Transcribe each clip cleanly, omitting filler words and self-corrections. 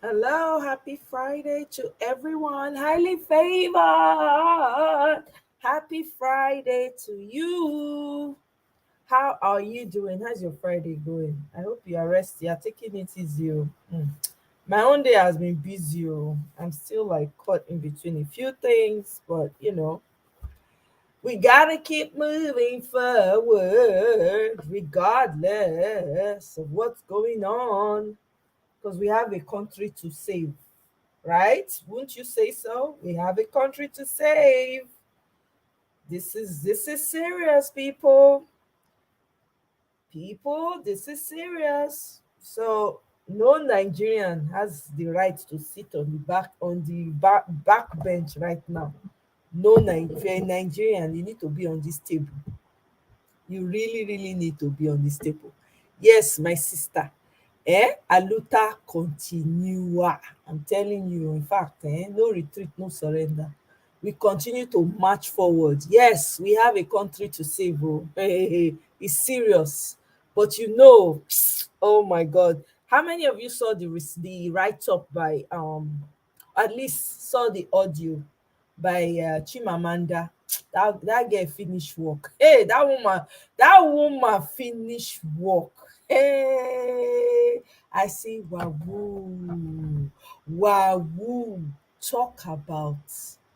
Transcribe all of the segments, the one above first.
Hello, happy Friday to everyone. Highly favored. Happy Friday to you. How are you doing? How's your Friday going? I hope you are resting. You're taking it easy. My own day has been busy. I'm still like caught in between a few things, but we gotta keep moving forward regardless of what's going on because we have a country to save, right? Wouldn't you say so? We have a country to save. This is serious, people. People, this is serious. So no Nigerian has the right to sit on the back bench right now. No, if you're a Nigerian, you need to be on this table. You really, really need to be on this table. Yes, my sister. Aluta continua. I'm telling you, in fact, no retreat, no surrender. We continue to march forward. Yes, we have a country to save. Oh. Hey, it's serious. But oh my God, how many of you saw the write up by at least saw the audio by Chimamanda? That girl finish work. Hey, that woman finish work. Hey, I say wahoo, wahoo. Talk about.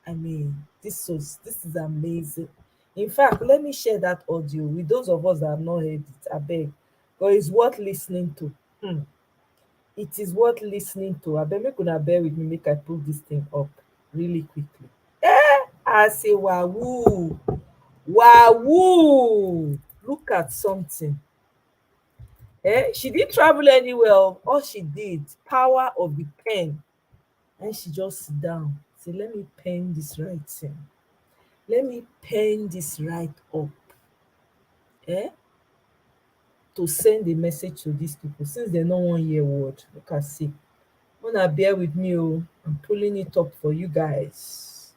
I mean, this is amazing. In fact, let me share that audio with those of us that have not heard it. I beg, because it's worth listening to. It is worth listening to. I beg, make una bear with me. Make I pull this thing up really quickly. I say wahoo, wahoo. Look at something. She didn't travel anywhere. All she did, power of the pen. And she just sit down. Say, let me pen this right thing. Let me pen this right up. Eh? To send a message to these people. Since they no one hear word. Look at see. Wanna bear with me. I'm pulling it up for you guys.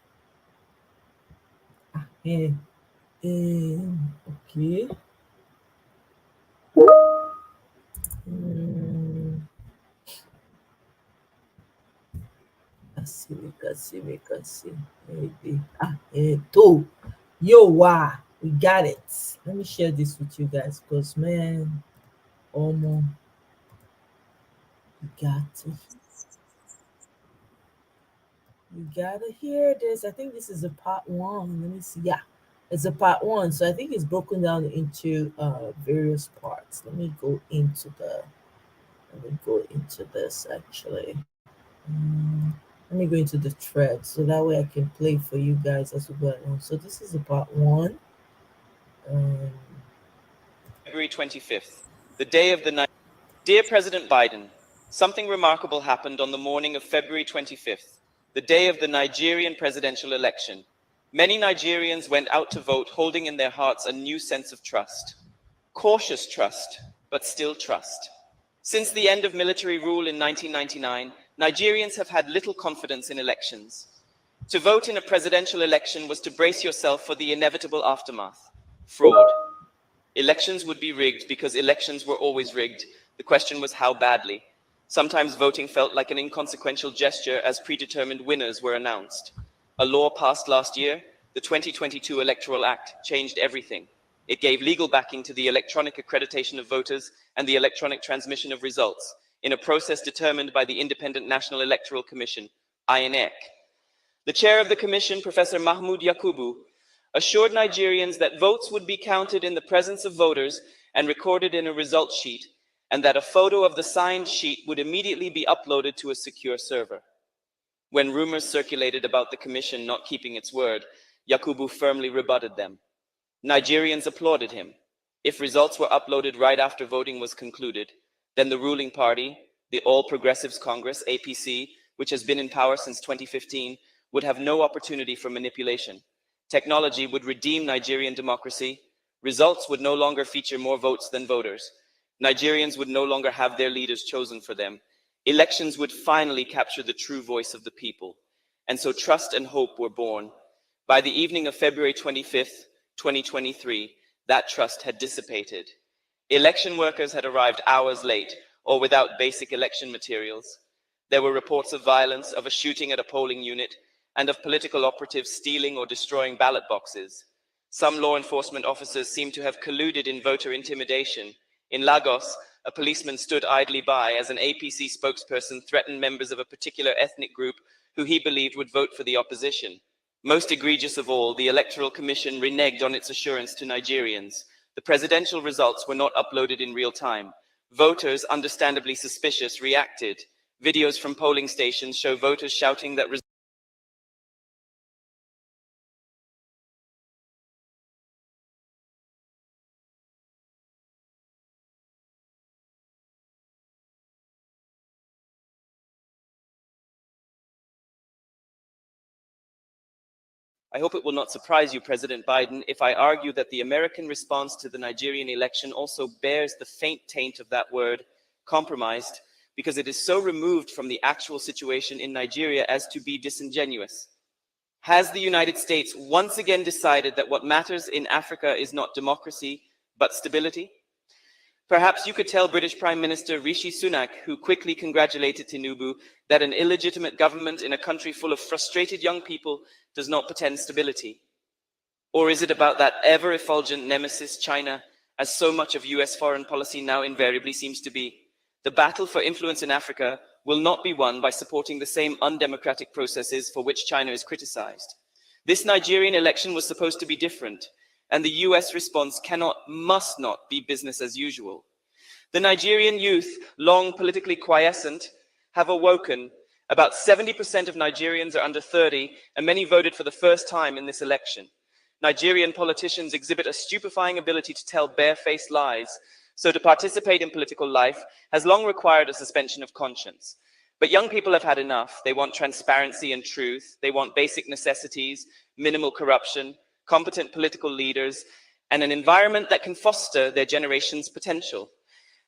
Eh, okay. Mm, we can see. Maybe. Two. Yo, wow, we got it. Let me share this with you guys because, man, Omo, you got to, you gotta hear this. I think this is a part one. Let me see. Yeah, it's a part one. So I think it's broken down into various parts. Let me go into this actually. Let me go into the thread so that way I can play for you guys as we go along. So this is a part one. Um, February 25th, the day of the night. Dear President Biden, something remarkable happened on the morning of February 25th, the day of the Nigerian presidential election. Many Nigerians went out to vote holding in their hearts a new sense of trust. Cautious trust, but still trust. Since the end of military rule in 1999, Nigerians have had little confidence in elections. To vote in a presidential election was to brace yourself for the inevitable aftermath: fraud. Elections would be rigged because elections were always rigged. The question was how badly. Sometimes voting felt like an inconsequential gesture as predetermined winners were announced. A law passed last year, the 2022 Electoral Act, changed everything. It gave legal backing to the electronic accreditation of voters and the electronic transmission of results in a process determined by the Independent National Electoral Commission, INEC. The chair of the commission, Professor Mahmoud Yakubu, assured Nigerians that votes would be counted in the presence of voters and recorded in a results sheet, and that a photo of the signed sheet would immediately be uploaded to a secure server. When rumors circulated about the commission not keeping its word, Yakubu firmly rebutted them. Nigerians applauded him. If results were uploaded right after voting was concluded, then the ruling party, the All Progressives Congress, APC, which has been in power since 2015, would have no opportunity for manipulation. Technology would redeem Nigerian democracy. Results would no longer feature more votes than voters. Nigerians would no longer have their leaders chosen for them. Elections would finally capture the true voice of the people. And so trust and hope were born. By the evening of February 25th, 2023, that trust had dissipated. Election workers had arrived hours late or without basic election materials. There were reports of violence, of a shooting at a polling unit, and of political operatives stealing or destroying ballot boxes. Some law enforcement officers seem to have colluded in voter intimidation. In Lagos, a policeman stood idly by as an APC spokesperson threatened members of a particular ethnic group who he believed would vote for the opposition. Most egregious of all, the Electoral Commission reneged on its assurance to Nigerians. The presidential results were not uploaded in real time. Voters, understandably suspicious, reacted. Videos from polling stations show voters shouting that I hope it will not surprise you, President Biden, if I argue that the American response to the Nigerian election also bears the faint taint of that word, compromised, because it is so removed from the actual situation in Nigeria as to be disingenuous. Has the United States once again decided that what matters in Africa is not democracy, but stability? Perhaps you could tell British Prime Minister Rishi Sunak, who quickly congratulated Tinubu, that an illegitimate government in a country full of frustrated young people does not portend stability. Or is it about that ever-effulgent nemesis, China, as so much of US foreign policy now invariably seems to be? The battle for influence in Africa will not be won by supporting the same undemocratic processes for which China is criticized. This Nigerian election was supposed to be different, and the US response must not be business as usual. The Nigerian youth, long politically quiescent, have awoken. About 70% of Nigerians are under 30, and many voted for the first time in this election. Nigerian politicians exhibit a stupefying ability to tell barefaced lies, so to participate in political life has long required a suspension of conscience. But young people have had enough. They want transparency and truth. They want basic necessities, minimal corruption, competent political leaders, and an environment that can foster their generation's potential.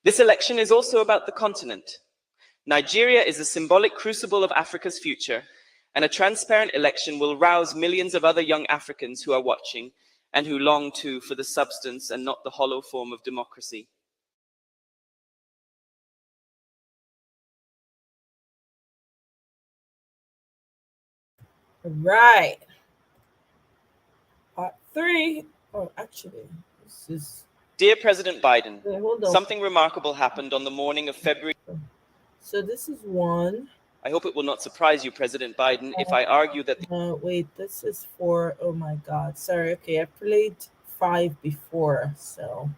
This election is also about the continent. Nigeria is a symbolic crucible of Africa's future, and a transparent election will rouse millions of other young Africans who are watching and who long too for the substance and not the hollow form of democracy. Right. Part three. Oh, actually, this is. Dear President Biden, Wait, hold on. something remarkable happened on the morning of February. So this is one. I hope it will not surprise you, President Biden, if I argue that Wait, this is four. Oh my God. Sorry. Okay, I played five before, so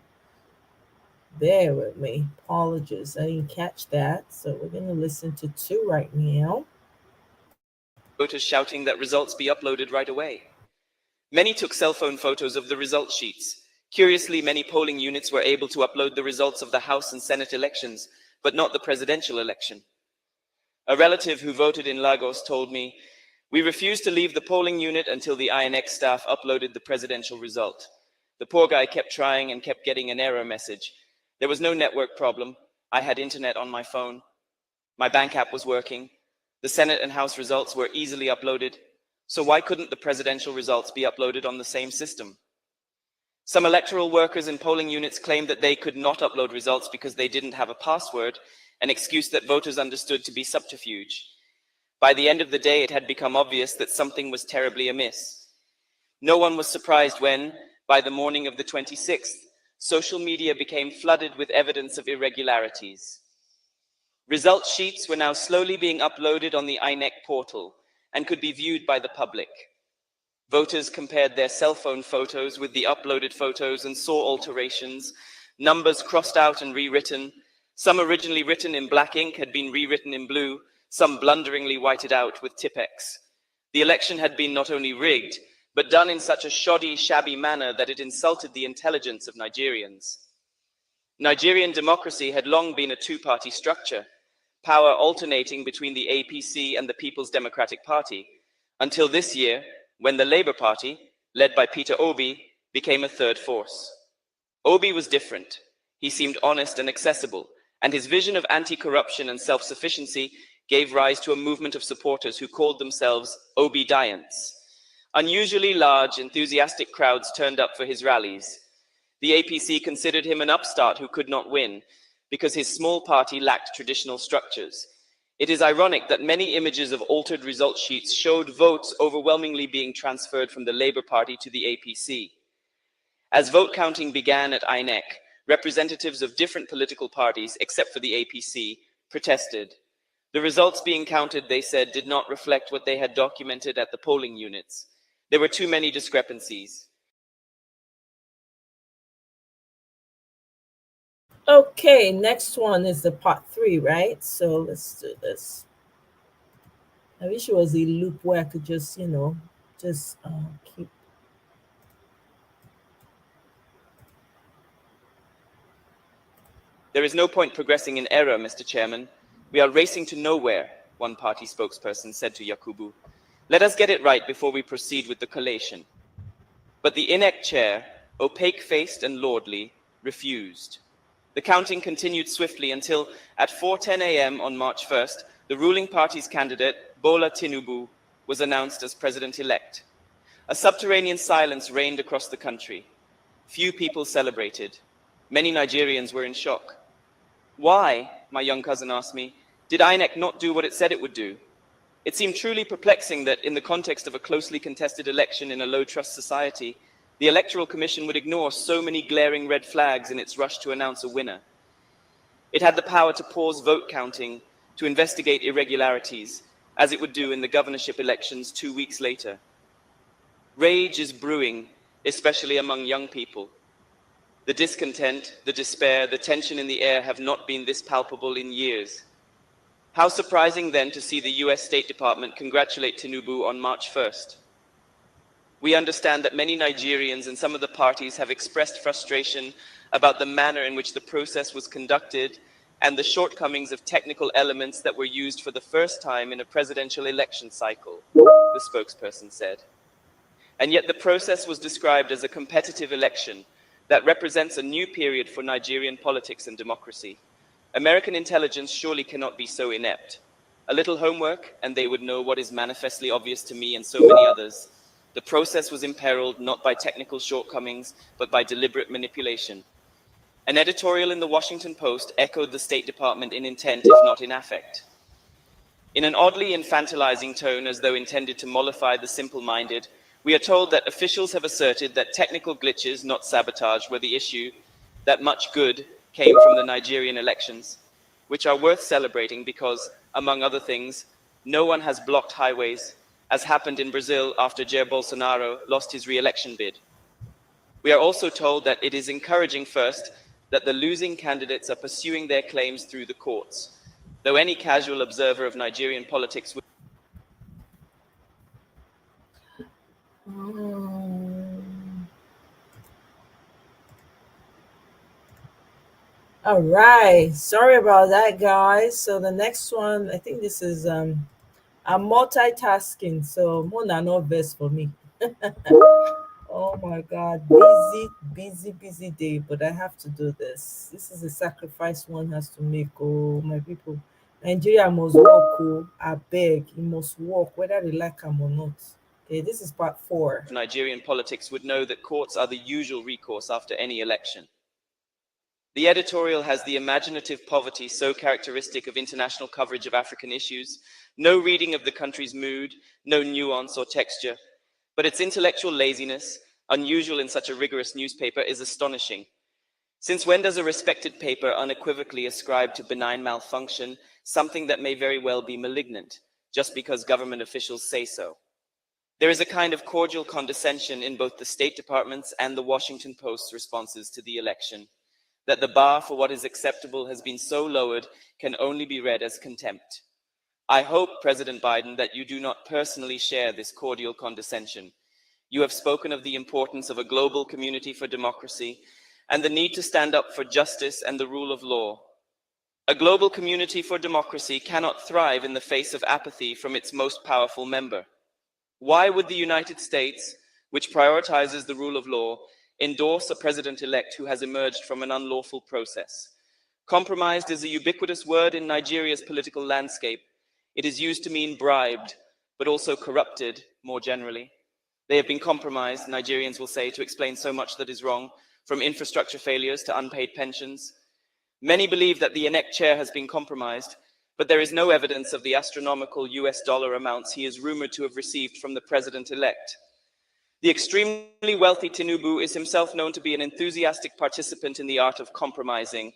bear with me. Apologies, I didn't catch that. So we're gonna listen to two right now. voters shouting that results be uploaded right away. Many took cell phone photos of the result sheets. Curiously, many polling units were able to upload the results of the House and Senate elections, but not the presidential election. A relative who voted in Lagos told me, "We refused to leave the polling unit until the INX staff uploaded the presidential result. The poor guy kept trying and kept getting an error message. There was no network problem. I had internet on my phone. My bank app was working. The Senate and House results were easily uploaded. So why couldn't the presidential results be uploaded on the same system?" Some electoral workers in polling units claimed that they could not upload results because they didn't have a password, an excuse that voters understood to be subterfuge. By the end of the day, it had become obvious that something was terribly amiss. No one was surprised when, by the morning of the 26th, social media became flooded with evidence of irregularities. Result sheets were now slowly being uploaded on the INEC portal and could be viewed by the public. Voters compared their cell phone photos with the uploaded photos and saw alterations, numbers crossed out and rewritten. Some originally written in black ink had been rewritten in blue, some blunderingly whited out with Tipp-Ex. The election had been not only rigged, but done in such a shoddy, shabby manner that it insulted the intelligence of Nigerians. Nigerian democracy had long been a two-party structure, power alternating between the APC and the People's Democratic Party, until this year, when the Labour Party, led by Peter Obi, became a third force. Obi was different. He seemed honest and accessible, and his vision of anti-corruption and self-sufficiency gave rise to a movement of supporters who called themselves Obidients. Unusually large, enthusiastic crowds turned up for his rallies. The APC considered him an upstart who could not win, because his small party lacked traditional structures. It is ironic that many images of altered result sheets showed votes overwhelmingly being transferred from the Labour Party to the APC. As vote counting began at INEC, representatives of different political parties, except for the APC, protested. The results being counted, they said, did not reflect what they had documented at the polling units. There were too many discrepancies. Okay, next one is the part 3, right? So let's do this. I wish it was a loop where I could just, just keep. There is no point progressing in error, Mr. Chairman. We are racing to nowhere, one party spokesperson said to Yakubu. Let us get it right before we proceed with the collation. But the INEC chair, opaque-faced and lordly, refused. The counting continued swiftly until, at 4:10 a.m. on March 1st, the ruling party's candidate, Bola Tinubu, was announced as president-elect. A subterranean silence reigned across the country. Few people celebrated. Many Nigerians were in shock. Why, my young cousin asked me, did INEC not do what it said it would do? It seemed truly perplexing that in the context of a closely contested election in a low-trust society, the Electoral Commission would ignore so many glaring red flags in its rush to announce a winner. It had the power to pause vote counting, to investigate irregularities, as it would do in the governorship elections 2 weeks later. Rage is brewing, especially among young people. The discontent, the despair, the tension in the air have not been this palpable in years. How surprising then to see the US State Department congratulate Tinubu on March 1st. We understand that many Nigerians and some of the parties have expressed frustration about the manner in which the process was conducted and the shortcomings of technical elements that were used for the first time in a presidential election cycle, the spokesperson said. And yet the process was described as a competitive election that represents a new period for Nigerian politics and democracy. American intelligence surely cannot be so inept. A little homework, and they would know what is manifestly obvious to me and so many others. The process was imperiled not by technical shortcomings, but by deliberate manipulation. An editorial in the Washington Post echoed the State Department in intent, if not in affect. In an oddly infantilizing tone, as though intended to mollify the simple-minded, we are told that officials have asserted that technical glitches, not sabotage, were the issue, that much good came from the Nigerian elections, which are worth celebrating because, among other things, no one has blocked highways, as happened in Brazil after Jair Bolsonaro lost his re-election bid. We are also told that it is encouraging, first, that the losing candidates are pursuing their claims through the courts, though any casual observer of Nigerian politics would All right, sorry about that, guys. So the next one, I think this is I'm multitasking, so more than no best for me. Oh my god, busy day, but I have to do this. This is a sacrifice one has to make. Oh my people, Nigeria must work. Oh, I beg, it must work whether they like them or not. Okay, this is part 4. of Nigerian politics would know that courts are the usual recourse after any election. The editorial has the imaginative poverty so characteristic of international coverage of African issues, no reading of the country's mood, no nuance or texture, but its intellectual laziness, unusual in such a rigorous newspaper, is astonishing. Since when does a respected paper unequivocally ascribe to benign malfunction something that may very well be malignant, just because government officials say so? There is a kind of cordial condescension in both the State Department's and the Washington Post's responses to the election, that the bar for what is acceptable has been so lowered can only be read as contempt. I hope, President Biden, that you do not personally share this cordial condescension. You have spoken of the importance of a global community for democracy and the need to stand up for justice and the rule of law. A global community for democracy cannot thrive in the face of apathy from its most powerful member. Why would the United States, which prioritizes the rule of law, endorse a president-elect who has emerged from an unlawful process? Compromised is a ubiquitous word in Nigeria's political landscape. It is used to mean bribed, but also corrupted more generally. They have been compromised, Nigerians will say, to explain so much that is wrong, from infrastructure failures to unpaid pensions. Many believe that the INEC chair has been compromised but there is no evidence of the astronomical US dollar amounts he is rumored to have received from the president-elect. The extremely wealthy Tinubu is himself known to be an enthusiastic participant in the art of compromising.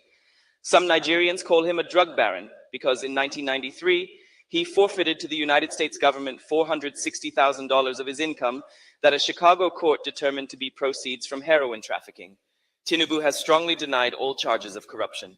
Some Nigerians call him a drug baron because in 1993, he forfeited to the United States government $460,000 of his income that a Chicago court determined to be proceeds from heroin trafficking. Tinubu has strongly denied all charges of corruption.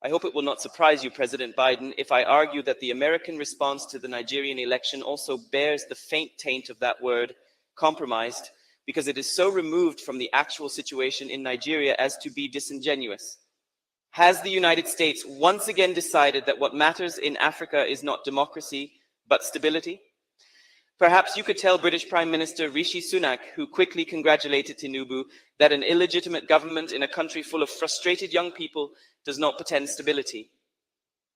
I hope it will not surprise you, President Biden, if I argue that the American response to the Nigerian election also bears the faint taint of that word, compromised, because it is so removed from the actual situation in Nigeria as to be disingenuous. Has the United States once again decided that what matters in Africa is not democracy, but stability? Perhaps you could tell British Prime Minister Rishi Sunak, who quickly congratulated Tinubu, that an illegitimate government in a country full of frustrated young people does not portend stability.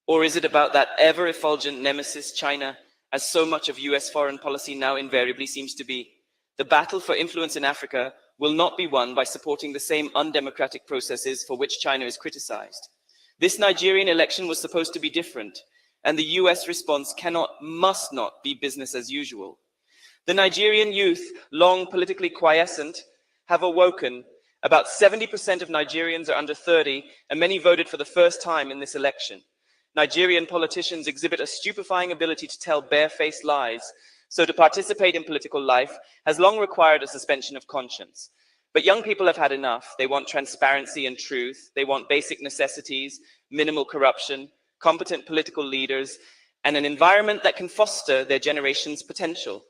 Or is it about that ever-effulgent nemesis, China, as so much of US foreign policy now invariably seems to be? The battle for influence in Africa will not be won by supporting the same undemocratic processes for which China is criticized. This Nigerian election was supposed to be different, and the US response must not be business as usual. The Nigerian youth, long politically quiescent, have awoken. About 70% of Nigerians are under 30, and many voted for the first time in this election. Nigerian politicians exhibit a stupefying ability to tell barefaced lies, so to participate in political life has long required a suspension of conscience. But young people have had enough. They want transparency and truth. They want basic necessities, minimal corruption, competent political leaders, and an environment that can foster their generation's potential.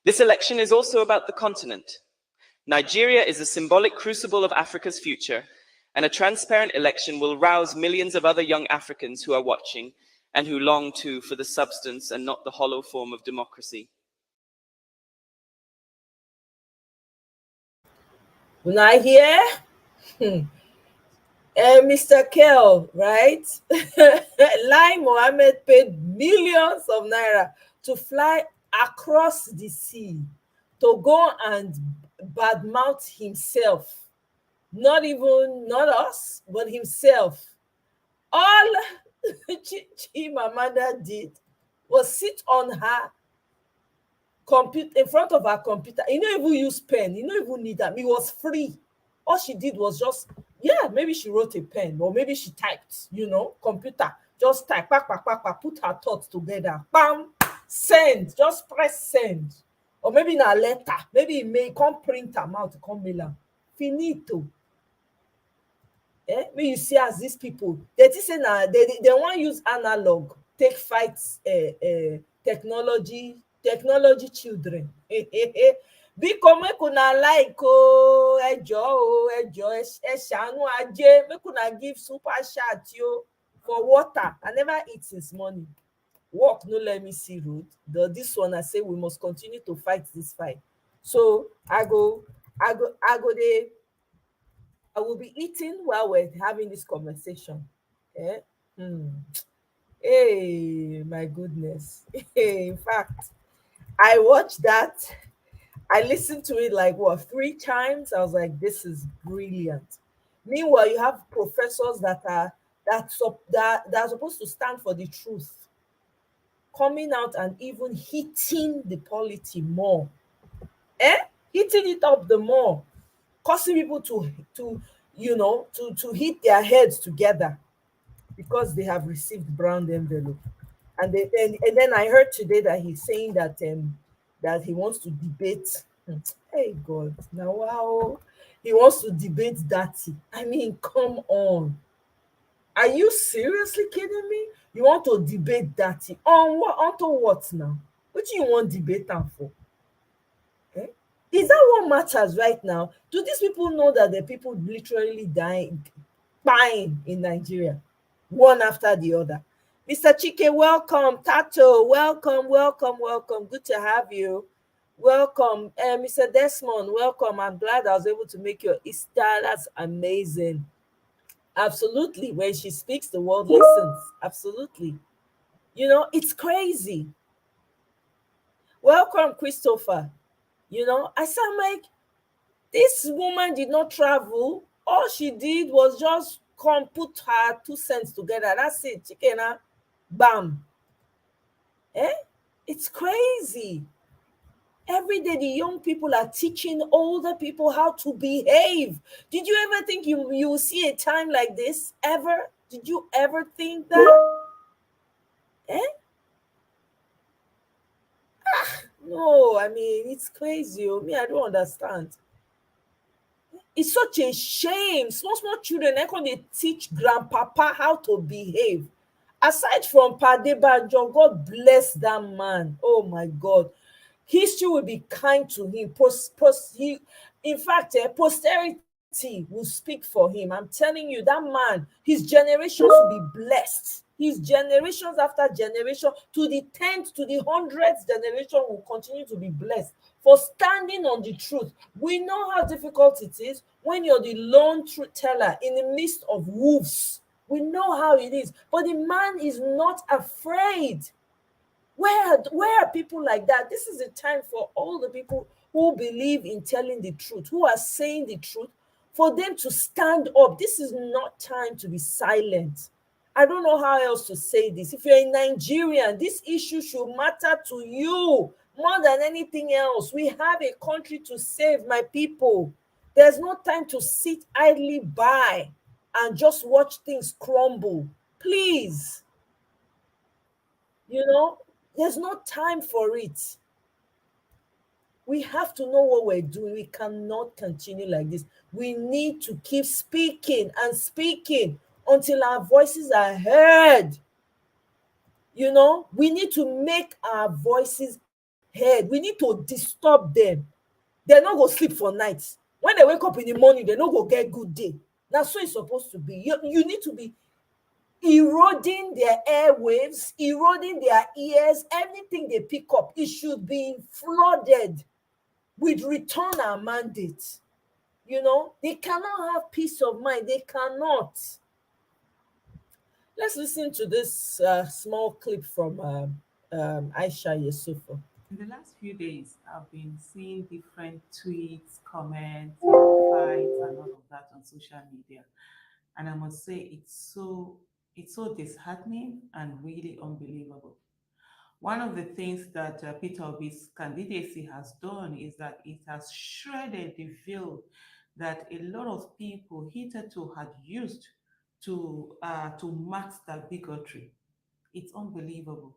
This election is also about the continent. Nigeria is a symbolic crucible of Africa's future, and a transparent election will rouse millions of other young Africans who are watching and who long too for the substance and not the hollow form of democracy. Una hear? Mr. Kel, right? Lai Mohammed paid millions of naira to fly across the sea to go and badmouth himself. Not us, but himself. All Chimamanda did was sit on her computer, in front of her computer. You don't even use pen. You don't even need that. It was free. All she did was just, yeah, maybe she wrote a pen or maybe she typed, computer. Just type, put her thoughts together. Bam, send. Just press send. Or maybe in a letter. Maybe it may come print them out, come mail am. Finito. When you see as these people, they say now they want use analog take fight technology children. Biko make una like ẹjọ ẹ ṣàánú ajé, make una give super chat for water. I never eat since morning. Work no let me see road. This one I say we must continue to fight this fight. So I will be eating while we're having this conversation. Yeah. Hey, my goodness. In fact, I watched that. I listened to it like what 3 times. I was like, this is brilliant. Meanwhile, you have professors that are supposed to stand for the truth, coming out and even hitting the polity more. Hitting it up the more, causing people to hit their heads together because they have received brown envelope. And then I heard today that he's saying that he wants to debate. Hey God, now wow, he wants to debate Dati. I mean, come on. Are you seriously kidding me? You want to debate Dati on what? Onto what now? What do you want debate am for? Is that what matters right now? Do these people know that the people literally dying in Nigeria, one after the other? Mr. Chike, welcome. Tato, welcome. Good to have you. Welcome. Mr. Desmond, welcome. I'm glad I was able to make your Easter. That's amazing. Absolutely. When she speaks, the world listens. Absolutely. It's crazy. Welcome, Christopher. I sound like this woman did not travel. All she did was just come put her 2 cents together. That's it. Chicken, bam. Eh? It's crazy. Every day, the young people are teaching older people how to behave. Did you ever think you will see a time like this? Ever? Did you ever think that? Eh? No, I mean, it's crazy. Oh. Me, I don't understand. It's such a shame. Small, small children, they can they teach grandpapa how to behave. Aside from Padebanjo, God bless that man. Oh my God. History will be kind to him. In fact, posterity will speak for him. I'm telling you, that man, his generations will be blessed. His generations after generation, to the 10th, to the 100th generation, will continue to be blessed for standing on the truth. We know how difficult it is when you're the lone truth teller in the midst of wolves. We know how it is. But the man is not afraid. Where are people like that? This is a time for all the people who believe in telling the truth, who are saying the truth, for them to stand up. This is not time to be silent. I don't know how else to say this. If you're a Nigerian, this issue should matter to you more than anything else. We have a country to save, my people. There's no time to sit idly by and just watch things crumble. Please, you know, there's no time for it. We have to know what we're doing. We cannot continue like this. We need to keep speaking and speaking until our voices are heard. We need to make our voices heard. We need to disturb them. They're not going to sleep for nights. When they wake up in the morning, they're not going to get good day. That's so it's supposed to be. You need to be eroding their airwaves, eroding their ears, everything they pick up. It should be flooded with return our mandate. They cannot have peace of mind. They cannot. Let's listen to this small clip from Aisha Yusufu. In the last few days, I've been seeing different tweets, comments, fights, and all of that on social media. And I must say it's so disheartening and really unbelievable. One of the things that Peter Obi's candidacy has done is that it has shredded the veil that a lot of people hitherto had used to mask that bigotry. It's unbelievable.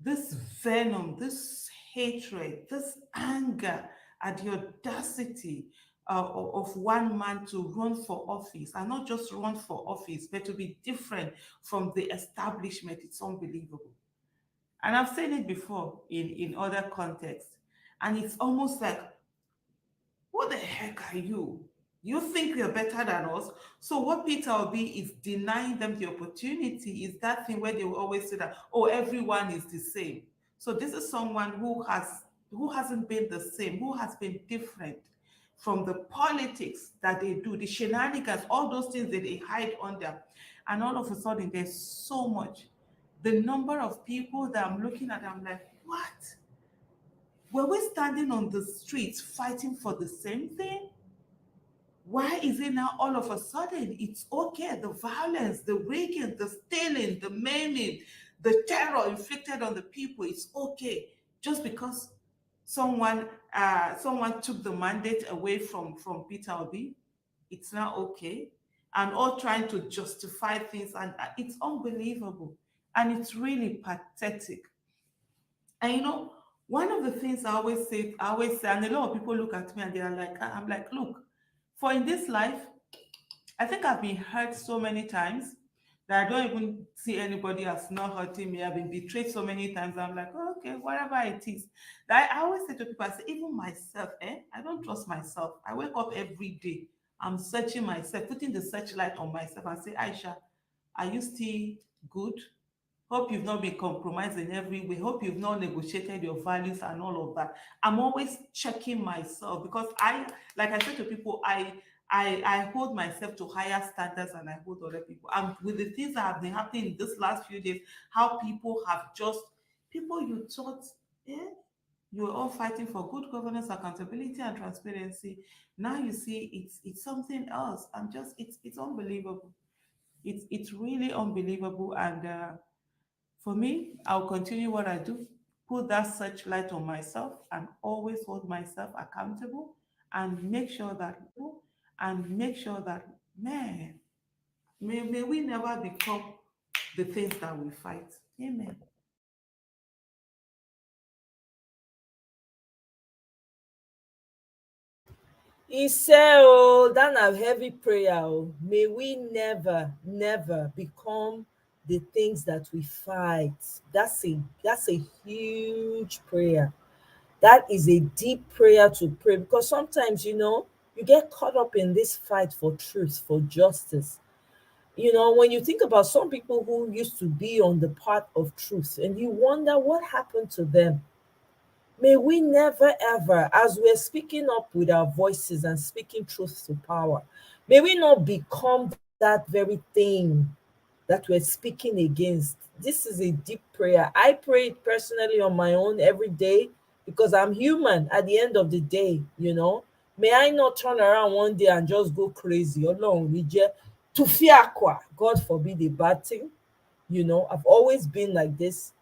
This venom, this hatred, this anger at the audacity of one man to run for office, and not just run for office, but to be different from the establishment. It's unbelievable. And I've said it before in other contexts. And it's almost like, who the heck are you? You think you're better than us? So what Peter Obi is denying them the opportunity is that thing where they will always say that, oh, everyone is the same. So this is someone who hasn't been the same, who has been different from the politics that they do, the shenanigans, all those things that they hide under. And all of a sudden, there's so much. The number of people that I'm looking at, I'm like, what? Were we standing on the streets fighting for the same thing? Why is it now all of a sudden it's okay? The violence, the rigging, the stealing, the maiming, the terror inflicted on the people, it's okay just because someone took the mandate away from Peter Obi. It's now okay, and all trying to justify things, and it's unbelievable, and it's really pathetic. And one of the things I always say, and a lot of people look at me and they are like, I'm like, look, for in this life, I think I've been hurt so many times that I don't even see anybody as not hurting me. I've been betrayed so many times. I'm like, oh, okay, whatever it is. That I always say to people, I say, even myself, I don't trust myself. I wake up every day. I'm searching myself, putting the searchlight on myself and say, Aisha, are you still good? Hope you've not been compromised in every way. Hope you've not negotiated your values and all of that. I'm always checking myself because like I said to people, I hold myself to higher standards and I hold other people. And with the things that have been happening in this last few days, how people have just people you thought, eh, you were all fighting for good governance, accountability, and transparency. Now you see it's something else. I'm just it's unbelievable. It's really unbelievable. And for me, I'll continue what I do, put that searchlight on myself, and always hold myself accountable, and make sure that man, may we never become the things that we fight. Amen. He said, "Oh, that a heavy prayer. Oh, may we never, never become the things that we fight." That's a huge prayer. That is a deep prayer to pray, because sometimes, you get caught up in this fight for truth, for justice. When you think about some people who used to be on the path of truth, and you wonder what happened to them. May we never ever, as we're speaking up with our voices and speaking truth to power, may we not become that very thing that we're speaking against. This is a deep prayer. I pray it personally on my own every day, because I'm human at the end of the day. May I not turn around one day and just go crazy. Ọlọ́run ní jẹ́. To fear, God forbid, a bad thing. I've always been like this.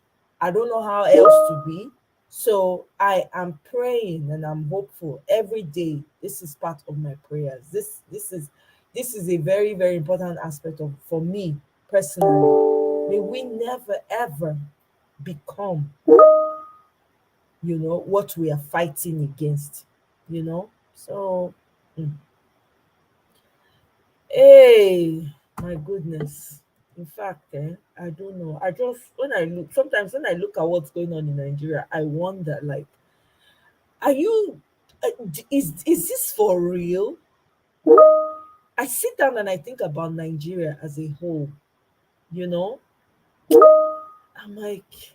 I don't know how else to be. So I am praying and I'm hopeful every day. This is part of my prayers. This is a very, very important aspect of for me personally. May we never ever become, what we are fighting against. So, hey, my goodness. In fact, I don't know. I just when I look at what's going on in Nigeria, I wonder, like, are you is this for real? I sit down and I think about Nigeria as a whole, you know? I'm like,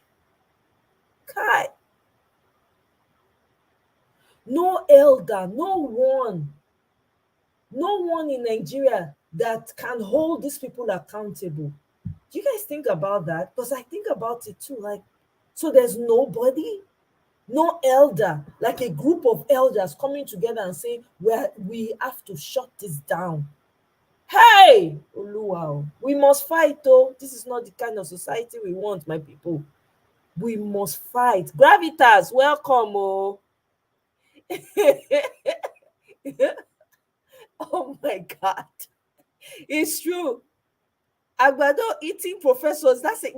God, no elder, no one in Nigeria that can hold these people accountable. Do you guys think about that? Because I think about it too. Like, so there's nobody, no elder, like a group of elders coming together and saying, well, we have to shut this down. Hey, Oluwa, we must fight though. This is not the kind of society we want, my people. We must fight. Gravitas, welcome. Oh, oh my God. It's true. Agbado eating professors, that's it.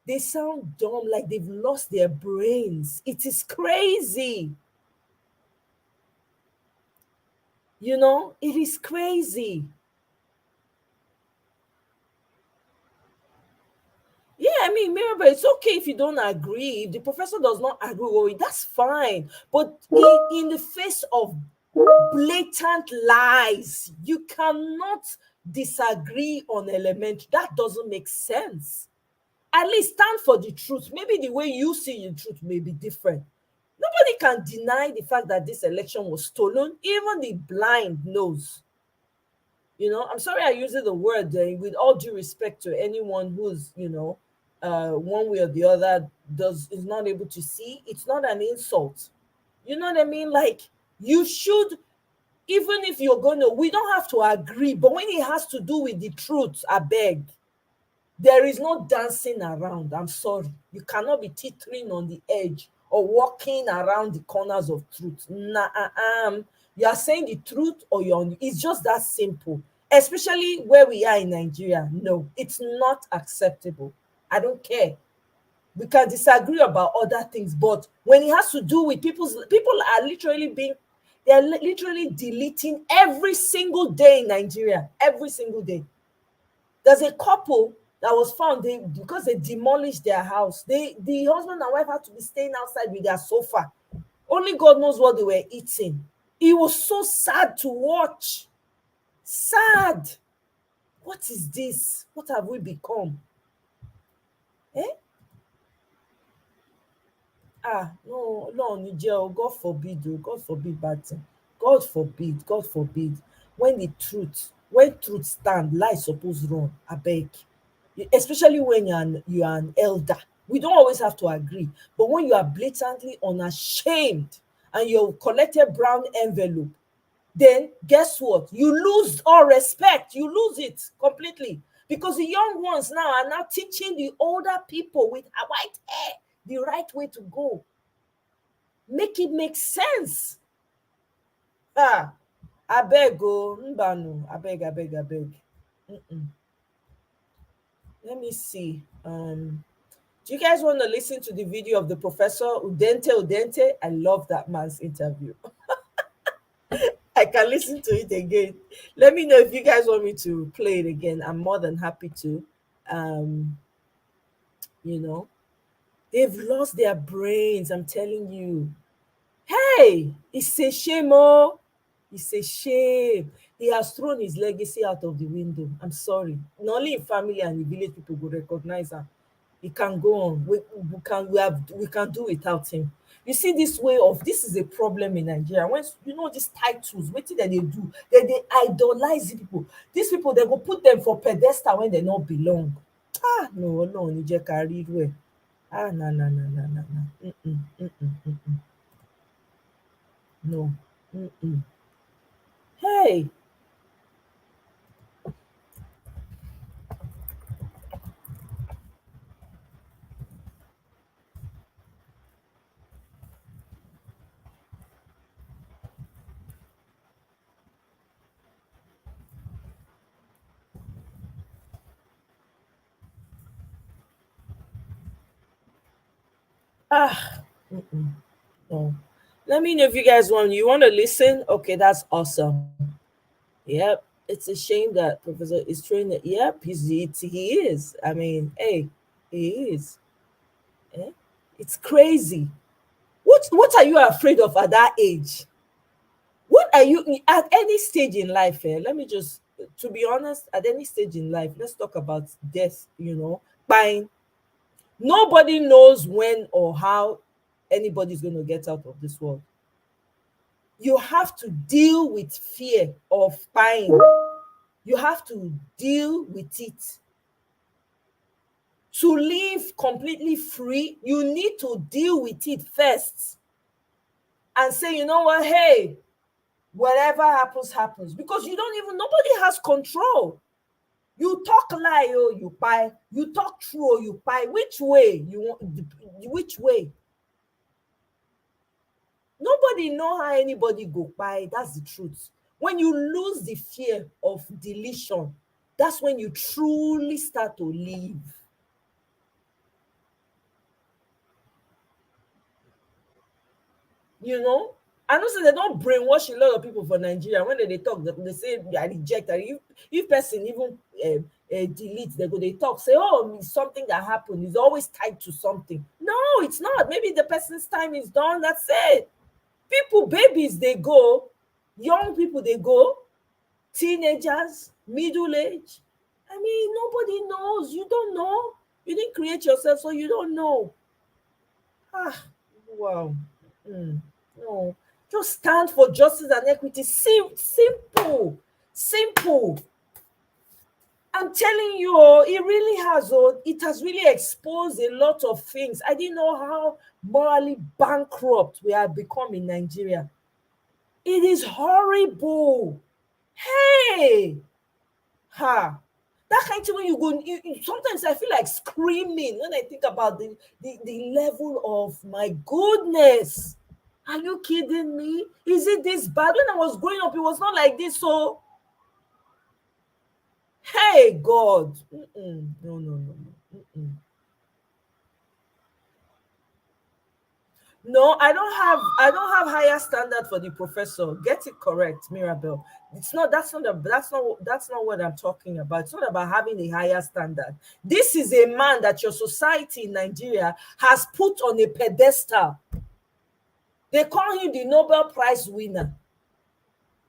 They sound dumb, like they've lost their brains. It is crazy. It is crazy. Yeah, I mean, Mirabel, it's okay if you don't agree. If the professor does not agree with it, that's fine. But in the face of blatant lies, you cannot disagree on element. That doesn't make sense. At least stand for the truth. Maybe the way you see the truth may be different. Nobody can deny the fact that this election was stolen. Even the blind knows. I'm sorry I use the word, with all due respect to anyone who's, one way or the other is not able to see. It's not an insult. You know what I mean? Like, you should, even if you're going to, we don't have to agree, but when it has to do with the truth, I beg, there is no dancing around. I'm sorry. You cannot be teetering on the edge or walking around the corners of truth. Nah, you are saying the truth, or it's just that simple. Especially where we are in Nigeria. No, it's not acceptable. I don't care. We can disagree about other things, but when it has to do with people are literally they're literally deleting every single day in Nigeria. Every single day. There's a couple that was found, because they demolished their house. The husband and wife had to be staying outside with their sofa. Only God knows what they were eating. It was so sad to watch. Sad. What is this? What have we become? Eh? No, no, Nigel, God forbid, God forbid bad thing. God forbid, God forbid. When truth stand, lie suppose run. Abeg, especially when you are an elder. We don't always have to agree, but when you are blatantly unashamed and you collected brown envelope, then guess what? You lose all respect. You lose it completely, because the young ones now are now teaching the older people with a white hair the right way to go. Make it make sense. Ah, abeg o, mbanu, abeg. Mm-mm. Let me see. Do you guys want to listen to the video of the professor Udente? I love that man's interview. I can listen to it again. Let me know if you guys want me to play it again. I'm more than happy to. Um, you know, they've lost their brains. I'm telling you. Hey, it's a shame, oh. It's a shame. He has thrown his legacy out of the window. I'm sorry. Not only in family and in village people will recognize him. He can go on. We can do without him. You see, this is a problem in Nigeria. When these titles, what did they do? They idolize people. These people, they go put them for pedestal when they not belong. No, ni jẹ́ ká rí irú ẹ̀. Na. No. Mm-mm. Hey. Ah. Mm-mm. No. Let me know if you guys want to listen. Okay, that's awesome. Yep. It's a shame that Professor is trying to. Yep, he is. I mean, hey, he is. Eh? It's crazy. What are you afraid of at that age? What are you at any stage in life? Let me just, to be honest, at any stage in life, let's talk about death. Fine. Nobody knows when or how anybody's going to get out of this world. You have to deal with fear of pain. You have to deal with it. To live completely free, you need to deal with it first and say, you know what, hey, whatever happens, because nobody has control. You talk lie, oh, you buy. You talk true, oh, you buy. Which way you want? Which way? Nobody know how anybody go buy. That's the truth. When you lose the fear of deletion, that's when you truly start to live. I know say they don't brainwash a lot of people for Nigeria. When they talk, they say they are rejected. If person even delete, they talk, say, oh, it's something that happened. It's always tied to something. No, it's not. Maybe the person's time is done. That's it. People, babies, they go. Young people, they go. Teenagers, middle age. I mean, nobody knows. You don't know. You didn't create yourself, so you don't know. Wow. No. Just stand for justice and equity. Simple. Simple. I'm telling you, it really has. It has really exposed a lot of things. I didn't know how morally bankrupt we have become in Nigeria. It is horrible. Hey, that kind of thing, when you go, sometimes I feel like screaming when I think about the level of, my goodness. Are you kidding me? Is it this bad? When I was growing up, it was not like this. So, hey, God. No. No, I don't have higher standard for the professor. Get it correct, Mirabel. That's not what I'm talking about. It's not about having a higher standard. This is a man that your society in Nigeria has put on a pedestal. They call him the Nobel Prize winner,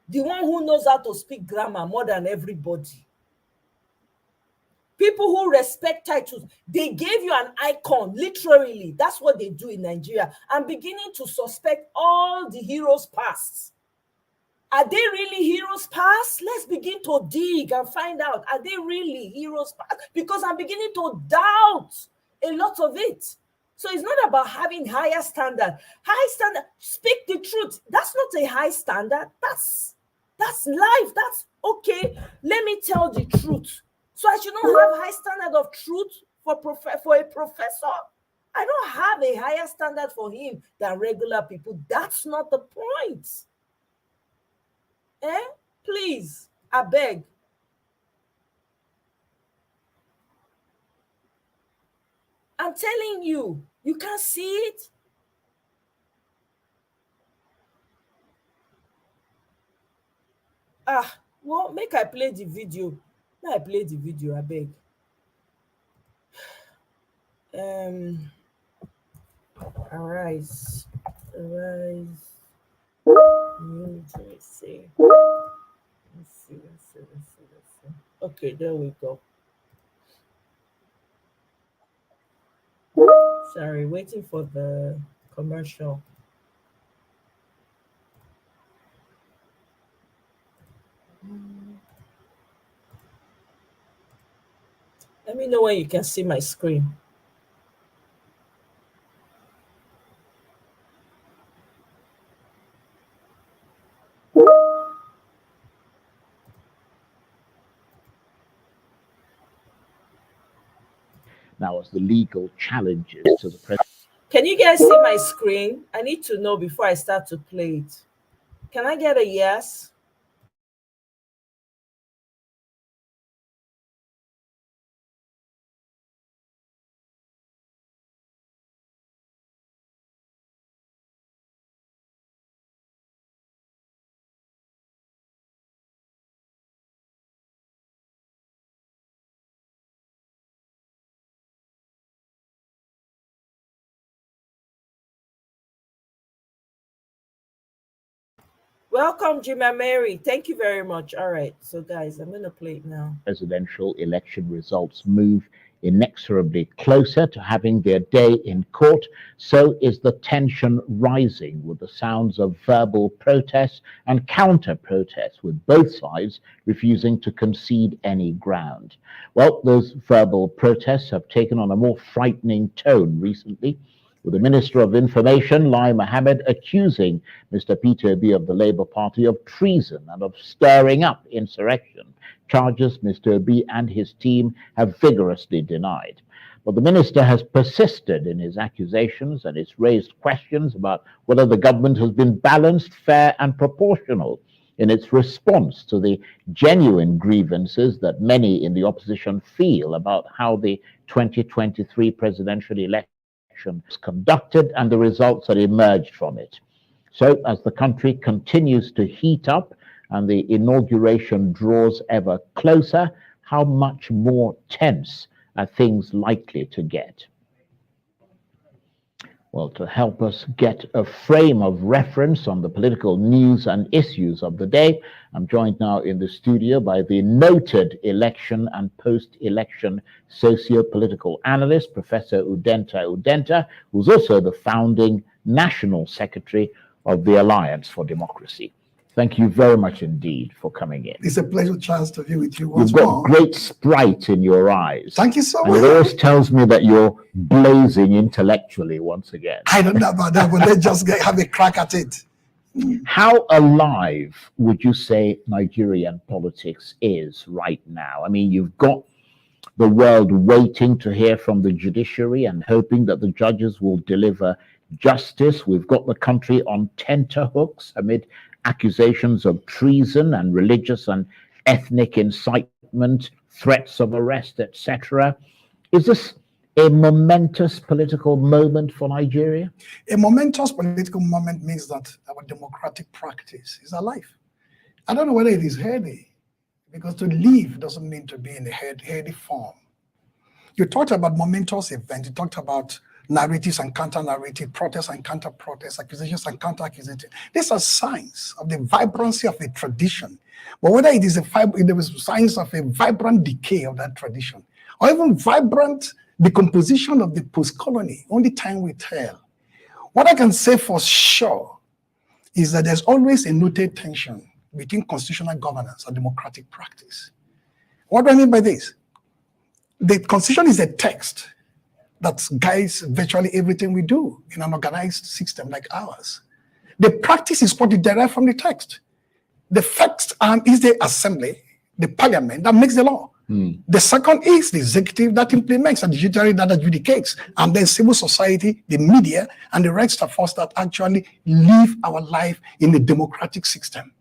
the one who knows how to speak grammar more than everybody. People who respect titles, they gave you an icon, literally. That's what they do in Nigeria. I'm beginning to suspect all the heroes past. Are they really heroes past? Let's begin to dig and find out. Are they really heroes past? Because I'm beginning to doubt a lot of it. So it's not about having higher standard. High standard, speak the truth. That's not a high standard. That's life. That's okay. Let me tell the truth. So I should not have high standard of truth for a professor. I don't have a higher standard for him than regular people. That's not the point. Please, I beg. I'm telling you, you can't see it. Well, make I play the video. Make I play the video, I beg. Arise. New Jersey. Let's see. Okay, there we go. Sorry, waiting for the commercial. Let me know when you can see my screen. Now, as the legal challenges to the president. Can you guys see my screen? I need to know before I start to play it. Can I get a yes? Welcome, Jimmy Mary. Thank you very much. All right. So, guys, I'm going to play it now. Presidential election results move inexorably closer to having their day in court, so is the tension rising with the sounds of verbal protests and counter-protests, with both sides refusing to concede any ground. Well, those verbal protests have taken on a more frightening tone recently, with the Minister of Information, Lai Mohammed, accusing Mr. Peter Obi of the Labour Party of treason and of stirring up insurrection, charges Mr. Obi and his team have vigorously denied. But the minister has persisted in his accusations and has raised questions about whether the government has been balanced, fair and proportional in its response to the genuine grievances that many in the opposition feel about how the 2023 presidential election was conducted and the results that emerged from it. So as the country continues to heat up and the inauguration draws ever closer, how much more tense are things likely to get? Well, to help us get a frame of reference on the political news and issues of the day, I'm joined now in the studio by the noted election and post-election socio-political analyst, Professor Udenta, who's also the founding national secretary of the Alliance for Democracy. Thank you very much indeed for coming in. It's a pleasure chance to be with you once You've got more. great sprite in your eyes. Thank you so And much. it always tells me that you're blazing intellectually once again. I don't know about that, but let's just have a crack at it. How alive would you say Nigerian politics is right now? I mean, you've got the world waiting to hear from the judiciary and hoping that the judges will deliver justice. We've got the country on tenterhooks amid accusations of treason and religious and ethnic incitement, threats of arrest, etc. Is this a momentous political moment for Nigeria? A momentous political moment means that our democratic practice is alive. I don't know whether it is heady, because to live doesn't mean to be in a heady form. You talked about momentous events. You talked about narratives and counter-narrative, protests and counter-protests, accusations and counter-accusations. These are signs of the vibrancy of a tradition. But whether it is signs of a vibrant decay of that tradition, or even vibrant decomposition of the post-colony, only time will tell. What I can say for sure is that there's always a noted tension between constitutional governance and democratic practice. What do I mean by this? The Constitution is a text that guides virtually everything we do in an organized system like ours. The practice is what is derived from the text. The first arm is the assembly, the parliament that makes the law. The second is the executive that implements, and the judiciary that adjudicates, and then civil society, the media, and the rest of us that actually live our life in a democratic system.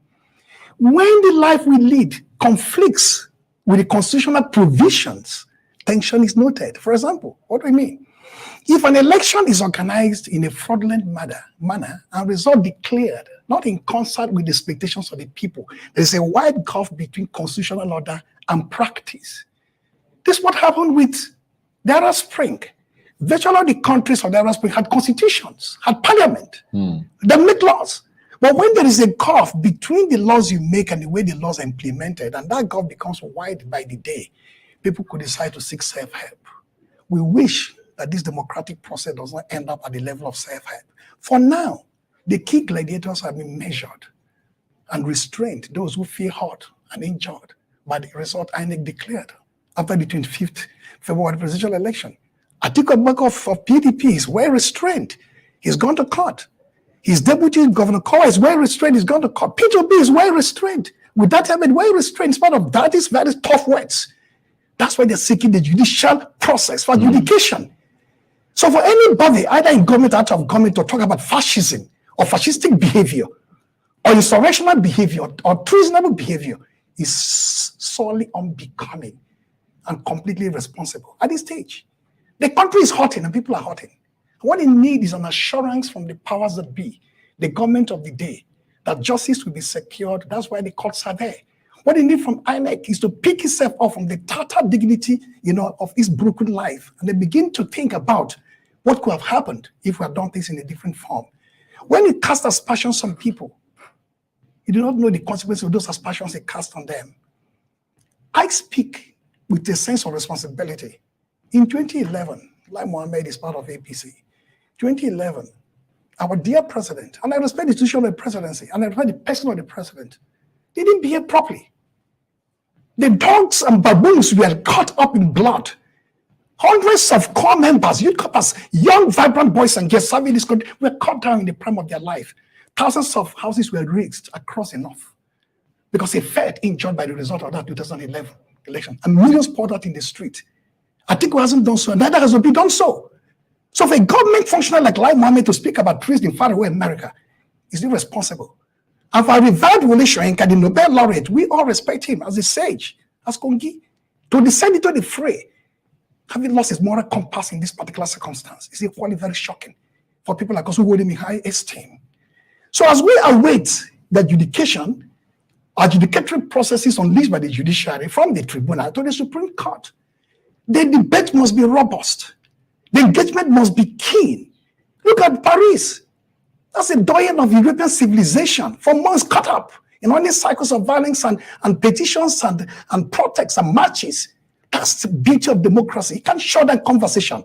When the life we lead conflicts with the constitutional provisions, tension is noted. For example, what do I mean? If an election is organized in a fraudulent manner and result declared not in concert with the expectations of the people, there's a wide gulf between constitutional order and practice. This is what happened with the Arab Spring. Virtually all the countries of the Arab Spring had constitutions, had parliament, that make laws. But when there is a gulf between the laws you make and the way the laws are implemented, and that gulf becomes wide by the day, people could decide to seek self-help. We wish that this democratic process does not end up at the level of self-help. For now, the key gladiators have been measured and restrained, those who feel hurt and injured by the result INEC declared after the 25th February presidential election. Atiku Abubakar of PDP is well restrained. He's gone to court. His deputy Governor Kowa is well restrained. He's gone to court. Peter Obi is well restrained. With that, I'm well restrained. In spite of that, is very tough words. That's why they're seeking the judicial process for adjudication. So for anybody, either in government or out of government, to talk about fascism or fascistic behavior or insurrectional behavior or treasonable behavior is sorely unbecoming and completely irresponsible at this stage. The country is hurting and people are hurting. What it needs is an assurance from the powers that be, the government of the day, that justice will be secured. That's why the courts are there. What they need from INEC is to pick itself up from the tattered dignity, of its broken life, and they begin to think about what could have happened if we had done things in a different form. When you cast aspersions on people, you do not know the consequences of those aspersions they cast on them. I speak with a sense of responsibility. In 2011, Lai Mohammed is part of APC. 2011, our dear president, and I respect the institution of the presidency, and I respect the person of the president, they didn't behave properly. The dogs and baboons were caught up in blood. Hundreds of core members, youth corpers, young, vibrant boys and girls serving this country were cut down in the prime of their life. Thousands of houses were razed across the north because they felt injured by the result of that 2011 election. And millions poured out in the street. Atiku hasn't done so, and neither has Obi done so. So for a government functionary like Lai Mohammed to speak about treason in faraway America is irresponsible. And for a revered Wole Soyinka, the Nobel laureate, we all respect him as a sage, as Kongi, to descend into the fray, having lost his moral compass in this particular circumstance, is equally very shocking for people like us who hold him in high esteem. So as we await the adjudicatory processes unleashed by the judiciary from the tribunal to the Supreme Court, the debate must be robust. The engagement must be keen. Look at Paris. That's a doyen of European civilization. For months caught up in only cycles of violence and petitions and protests and marches. That's the beauty of democracy. You can't shut down conversation.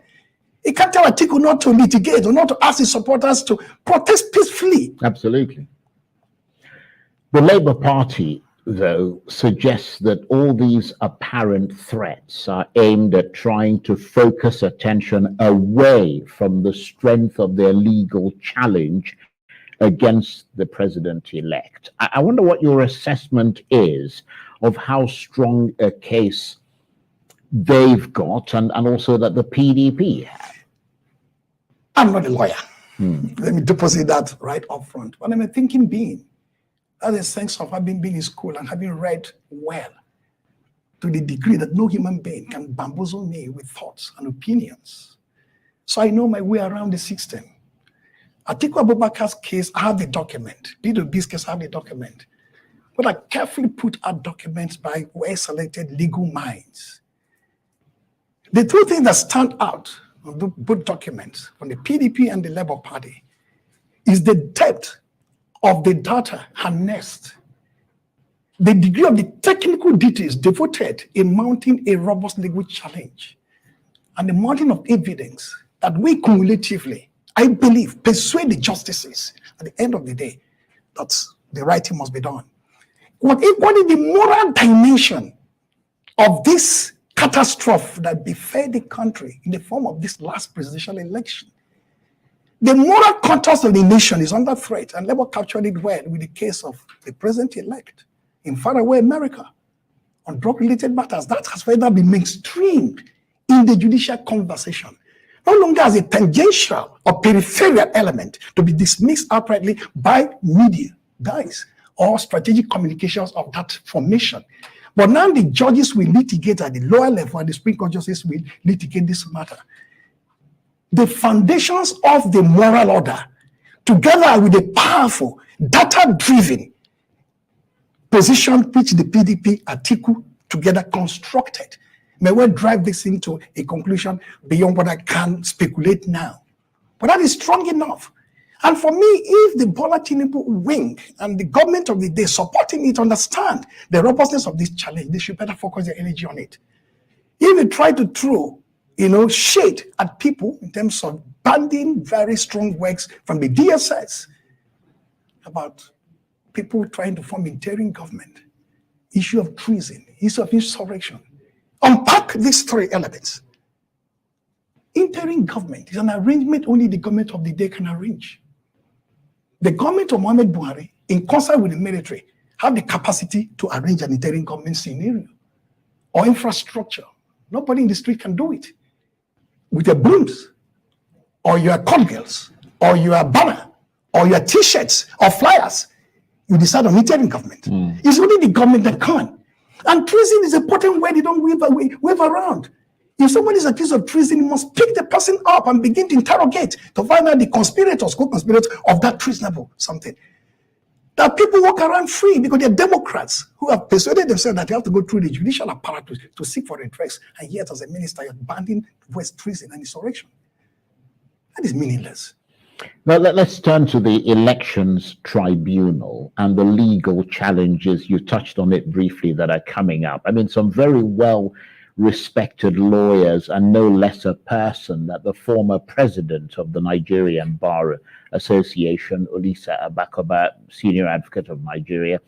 You can't tell Atiku not to litigate or not to ask his supporters to protest peacefully. Absolutely. The Labour Party, though, suggests that all these apparent threats are aimed at trying to focus attention away from the strength of their legal challenge against the president-elect. I wonder what your assessment is of how strong a case they've got and also that the PDP have. I'm not a lawyer. Let me deposit that right up front. But I'm a thinking being. That's a sense of having been in school and having read well to the degree that no human being can bamboozle me with thoughts and opinions. So I know my way around the system. Atiku Abubakar's case, I have the document. B's case, I have the document. But I carefully put out documents by well-selected legal minds. The two things that stand out of both documents from the PDP and the Labour Party is the depth of the data harnessed, the degree of the technical details devoted in mounting a robust legal challenge, and the mountain of evidence that we cumulatively, I believe, persuade the justices at the end of the day that the right thing must be done. What is the moral dimension of this catastrophe that befell the country in the form of this last presidential election? The moral contours of the nation is under threat, and Labour captured it well with the case of the president-elect in faraway America on drug-related matters. That has further been mainstreamed in the judicial conversation, no longer as a tangential or peripheral element to be dismissed outrightly by media guys or strategic communications of that formation. But now the judges will litigate at the lower level, and the Supreme Court justices will litigate this matter. The foundations of the moral order, together with the powerful, data-driven position which the PDP article together constructed, may well drive this into a conclusion beyond what I can speculate now. But that is strong enough. And for me, if the Bola Tinubu wing and the government of the day supporting it understand the robustness of this challenge, they should better focus their energy on it. If they try to throw, shade at people in terms of banning very strong works from the DSS about people trying to form interim government, issue of treason, issue of insurrection, unpack these three elements. Interim government is an arrangement only the government of the day can arrange. The government of Muhammad Buhari, in concert with the military, have the capacity to arrange an interim government scenario or infrastructure. Nobody in the street can do it. With your brooms, or your call girls, or your banner, or your t-shirts, or flyers, you decide on interim government. It's only the government that can. And treason is a potent word they don't wave around. If someone is accused of treason, you must pick the person up and begin to interrogate to find out the conspirators, co-conspirators of that treasonable something. That people walk around free because they're Democrats who have persuaded themselves that they have to go through the judicial apparatus to seek for redress. And yet, as a minister, you're banning West treason and insurrection. That is meaningless. Now, let's turn to the elections tribunal and the legal challenges. You touched on it briefly that are coming up. I mean, some very well-respected lawyers, and no lesser person than the former president of the Nigerian Bar Association, Olisa Abakoba, senior advocate of Nigeria,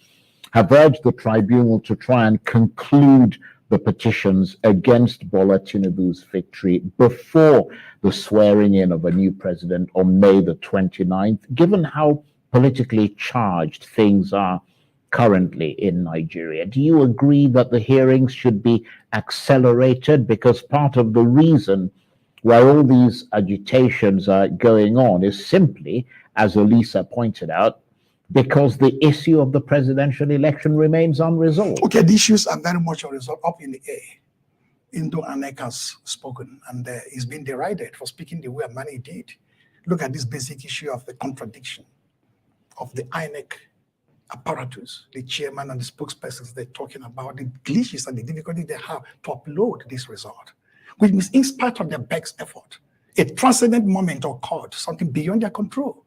have urged the tribunal to try and conclude the petitions against Bola Tinubu's victory before the swearing in of a new president on May the 29th, given how politically charged things are currently in Nigeria. Do you agree that the hearings should be accelerated? Because part of the reason why all these agitations are going on is simply, as Olisa pointed out, because the issue of the presidential election remains unresolved. Okay, the issues are very much unresolved, up in the air. Indo Anek has spoken, and he's been derided for speaking the way Mani did. Look at this basic issue of the contradiction of the INEC apparatus, the chairman and the spokespersons. They're talking about the glitches and the difficulty they have to upload this result, which means in spite of their best effort, a transcendent moment occurred, something beyond their control.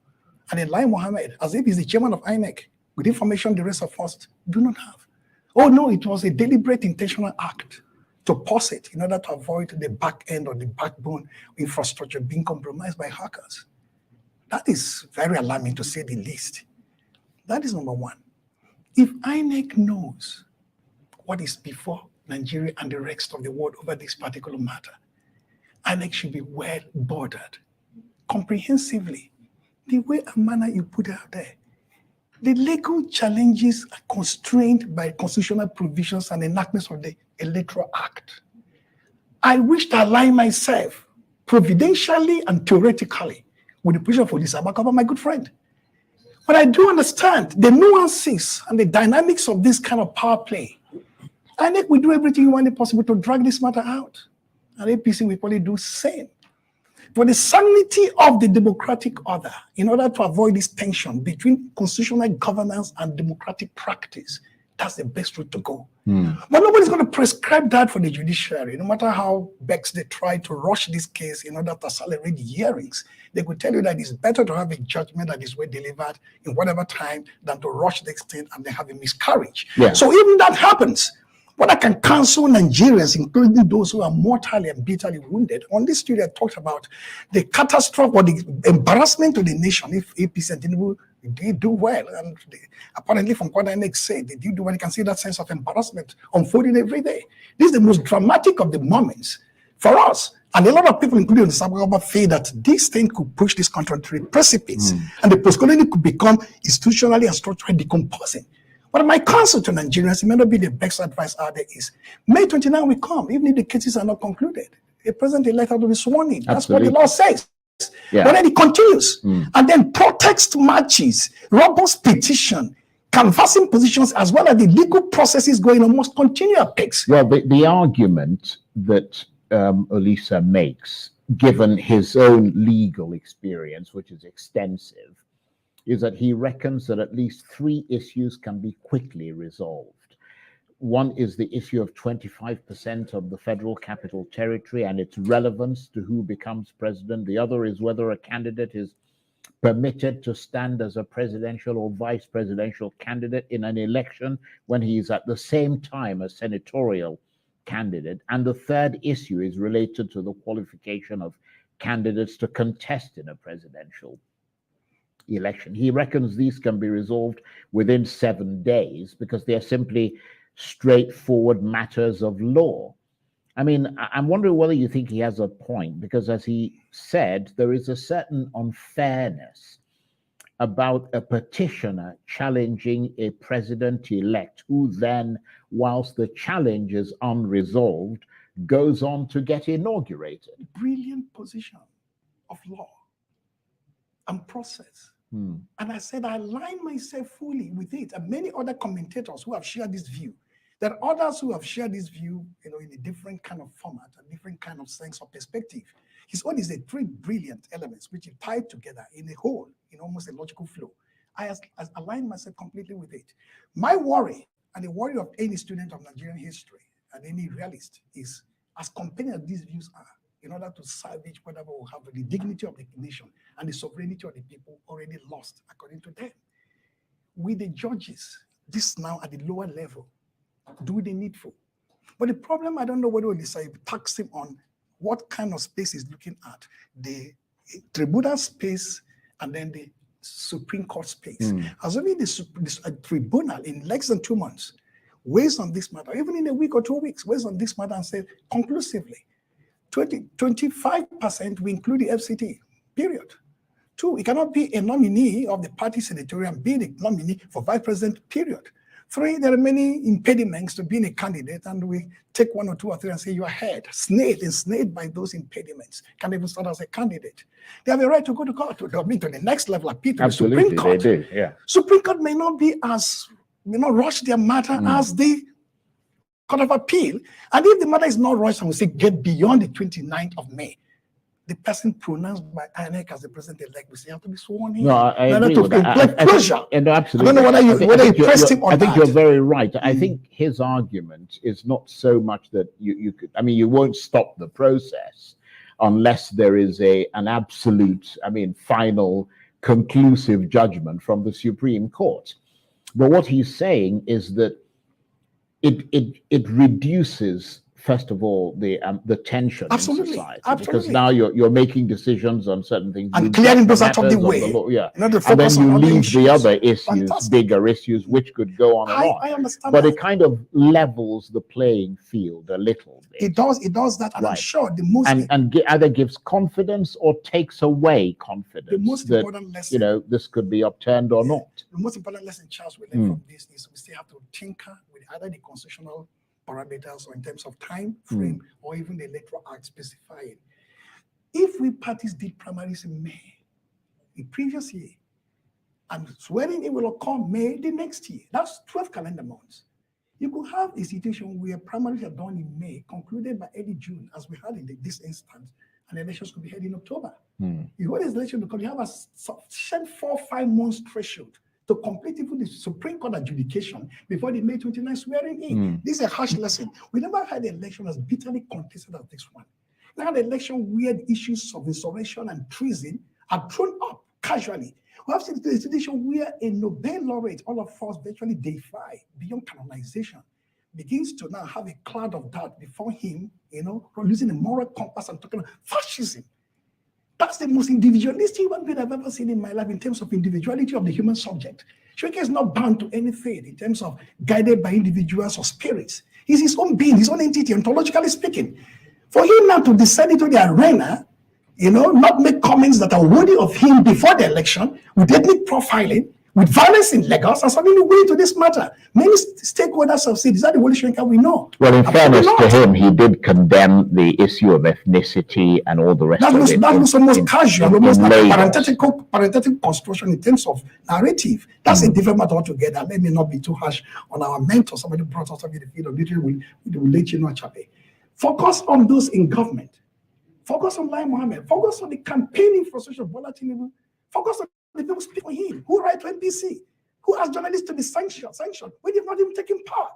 And in Lai Mohammed, as if he's the chairman of INEC, with information the rest of us do not have. Oh no, it was a deliberate, intentional act to pause it in order to avoid the back end or the backbone infrastructure being compromised by hackers. That is very alarming, to say the least. That is number one. If INEC knows what is before Nigeria and the rest of the world over this particular matter, INEC should be well bordered, comprehensively, the way and manner you put it out there. The legal challenges are constrained by constitutional provisions and enactments of the Electoral Act. I wish to align myself providentially and theoretically with the position for this Abakaba, my good friend. But I do understand the nuances and the dynamics of this kind of power play. I think we do everything humanly possible to drag this matter out. And APC will probably do the same. For the sanity of the democratic order, in order to avoid this tension between constitutional governance and democratic practice, that's the best route to go. But nobody's going to prescribe that for the judiciary. No matter how best they try to rush this case in order to accelerate the hearings, they could tell you that it's better to have a judgment that is well delivered in whatever time than to rush the extent and then have a miscarriage. Yeah. So even that happens, what I can counsel Nigerians, including those who are mortally and bitterly wounded, on this studio I talked about the catastrophe or the embarrassment to the nation if APC and Tinubu Did you do well? And apparently, from what INEC said, did you do well? You can see that sense of embarrassment unfolding every day. This is the most dramatic of the moments for us. And a lot of people, including the Sabagaba, feel that this thing could push this country to a precipice, and the post-colonial could become institutionally and structurally decomposing. But my counsel to Nigerians, it may not be the best advice out there, is May 29 will come, even if the cases are not concluded. A president-elect will be sworn in. That's what the law says. Yeah. But then it continues. And then protest marches, robust petition, canvassing positions, as well as the legal processes going on must continue at pace. Well, the argument that Olisa makes, given his own legal experience, which is extensive, is that he reckons that at least 3 issues can be quickly resolved. One is the issue of 25% of the federal capital territory and its relevance to who becomes president. The other is whether a candidate is permitted to stand as a presidential or vice presidential candidate in an election when he is at the same time a senatorial candidate. And the third issue is related to the qualification of candidates to contest in a presidential election. He reckons these can be resolved within 7 days because they are simply straightforward matters of law. I mean, I'm wondering whether you think he has a point, because as he said, there is a certain unfairness about a petitioner challenging a president-elect who then, whilst the challenge is unresolved, goes on to get inaugurated. Brilliant position of law and process. And I said, I align myself fully with it. And many other commentators who have shared this view. There are others who have shared this view, in a different kind of format, a different kind of sense of perspective. His own is a 3 brilliant elements which he tied together in a whole, in almost a logical flow. I aligned myself completely with it. My worry, and the worry of any student of Nigerian history and any realist, is as compelling as these views are, in order to salvage whatever will have the dignity of the nation and the sovereignty of the people already lost, according to them. With the judges, this now at the lower level, do the needful. But the problem, I don't know whether we decide tax him on what kind of space he's looking at, the tribunal space and then the Supreme Court space. Assuming the tribunal in less than 2 months weighs on this matter, even in a week or 2 weeks, weighs on this matter and says conclusively, 25% we include the FCT, period. 2, it cannot be a nominee of the party senatorial and be the nominee for vice president, period. 3, there are many impediments to being a candidate, and we take 1 or 2 or 3 and say you are ahead, ensnared by those impediments, can't even start as a candidate. They have a right to go to court, to the next level, appeal to the Supreme Court. They do, yeah. Supreme Court may not be as, rush their matter as the Court of Appeal. And if the matter is not rushed, and we say get beyond the 29th of May, the person pronounced by INEC as the president-elect will say you have to be sworn in. No, I agree with that. Closure. Absolutely. I don't know whether you pressed him on that. I think you're very right. I think his argument is not so much that you could, you won't stop the process unless there is an absolute, final, conclusive judgment from the Supreme Court. But what he's saying is that it reduces, first of all, the tension in society, because now you're making decisions on certain things and clearing those out of the way. And then you leave the other issues, bigger issues, which could go on and on. I understand, but it kind of levels the playing field a little bit. It does that, and I'm sure the most either gives confidence or takes away confidence. The most important lesson, this could be upturned or not. The most important lesson, Charles, we learn from this is we still have to tinker with either the constitutional parameters or in terms of time frame or even the electoral act specifying. If we parties did primaries in May, the previous year, and swearing in will occur May the next year, that's 12 calendar months. You could have a situation where primaries are done in May, concluded by early June, as we had in this instance, and elections could be held in October. You hold this election because you have a sufficient 4 or 5 months threshold to complete even the Supreme Court adjudication before the May 29 swearing in. This is a harsh lesson. We never had an election as bitterly contested as this one. We had an election where the issues of insurrection and treason are thrown up casually. We have seen a situation where a Nobel laureate, all of us virtually deify beyond canonization, begins to now have a cloud of doubt before him, losing a moral compass and talking about fascism. That's the most individualistic human being I've ever seen in my life in terms of individuality of the human subject. Shoike is not bound to anything in terms of guided by individuals or spirits. He's his own being, his own entity, ontologically speaking. For him now to descend into the arena, not make comments that are worthy of him before the election, with ethnic profiling, with violence in Lagos, and suddenly way into this matter. Many stakeholders have said, is that the Wole Soyinka we know? Well, in fairness to him, he did condemn the issue of ethnicity and all the rest of it. That was almost casual, almost like a parenthetical construction in terms of narrative. That's a different matter altogether. Let me not be too harsh on our mentor. Somebody brought us up in the field of literature. We'll let you know, Chape. Focus on those in government. Focus on Lai Mohammed. Focus on the campaigning frustration of Bola Tinubu. Focus on the people speak for him. Who write to NBC? Who asked journalists to be sanctioned? We did not even taking power.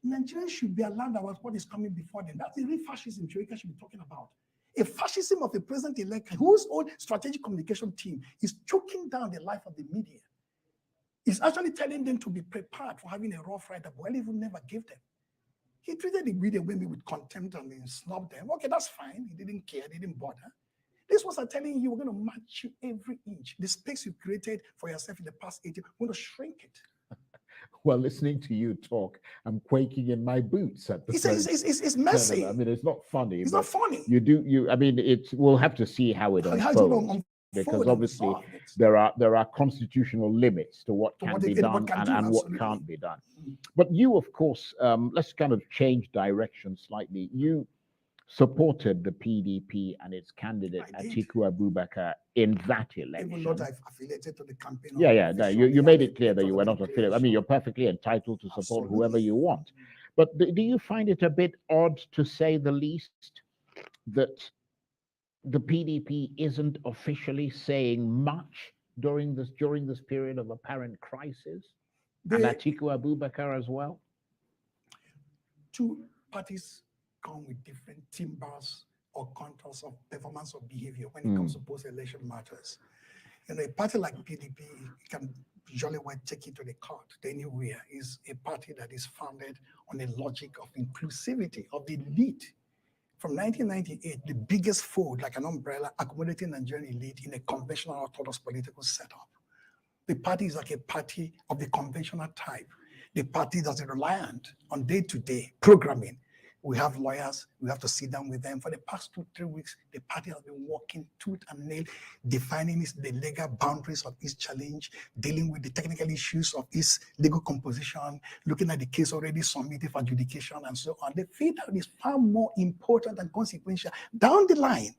Nigerians should be allowed about what is coming before them. That's the real fascism Chirika should be talking about. A fascism of a president-elect whose own strategic communication team is choking down the life of the media. It's actually telling them to be prepared for having a rough ride that Buhari even never gave them. He treated the media women with contempt and then snubbed them. Okay, that's fine. He didn't care. He didn't bother. This was telling you, we're going to match you every inch. The space you created for yourself in the past 8 years, we're going to shrink it. Well, listening to you talk, I'm quaking in my boots at the It's messy. No, I mean, it's not funny. It's not funny. We'll have to see how it unfolds. Because obviously there are constitutional limits to what can be done and what can't be done. But you, of course, let's kind of change direction slightly. You supported the PDP and its candidate Atiku Abubakar in that election. Even though I've affiliated to the campaign. You made it clear that you were not affiliated. I mean, you're perfectly entitled to support whoever you want. But do you find it a bit odd, to say the least, that the PDP isn't officially saying much during this period of apparent crisis, and Atiku Abubakar as well? Two parties come with different timbers or contours of performance or behavior when it comes to post-election matters. A party like PDP can usually take it to the court anywhere. Is a party that is founded on a logic of inclusivity of the elite. From 1998, the biggest fold, like an umbrella, accommodating Nigerian elite in a conventional orthodox political setup. The party is like a party of the conventional type. The party that's reliant on day-to-day programming. We have lawyers, we have to sit down with them. For the past 2-3 weeks, the party has been working tooth and nail, defining the legal boundaries of its challenge, dealing with the technical issues of its legal composition, looking at the case already submitted for adjudication and so on. The fate out is far more important and consequential down the line.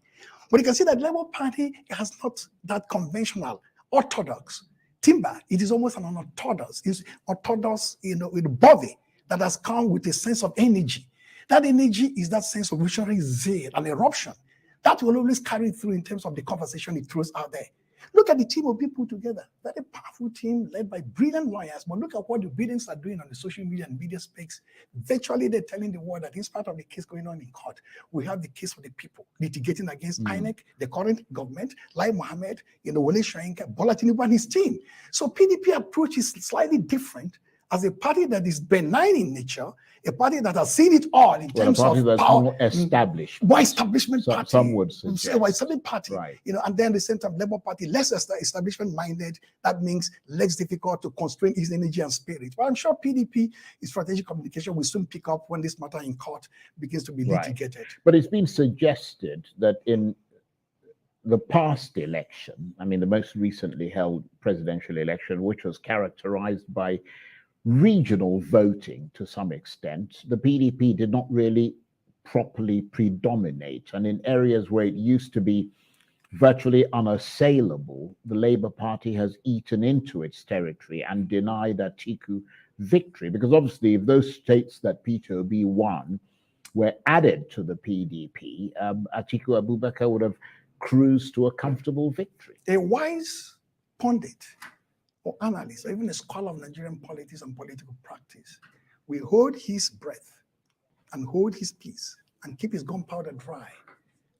But you can see that Labour Party has not that conventional, orthodox timber. It is almost an unorthodox. It's orthodox, with body that has come with a sense of energy. That energy is that sense of visionary zeal and eruption that will always carry through in terms of the conversation it throws out there. Look at the team of people together. They're a powerful team led by brilliant lawyers, but look at what the brilliants are doing on the social media and media space. Virtually, they're telling the world that in spite of the case going on in court, we have the case for the people litigating against INEC, the current government, Lai Mohammed, Wole Soyinka, Bola Tinubu and his team. So PDP approach is slightly different as a party that is benign in nature, a party that has seen it all in terms of power, more established, more establishment so, party. Some would suggest. Establishment party, right. And then the same time Labour Party less establishment minded. That means less difficult to constrain its energy and spirit. But I'm sure PDP, its strategic communication will soon pick up when this matter in court begins to be litigated. But it's been suggested that in the past election, I mean the most recently held presidential election, which was characterized by regional voting to some extent, the PDP did not really properly predominate. And in areas where it used to be virtually unassailable, the Labour Party has eaten into its territory and denied Atiku victory. Because obviously, if those states that Peter Obi won were added to the PDP, Atiku Abubakar would have cruised to a comfortable victory. A wise pundit or analyst, or even a scholar of Nigerian politics and political practice, will hold his breath and hold his peace and keep his gunpowder dry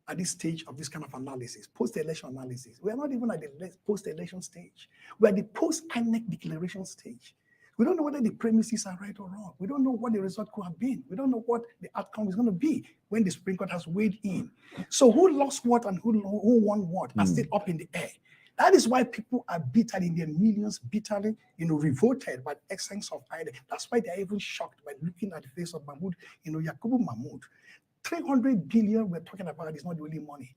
at this stage of this kind of analysis, post-election analysis. We are not even at the post-election stage. We are at the post-INEC declaration stage. We don't know whether the premises are right or wrong. We don't know what the result could have been. We don't know what the outcome is going to be when the Supreme Court has weighed in. So who lost what and who won what are still up in the air. That is why people are bitter in their millions, bitterly, revolted by the essence of INEC. That's why they're even shocked by looking at the face of Mahmoud, Yakubu Mahmoud. 300 billion we're talking about is not the only money.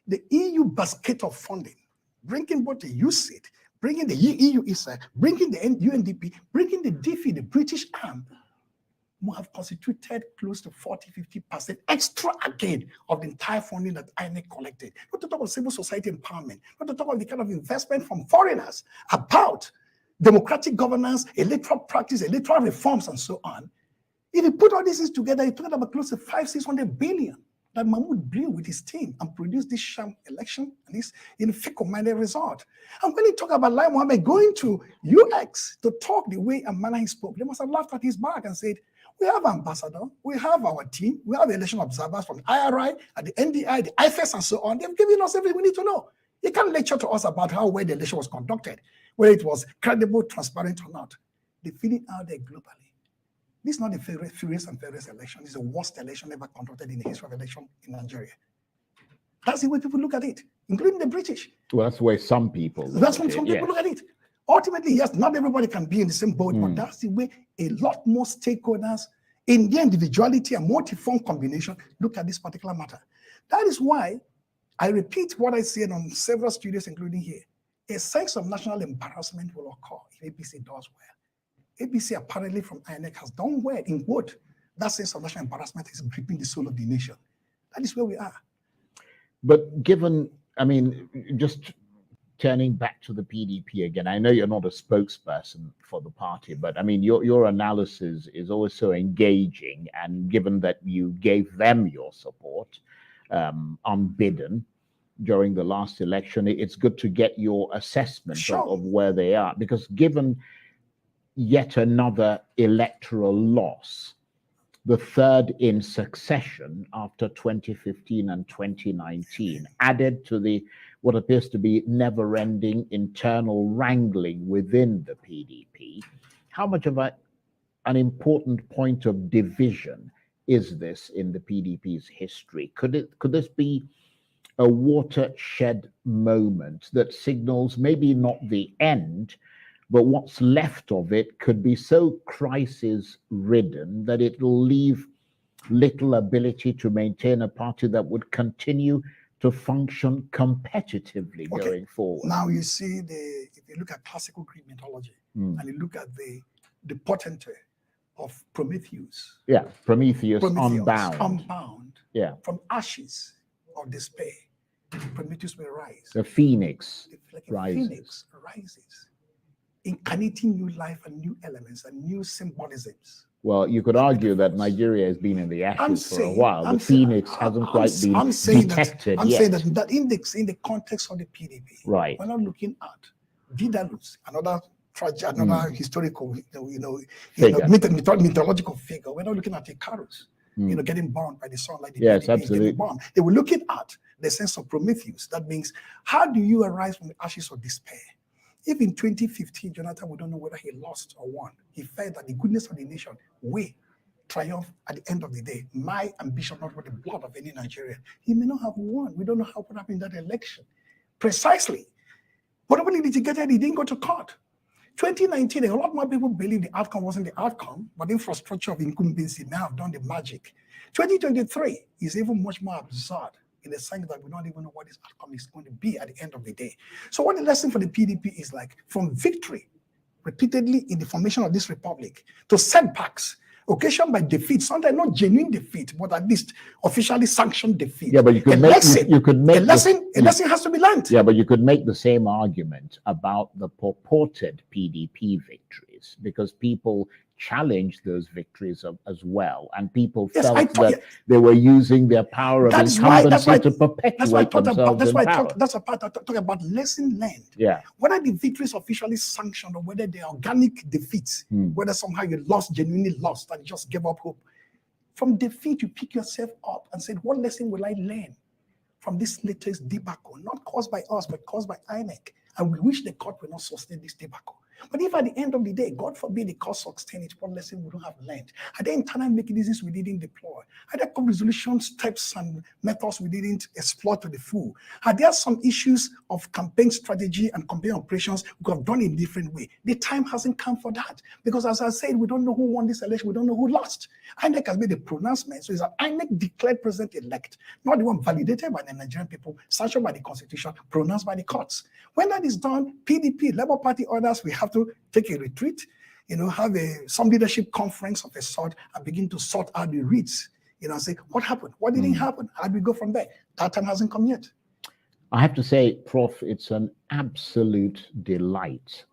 The EU basket of funding, bringing both the UCIT, bringing the EU ISA, bringing the UNDP, bringing the DFI, the British arm, will have constituted close to 40-50% extra again of the entire funding that INEC collected. Not to talk about civil society empowerment, not to talk about the kind of investment from foreigners about democratic governance, electoral practice, electoral reforms, and so on. If you put all these things together, you're talking about close to 500-600 billion that Mahmoud blew with his team and produced this sham election and this fickle-minded result. And when he talked about Lai Mohammed going to UX to talk the way and manner he spoke, they must have laughed at his back and said, we have an ambassador, we have our team, we have election observers from IRI, and the NDI, the IFS, and so on. They've given us everything we need to know. You can't lecture to us about how well the election was conducted, whether it was credible, transparent, or not. The feeling out there globally. This is not the freest and fairest election. It's the worst election ever conducted in the history of election in Nigeria. That's the way people look at it, including the British. Well, that's the way some people look That's at when it, some people yes. look at it. Ultimately, yes, not everybody can be in the same boat, but that's the way a lot more stakeholders in their individuality and multi-form combination look at this particular matter. That is why I repeat what I said on several studios, including here. A sense of national embarrassment will occur if APC does well. APC apparently from INEC has done well in what? That sense of national embarrassment is gripping the soul of the nation. That is where we are. But given, I mean, just turning back to the PDP again, I know you're not a spokesperson for the party, but I mean, your analysis is always so engaging. And given that you gave them your support unbidden during the last election, it's good to get your assessment of where they are. Because given yet another electoral loss, the third in succession after 2015 and 2019, added to the what appears to be never-ending internal wrangling within the PDP, how much of an important point of division is this in the PDP's history? Could this be a watershed moment that signals maybe not the end, but what's left of it could be so crisis-ridden that it will leave little ability to maintain a party that would continue to function competitively going forward? Now you see, if you look at classical Greek mythology and you look at the potency of Prometheus. Yeah, Prometheus unbound. Yeah. From ashes of despair, Prometheus will rise. The phoenix rises. Phoenix rises, incarnating new life and new elements and new symbolisms. Well, you could argue that Nigeria has been in the ashes for a while. The phoenix hasn't quite been detected yet. I'm saying that index in the context of the PDP. Right. We're not looking at Daedalus, another historical, mythological figure. We're not looking at Icarus, getting burned by the sun like the yes, PDP absolutely. getting burned. They were looking at the sense of Prometheus. That means, how do you arise from the ashes of despair? If in 2015, Jonathan, we don't know whether he lost or won, he felt that the goodness of the nation will triumph at the end of the day. My ambition, not for the blood of any Nigerian. He may not have won. We don't know what happened in that election. Precisely. But when he litigated, he didn't go to court. 2019, a lot more people believe the outcome wasn't the outcome, but the infrastructure of incumbency may have done the magic. 2023 is even much more absurd, in the sense that we don't even know what this outcome is going to be at the end of the day. So what the lesson for the PDP is like, from victory repeatedly in the formation of this republic to setbacks occasioned by defeat, sometimes not genuine defeat, but at least officially sanctioned defeat. Yeah, but a lesson has to be learned. Yeah, but you could make the same argument about the purported PDP victories, because people challenged those victories as well, and people felt that they were using their power of incumbency to perpetuate themselves. That's why I talk about lesson learned. Yeah. Whether the victories officially sanctioned or whether they're organic defeats, whether somehow you genuinely lost and just gave up hope. From defeat, you pick yourself up and said, what lesson will I learn from this latest debacle? Not caused by us, but caused by INEC. And we wish the court will not sustain this debacle. But if at the end of the day, God forbid the cause sustain it, what lesson we don't have learned? Are there internal mechanisms we didn't deploy? Are there resolution steps and methods we didn't explore to the full? Are there some issues of campaign strategy and campaign operations we could have done in a different way? The time hasn't come for that. Because as I said, we don't know who won this election, we don't know who lost. INEC has made a pronouncement. So it's an INEC declared president-elect, not the one validated by the Nigerian people, sanctioned by the constitution, pronounced by the courts. When that is done, PDP, Labour Party, others, we have to take a retreat, have some leadership conference of a sort and begin to sort out the reads, and say, what happened? What didn't happen? How do we go from there? That time hasn't come yet. I have to say, Prof, it's an absolute delight.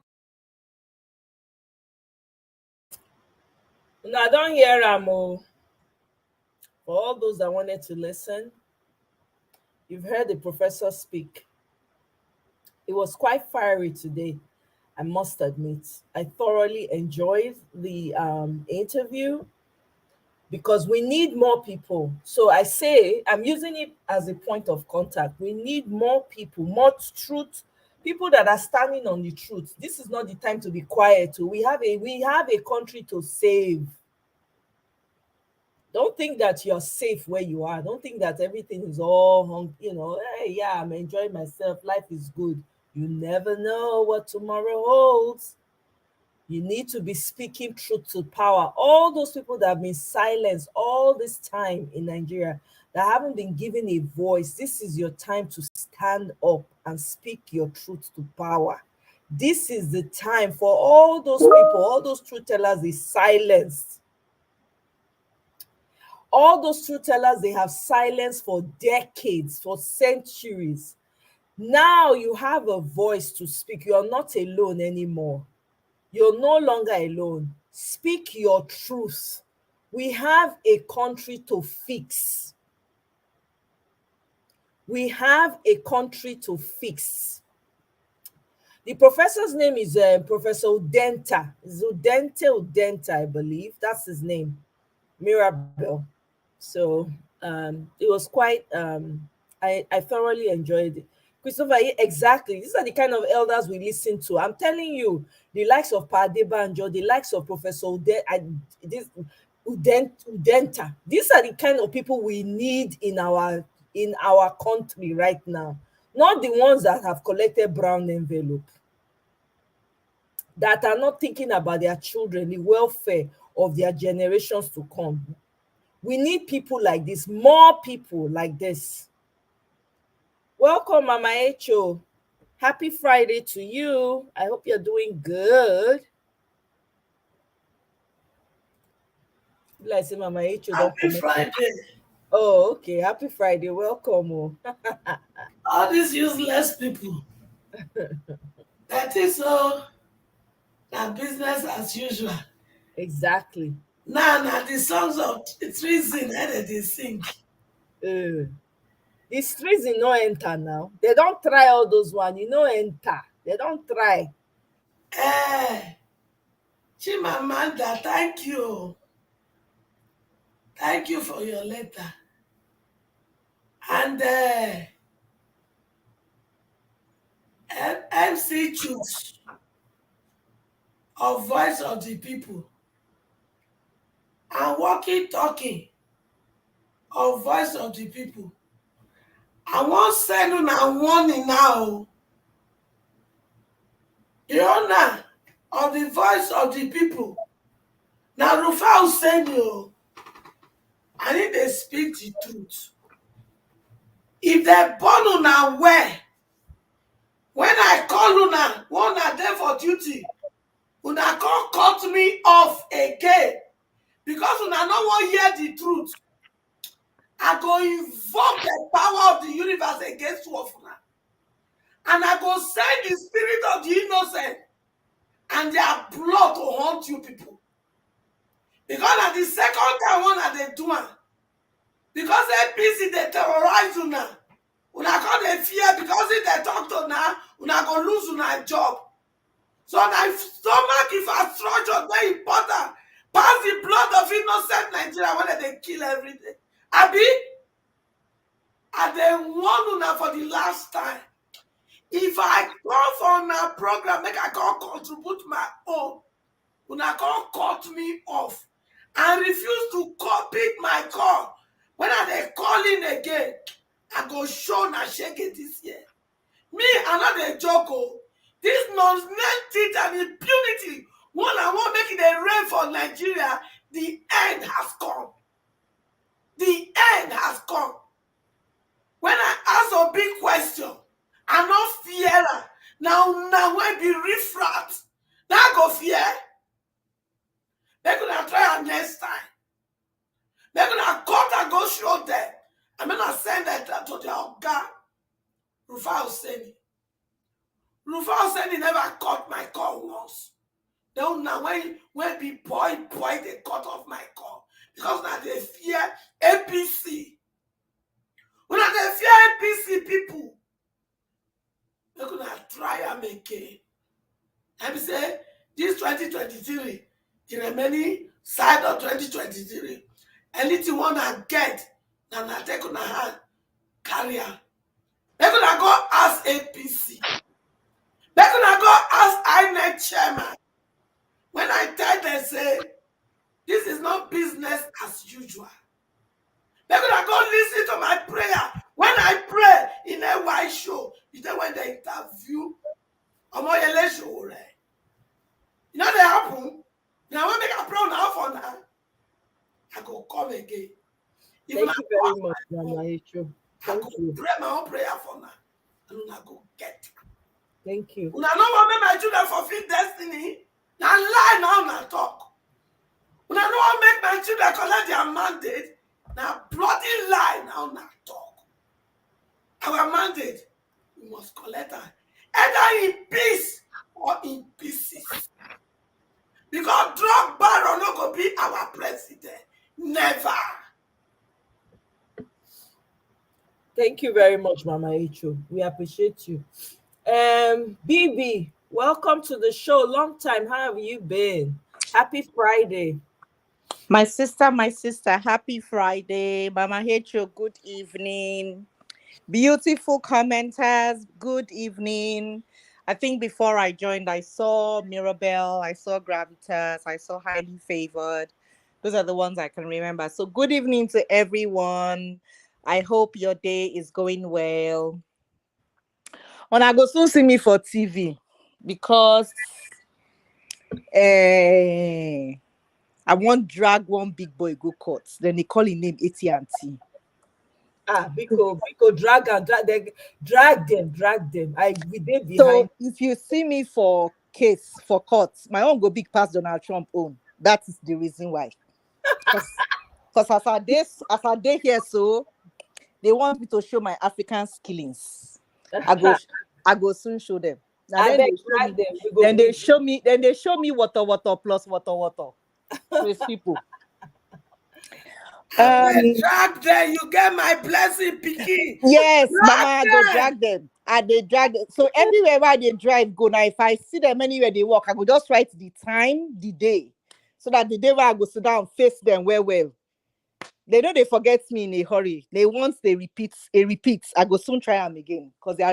No, I don't hear Amo. For all those that wanted to listen, you've heard the professor speak. It was quite fiery today, I must admit. I thoroughly enjoyed the interview because we need more people. So I say, I'm using it as a point of contact. We need more people, more truth, people that are standing on the truth. This is not the time to be quiet. We have a country to save. Don't think that you're safe where you are. Don't think that everything is all hung, hey, yeah, I'm enjoying myself. Life is good. You never know what tomorrow holds. You need to be speaking truth to power. All those people that have been silenced all this time in Nigeria, that haven't been given a voice, this is your time to stand up and speak your truth to power. This is the time for all those people, all those truth tellers they silenced. All those truth tellers they have silenced for decades, for centuries. Now you have a voice to speak. You're not alone anymore. You're no longer alone. Speak your truth. We have a country to fix. We have a country to fix. The professor's name is Professor Udenta. Udenta, I believe. That's his name. Mirabel. So it was quite, I thoroughly enjoyed it. Christopher, exactly. These are the kind of elders we listen to. I'm telling you, the likes of Padebanjo, the likes of Professor Udenta. These are the kind of people we need in our country right now. Not the ones that have collected brown envelope, that are not thinking about their children, the welfare of their generations to come. We need people like this, more people like this. Welcome, Mama Echo. Happy Friday to you. I hope you're doing good. Like say Mama Echo. Happy Friday. Oh, okay. Happy Friday. Welcome. All these useless people. That is so that business as usual. Exactly. Now the songs of treason that they sing. These treason no enter now. They don't try all those one. Enter. They don't try. Chimamanda, thank you. Thank you for your letter. And MC Chooks of Voice of the People and Walkie Talkie of Voice of the People. I won't send you a warning now. The owner of the Voice of the People. Now Rufa will send you. I need to speak the truth. If they born una where, when I call una, one are there for duty, una can't cut me off again because una no wan hear the truth. I go invoke the power of the universe against two of una, and I go send the spirit of the innocent and their blood to haunt you people. Because at the second time one are they do am, because APC they terrorize una come dey fear because if they talk to una go lose una job. So my stomach if a structure very important pass the blood of innocent Nigeria when they kill every day. Abi, I dey warn una for the last time. if I come for una program, make I come contribute my own, una come cut me off and refuse to pick my call. When I dey call in again, I go show una shege this year. Me, I no dey joke o. This nonsense and impunity, one and one make it dey rain for Nigeria. The end has come. The end has come. When I ask a big question, I no fear am. Now when be riffraff, now I go fear. Make una try am next time. Make una cut and go show them. I'm gonna send that to their oga, Rufai Oseni. Rufai Oseni never cut my call once. Then now when be boy they cut off my call because now they fear APC. When they fear APC people, they're gonna try and make it. I say this 2023, the remaining side of 2023, anything wanna get, now they gonna hand carrier. They're gonna go ask APC. They're gonna go ask INEC chairman. When I tell them, say, this is not business as usual. They're gonna go listen to my prayer. When I pray in a white show, you know when they interview, Omoyele show, right? You know they happen. Now when make a pray now for now, I go come again. Thank you very much, Mama Echo. Thank you. Pray my own prayer for now, and I go get. Thank you. Una no want make my children fulfill destiny. Now lie now, now talk. Una no want make my children collect their mandate. Now bloody lie now, now talk. Our mandate, we must collect her either in peace or in pieces. Because drug baron no go be our president. Never. Thank you very much, Mama Echo. We appreciate you. BB, welcome to the show. Long time. How have you been? Happy Friday. My sister, happy Friday. Mama Hecho, good evening. Beautiful commenters, good evening. I think before I joined, I saw Mirabelle, I saw Gravitas, I saw Highly Favored. Those are the ones I can remember. So good evening to everyone. I hope your day is going well. When I go soon see me for TV because I want drag one big boy go court. Then they call his name AT&T. Biko, drag them. We did behind. So if you see me for case for court, my own go big past Donald Trump own. That is the reason why. Because as I day here, so they want me to show my African skillings. I go soon show them. Now then they show me water plus water. These people. Drag them, you get my blessing, Piki. Yes, Mama, I go drag them. They drag them. So everywhere where they drive, go now. If I see them anywhere they walk, I go just write the time, the day. So that the day where I go sit down, face them well. They know they forget me in a hurry. They once they repeat, I go soon try them again. Because they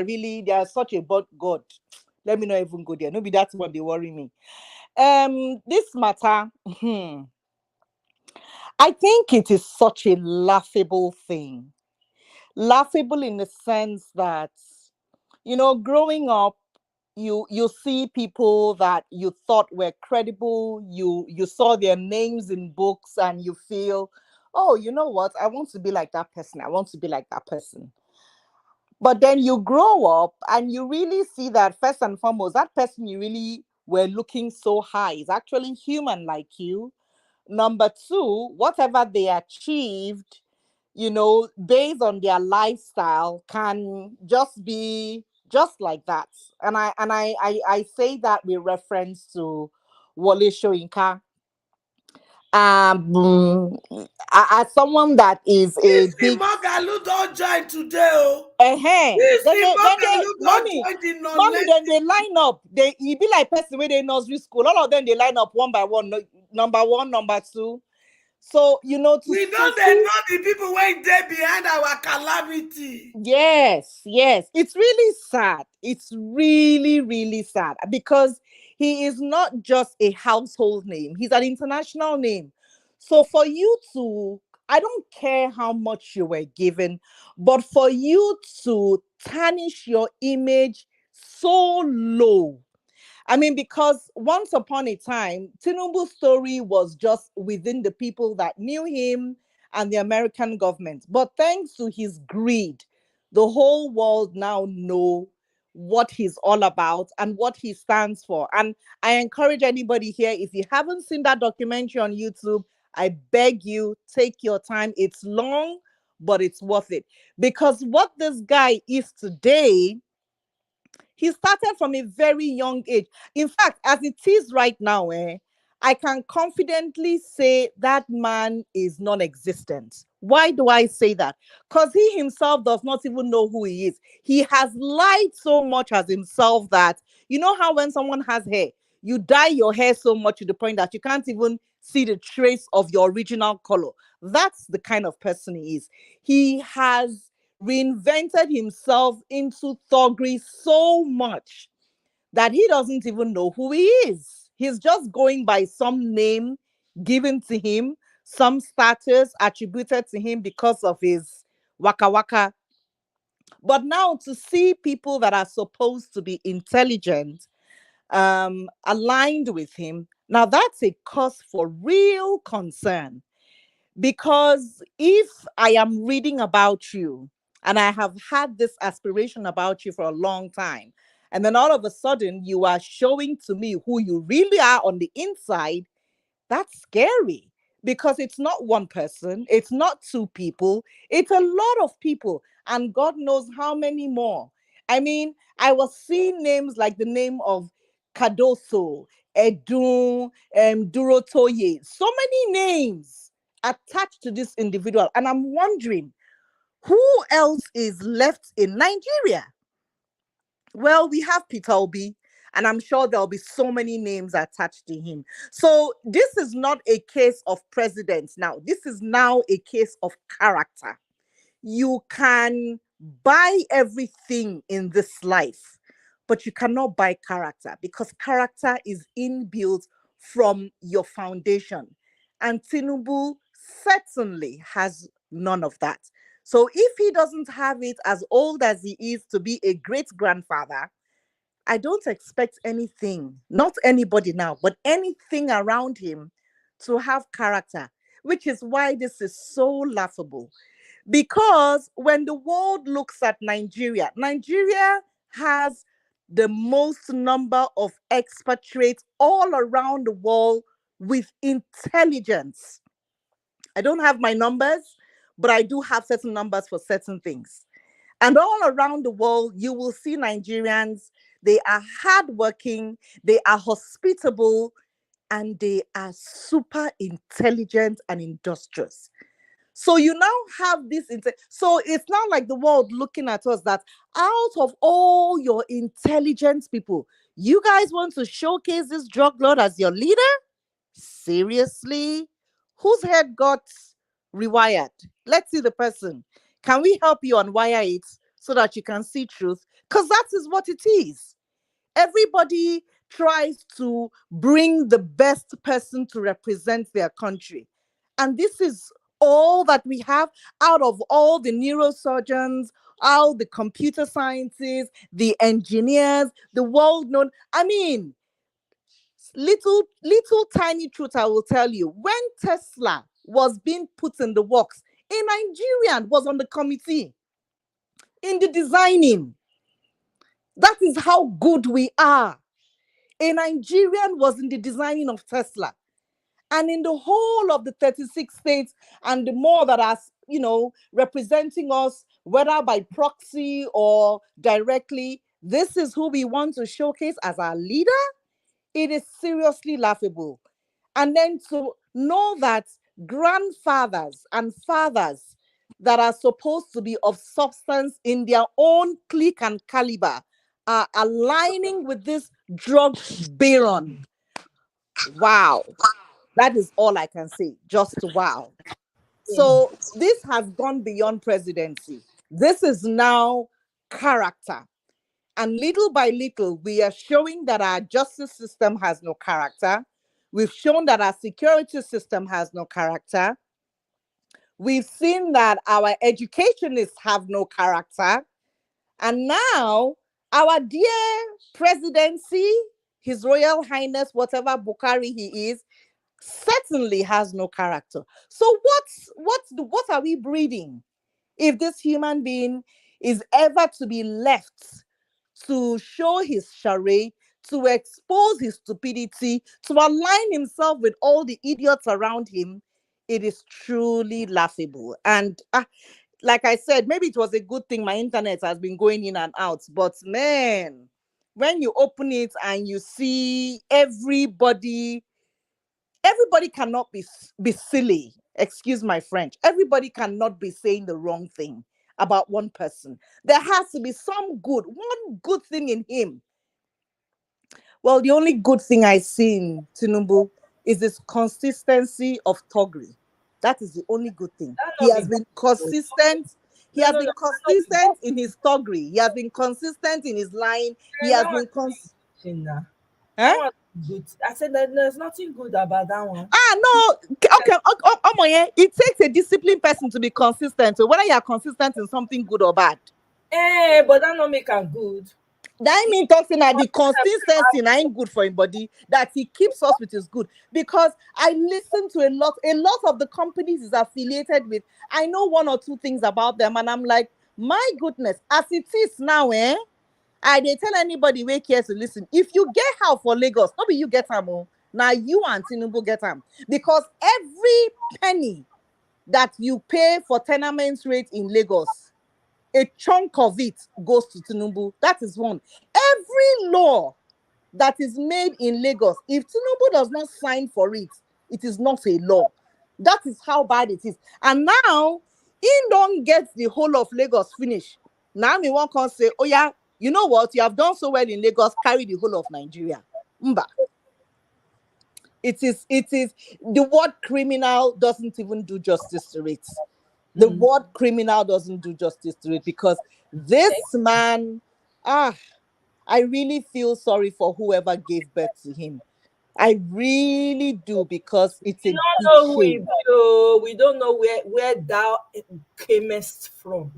are such a bad God. Let me not even go there. Maybe that's what they worry me. This matter, I think it is such a laughable thing. Laughable in the sense that, growing up, you see people that you thought were credible. You saw their names in books and you feel, oh, you know what? I want to be like that person. I want to be like that person. But then you grow up and you really see that first and foremost, that person you really were looking so high is actually human like you. Number two, whatever they achieved, based on their lifestyle can just be just like that. And I say that with reference to Wole Soyinka. As someone that is a big Magalu don't join today. Then they line up. He be like person where they nursery school. All of them they line up one by one. Number one, number two. So, to We to don't see. know the people wey dey behind our calamity. Yes, yes. It's really sad. It's really, really sad because he is not just a household name, he's an international name. So for you to, I don't care how much you were given, but for you to tarnish your image so low, I mean, because once upon a time, Tinubu's story was just within the people that knew him and the American government. But thanks to his greed, the whole world now know what he's all about and what he stands for. And I encourage anybody here, if you haven't seen that documentary on YouTube, I beg you, take your time. It's long, but it's worth it. Because what this guy is today, he started from a very young age. In fact, as it is right now, I can confidently say that man is non-existent. Why do I say that? Because he himself does not even know who he is. He has lied so much as himself that, you know how when someone has hair, you dye your hair so much to the point that you can't even see the trace of your original color. That's the kind of person he is. He has reinvented himself into thuggery so much that he doesn't even know who he is. He's just going by some name given to him, some status attributed to him because of his waka waka. But now to see people that are supposed to be intelligent, aligned with him, now that's a cause for real concern. Because if I am reading about you and I have had this aspiration about you for a long time, and then all of a sudden you are showing to me who you really are on the inside, that's scary because it's not one person, it's not two people, it's a lot of people, and God knows how many more. I mean, I was seeing names like the name of Kadoso, Edun, Durotoye, so many names attached to this individual, and I'm wondering who else is left in Nigeria. Well, we have Peter Obi, and I'm sure there'll be so many names attached to him. So this is not a case of presidents now. This is now a case of character. You can buy everything in this life, but you cannot buy character because character is inbuilt from your foundation. And Tinubu certainly has none of that. So if he doesn't have it as old as he is to be a great grandfather, I don't expect anything, not anybody now, but anything around him to have character, which is why this is so laughable. Because when the world looks at Nigeria, Nigeria has the most number of expatriates all around the world with intelligence. I don't have my numbers, but I do have certain numbers for certain things. And all around the world, you will see Nigerians. They are hardworking, they are hospitable, and they are super intelligent and industrious. So you now have this. So it's not like the world looking at us that out of all your intelligent people, you guys want to showcase this drug lord as your leader? Seriously? Whose head got rewired? Let's see the person. Can we help you unwire it so that you can see truth? Because that is what it is. Everybody tries to bring the best person to represent their country. And this is all that we have out of all the neurosurgeons, all the computer scientists, the engineers, the world known. I mean, little tiny truth I will tell you. When Tesla was being put in the works, a Nigerian was on the committee in the designing. That is how good we are. A Nigerian was in the designing of Tesla. And in the whole of the 36 states and the more that are, representing us, whether by proxy or directly, this is who we want to showcase as our leader. It is seriously laughable. And then to know that grandfathers and fathers that are supposed to be of substance in their own clique and caliber are aligning with this drug baron. Wow. That is all I can say. Just wow. So this has gone beyond presidency. This is now character. And little by little, we are showing that our justice system has no character. We've shown that our security system has no character. We've seen that our educationists have no character. And now, our dear presidency, His Royal Highness, whatever Bukhari he is, certainly has no character. So what are we breeding? If this human being is ever to be left to show his charade, to expose his stupidity, to align himself with all the idiots around him, it is truly laughable. And like I said, maybe it was a good thing my internet has been going in and out, but man, when you open it and you see everybody cannot be silly. Excuse my French. Everybody cannot be saying the wrong thing about one person. There has to be one good thing in him. Well, the only good thing I see in Tinubu is this consistency of toggery. That is the only good thing. He has been consistent. He has been consistent in his toggery. He has been consistent in his line. He has been consistent. Huh? Good. I said that there's nothing good about that one. No. Okay. It takes a disciplined person to be consistent. So whether you are consistent in something good or bad. But that don't make him good. That means talking that the consistency ain't good for him body, that he keeps us with his good. Because I listen to a lot of the companies he's affiliated with. I know one or two things about them, and I'm like, my goodness, as it is now, I they tell anybody where cares to listen. If you get help for Lagos, not be you get them. Now you and Tinubu get them. Because every penny that you pay for tenement rate in Lagos, a chunk of it goes to Tinubu. That is one. Every law that is made in Lagos, if Tinubu does not sign for it, it is not a law. That is how bad it is. And now, he don't get the whole of Lagos finished. Now, me one can say, oh yeah, you know what? You have done so well in Lagos, carry the whole of Nigeria. Mba. It is the word criminal doesn't even do justice to it. The word criminal doesn't do justice to it, because this man, I really feel sorry for whoever gave birth to him. I really do, because it's a big shame. We don't know where thou camest from.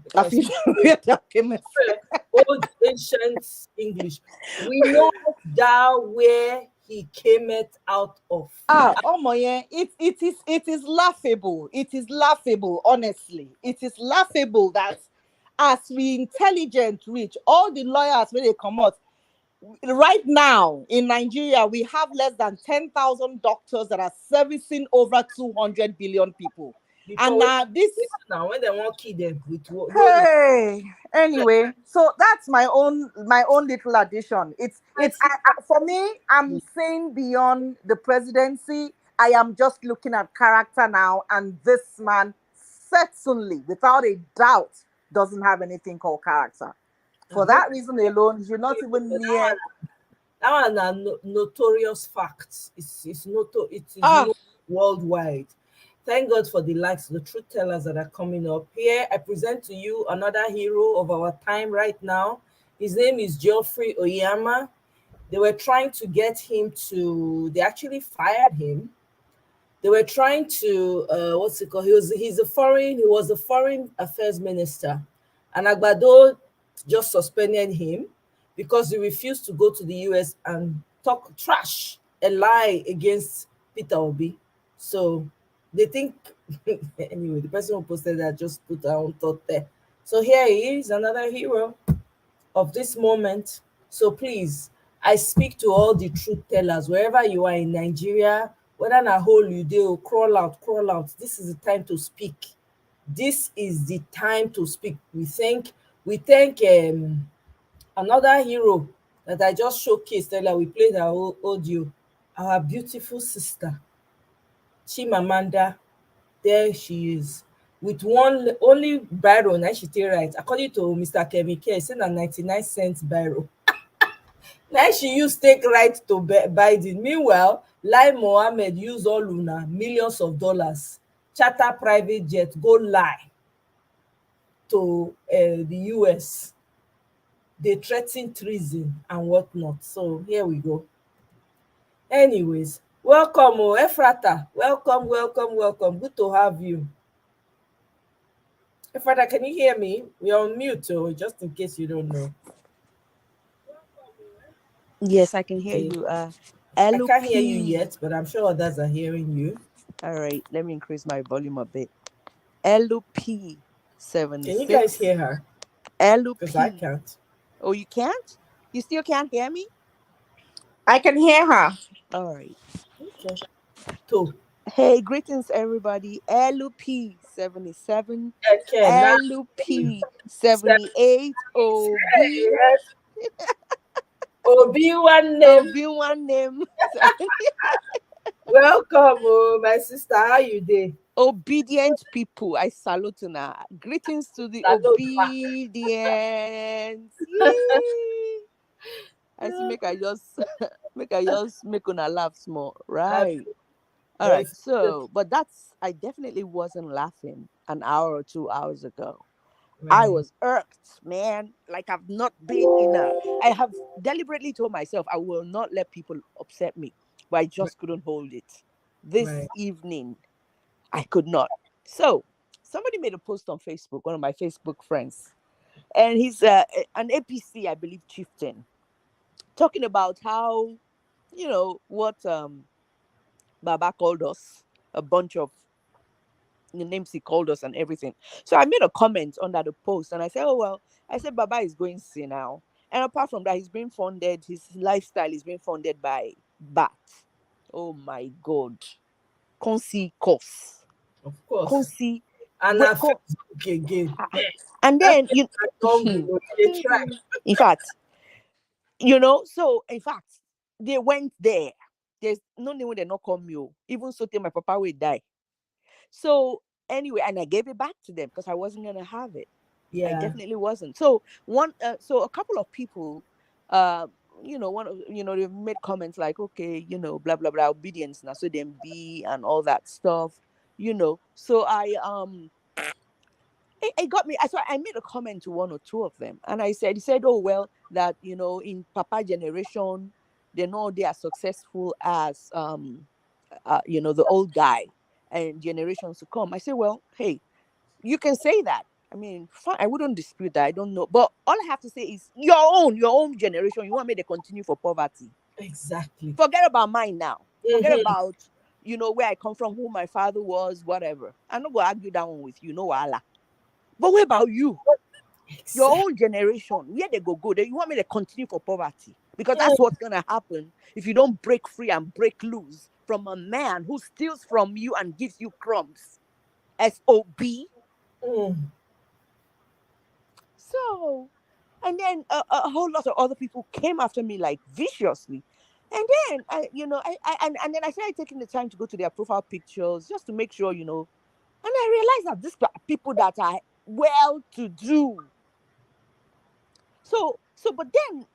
Old ancient English. We know thou where he came out of. It is laughable. It is laughable, honestly. It is laughable that as we intelligent reach, all the lawyers when they come out, right now in Nigeria, we have less than 10,000 doctors that are servicing over 200 billion people. And now when they want to kill them with anyway, so that's my own little addition. It's for me, I'm saying beyond the presidency, I am just looking at character now, and this man certainly, without a doubt, doesn't have anything called character. For that reason alone, you're not even near. That one are notorious facts. It's worldwide. Thank God for the likes, the truth tellers that are coming up. Here, I present to you another hero of our time right now. His name is Geoffrey Oyama. They were trying to get him they actually fired him. They were trying to, what's it called? He was the foreign affairs minister. And Agbado just suspended him because he refused to go to the US and talk trash and lie against Peter Obi. So they think, anyway, the person who posted that just put their own thought there. So here he is, another hero of this moment. So please, I speak to all the truth tellers, wherever you are in Nigeria, whether in a hole you do, crawl out. This is the time to speak. This is the time to speak. We thank another hero that I just showcased earlier. We played our audio. Our beautiful sister, Chimamanda. There she is. With one only biro, now she take right. According to Mr. Kevin K, it's a 99-cent biro. Now she used take right to Biden. Meanwhile, Lai Mohammed use all una millions of dollars charter private jet go lie to the US. They threaten treason and whatnot. So here we go. Anyways, welcome, Ephrata. Welcome, welcome, welcome. Good to have you. Ephrata, can you hear me? We're on mute, just in case you don't know. Yes, I can hear Okay. you. I can't hear you LP. yet, but I'm sure others are hearing you. All right, let me increase my volume a bit. LP Can you guys 76. hear her? Because I LP. can't. Oh, you can't? You still can't hear me? I can hear her. All right. Okay. Two. Hey, greetings, everybody. LP 77. Okay, now LP 78. OB. yes. Obi one name. OB one name. Welcome, my sister. How you doing? Obedient people. I salute you now. Greetings to the Salute back. obedient. Yay. I see make I just make una laugh small. Right. All right. Yes. So, but I definitely wasn't laughing an hour or 2 hours ago. I Right. was irked, man. Like I've not been in a I have deliberately told myself I will not let people upset me, but I Right. just couldn't hold it. This Right. evening, I could not. So somebody made a post on Facebook, one of my Facebook friends, and he's an APC, I believe, chieftain, talking about how, what Baba called us, a bunch of the names he called us and everything. So I made a comment under the post and I said, oh, well, I said, Baba is going see now. And apart from that, he's being funded, his lifestyle is being funded by BAT. Oh my God. Consi course. Of course. Consi. And Wait, I Facebook again. ah, ah. And then, Don't they try. in fact, so in fact, they went there. There's no name when they not come you. Even so, my papa will die. So anyway, and I gave it back to them because I wasn't gonna have it. I Yeah. definitely wasn't. So so a couple of people, uh, they made comments like, okay, blah blah blah, obedience now, so then be and all that stuff. So it got me. So I made a comment to one or two of them, and he said, oh well, that in Papa generation, they are successful as the old guy and generations to come. I say, well, hey, you can say that. I mean, fine, I wouldn't dispute that. I don't know, but all I have to say is your own generation. You want me to continue for poverty? Exactly. Forget about mine now. Forget Mhm. about where I come from, who my father was, whatever. I'm not gonna argue that one with you, no Allah. But what about you? Your Exactly. own generation, where they go? You want me to continue for poverty? Because that's what's gonna happen if you don't break free and break loose from a man who steals from you and gives you crumbs. SOB. Mm. So, and then a whole lot of other people came after me like viciously. And then and then I started taking the time to go to their profile pictures just to make sure, and I realized that these are people that are well to do. So, but then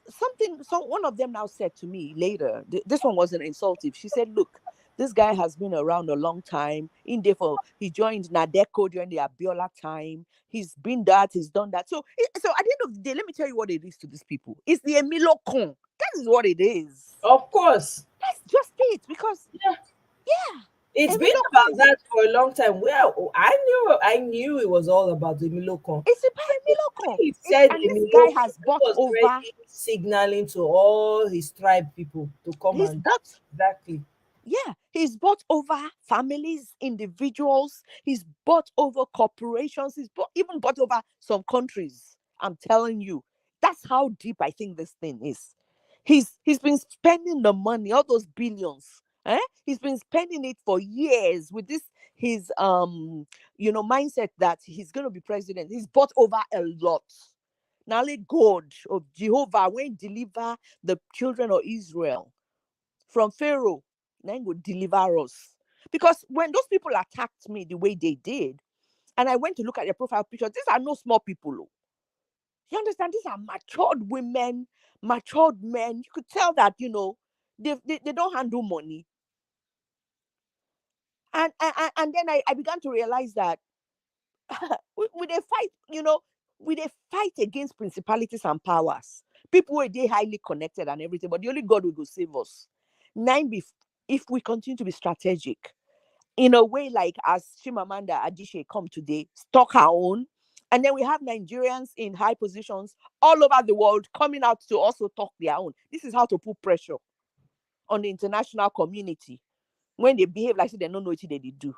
one of them now said to me later, this one wasn't insultive. She said, look, this guy has been around a long time. He joined Nadeco during the Abiola time. He's been that, he's done that. So at the end of the day, let me tell you what it is to these people. It's the Emilo Con. That is what it is. Of course. That's just it. Because, Yeah. yeah, It's been Emilo Con about that for a long time. Well, I knew it was all about the Emilokon. it's about Emilo Con. He said And this guy Emilokon has bought was over, already signaling to all his tribe people to come he's and bought dance. Exactly. Yeah, he's bought over families, individuals. He's bought over corporations. Even bought over some countries. I'm telling you, that's how deep I think this thing is. He's been spending the money, all those billions. He's been spending it for years with this his mindset that he's gonna be president. He's bought over a lot. Now let God of Jehovah when deliver the children of Israel from Pharaoh, then would deliver us. Because when those people attacked me the way they did, and I went to look at their profile pictures, these are no small people. Oh. You understand? These are matured women, matured men. You could tell that, they don't handle money. And then I began to realize that we dey fight, we dey fight against principalities and powers. People were they highly connected and everything, but the only God will go save us. If we continue to be strategic in a way, like as Chimamanda Adichie come today, stock our own, and then we have Nigerians in high positions all over the world coming out to also talk their own. This is how to put pressure on the international community when they behave like they don't know what they do.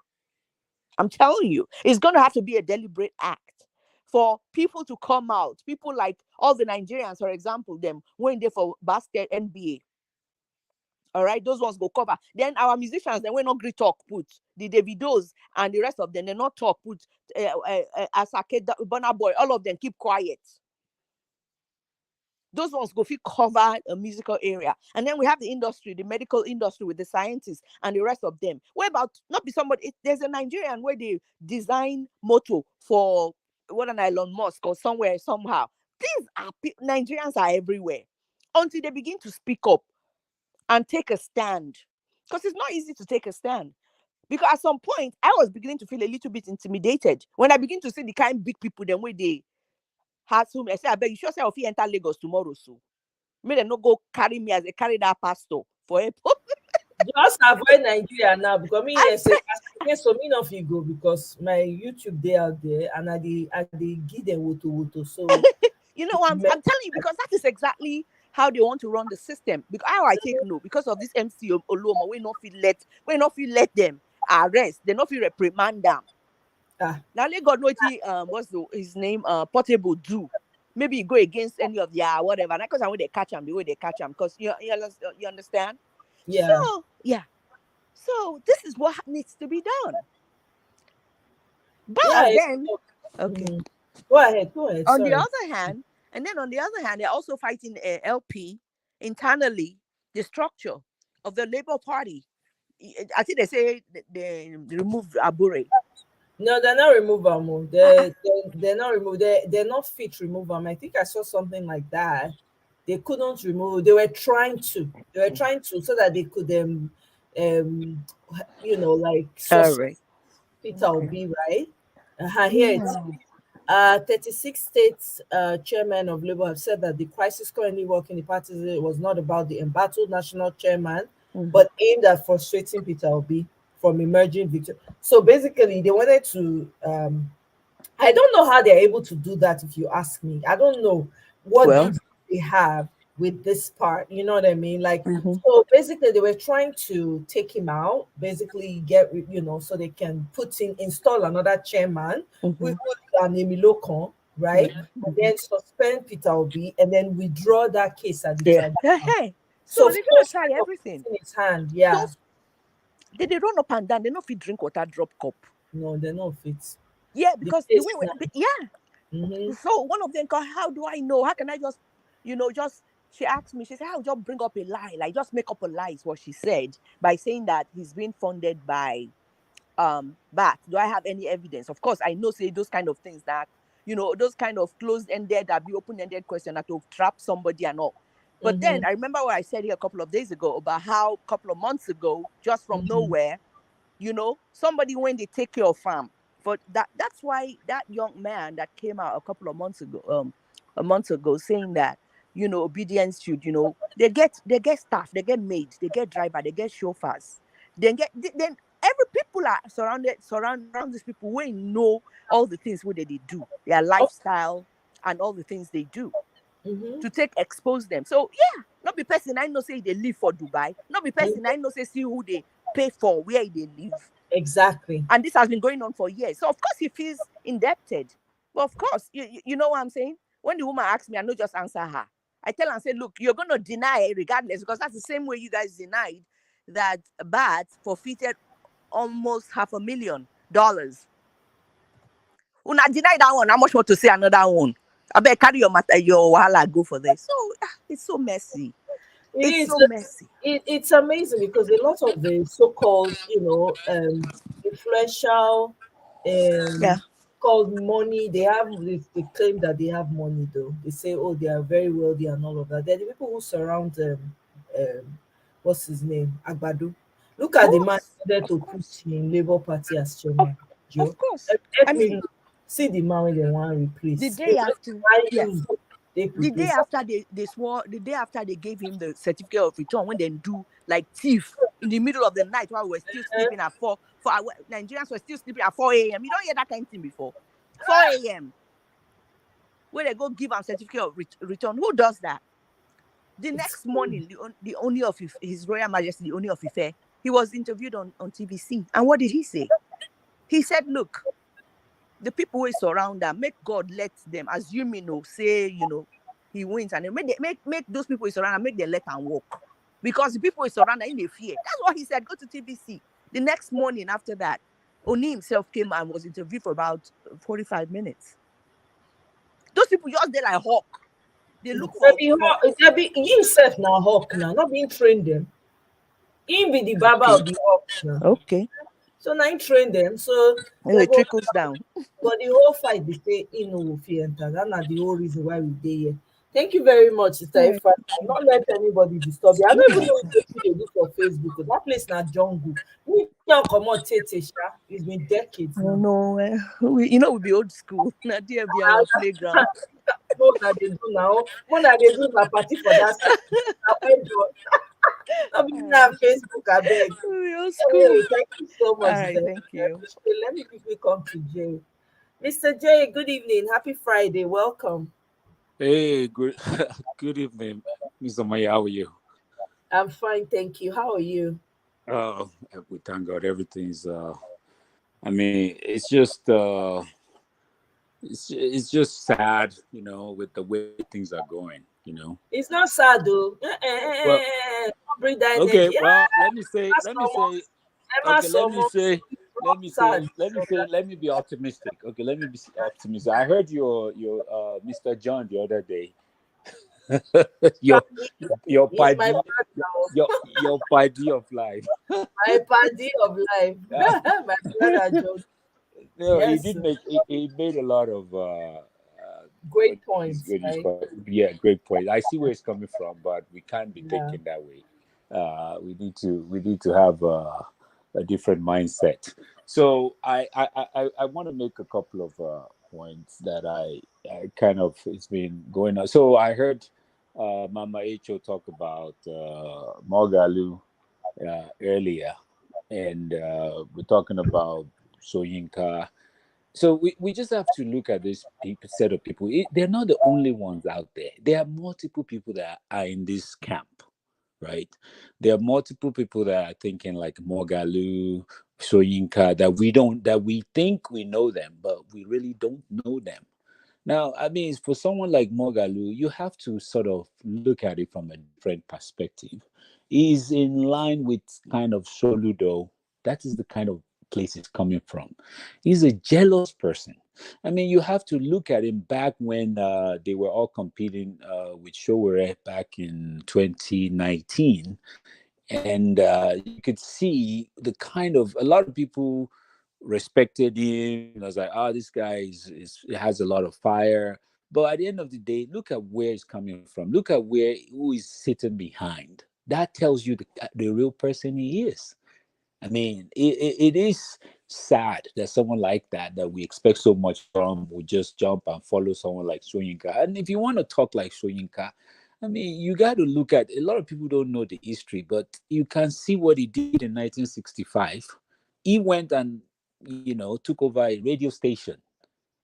I'm telling you, it's going to have to be a deliberate act for people to come out. People like all the Nigerians, for example, them when they for basket NBA. All right, those ones go cover. Then our musicians, they will not agree talk put the Davidos and the rest of them. They not talk put Asake, Burna Boy. All of them keep quiet. Those ones go fit cover a musical area. And then we have the industry, the medical industry with the scientists and the rest of them. What about not be somebody? There's a Nigerian where they design motto for what an Elon Musk or somewhere, somehow. These are Nigerians are everywhere until they begin to speak up and take a stand. Because it's not easy to take a stand. Because at some point, I was beginning to feel a little bit intimidated when I begin to see the kind of big people, then where they has whom I say, I beg you, sure say if you enter Lagos tomorrow, so may they not go carry me as they carry that pastor for a Just avoid Nigeria now because me yes, so me not fit go because my YouTube they out there and I dey give them woto. So you know what I'm telling you, because that is exactly how they want to run the system. Because how I take no, because of this MC Oloma, we not feel let them arrest, they not feel reprimand them. Now let God know what's his name Portable do. Maybe go against any of their whatever. Not because I want they catch them the way they catch them. Because you understand? yeah. So yeah. So this is what needs to be done. But Yeah, then okay. Go ahead. On Sorry. the other hand, they're also fighting LP internally, the structure of the Labour Party. I think they say they removed Abure. No, they're not remove them. They're not remove. They're not fit remove them. I think I saw something like that. They couldn't remove. They were trying to. So that they could like All suspend right. Peter Okay. Obi, right? Here it is. 36 states chairmen of Labour have said that the crisis currently working the party was not about the embattled national chairman, but aimed at frustrating Peter Obi from emerging victory. So basically, they wanted to. I don't know how they're able to do that. If you ask me, I don't know what Well, beef they have with this part. You know what I mean? Like, mhm. so basically, they were trying to take him out. Basically, so they can install another chairman, who is Emilokon, right? And then suspend Peter Obi, and then withdraw that case at the Yeah. tribunal. Hey. So So they're gonna force try kind of everything. in his hand, yeah. Those they run up and down. They not fit drink water, drop cup. No, they're not fit. Yeah, The because the case way now. yeah. Mm-hmm. So one of them called, how do I know? How can I just, she asked me, she said, I'll just bring up a lie, like just make up a lie is what she said, by saying that he's being funded by BAT. Do I have any evidence? Of course, I know say those kind of things that, those kind of closed-ended, that be open-ended question that will trap somebody and all. But then I remember what I said here a couple of days ago about how a couple of months ago, just from nowhere, somebody when they take your farm. But that's why that young man that came out a month ago, saying that, obedience should, they get staff, they get maids, they get driver, they get chauffeurs. Then every people are surround these people who know all the things what they do, their lifestyle and all the things they do to expose them. So yeah, not be person I know say they live for Dubai, not be person I know say see who they pay for where they live. Exactly. And this has been going on for years. So of course he feels indebted. But of course, you know what I'm saying? When the woman asks me, I don't just answer her. I tell her and say, look, you're gonna deny it regardless, because that's the same way you guys denied that BAT forfeited almost $500,000. When I deny that one, how much more to say another one? I better carry your wahala go for this. So it's so messy. Messy. It's amazing because a lot of the so-called, influential, Yeah. called money, they claim that they have money though. They say, oh, they are very wealthy and all of that. They're the people who surround what's his name? Agbado. Look Of at the man course. wanted Of to put course. in Labour Party as Of, chairman. Joe, of course. I help me mean, look. See the man wey dem wan the replace. day after, Why yeah, use take the day replace after they swore, the day after they gave him the certificate of return, when they do like thief in the middle of the night while we were still am? sleeping at 4 Nigerians were still sleeping at 4 a.m. You don't hear that kind of thing before. 4 a.m. where they go give him certificate of return. Who does that? The It's next morning, the owner of His Royal Majesty, the owner of Ife, he was interviewed on TVC. And what did he say? He said, look, the people who surround them, make God let them, assuming, say, he wins, and then make those people who surround him, make them let him walk. Because the people who surround him, they fear. That's what he said. Go to TVC. The next morning after that, Oni himself came and was interviewed for about 45 minutes. Those people just there like hawk. They look for there be himself na hawk now, not being trained them. Him be the barber okay. of the hawks now. Okay. So now he train them. So And they it go, trickles down. but the whole fight they say he no go fit enter. That's not the whole reason why we dey here. Thank you very much, Sister All right. Ifa. Not let anybody disturb you. I don't even know what they do for Facebook. That place na jungle. We now come on Tete Sha. It's been decades Oh now. no, we be old school. Now there be our playground. More that they do now. More that they do na party for that side. Now, not be All na right. Facebook, I beg. We old school. Hey, thank you so All much, right, Sister. thank I you. appreciate it. Let me quickly come to Jay. Mr. J, good evening. Happy Friday. Welcome. Hey, good good evening, Mr. Maya. How are you? I'm fine, thank you. How are you? Uh, we thank God. Everything's. I mean, it's just sad, with the way things are going. It's not sad though. Well, Don't bring that okay. energy. Well, let me say. Let me Emma say. Okay. Let me Somo, say. Let me say. sad. Let me say. Let me be optimistic. Okay. Let me be optimistic. I heard your Mr. John the other day. your your He's my party brother, your party of life. my party of life. My brother Joe. No, he Yes, did make he made a lot of great points, what is right? called, yeah, great point. I see where it's coming from, but we can't be Yeah. thinking that way. We need to have a different mindset. So I want to make a couple of points that I kind of it's been going on. So I heard Mama Echo talk about Mogalu earlier, and we're talking about Soyinka. So we just have to look at this set of people. They're not the only ones out there. There are multiple people that are in this camp, right? There are multiple people that are thinking like Mogalu, Soyinka, that we think we know them, but we really don't know them. Now, I mean, for someone like Mogalu, you have to sort of look at it from a different perspective. He's in line with kind of Soludo. That is the kind of place he's coming from. He's a jealous person. I mean, you have to look at him back when they were all competing with Showere back in 2019, and you could see the kind of a lot of people respected him. I was like, oh, this guy has a lot of fire. But at the end of the day, look at where he's coming from. Look at who is sitting behind. That tells you the real person he is. I mean, it is sad that someone like that we expect so much from, will just jump and follow someone like Soyinka. And if you want to talk like Soyinka, I mean, you got to look at a lot of people don't know the history, but you can see what he did in 1965. He went and took over a radio station.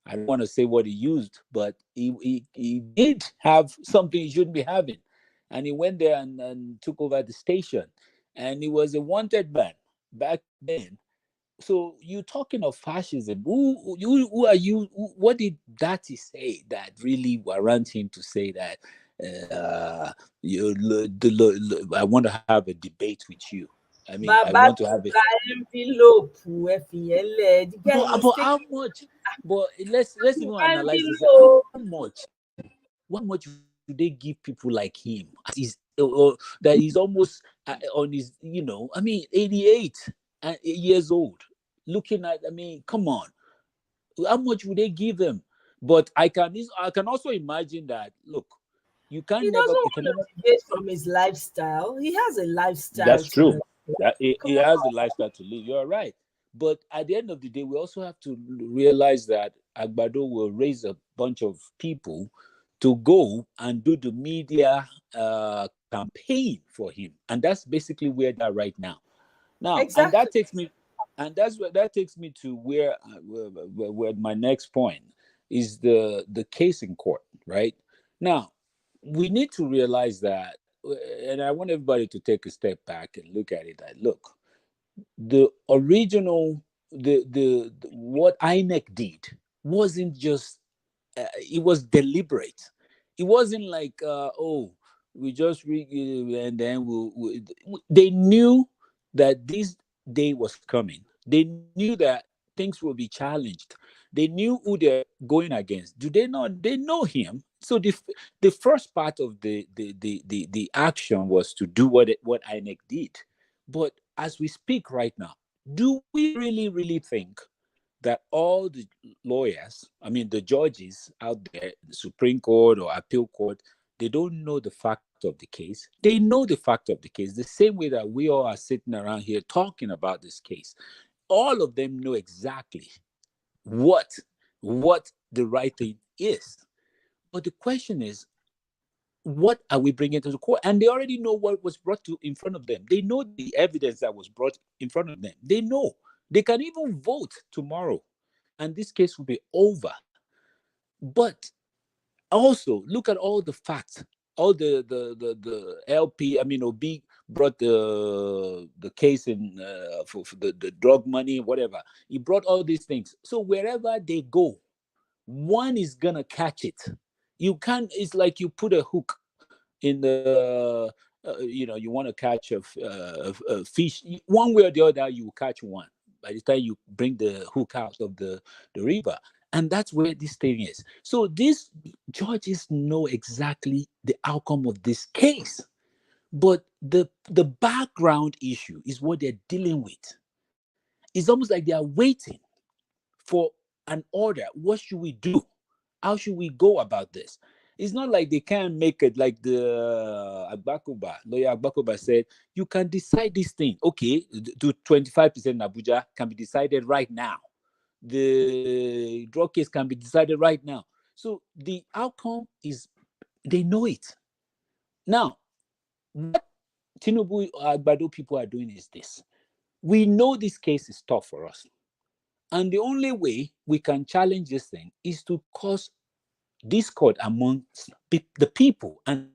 I don't want to say what he used, but he did have something he shouldn't be having. And he went there and took over the station. And he was a wanted man back then. So you're talking of fascism. Who are you? What did Dati say that really warrant him to say that I want to have a debate with you? I mean, I Baba want to to have it. ka envelope ẹ fi yẹn lẹ̀. The guy But, is but how taking much? But let's even analyze this. envelope. How much do they give people like him? Or that he's almost on his, I mean, 88 years old. Looking at, I mean, come on, how much would they give him? But I can also imagine that. Look, He doesn't you can want never. to deviate from his lifestyle. He has a lifestyle That's to true. it. That he has the lifestyle to live. You're right. But at the end of the day, we also have to realize that Agbado will raise a bunch of people to go and do the media campaign for him, and that's basically where they're right now. Now, and Exactly. that takes me, and that's where that takes me to where my next point is the case in court. Right now, we need to realize that, and I want everybody to take a step back and look at it. That look, the original, the what INEC did wasn't just it was deliberate. It wasn't like oh, we just and then they knew that this day was coming. They knew that things will be challenged. They knew who they're going against. Do they know? They know him. So the first part of the action was to do what INEC did. But as we speak right now, do we really think that all the lawyers, I mean, the judges out there, the Supreme Court or Appeal Court, they don't know the fact of the case? They know the fact of the case, the same way that we all are sitting around here talking about this case. All of them know exactly what the right thing is. But the question is, what are we bringing to the court? And they already know what was brought to in front of them. They know the evidence that was brought in front of them. They know. They can even vote tomorrow, and this case will be over. But also look at all the facts. All the LP, I mean, OB brought the case in for the drug money, whatever. He brought all these things. So wherever they go, one is gonna catch it. You can't. It's like you put a hook in the you want to catch a fish. One way or the other, you will catch one by the time you bring the hook out of the river. And that's where this thing is. So these judges know exactly the outcome of this case, but the background issue is what they're dealing with. It's almost like they are waiting for an order. What should we do? How should we go about this? It's not like they can't make it like the lawyer Agbakoba said, you can decide this thing. Okay, to 25% in Abuja can be decided right now. The drug case can be decided right now. So the outcome is, they know it. Now, what Tinubu Agbado people are doing is this. We know this case is tough for us. And the only way we can challenge this thing is to cause discord amongst the people. And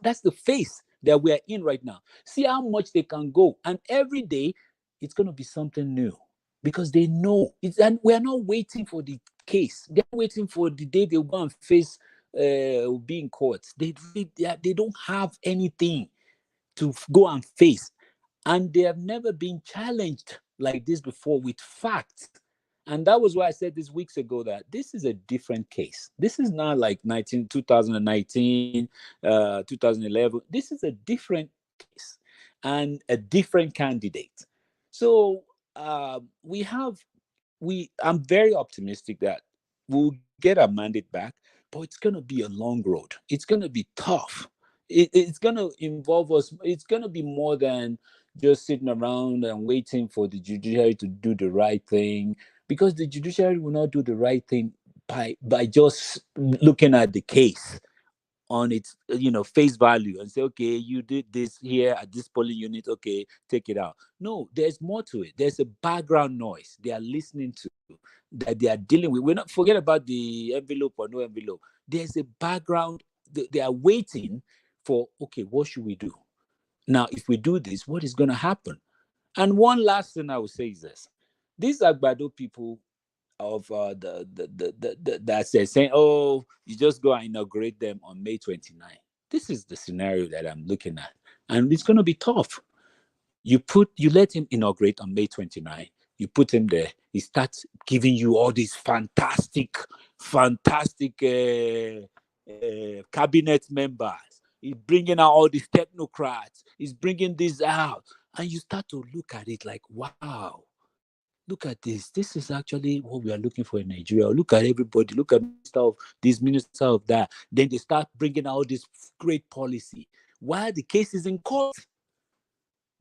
that's the phase that we are in right now. See how much they can go. And every day it's going to be something new because they know it's, and we are not waiting for the case. They're waiting for the day they'll go and face be in court. They don't have anything to go and face. And they have never been challenged like this before with facts. And that was why I said this weeks ago that this is a different case. This is not like 2019, 2011. This is a different case and a different candidate. So I'm very optimistic that we'll get our mandate back, but it's going to be a long road. It's going to be tough. It's going to involve us. It's going to be more than just sitting around and waiting for the judiciary to do the right thing, because the judiciary will not do the right thing by just looking at the case on its face value and say, okay, you did this here at this polling unit, okay, take it out. No, there's more to it. There's a background noise they are listening to, that they are dealing with. We're not forget about the envelope or no envelope. There's a background. They are waiting for, okay, what should we do now? If we do this, what is going to happen? And one last thing I would say is this: these Agbado people of that says saying, oh, you just go and inaugurate them on May 29. This is the scenario that I'm looking at, and it's going to be tough. You let him inaugurate on May 29. You put him there. He starts giving you all these fantastic cabinet members. He's bringing out all these technocrats. He's bringing this out, and you start to look at it like, wow. Look at this. This is actually what we are looking for in Nigeria. Look at everybody. Look at minister of this, minister of that. Then they start bringing out this great policy while the case is in court.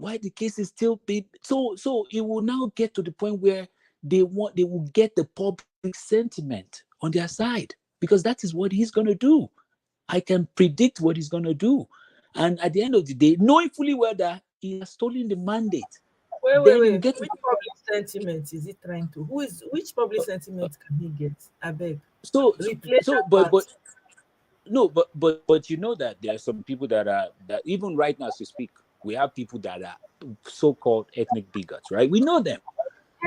why the case is still being so it will now get to the point where they will get the public sentiment on their side, because that is what he's going to do. I can predict what he's going to do. And at the end of the day, knowing fully well that he has stolen the mandate, then you get Which public sentiment is he trying to? Which public sentiment can he get? I beg. so Replace so that but part. no, but you know that there are some people that even right now as we speak, we have people that are so-called ethnic bigots, right? We know them,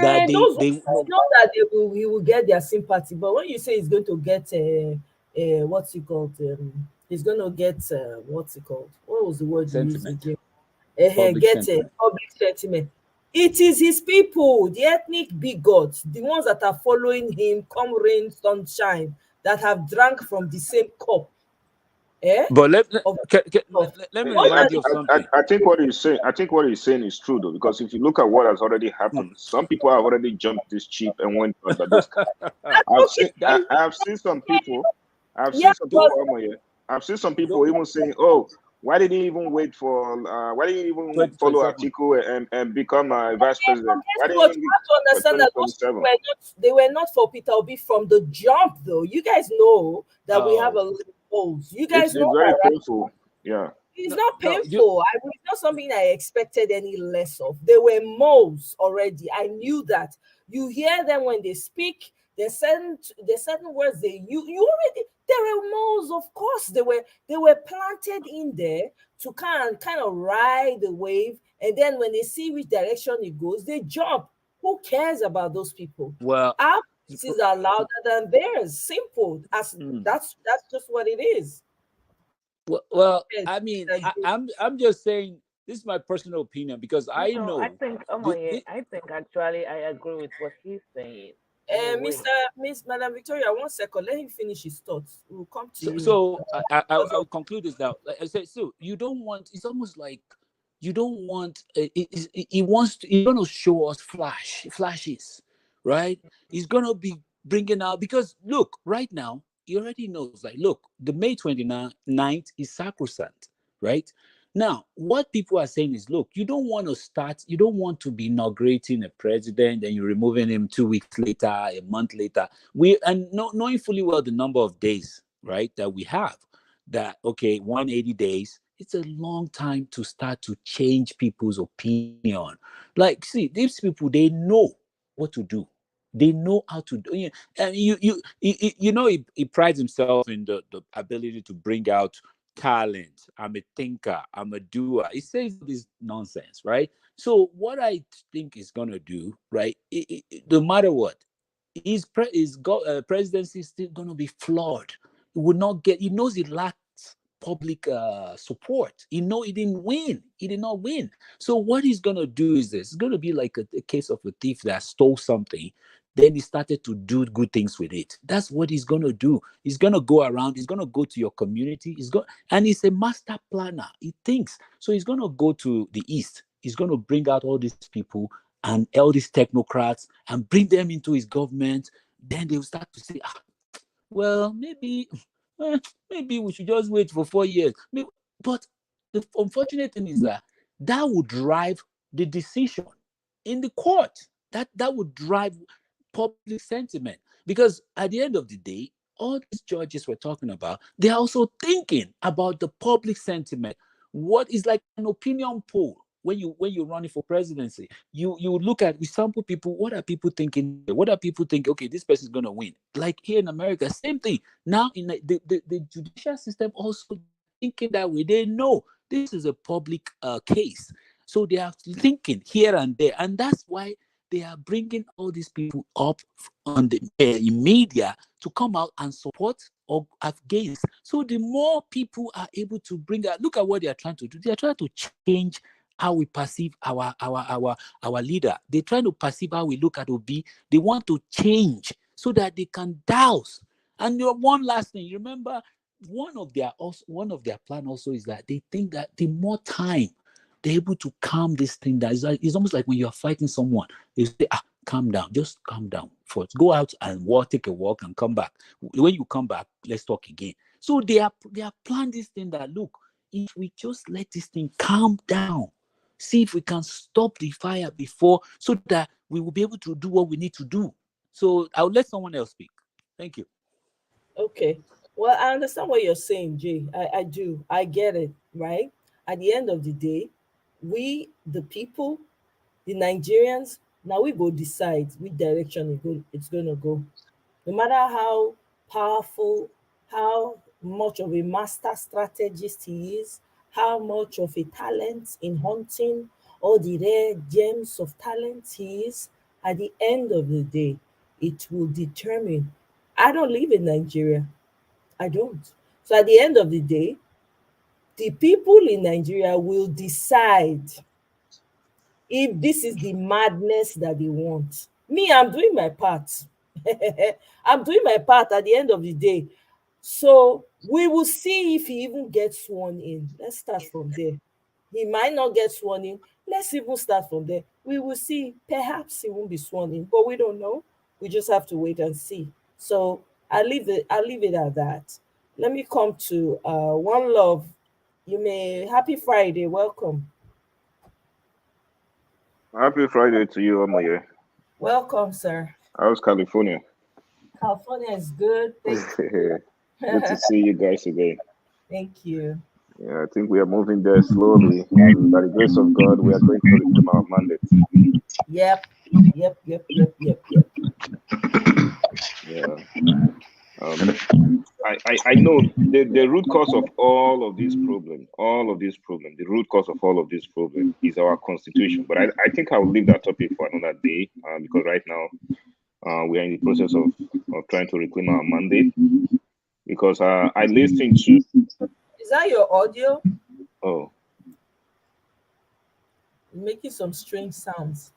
that And those they I know that he will get their sympathy. But when you say he's going to get what's it called? He's going to get what's it called? What was the word you used sentiment, again? public Get a sentiment. public sentiment. It is his people, the ethnic bigots, the ones that are following him, come rain, sunshine, that have drank from the same cup. Eh? But Of, of let me what I, are remind you the of something. I think what he's saying, I think what he's saying is true though, because if you look at what has already happened, some people have already jumped this cheap and went under this. okay? I've seen some people, I've Yeah, seen some but people, I've seen some people Don't even saying, "Oh, why did he even wait for? Why did he even follow 2027. Atiku and become vice but president? Why guess didn't what? he You have to for understand that those people 2027?" were not for Peter Obi from the jump, though. You guys know that we have Oh a little holes. You It's guys know very that, right? painful. Yeah. It's no, not no, you painful. It's not something I expected any less of. They were moles already. I knew that. You hear them when they speak. There's certain words you already. They were moles, of course. They were planted in there to kind of ride the wave, and then when they see which direction it goes, they jump. Who cares about those people? well, Our voices are louder than theirs. Simple. As mm. that's just what it is. Well, Yes, I mean, I do. I'm just saying this is my personal opinion, because I No, I know think the I think actually I agree with what he's saying in a way. Madam Victoria, 1 second. Let him finish his thoughts. We'll come to you. so Because I'll conclude this now. Like I said, so you don't want. It's almost like you don't want. He wants to. He's gonna show us flashes, right? He's gonna be bringing out, because look, right now he already knows. Like, look, the May 29th is sacrosanct, right? Now, what people are saying is, look, you don't want to start. You don't want to be inaugurating a president and you're removing him 2 weeks later, a month later. Knowing fully well the number of days, right, that we have, that okay, 180 days, it's a long time to start to change people's opinion. Like, see, these people, they know what to do. They know how to do. And he prides himself in the ability to bring out talent. I'm a thinker. I'm a doer. He says this nonsense, right? So what I think is gonna do, right? No matter what, his presidency is still going to be flawed. He would not get. He knows he lacks public support. He know he didn't win. He did not win. So what he's going to do is this. It's going to be like a case of a thief that stole something. Then he started to do good things with it. That's what he's going to do. He's going to go around. He's going to go to your community. And he's a master planner. He thinks. So he's going to go to the East. He's going to bring out all these people and all these technocrats and bring them into his government. Then they will start to say, well, maybe we should just wait for 4 years. But the unfortunate thing is that would drive the decision in the court. That would drive public sentiment, because at the end of the day, all these judges we're talking about, they're also thinking about the public sentiment. What is like an opinion poll when you're running for presidency? You look at, we sample people. What are people thinking? What are people thinking? Okay, this person's gonna win. Like here in America, same thing. Now in the judicial system also thinking that way. They know this is a public case, so they are thinking here and there, and that's why they are bringing all these people up on the media to come out and support or against. So the more people are able to bring out, look at what they are trying to do. They are trying to change how we perceive our leader. They're trying to perceive how we look at Obi. They want to change so that they can douse. And one last thing, you remember, one of their plan also is that they think that the more time they're able to calm this thing down. It's almost like when you're fighting someone, they say, calm down, just calm down first. Go out and take a walk and come back. When you come back, let's talk again. So they are planning this thing that, look, if we just let this thing calm down, See if we can stop the fire before, so that we will be able to do what we need to do. So I'll let someone else speak. Thank you. Okay. Well, I understand what you're saying, Jay. I do. I get it, right? At the end of the day, we, the people, the Nigerians, now we go decide which direction it's going to go. No matter how powerful, how much of a master strategist he is, how much of a talent in hunting all the rare gems of talent he is, at the end of the day, it will determine. I don't live in Nigeria. I don't. So at the end of the day, the people in Nigeria will decide if this is the madness that they want. Me, I'm doing my part. I'm doing my part at the end of the day. So we will see if he even gets sworn in. Let's start from there. He might not get sworn in. Let's even start from there. We will see. Perhaps he won't be sworn in, but we don't know. We just have to wait and see. So I'll leave it at that. Let me come to One Love. You may happy Friday. Welcome. Happy Friday to you, Omoye. Welcome, sir. How's California? California is good. Thank you. Good to see you guys again. Thank you. Yeah, I think we are moving there slowly, and by the grace of God, we are going to reclaim our mandate. Yep. Yep. Yeah. I know the root cause of all of these problems, the root cause of all of these problems is our constitution. But I think I'll leave that topic for another day, because right now we are in the process of trying to reclaim our mandate. Because I listened to. Is that your audio? Oh, Making some strange sounds.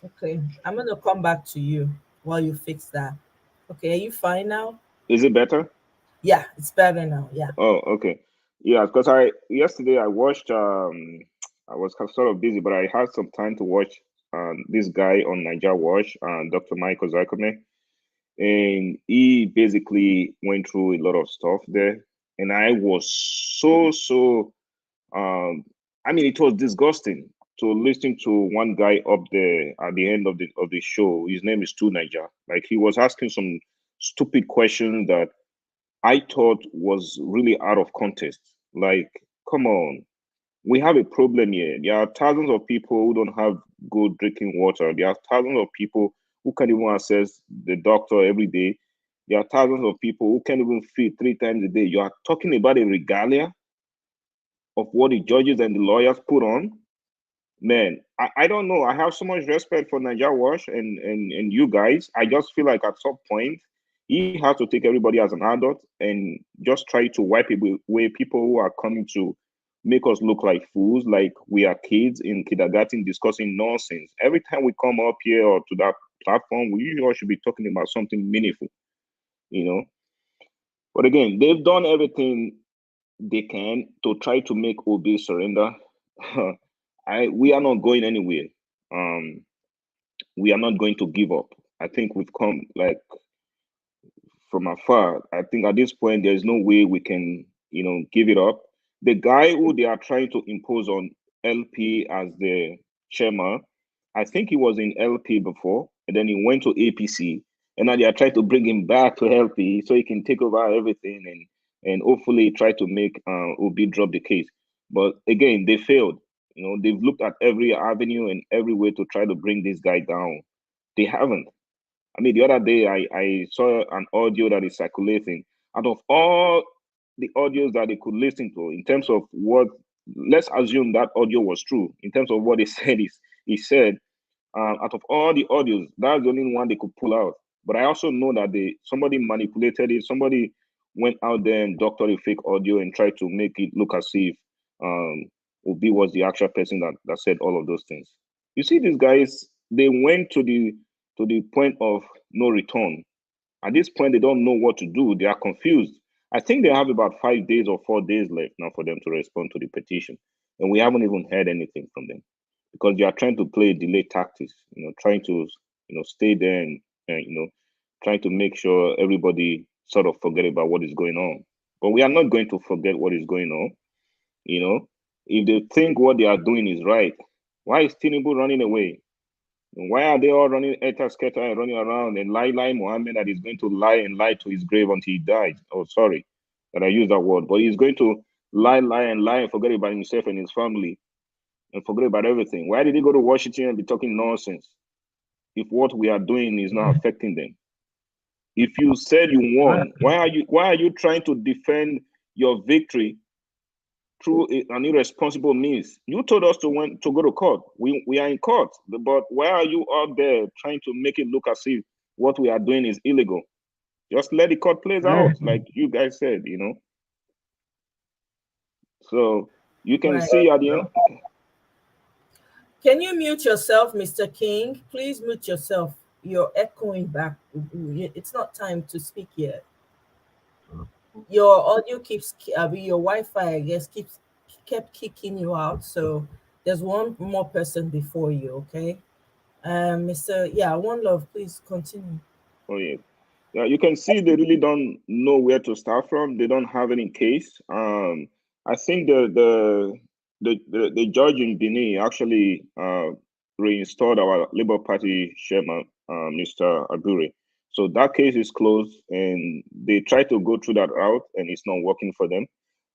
Okay. I'm gonna come back to you while you fix that. Okay, are you fine now? is it better? Yeah, it's better now. Yeah. Oh, okay. Yeah, because I yesterday I watched. I was sort of busy, but I had some time to watch this guy on Niger Watch, Dr. Michael Zakome, and he basically went through a lot of stuff there, and I was so. I mean, it was disgusting to listen to one guy up there at the end of the show. His name is Stu Niger. Like, he was asking some stupid questions that I thought was really out of context. Like, come on, we have a problem here. There are thousands of people who don't have good drinking water. There are thousands of people who can't even access the doctor every day. There are thousands of people who can't even feed 3 times a day. You are talking about a regalia of what the judges and the lawyers put on. Man, I don't know. I have so much respect for Niger Wash and you guys. I just feel like at some point he has to take everybody as an adult and just try to wipe away people who are coming to make us look like fools, like we are kids in kindergarten discussing nonsense. Every time we come up here or to that platform, we all should be talking about something meaningful, you know. But again, they've done everything they can to try to make Obi surrender. We are not going anywhere. Um, we are not going to give up. I think we've come like from afar. I think at this point there is no way we can, give it up. The guy who they are trying to impose on LP as the chairman, I think he was in LP before, and then he went to APC, and now they are trying to bring him back to LP so he can take over everything and hopefully try to make Obi drop the case. But again, they failed. They've looked at every avenue and every way to try to bring this guy down. They haven't. I mean, the other day I saw an audio that is circulating. Out of all the audios that they could listen to, in terms of what, let's assume that audio was true. In terms of what he said, he said, out of all the audios, that's the only one they could pull out. But I also know that somebody manipulated it. Somebody went out there and doctored a fake audio and tried to make it look as if Obi was the actual person that said all of those things. You see, these guys, they went to the point of no return. At this point, they don't know what to do. They are confused. I think they have about 5 days or 4 days left now for them to respond to the petition. And we haven't even heard anything from them because they are trying to play delay tactics, trying to, stay there and trying to make sure everybody sort of forget about what is going on. But we are not going to forget what is going on. If they think what they are doing is right, Why is Tinubu running away? Why are they all running scatter and running around and lie Mohammed that is going to lie and lie to his grave until he dies? Oh, sorry that I use that word, but he's going to lie and forget about himself and his family and forget about everything. Why did he go to Washington and be talking nonsense if what we are doing is not affecting them? If you said you won, why are you trying to defend your victory through an irresponsible means? You told us to go to court. We are in court, but why are you out there trying to make it look as if what we are doing is illegal? Just let the court plays out, like you guys said, you know. So you can Right. see at the end. Can you mute yourself, Mr. King? Please mute yourself. You're echoing back. It's not time to speak yet. Your audio keeps, your Wi-Fi, I guess, kept kicking you out. So there's one more person before you, okay? Mr. Yeah, One Love, please continue. Oh yeah. Yeah, you can see they really don't know where to start from. They don't have any case. I think the judge in Benin actually reinstalled our Labour Party chairman, Mr. Aguri. So that case is closed, and they try to go through that route, and it's not working for them.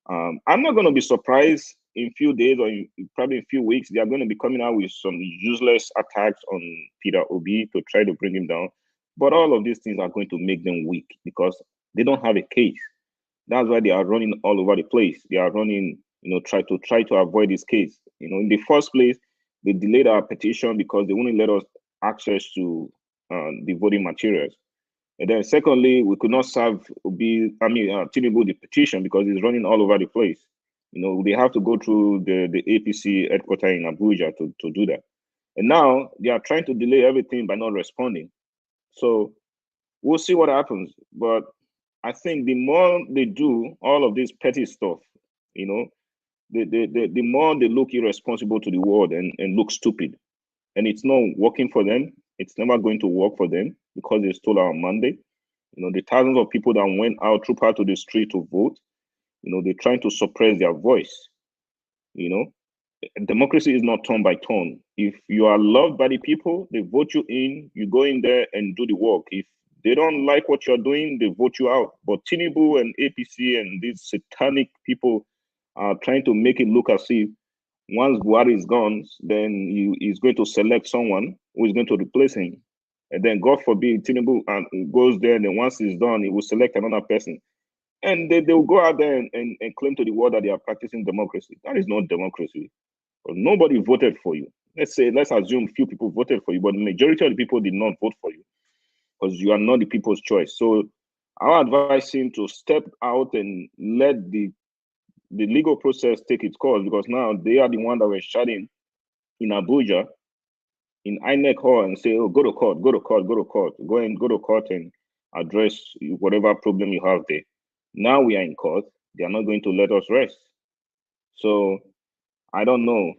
I'm not going to be surprised in few days or probably in few weeks, they are going to be coming out with some useless attacks on Peter Obi to try to bring him down. But all of these things are going to make them weak because they don't have a case. That's why they are running all over the place. They are running, try to avoid this case. In the first place, they delayed our petition because they only let us access to the voting materials. And then secondly, we could not serve Tinubu the petition because it's running all over the place. They have to go through the APC headquarters in Abuja to do that. And now they are trying to delay everything by not responding. So we'll see what happens. But I think the more they do all of this petty stuff, the more they look irresponsible to the world and look stupid. And it's not working for them. It's never going to work for them because they stole our mandate. The thousands of people that went out, troop out to the street to vote, they're trying to suppress their voice. Democracy is not turn by turn. If you are loved by the people, they vote you in, you go in there and do the work. If they don't like what you're doing, they vote you out. But Tinubu and APC and these satanic people are trying to make it look as if once Buhari is gone, then he's going to select someone who is going to replace him. And then God forbid Tinubu goes there, and then once he's done, he will select another person. And they will go out there and claim to the world that they are practicing democracy. That is not democracy. But nobody voted for you. Let's assume few people voted for you, but the majority of the people did not vote for you because you are not the people's choice. So I advise him to step out and let the legal process take its course, because now they are the one that were shouting in Abuja, in INEC hall, and say, "Oh, go to court, go to court, go to court, go to court and address whatever problem you have there." Now we are in court. They are not going to let us rest. So I don't know.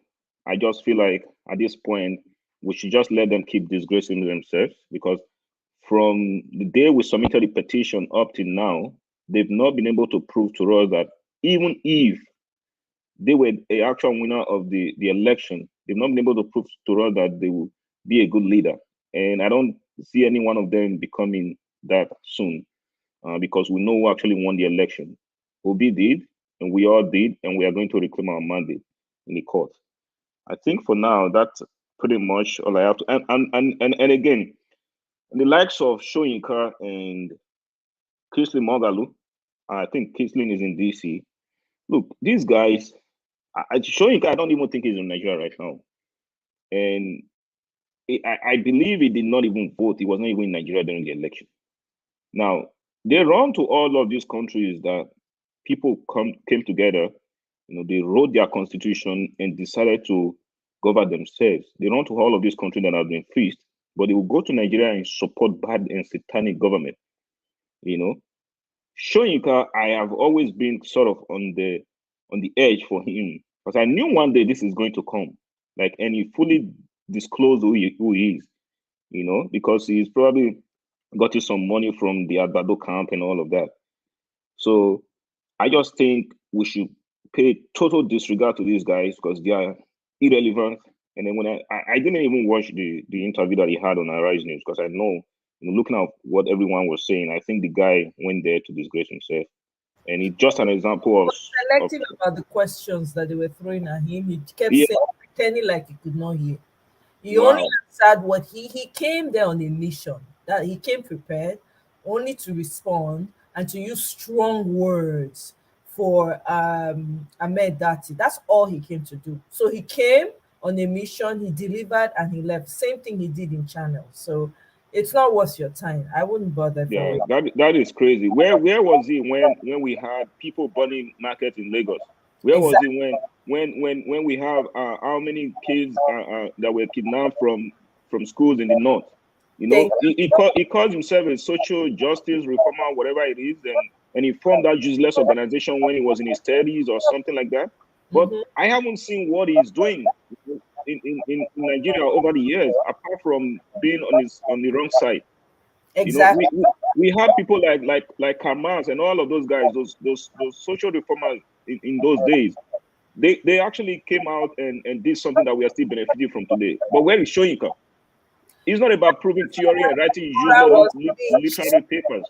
I just feel like at this point, we should just let them keep disgracing themselves, because from the day we submitted the petition up till now, they've not been able to prove to us that even if they were the actual winner of the election, they've not been able to prove to us that they will be a good leader. And I don't see any one of them becoming that soon, because we know who actually won the election. Obi did, and we all did, and we are going to reclaim our mandate in the court. I think for now, that's pretty much all I have to. And again, the likes of Shoyinka and Kisley Mogalu, I think Kisley is in DC. Look, these guys, Shoyinka, I don't even think he's in Nigeria right now. And I believe he did not even vote. He was not even in Nigeria during the election. Now, they run to all of these countries that people came together, they wrote their constitution and decided to govern themselves. They run to all of these countries that have been freed, but they will go to Nigeria and support bad and satanic government. Shoyinka, I have always been sort of on the edge for him, because I knew one day this is going to come. And he fully disclosed who he is, because he's probably gotten some money from the Agbado camp and all of that. So I just think we should pay total disregard to these guys because they are irrelevant And then when I didn't even watch the interview that he had on Arise News, because I know, looking at what everyone was saying, I think the guy went there to disgrace himself. And it's just an example of, Selective about the questions that they were throwing at him. He kept yeah, saying, pretending like he could not hear. He only wow, answered what he came there on a mission, that he came prepared only to respond and to use strong words for Ahmed Dati. That's all he came to do. So he came on a mission, he delivered, and he left. Same thing he did in Channel. So it's not worth your time. I wouldn't bother for yeah, it. that is crazy. Where was he when we had people burning markets in Lagos? Where was Exactly. he when we have how many kids that were kidnapped from schools in the north? Thank He calls himself a social justice reformer, whatever it is, and he formed that useless organization when he was in his 30s or something like that. you. But I haven't seen what he's doing in Nigeria over the years, apart from being on the wrong side. Exactly. We have people like Kamas and all of those guys, those social reformers in those days. They actually came out and did something that we are still benefiting from today. But where is Shoyinka? It's not about proving theory and writing Deborah useless was lynched. literary papers.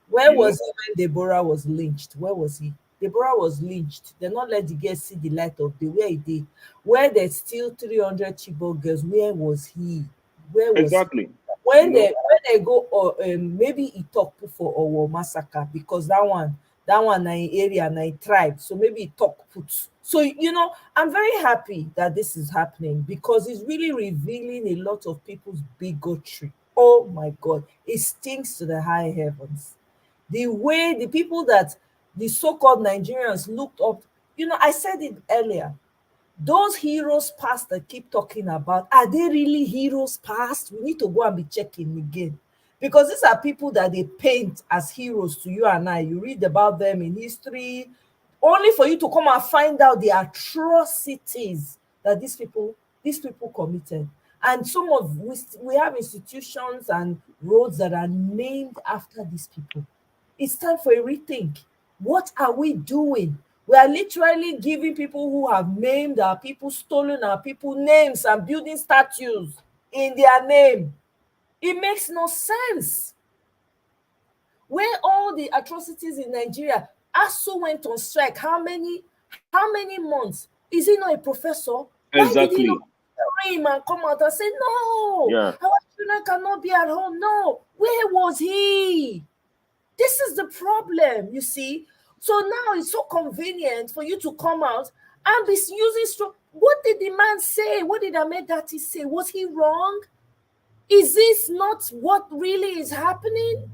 Where You know, was he when Deborah was lynched? Where was he? Deborah was lynched. They not let the girls see the light of day. Where he did? Where there's still 300 Chibok girls, where was he? Where was he? exactly. When You know, they go, or maybe he talk for Owo massacre, because that one na him area, na him tribe, so maybe he talk put. So I'm very happy that this is happening, because it's really revealing a lot of people's bigotry. Oh my God, it stinks to the high heavens. The way the people that the so-called Nigerians looked up, I said it earlier, those heroes past that keep talking about, are they really heroes past? We need to go and be checking again, because these are people that they paint as heroes to you and I. You read about them in history, only for you to come and find out the atrocities that these people committed. And some of we have institutions and roads that are named after these people. It's time for a rethink. What are we doing? We are literally giving people who have maimed our people, stolen our people names, and building statues in their name. It makes no sense. Where all the atrocities in Nigeria, ASU went on strike. How many months? Is he not a professor? Why did he not exactly. scream and come out and say, no, Yeah, our children cannot be at home? No. Where was he? This is the problem, you see. So now it's so convenient for you to come out and be using strong. What did the man say? What did Ahmed Dati say? Was he wrong? Is this not what really is happening?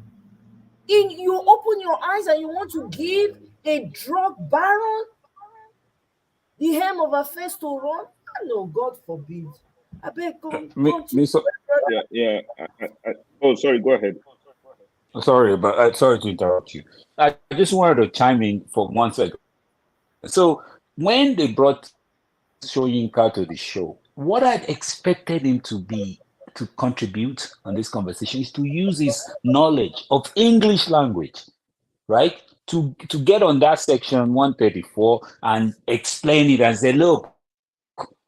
You open your eyes and you want to give a drug baron the hem of a face to run? No, God forbid. I beg, continue. So, yeah, yeah. Oh, sorry. Go ahead. sorry, but sorry to interrupt you. I just wanted to chime in for 1 second. So when they brought Shoyinka to the show, what I'd expected him to contribute on this conversation is to use his knowledge of English language, right? To get on that section 134 and explain it and say, look,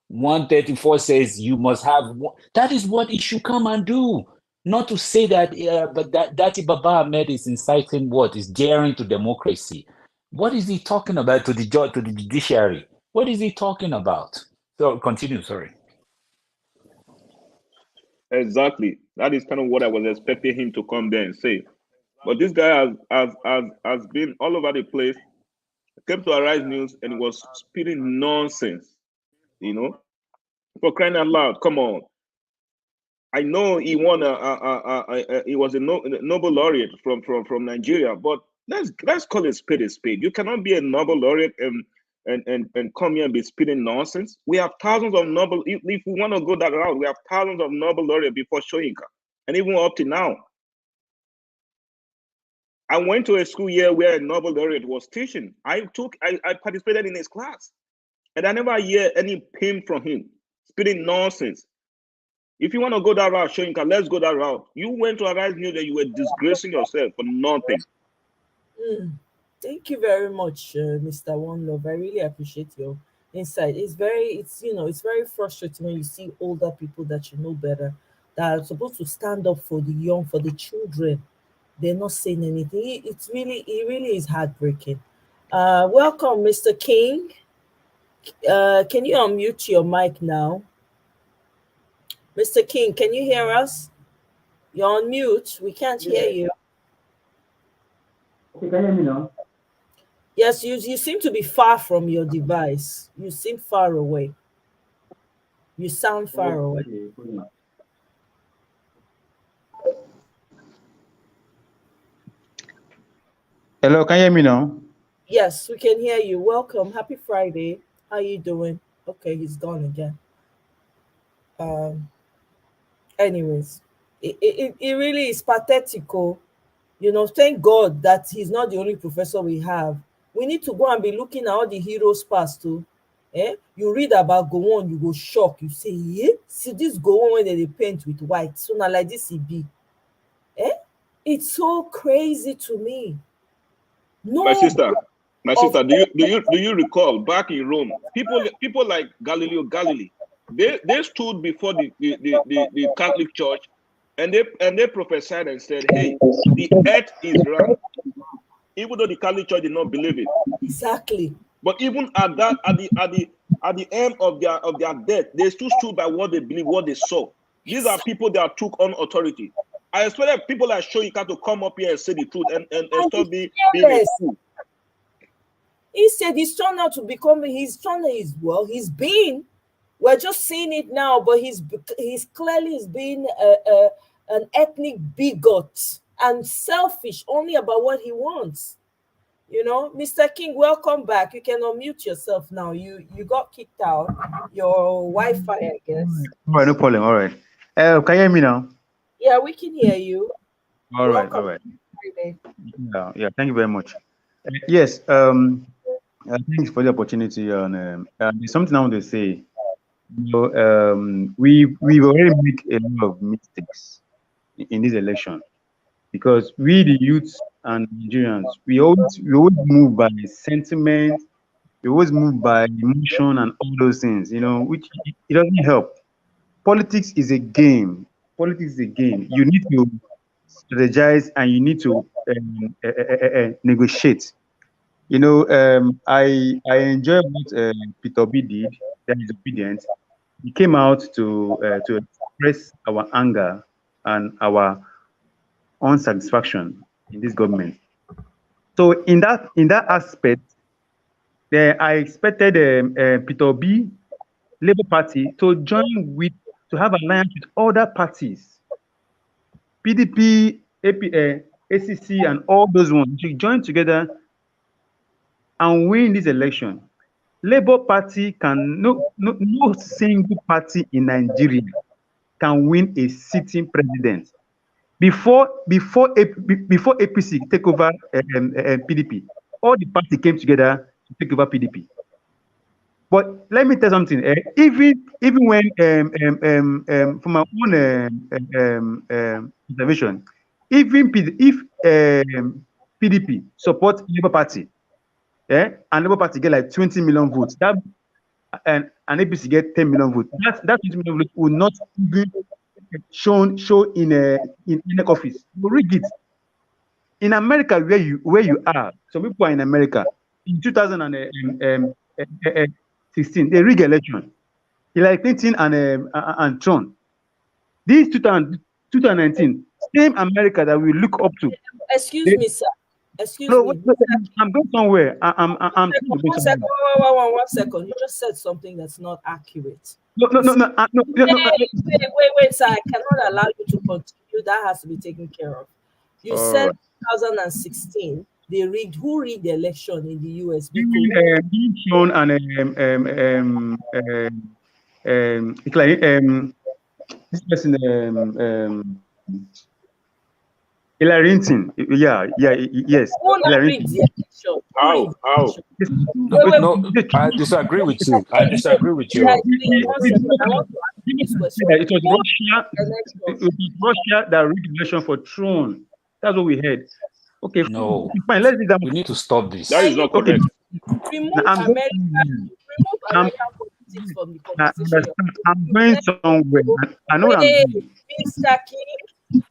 134 says you must have one. That is what he should come and do. Not to say that, but that Baba Ahmed is inciting what is daring to democracy. What is he talking about to the judge, to the judiciary? What is he talking about? So continue. Sorry. Exactly. That is kind of what I was expecting him to come there and say. But this guy has been all over the place. Came to Arise News and was spitting nonsense. You know, for crying out loud, come on. I know he won he was a Nobel laureate from Nigeria, but let's call it spade a spade. You cannot be a Nobel laureate and come here and be spitting nonsense. We have thousands of Nobel. If we want to go that route, we have thousands of Nobel laureate before Shoyinka, and even up to now. I went to a school year where a Nobel laureate was teaching. I participated in his class, and I never hear any pim from him spitting nonsense. If you want to go that route, Shoyinka, let's go that route. You went to Arise News and you were disgracing yourself for nothing. Thank you very much, Mr. One Love. I really appreciate your inside. It's very frustrating when you see older people that you know better, that are supposed to stand up for the young, for the children. They're not saying anything. It really is heartbreaking. Welcome, Mr. King. Can you unmute your mic now? Mr. King, can you hear us? You're on mute. We can't hear you. Okay, can you hear me now? Yes, you seem to be far from your device. You seem far away. You sound far away. Okay, hold on. Hello, can you hear me now? Yes, we can hear you. Welcome. Happy Friday. How you doing? Okay, he's gone again. Um, anyways, it really is pathetic. Oh. Thank God that he's not the only professor we have. We need to go and be looking at all the heroes past too. You read about Gowon, you go shock. You say, see this Gowon when they paint with white. So now like this it be. It's so crazy to me. No, My sister, do you recall back in Rome, people like Galileo Galilei, they stood before the Catholic Church and they prophesied and said, hey, the earth is round. Even though the Catholic Church did not believe it. Exactly. But even at the end of their death, they still stood by what they believe, what they saw. These are people that took on authority. I expect people like Shoyinka to come up here and say the truth and stop being a fool. Instead, he's trying out to become. He's been. We're just seeing it now, but he's clearly being an ethnic bigot and selfish, only about what he wants. Mr. King, welcome back. You can unmute yourself now. You got kicked out. Your Wi-Fi, I guess. All right, no problem. All right. Can you hear me now? Yeah, we can hear you. All right, all right. Yeah. Thank you very much. Yes. Thanks for the opportunity. And there's something I want to say. We've already made a lot of mistakes in this election because we, the youths and Nigerians, we always move by sentiment, we always move by emotion and all those things, which it doesn't help. Politics is a game. Politics is a game. You need to strategize and you need to negotiate. I enjoy what Peter B did. That is obedient. He came out to express our anger and our unsatisfaction in this government. So in that aspect, I expected Peter B, Labour Party, to have alliance with other parties, PDP, ACC, and all those ones to join together and win this election. Labour Party no single party in Nigeria can win a sitting president. Before APC take over PDP, all the party came together to take over PDP. But let me tell you something. Even when from my own observation, even if PDP supports Labour Party, and Labour Party get like 20 million votes, and APC get 10 million votes, that 20 million votes will not be show in any office. You rig it. In America, where you are, some people are in America. In 2016, they rig election. Hillary Clinton and Trump. This 2019, same America that we look up to. Excuse me, sir. Excuse me. I'm going somewhere. I'm one second. You just said something that's not accurate. No. Wait, sir. I cannot allow you to continue. That has to be taken care of. You said 2016 they rigged. Who rigged the election in the US? Being shown and this person Hillary Clinton. Yes. Hillary Clinton. How? No, I disagree with you. I disagree with you. It was Russia that rigged the election for Trump. That's what we heard. Okay, no. Fine. Let's do that. We need to stop this. That is not correct. Remove America. American politics from the I conversation. understand. I'm going somewhere. I know what I'm Wait, doing. Mr. King,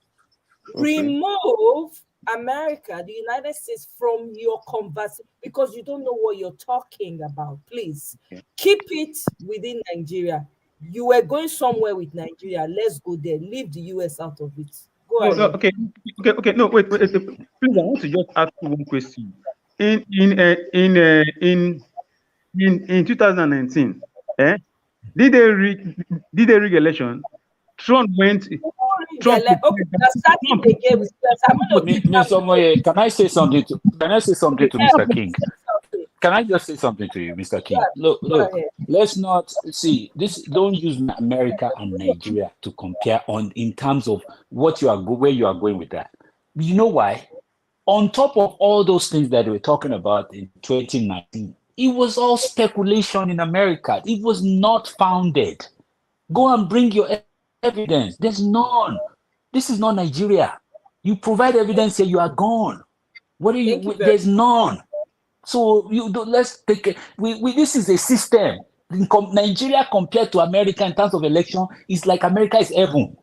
Okay. remove America, the United States, from your conversation because you don't know what you're talking about. Please keep it within Nigeria. You were going somewhere with Nigeria. Let's go there. Leave the US out of it. Go No, no, ahead. okay. No, wait. Please, I want to just ask you one question. In 2019, did they rig election? Trump went. Trump. Okay, we're starting Trump- again with this. I'm going to keep Mr. Moye, can I say something to Mr. King? okay. Can I just say something to you, Mr. King? Go Look, ahead. let's not see this. Don't use America and Nigeria to compare in terms of what you are where you are going with that. You know why? On top of all those things that we're talking about in 2019, it was all speculation in America. It was not founded. Go and bring your evidence. There's none. This is not Nigeria. You provide evidence here, you are gone. What are you? There's none. So let's take it. This is a system. Nigeria compared to America in terms of election is like America is heaven.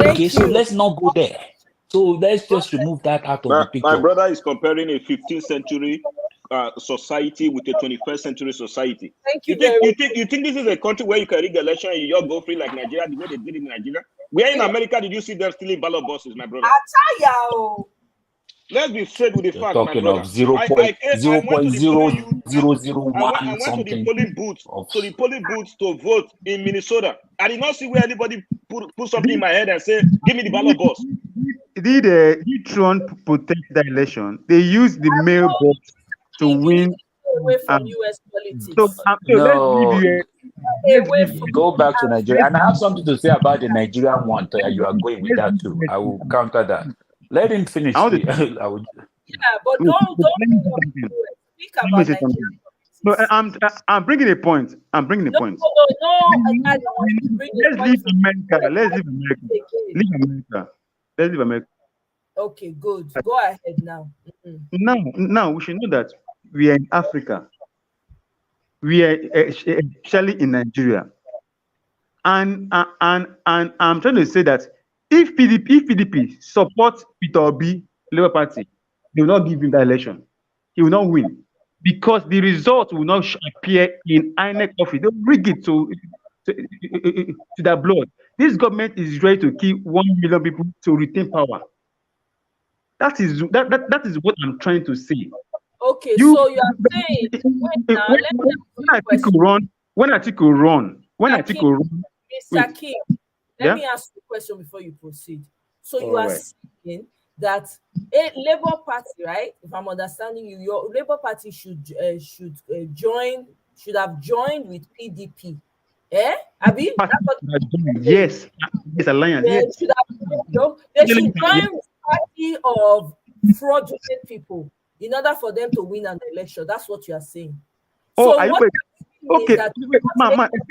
Okay, so let's not go there. So let's just remove that out of the picture. My brother is comparing a 15th century society with a 21st century society. Thank you. You think this is a country where you can rig election and you just go free like Nigeria, the way they did in Nigeria? Where in America did you see them stealing ballot boxes, my brother? Let's be straight with the facts, my Talking brother. of 0.00001 something. To the polling booths to vote in Minnesota. I did not see where anybody put something in my head and say, "Give me the ballot box." Did Trump protect the election? They used the mail box to win. Away from US politics. So No. let's leave you. Go back to Nigeria. And I have something to say about the Nigerian one. You are going with that too. I will counter that. Let him finish. But don't speak about Nigeria. No, I'm bringing a point. No, I don't want to bring Let's leave America. Let's leave America. Okay, good. Go ahead now. Now we should know that we are in Africa. We are especially in Nigeria. And I'm trying to say that if PDP supports Peter Obi, Labour Party, they will not give him the election. He will not win because the results will not appear in INEC office. They'll rig it to their blood. This government is ready to kill 1 million people to retain power. That is what I'm trying to say. Okay, so you are saying when Atiku run, Mr. King, let me ask you a question before you proceed. So you are saying that a Labour Party, right? If I'm understanding you, your Labour Party should have joined with PDP. Abi? Yes, alliance. They should join with party of fraudulent people in order for them to win an election. That's what you are saying. So okay,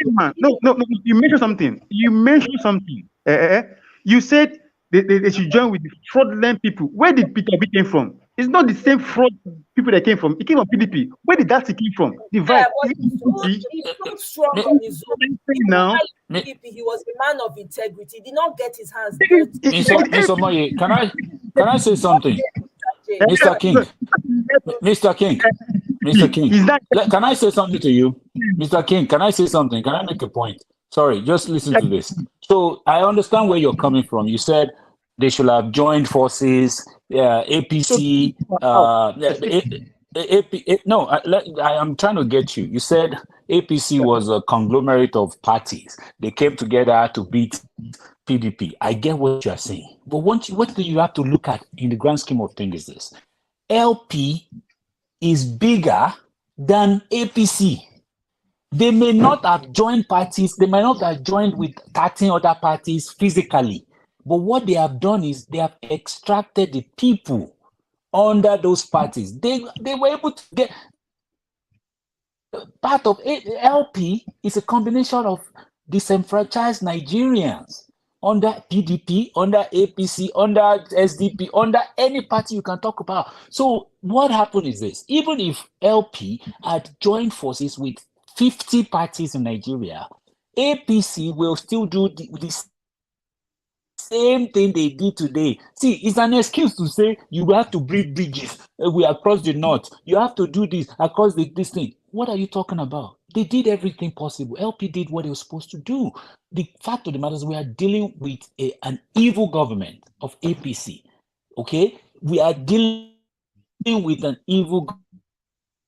man. No. You mentioned something. You said they should join with the fraudulent people. Where did Peter Obi came from? It's not the same fraud people that came from. It came from PDP. Where did that came from? The vibe. He's so strong on his own. Now, he was a man of integrity. He did not get his hands dirty. Mr. Moye, can I say something? Mr. King. Can I say something to you? Mr. King, can I say something? Can I make a point? Sorry, just listen to this. So I understand where you're coming from. You said they should have joined forces, APC. I am trying to get you. You said APC was a conglomerate of parties. They came together to beat PDP. I get what you are saying. But what do you have to look at in the grand scheme of things is this. LP is bigger than APC. They may not have joined parties. They might not have joined with 13 other parties physically. But what they have done is they have extracted the people under those parties. They were able to get part of LP is a combination of disenfranchised Nigerians under PDP, under APC, under SDP, under any party you can talk about. So what happened is this: even if LP had joined forces with 50 parties in Nigeria, APC will still do the same thing they did today. See, it's an excuse to say you have to build bridges. We across the north. You have to do this across this thing. What are you talking about? They did everything possible. LP did what they were supposed to do. The fact of the matter is we are dealing with an evil government of APC. Okay? We are dealing with an evil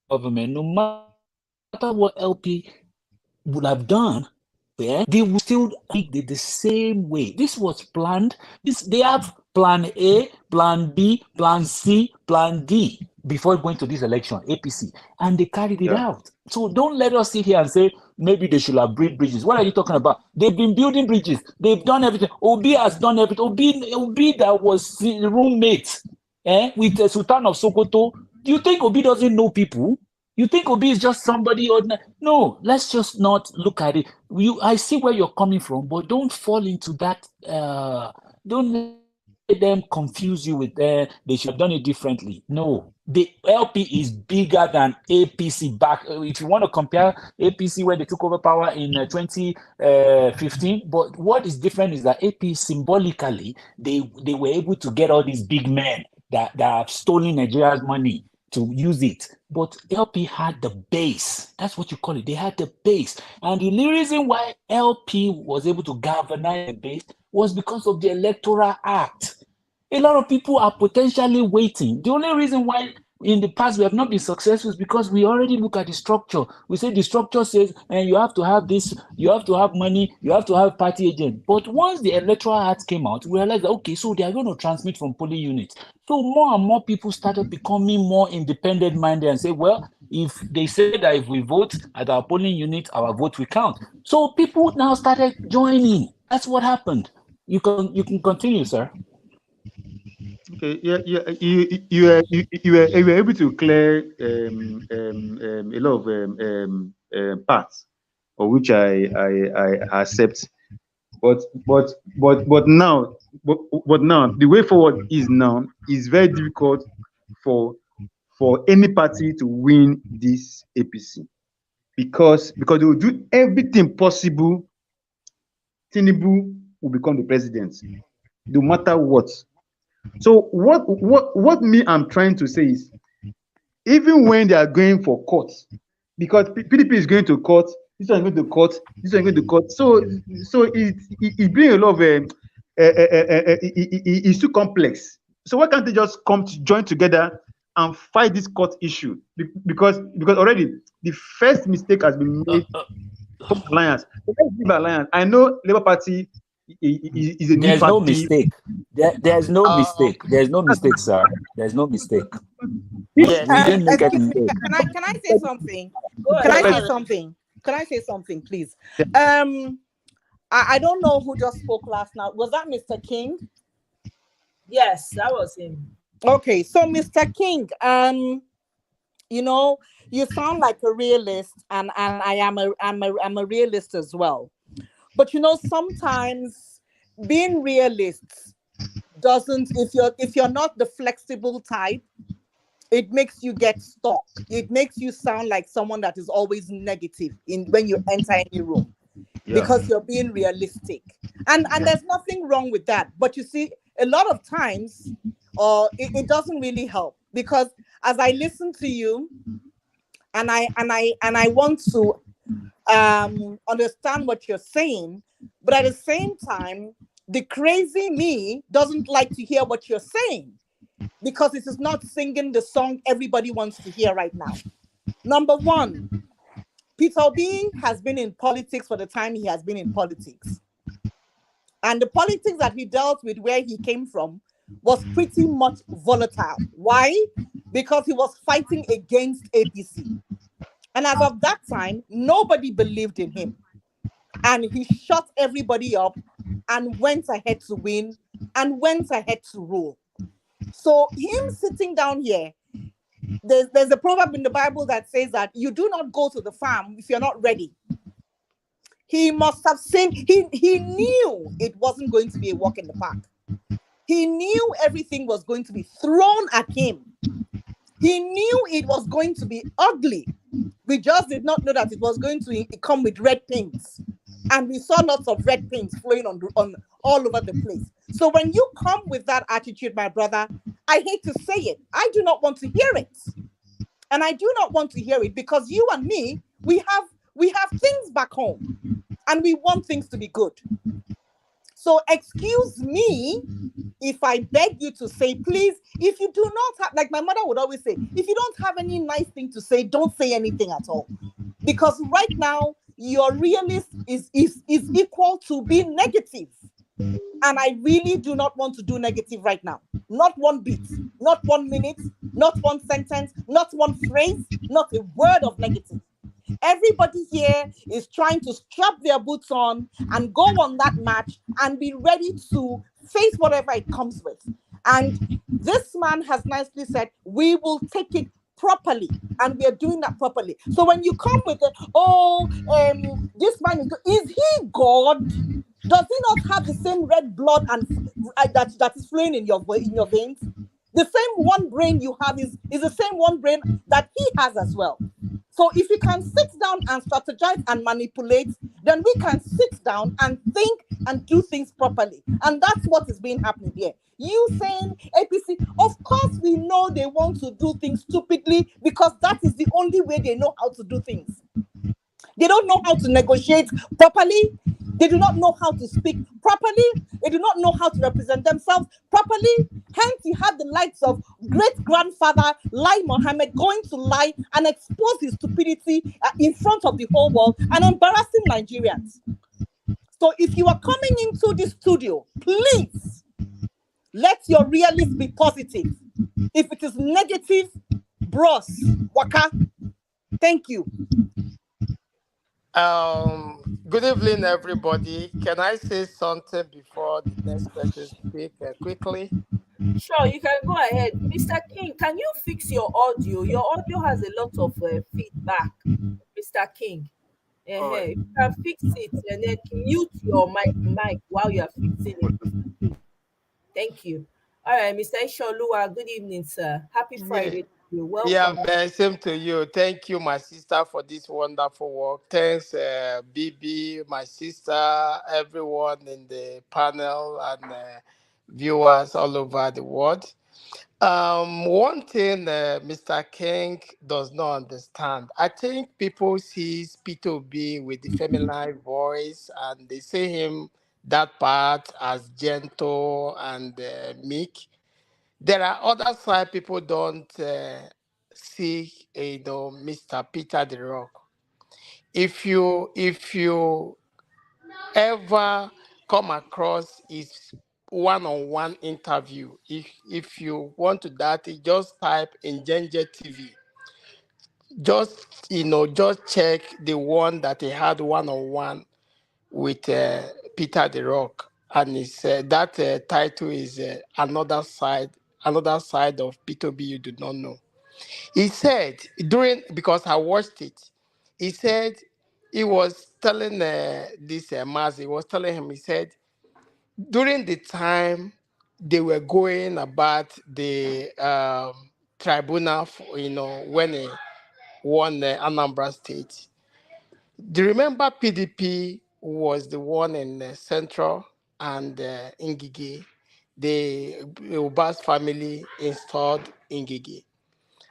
government. No matter what LP would have done, they will still think the same way. This was planned. They have plan A, plan B, plan C, plan D before going to this election, APC, and they carried it out. So don't let us sit here and say maybe they should have built bridges. What are you talking about? They've been building bridges. They've done everything. Obi has done everything. Obi that was roommate with the Sultan of Sokoto. Do you think Obi doesn't know people? You think Obi is just somebody ordinary? No, let's just not look at it. I see where you're coming from, but don't fall into that. Don't let them confuse you with they should have done it differently. No, the LP is bigger than APC back. If you want to compare APC when they took over power in 2015, but what is different is that AP symbolically, they were able to get all these big men that have stolen Nigeria's money to use it. But LP had the base. That's what you call it. They had the base. And the reason why LP was able to galvanize the base was because of the Electoral Act. A lot of people are potentially waiting. The only reason why in the past we have not been successful is because we already look at the structure. We say the structure says, and you have to have this, you have to have money, you have to have party agent. But once the Electoral Act came out, we realized that, okay, so they are going to transmit from polling units. So more and more people started becoming more independent minded and say, well, if they say that if we vote at our polling unit, our vote will count. So people now started joining. That's what happened. You can continue, sir. Okay, you were able to clear a lot of parts, of which I accept. But now the way forward is very difficult for any party to win this APC because they will do everything possible. Tinubu will become the president, no matter what. So what me I'm trying to say is, even when they are going for court, because PDP is going to court, this one is going to court, this one is going to court. So it brings a lot of it's too complex. So why can't they just join together and fight this court issue? Because already the first mistake has been made for alliance. Alliance. I know Labour Party is a new There's party. no mistake. There's no mistake. There's no mistake, sir. There's no mistake. We didn't make a mistake. Can I say something? Can I say something, please? I don't know who just spoke last night. Was that Mr. King? Yes, that was him. Okay, so Mr. King, you know, you sound like a realist, and I'm a realist as well. But you know, sometimes being realist doesn't, if you're not the flexible type, it makes you get stuck. It makes you sound like someone that is always negative when you enter any room, because you're being realistic. And there's nothing wrong with that. But you see, a lot of times, it doesn't really help, because as I listen to you, and I want to understand what you're saying, but at the same time, the crazy me doesn't like to hear what you're saying, because it is not singing the song everybody wants to hear right now. Number one, Peter Obi has been in politics for the time he has been in politics. And the politics that he dealt with where he came from was pretty much volatile. Why? Because he was fighting against APC. And as of that time, nobody believed in him. And he shut everybody up and went ahead to win and went ahead to rule. So him sitting down here, there's a proverb in the Bible that says that you do not go to the farm if you're not ready. He must have seen, he knew it wasn't going to be a walk in the park. He knew everything was going to be thrown at him. He knew it was going to be ugly. We just did not know that it was going to come with red paints. And we saw lots of red paints flowing on all over the place. So when you come with that attitude, my brother, I hate to say it, I do not want to hear it. And I do not want to hear it because you and me, we have things back home and we want things to be good. So excuse me if I beg you to say, please, if you do not have, like my mother would always say, if you don't have any nice thing to say, don't say anything at all. Because right now, your realist is equal to being negative. And I really do not want to do negative right now. Not one bit, not 1 minute, not one sentence, not one phrase, not a word of negative. Everybody here is trying to strap their boots on and go on that match and be ready to face whatever it comes with. And this man has nicely said, we will take it properly, and we are doing that properly. So when you come with it, this man is he God? Does he not have the same red blood and that is flowing in your veins? The same one brain you have is the same one brain that he has as well. So if you can sit down and strategize and manipulate, then we can sit down and think and do things properly. And that's what is being happening here. You saying APC, of course we know they want to do things stupidly because that is the only way they know how to do things. They don't know how to negotiate properly. They do not know how to speak properly. They do not know how to represent themselves properly. Hence, you have the likes of great-grandfather Lai Mohammed going to lie and expose his stupidity in front of the whole world and embarrassing Nigerians. So if you are coming into this studio, please, let your realist be positive. If it is negative, bros, waka. Thank you. Good evening, everybody. Can I say something before the next person speak quickly? Sure, you can go ahead. Mr. King, can you fix your audio? Your audio has a lot of feedback, Mr. King. Alright. If you can fix it and then mute your mic while you are fixing it, Mr. King. Thank you. All right, Mr. Isholuwa, good evening, sir. Happy Friday to you. Welcome. Man, same to you. Thank you, my sister, for this wonderful work. Thanks, Bibi, my sister, everyone in the panel, and viewers all over the world. One thing Mr. King does not understand, I think people see Peter Obi with the feminine voice and they see him that part as gentle and meek. There are other side people don't see, Mr. Peter the Rock. If you ever come across his one-on-one interview, if you want to that, you just type in Ginger TV. Just check the one that he had one-on-one with Peter the Rock, and it's that title is another side of Peter B you do not know. He said because I watched it, he said he was telling this Mazi, he was telling him, he said, during the time they were going about the tribunal, when he won Anambra State, do you remember PDP was the one in Central and Ngige? The Ubas family installed Ngige.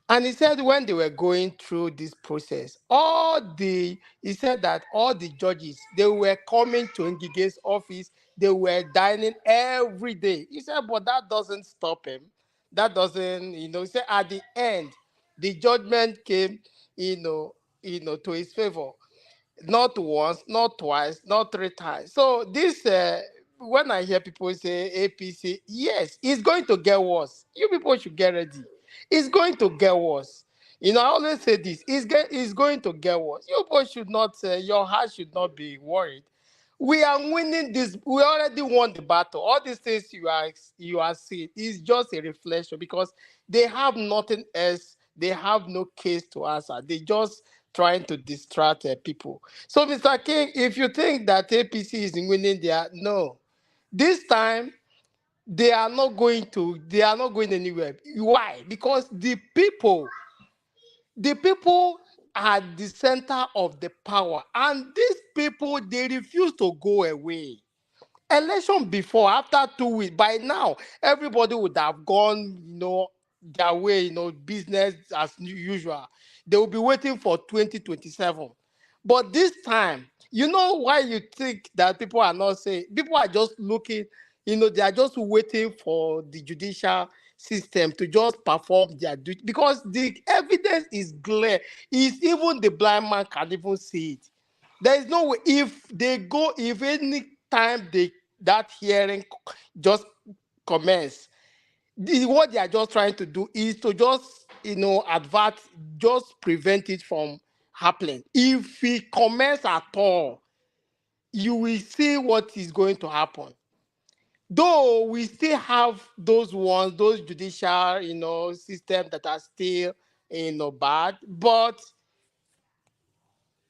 And he said when they were going through this process, he said that all the judges, they were coming to Ngige's office, they were dining every day. He said, but that doesn't stop him. That doesn't, he said at the end, the judgment came, to his favor. Not once, not twice, not three times. So this, when I hear people say APC, yes, it's going to get worse. You people should get ready. It's going to get worse. I always say this. It's going to get worse. You people should not. Your heart should not be worried. We are winning this. We already won the battle. All these things you are seeing is just a reflection because they have nothing else. They have no case to answer. They just trying to distract people. So, Mr. King, if you think that APC is winning no, this time they are not going anywhere. Why? Because the people at the center of the power, and these people, they refuse to go away. Election before, after 2 weeks, by now, everybody would have gone, their way, business as usual. They will be waiting for 2027. But this time, you know why you think that people are not saying, people are just looking, they are just waiting for the judicial system to just perform their duty, because the evidence is clear. Is even the blind man can even see it. There is no way, if any time that hearing just commence, what they are just trying to do is to just, advert, just prevent it from happening. If it commence at all, you will see what is going to happen. Though we still have those judicial, systems that are still, bad, but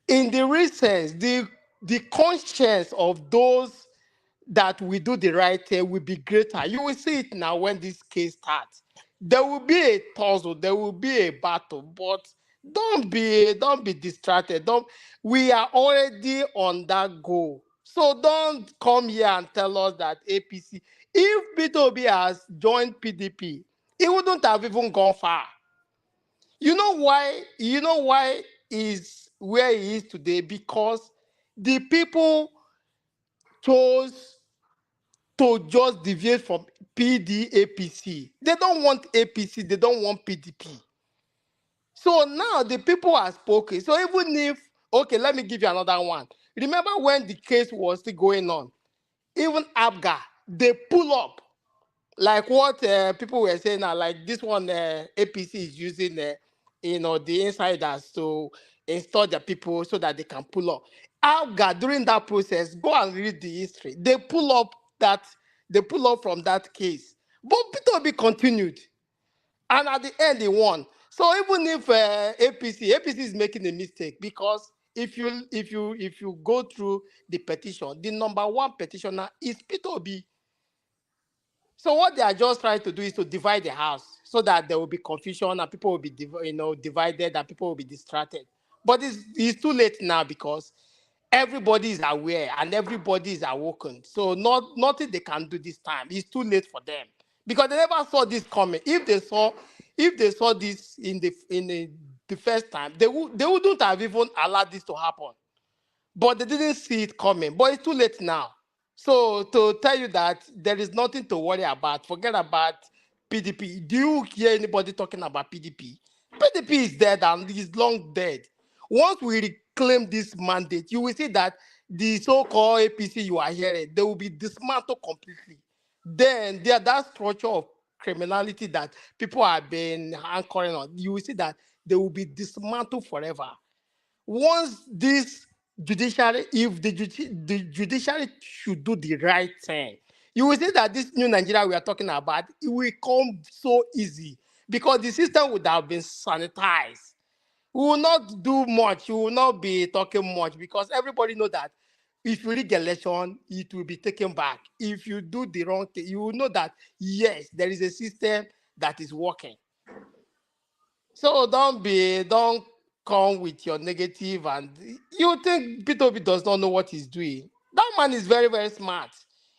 in the recent, the conscience of those that we do the right thing will be greater. You will see it now when this case starts. There will be a tussle, there will be a battle, but don't be distracted. We are already on that goal. So don't come here and tell us that APC, if B2B has joined PDP, it wouldn't have even gone far. You know why? Is where he is today? Because the people chose to just deviate from PDAPC. They don't want APC, they don't want PDP. So now the people are spoken. So even if, okay, let me give you another one. Remember when the case was still going on? Even ABGA, they pull up. Like what people were saying now, like this one, APC is using, the insiders to install their people so that they can pull up. ABGA, during that process, go and read the history. They pull up from that case. But P2B continued. And at the end, he won. So even if APC is making a mistake, because if you go through the petition, the number one petitioner is P2B. So what they are just trying to do is to divide the house so that there will be confusion and people will be divided and people will be distracted. But it's too late now, because everybody is aware and everybody is awoken. So nothing they can do this time. It's too late for them, because they never saw this coming. If they saw this in the first time, they wouldn't have even allowed this to happen. But they didn't see it coming. But it's too late now. So to tell you that there is nothing to worry about, forget about PDP. Do you hear anybody talking about PDP? PDP is dead and is long dead. Once we reclaim this mandate, you will see that the so-called APC you are hearing, they will be dismantled completely. Then that structure of criminality that people have been anchoring on, you will see that they will be dismantled forever. Once this judiciary, if the judiciary should do the right thing, you will see that this new Nigeria we are talking about, it will come so easy, because the system would have been sanitized. We will not do much, we will not be talking much, because everybody know that if you rig election, it will be taken back. If you do the wrong thing, you will know that, yes, there is a system that is working. So don't come with your negative, and you think P2B does not know what he's doing. That man is very, very smart.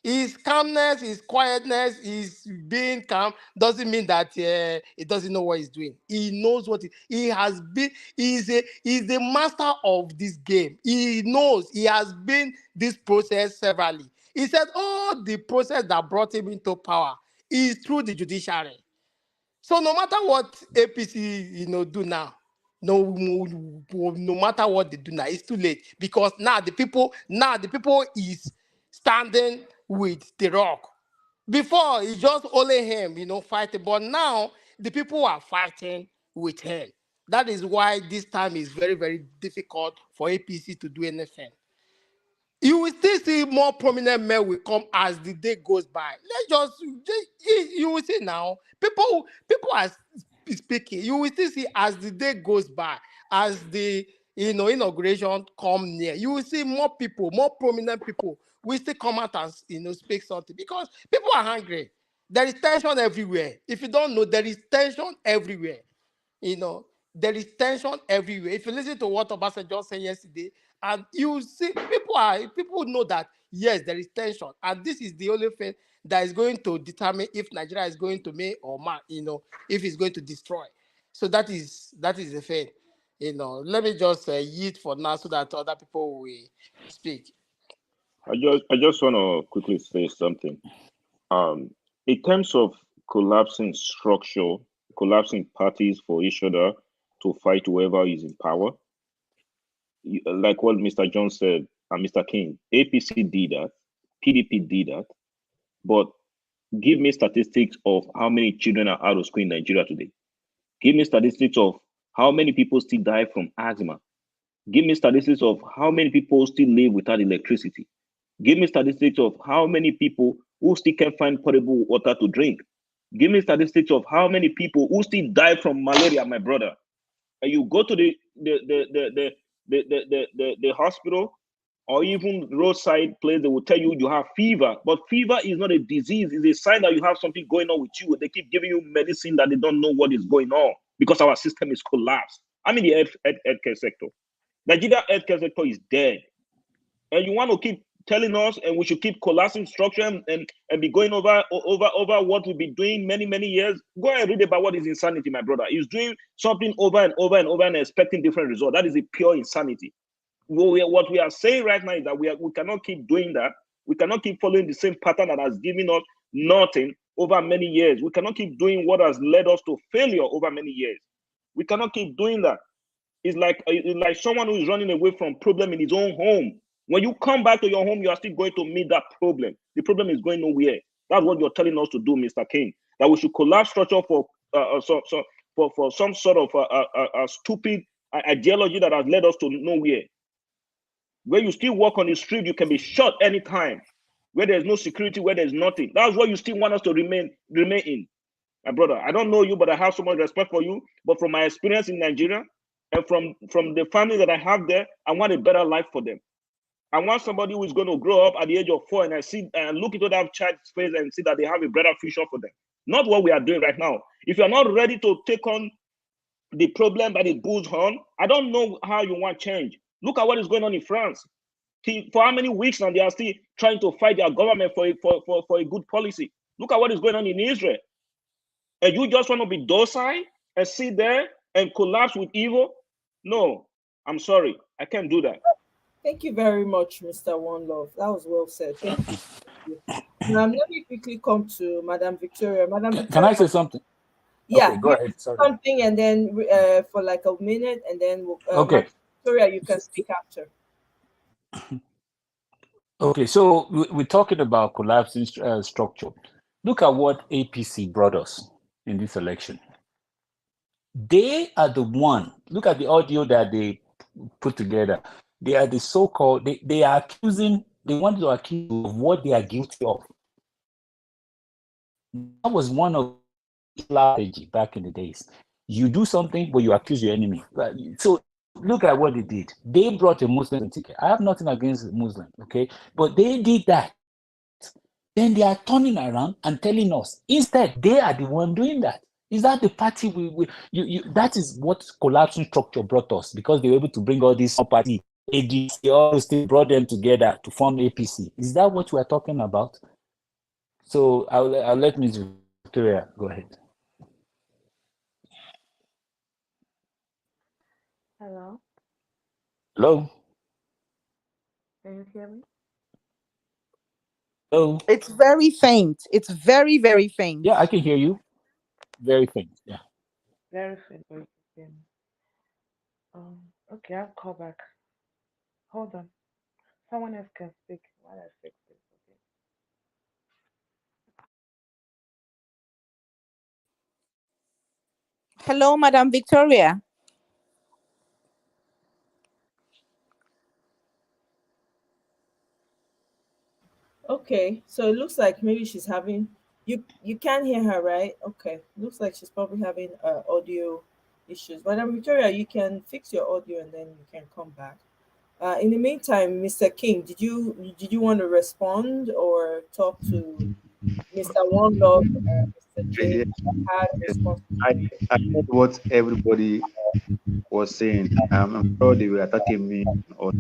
His calmness, his quietness, his being calm doesn't mean that he doesn't know what he's doing. He knows what he has been. He's the master of this game. He knows he has been this process severally. He said all the process that brought him into power is through the judiciary. So no matter what APC, do now, no matter what they do now, it's too late, because now the people is standing with the rock. Before it's just only him, fighting, but now the people are fighting with him. That is why this time is very, very difficult for APC to do anything. You will still see more prominent men will come as the day goes by. You will see now, people are speaking. You will still see as the day goes by, as the inauguration come near. You will see more people, more prominent people will still come out and speak something, because people are hungry. There is tension everywhere. If you don't know, there is tension everywhere. there is tension everywhere. If you listen to what Obasanjo said yesterday, and you see people know that yes, there is tension, and this is the only thing that is going to determine if Nigeria is going to make or mark, if it's going to destroy. So that is the thing. Let me just yield for now so that other people will speak. I just want to quickly say something. In terms of collapsing structure, collapsing parties for each other to fight whoever is in power, like what Mr. John said and Mr. King, APC did that, PDP did that, but give me statistics of how many children are out of school in Nigeria today. Give me statistics of how many people still die from asthma. Give me statistics of how many people still live without electricity. Give me statistics of how many people who still can't find potable water to drink. Give me statistics of how many people who still die from malaria, my brother. And you go to the hospital or even roadside place, they will tell you you have fever. But fever is not a disease, it's a sign that you have something going on with you. They keep giving you medicine that they don't know what is going on because our system is collapsed. I'm in the healthcare sector. Nigeria healthcare sector is dead. And you want to keep telling us and we should keep collapsing structure and be going over what we've been doing many years. Go and read about what is insanity, my brother. He's doing something over and over and expecting different results. That is a pure insanity. What we are saying right now is that we cannot keep doing that. We cannot keep following the same pattern that has given us nothing over many years. We cannot keep doing what has led us to failure over many years. We cannot keep doing that. It's like someone who is running away from problem in his own home. When you come back to your home, you are still going to meet that problem. The problem is going nowhere. That's what you're telling us to do, Mr. King. That we should collapse structure for some sort of a stupid ideology that has led us to nowhere. Where you still walk on the street, you can be shot anytime. Where there's no security, where there's nothing. That's what you still want us to remain in. My brother, I don't know you, but I have so much respect for you. But from my experience in Nigeria and from the family that I have there, I want a better life for them. I want somebody who is going to grow up at the age of 4 and I see and look into that child's face and see that they have a better future for them. Not what we are doing right now. If you're not ready to take on the problem that it builds on, I don't know how you want change. Look at what is going on in France. For how many weeks now they are still trying to fight their government for a good policy. Look at what is going on in Israel. And you just want to be docile and sit there and collapse with evil? No, I'm sorry. I can't do that. Thank you very much, Mr. One Love. That was well said. Thank you. Let me quickly come to Madam Victoria. Madam Can Victoria, I say something? yeah, Okay, go ahead. Sorry. something, and then for like a minute, and then Okay. Madam Victoria, you can speak after. Okay, so we're talking about collapsing structure. Look at what APC brought us in this election. They are the one. Look at the audio that they put together. They are the so-called. They are accusing. They want to accuse you of what they are guilty of. That was one of the strategy back in the days. You do something, but you accuse your enemy. So look at what they did. They brought a Muslim ticket. I have nothing against Muslims, okay, but they did that. Then they are turning around and telling us instead they are the one doing that. Is that the party that is what collapsing structure brought us, because they were able to bring all these party ADC, all those things, brought them together to form APC. Is that what we are talking about? So I'll let Ms. Victoria go ahead. Hello, Hello? can you hear me? Hello? It's very faint. It's very, very faint. Yeah, I can hear you. Very faint. Yeah. Very faint, but you can hear me. Okay, I'll call back. Hold on. Someone else can speak while I fix this. Okay. Hello, Madam Victoria. Okay, so it looks like maybe she's having you can hear her, right? Okay, looks like she's probably having audio issues. Madam Victoria, you can fix your audio and then you can come back. In the meantime, Mr. King, did you want to respond or talk to Mr. One Love, Mr. Yeah, James had response I, to you. I heard what everybody was saying. I'm sure they were attacking me or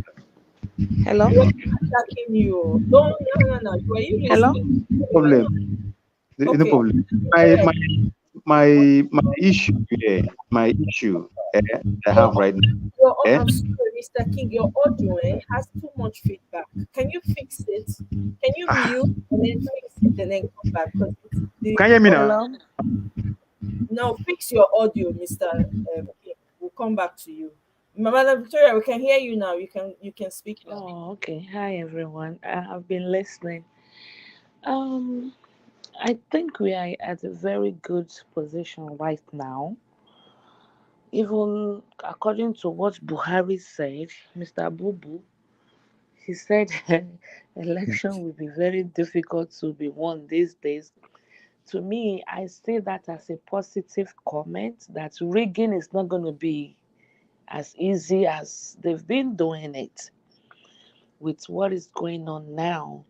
Hello? He was attacking you. Don't, no. Were you Hello? listening? no You were problem. not. No Okay. problem. Go My ahead. my my issue here, my issue I Your, have right now. Eh? I'm sorry, Mr. King, your audio has too much feedback. Can you fix it? Can you Ah, mute and then fix it and then come back? Because can you hear me now? Hello? now fix your audio, Mr. King. We'll come back to you. Madam Victoria, we can hear you now. You can speak now. Oh, okay. Hi, everyone. I've been listening. Um, I think we are at a very good position right now. Even according to what Buhari said, Mr. Bubu, he said election will be very difficult to be won these days. To me, I see that as a positive comment that rigging is not going to be as easy as they've been doing it with what is going on now.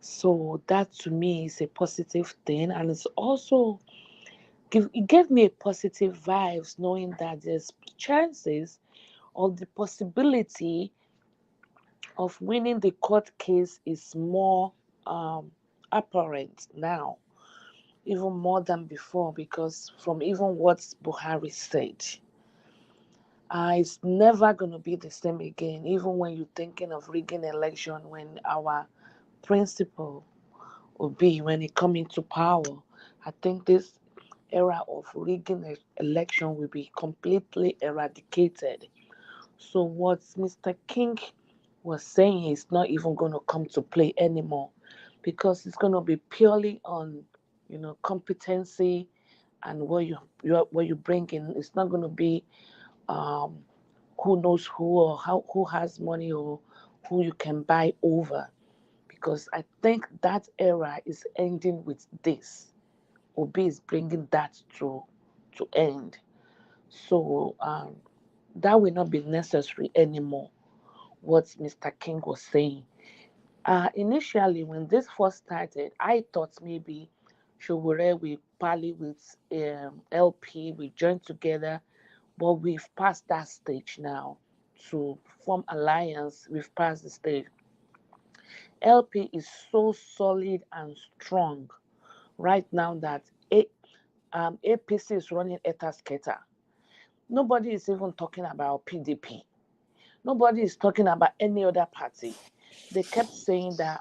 So that to me is a positive thing, and it's also it gave me a positive vibes knowing that there's chances of the possibility of winning the court case is more um, apparent now, even more than before, because from even what Buhari said, it's never going to be the same again. Even when you're thinking of rigging election, when our principle will be when it come into power, I think this era of rigging election will be completely eradicated. So what Mr. King was saying is not even going to come to play anymore because it's going to be purely on, competency and what you bring in. It's not going to be um, who knows who or who has money or who you can buy over, because I think that era is ending with this. Obi is bringing that to end. So that will not be necessary anymore. What Mr. King was saying. Initially, when this first started, I thought maybe Showore will parley with LP, we join together, but we've passed that stage now to form alliance. We've passed the stage. LP is so solid and strong right now that APC is running etasketa. Nobody is even talking about PDP. Nobody is talking about any other party. They kept saying that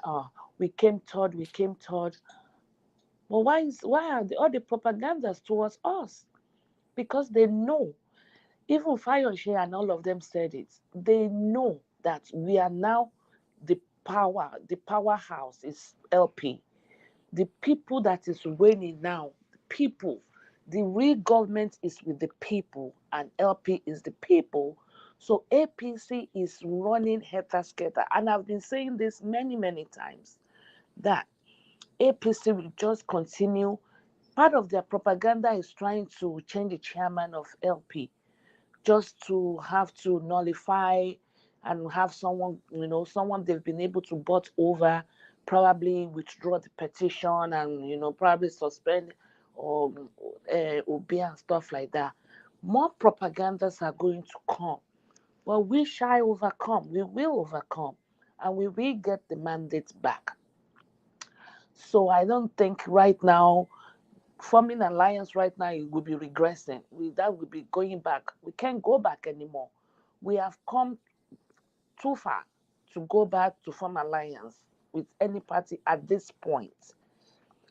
we came third, we came third. But why are all the propagandas towards us? Because they know, even Fayoshe and all of them said it, they know that we are now the powerhouse is LP. The people that is reigning now, the people, the real government is with the people and LP is the people. So APC is running helter skelter. And I've been saying this many, many times that APC will just continue. Part of their propaganda is trying to change the chairman of LP just to have to nullify and have someone, someone they've been able to butt over, probably withdraw the petition and, probably suspend or obey and stuff like that. More propagandas are going to come. But we shall overcome. We will overcome. And we will get the mandate back. So I don't think right now forming alliance right now it will be regressing. That will be going back. We can't go back anymore. We have come too far to go back to form alliance with any party at this point.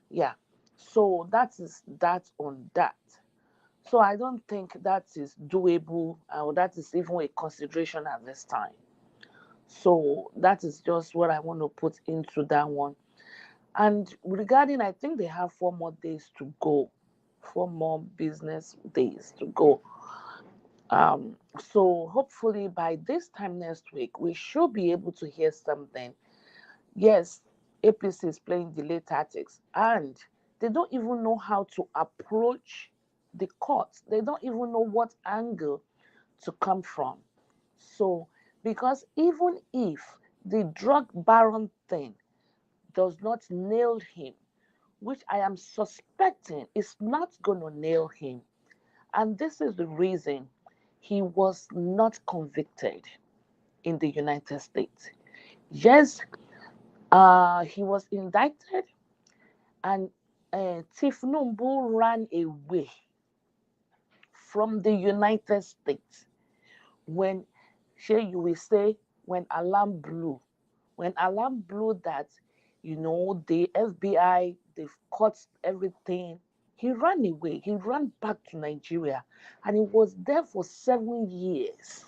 Yeah. So that is that on that. So I don't think that is doable or that is even a consideration at this time. So that is just what I want to put into that one. And regarding, I think they have 4 more days to go, 4 more business days to go. So hopefully by this time next week, we should be able to hear something. Yes, APC is playing delay tactics, and they don't even know how to approach the courts. They don't even know what angle to come from. So, because even if the drug baron thing does not nail him, which I am suspecting is not going to nail him. And this is the reason he was not convicted in the United States. Yes, he was indicted, and Tifnumbu ran away from the United States when, here you will say, when alarm blew that, the FBI, they've caught everything. He ran away. He ran back to Nigeria, and he was there for 7 years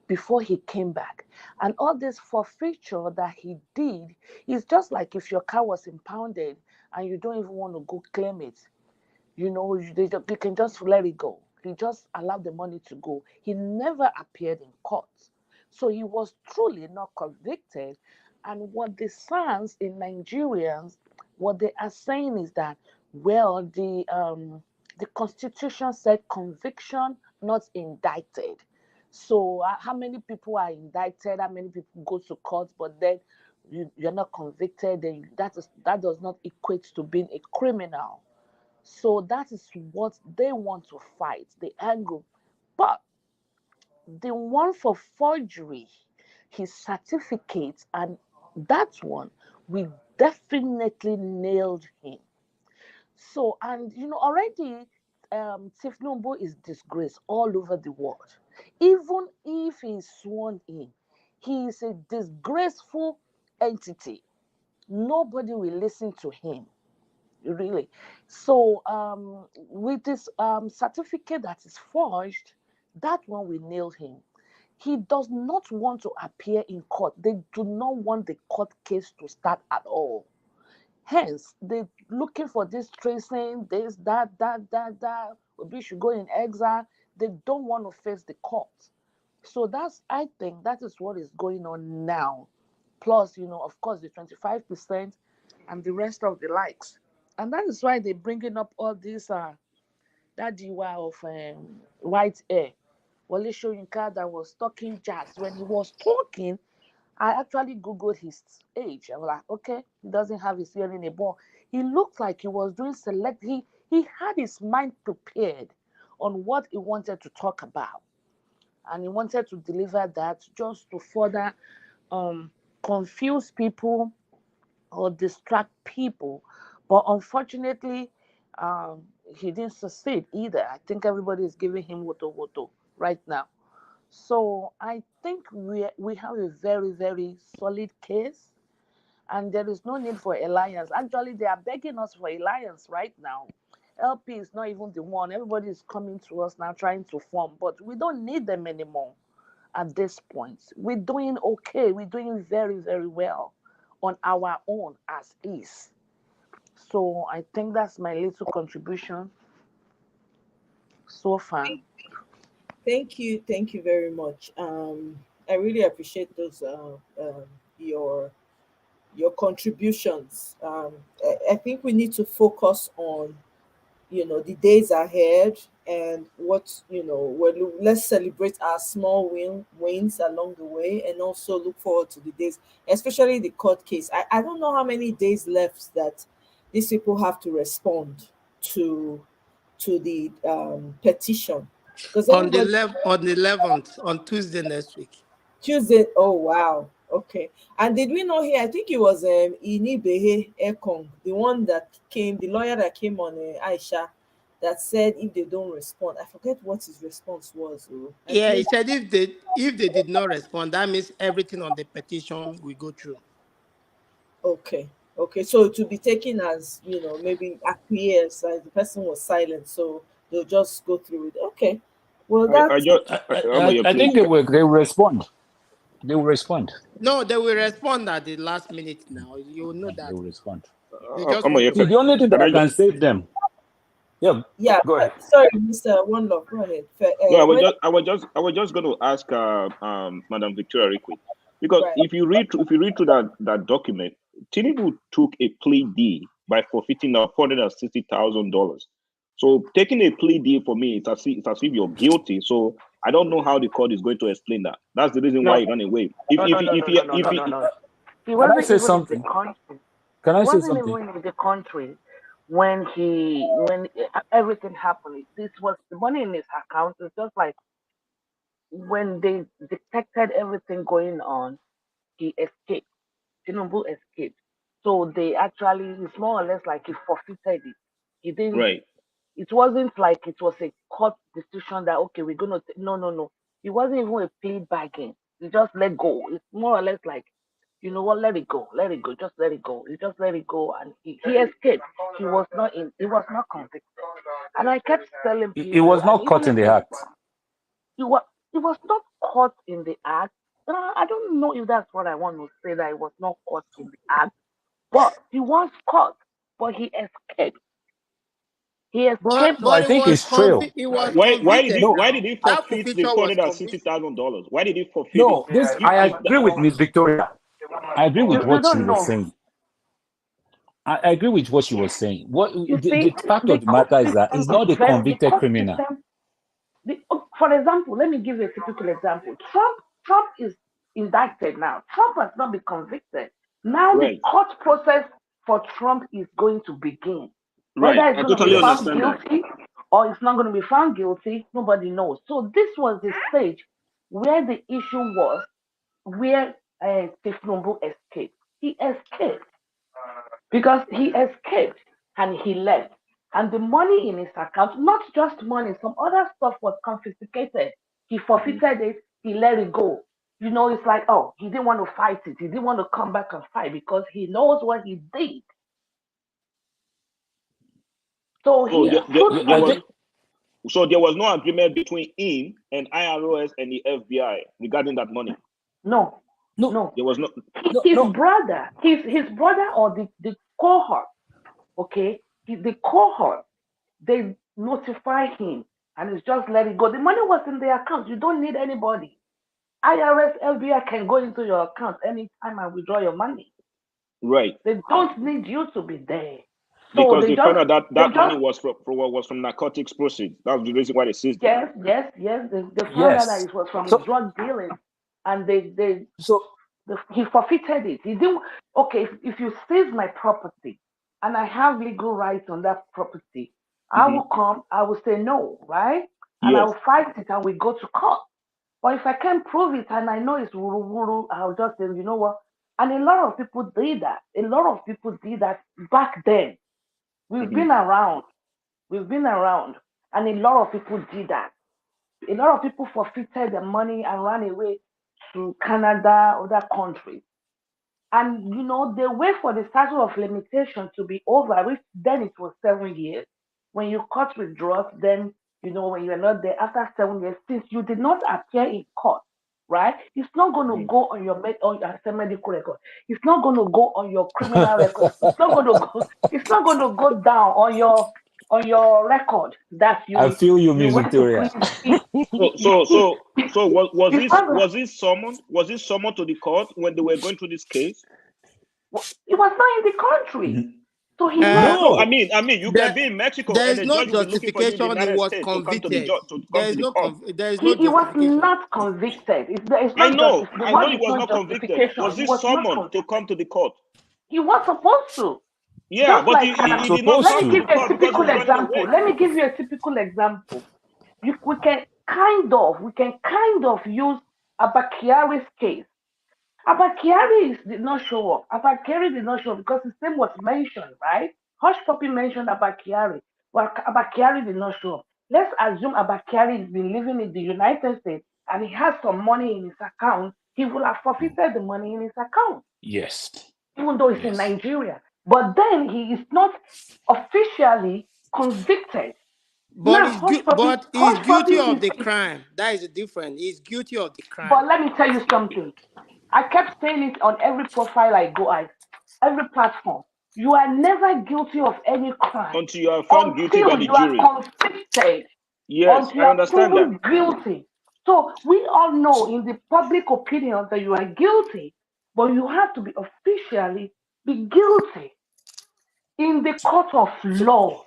before he came back. And all this forfeiture that he did is just like if your car was impounded and you don't even want to go claim it. You can just let it go. He just allowed the money to go. He never appeared in court. So he was truly not convicted. And what the SANS in Nigerians, what they are saying is that, well, the Constitution said conviction, not indicted. So how many people are indicted? How many people go to court? But then you're not convicted. Then that does not equate to being a criminal. So that is what they want to fight, the angle. But the one for forgery, his certificate, and that one, we definitely nailed him. So, and already Tifnumbu is disgraced all over the world. Even if he's sworn in, he is a disgraceful entity. Nobody will listen to him, really. So with this certificate that is forged, that one will nail him. He does not want to appear in court. They do not want the court case to start at all. Hence, they're looking for this tracing, this, that. We should go in exile. They don't want to face the court. So I think that is what is going on now. Plus, of course, the 25% and the rest of the likes. And that is why they're bringing up all this, that DUI of white hair. Wale Soyinka that was talking jazz. When he was talking, I actually Googled his age. I was like, okay, he doesn't have his hearing aid, but he looked like he was doing select. He had his mind prepared on what he wanted to talk about. And he wanted to deliver that just to further confuse people or distract people. But unfortunately, he didn't succeed either. I think everybody is giving him woto right now. So I think we have a very, very solid case, and there is no need for alliance. Actually, they are begging us for alliance right now. LP is not even the one. Everybody is coming to us now trying to form, but we don't need them anymore at this point. We're doing okay. We're doing very, very well on our own as is. So I think that's my little contribution so far. Thank you very much. I really appreciate those your contributions. I think we need to focus on the days ahead, and let's celebrate our small wins along the way, and also look forward to the days, especially the court case. I don't know how many days left that these people have to respond to the petition, because everybody. On the 11th, on Tuesday next week. Tuesday. Oh wow. Okay. And did we not hear? I think it was Inibehe Ekong, the one that came, the lawyer that came on Aisha, that said if they don't respond. I forget what his response was. Oh. Yeah, he said if they did not respond, that means everything on the petition will go through. Okay. Okay. So to be taken as maybe acquiesce, as the person was silent, so they'll just go through it. Okay. Well, that's. I think they will respond. They will respond. No, they will respond at the last minute now. You know that. They will respond. The only thing that I can save them. Yeah. Go ahead. Sorry, Mr. One Love. Go ahead. No, I was just going to ask Madam Victoria real quick, because if you read through that document, Tinubu took a plea deal by forfeiting $460,000. So taking a plea deal for me, it's as if you're guilty. So I don't know how the court is going to explain that. That's the reason why he ran away. He wasn't even in the country. Can I say He wasn't something? even in the country. when everything happened. This was the money in his account. It's just like when they detected everything going on, he escaped. Tinubu escaped. So they actually, it's more or less like he forfeited it. He didn't. Right. It wasn't like it was a court decision that okay, we're gonna. No, no, no. It wasn't even a plea bargain. He just let go. It's more or less like, you know what? Let it go. Let it go. Just let it go. He just let it go, and he escaped. He was not in. He was not convicted. And I kept telling It people, was and not caught even in if the act. he was not caught in the act. I don't know if that's what I want to say, that he was not caught in the act, but he was caught, but he escaped. He But escaped. No, I it think was it's trail. he was Why did convicted he No, why now. did he That forfeit the forfeiture four was hundred and sixty convict. thousand dollars? Why did he forfeit it? no, this If, I if agree with Miss Victoria. I agree with You what she don't was know. saying. I agree with what she was saying. What You the see, fact the of the court matter is that system he's is not a very. The convicted court criminal. system. For example, let me give you a typical example. Trump is indicted now. Trump has not been convicted. Now the right, court process for Trump is going to begin. Whether right, it's I going to be totally Yes. found understand that. guilty or it's not going to be found guilty, nobody knows. So this was the stage where the issue was, where Tifnumbu escaped. He escaped because he escaped and he left. And the money in his account, not just money, some other stuff was confiscated. He Mhm. forfeited it, he let it go. You know, it's like, oh, he didn't want to fight it. He didn't want to come back and fight because he knows what he did. So So he put there I was think no agreement between him and IRS and the FBI regarding that money. no, no, no. There was no. His no. brother, his brother or the cohort, okay, the cohort, they notify him and it's just let it go. The money was in the account. You don't need anybody. IRS, FBI can go into your account anytime and withdraw your money. Right, They don't need you to be there. So because they found out that they that money just, was from narcotics proceeds. That's the reason why they seized it. yes. They found out that Yes. it was from So drug dealing, and they so he forfeited it. He didn't. Okay, if you seize my property, and I have legal rights on that property, I Hmm. will come. I will say no, right? And I Yes. will fight it, and we go to court. But if I can't prove it and I know it's wuru wuru, I'll just say, you know what? And a lot of people did that. A lot of people did that back then. We've Hmm. been around. We've been around. And a lot of people did that. A lot of people forfeited their money and ran away to Canada, other countries. And you know, they wait for the statute of limitation to be over, which then it was 7 years. When you cut with drugs, then you know when you're not there after 7 years, since you did not appear in court, right? It's not going to Hmm. go on your medical record. It's not going to go on your criminal record. It's not going to go. It's not going to go down on your record that I feel you, you Miss went to Victoria. prison. It, So it's not. was this summoned to the court when they were going through this case? It was not in the country, Mhm. so he Uh, left. No, No. you can there, be in Mexico there and is the no judge will be looking for you in the justification. He United was States to come to the convicted. court. There is no He was justification. not convicted. It's not the I know word he is was not not convicted. justification. Was He this was not summoned to convicted. come to the court? He was supposed to. Yeah, Just but like He was he did not let supposed me come to give the to. you a court because he typical was running example. away. Let me give you a typical example. We can kind of use Abakiari's case. Did not show up. Abakari did not show up because his name was mentioned, right? Hush Puppy mentioned Abakari, but Abakari did not show up. Let's assume Abakari has been living in the United States and he has some money in his account. He will have forfeited the money in his account, Yes. even though it's in Yes. Nigeria. But then he is not officially convicted. But Now, he's Hush Puppy guilty of is the crime. That is different. He's guilty of the crime. but let me tell you something. I kept saying it on every profile I go at, every platform. You are never guilty of any crime Until you are found guilty by until the you are jury. convicted, Yes, until you I are understand that. proven guilty. So we all know in the public opinion that you are guilty, but you have to be officially be guilty in the court of So law.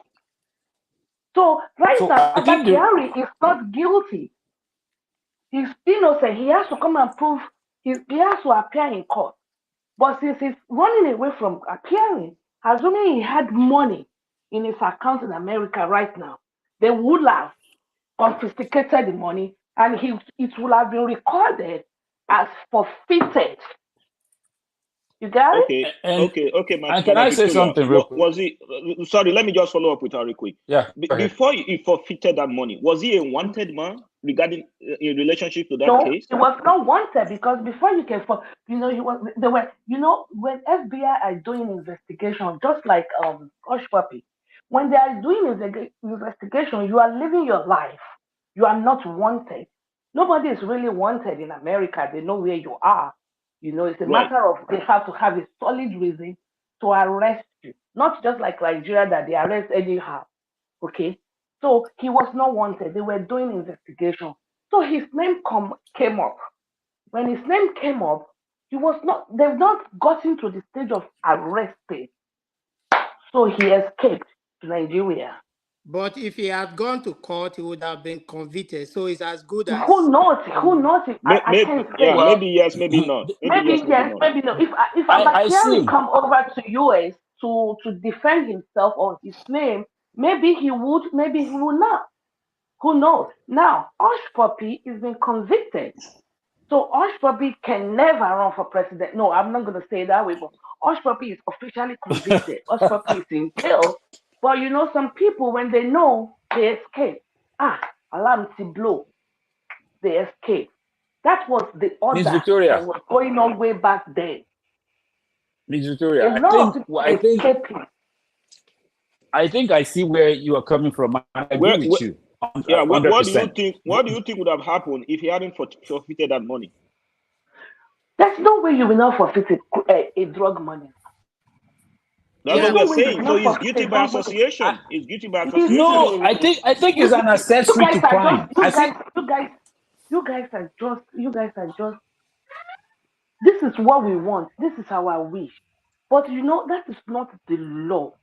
So right so now, I think the Abakiari is not guilty. He's innocent. He has to come and prove he has to appear in court. But since he's running away from appearing, assuming he had money in his account in America right now, they would have confiscated the money and it would have been recorded as forfeited. You got it? Okay, And can Madam I say Victoria, something real quick? was he? Sorry, let me just follow up with her real quick. Yeah, go ahead. Before he forfeited that money, was he a wanted man regarding in relationship to that No, case? he was not wanted because before you can, he was. They were, when FBI are doing investigation, just like Hush Puppy, when they are doing investigation, you are living your life. You are not wanted. Nobody is really wanted in America. They know where you are. It's a Right. matter of they have to have a solid reason to arrest you, not just like Nigeria that they arrest anyhow. Okay, so he was not wanted. They were doing investigation. So his name came up. When his name came up, he was not. They've not gotten to the stage of arresting. So he escaped to Nigeria. But if he had gone to court, he would have been convicted. So it's as good Who as knows? Who knows? I Maybe, can't yeah, say. Well, maybe yes, maybe not. Maybe yes, Maybe maybe yes, not. maybe no. If I Abakari see. come over to US to defend himself on his name, maybe he would. Maybe he will not. Who knows? Now, Hush Puppy is being convicted. So Hush Puppy can never run for president. No, I'm not going to say it that way, but Hush Puppy is officially convicted. Hush Puppy is in jail. But some people, when they know, they escape. Alarm to blow. They escape. That was the Miss order Victoria, that was going on way back then. Miss A Victoria, lot of people escaping. I think I see where you are coming from. I agree with you. Yeah, what do you 100%. think? What do you think would have happened if he hadn't forfeited that money? There's no way you will not forfeit a drug money. That's There's what yeah. we are no way you saying. will So not he's forfeit guilty a by drug money. association. He's guilty by He's association. No, I think it's an accessory to crime. You guys are just. This is what we want. This is our wish. But that is not the law.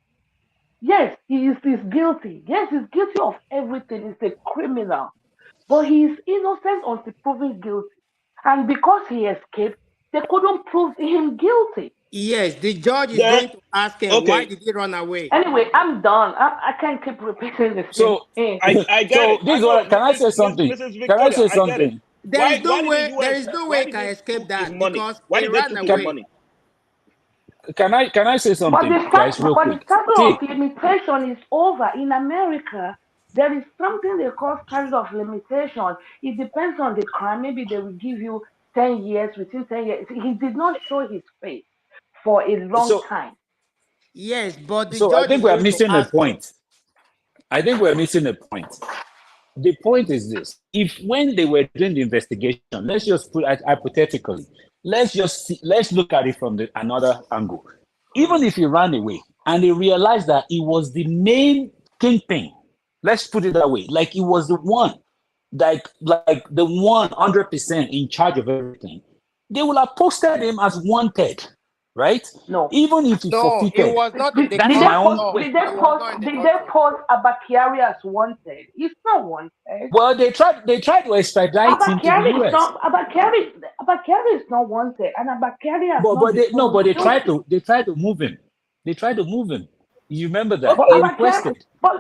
Yes, he's guilty. Yes, he's guilty of everything. He's a criminal. But he is innocent until proven guilty. And because he escaped, they couldn't prove him guilty. Yes, the judge is Then going to ask him, why okay, did he run away? Anyway, I'm done. I can't keep repeating the same so. thing. I get So it. I this is know, what. Can I say something? Mrs. Can I Victoria, say I get it. something? Why did the There US? is no way Why he did can they escape took his that money? because Why he did they ran took his away. money? Can I say But something, guys, real the quick? statute See, of limitation is over in America. There is something they call statute of limitation. It depends on the crime. Maybe they will give you 10 years, within 10 years. He did not show his face for a long so time. Yes, but the so I judge think is we are going to missing a ask him. point. I think we're missing a point. The point is this: if when they were doing the investigation, let's just put it hypothetically, let's look at it from another angle. Even if he ran away and they realized that he was the main kingpin, let's put it that way, like he was the one, like the 100% in charge of everything, they will have posted him as wanted, right? No. Even if he No, it forfeited. was not in the Did That is they my court own. post? law. Did they It was post? not in the Did court they law. post Abakari as wanted? He's not wanted. Well, they tried to extradite him to the Abakari is US. not. Abakari is not wanted, and Abakari has not been proven But guilty. they tried to move him. They tried to move him. You remember that? But They Okay, Abakari. requested. But I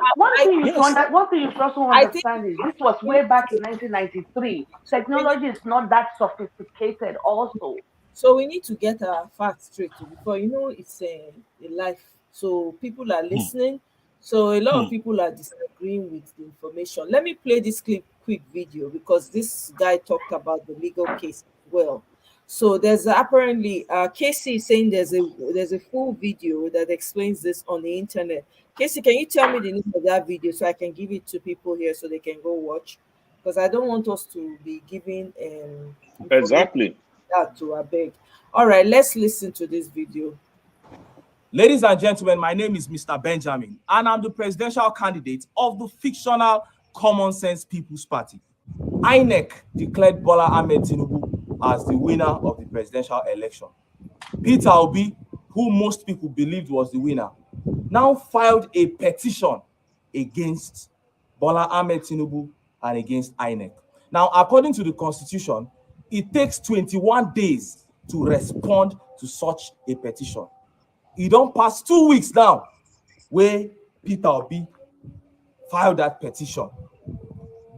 Yes. one thing you should also I think understand is this was we need way back in to 1993. we need Technology is not that sophisticated. Also, so we need to get our facts straight before it's a life. So people are Hmm, listening. So a lot of hmm. people are disagreeing with the information. Let me play this quick video because this guy talked about the legal case as well. So there's apparently Casey is saying there's a full video that explains this on the internet. Casey, can you tell me the name of that video so I can give it to people here so they can go watch? Because I don't want us to be giving information Exactly. that to abeg. All right, let's listen to this video. Ladies and gentlemen, my name is Mr. Benjamin, and I'm the presidential candidate of the fictional Common Sense People's Party. INEC declared Bola Ahmed Tinubu as the winner of the presidential election. Peter Obi, who most people believed was the winner, now filed a petition against Bola Ahmed Tinubu and against INEC. Now, according to the Constitution, it takes 21 days to respond to such a petition. E don pass 2 weeks now wey Peter Obi filed that petition.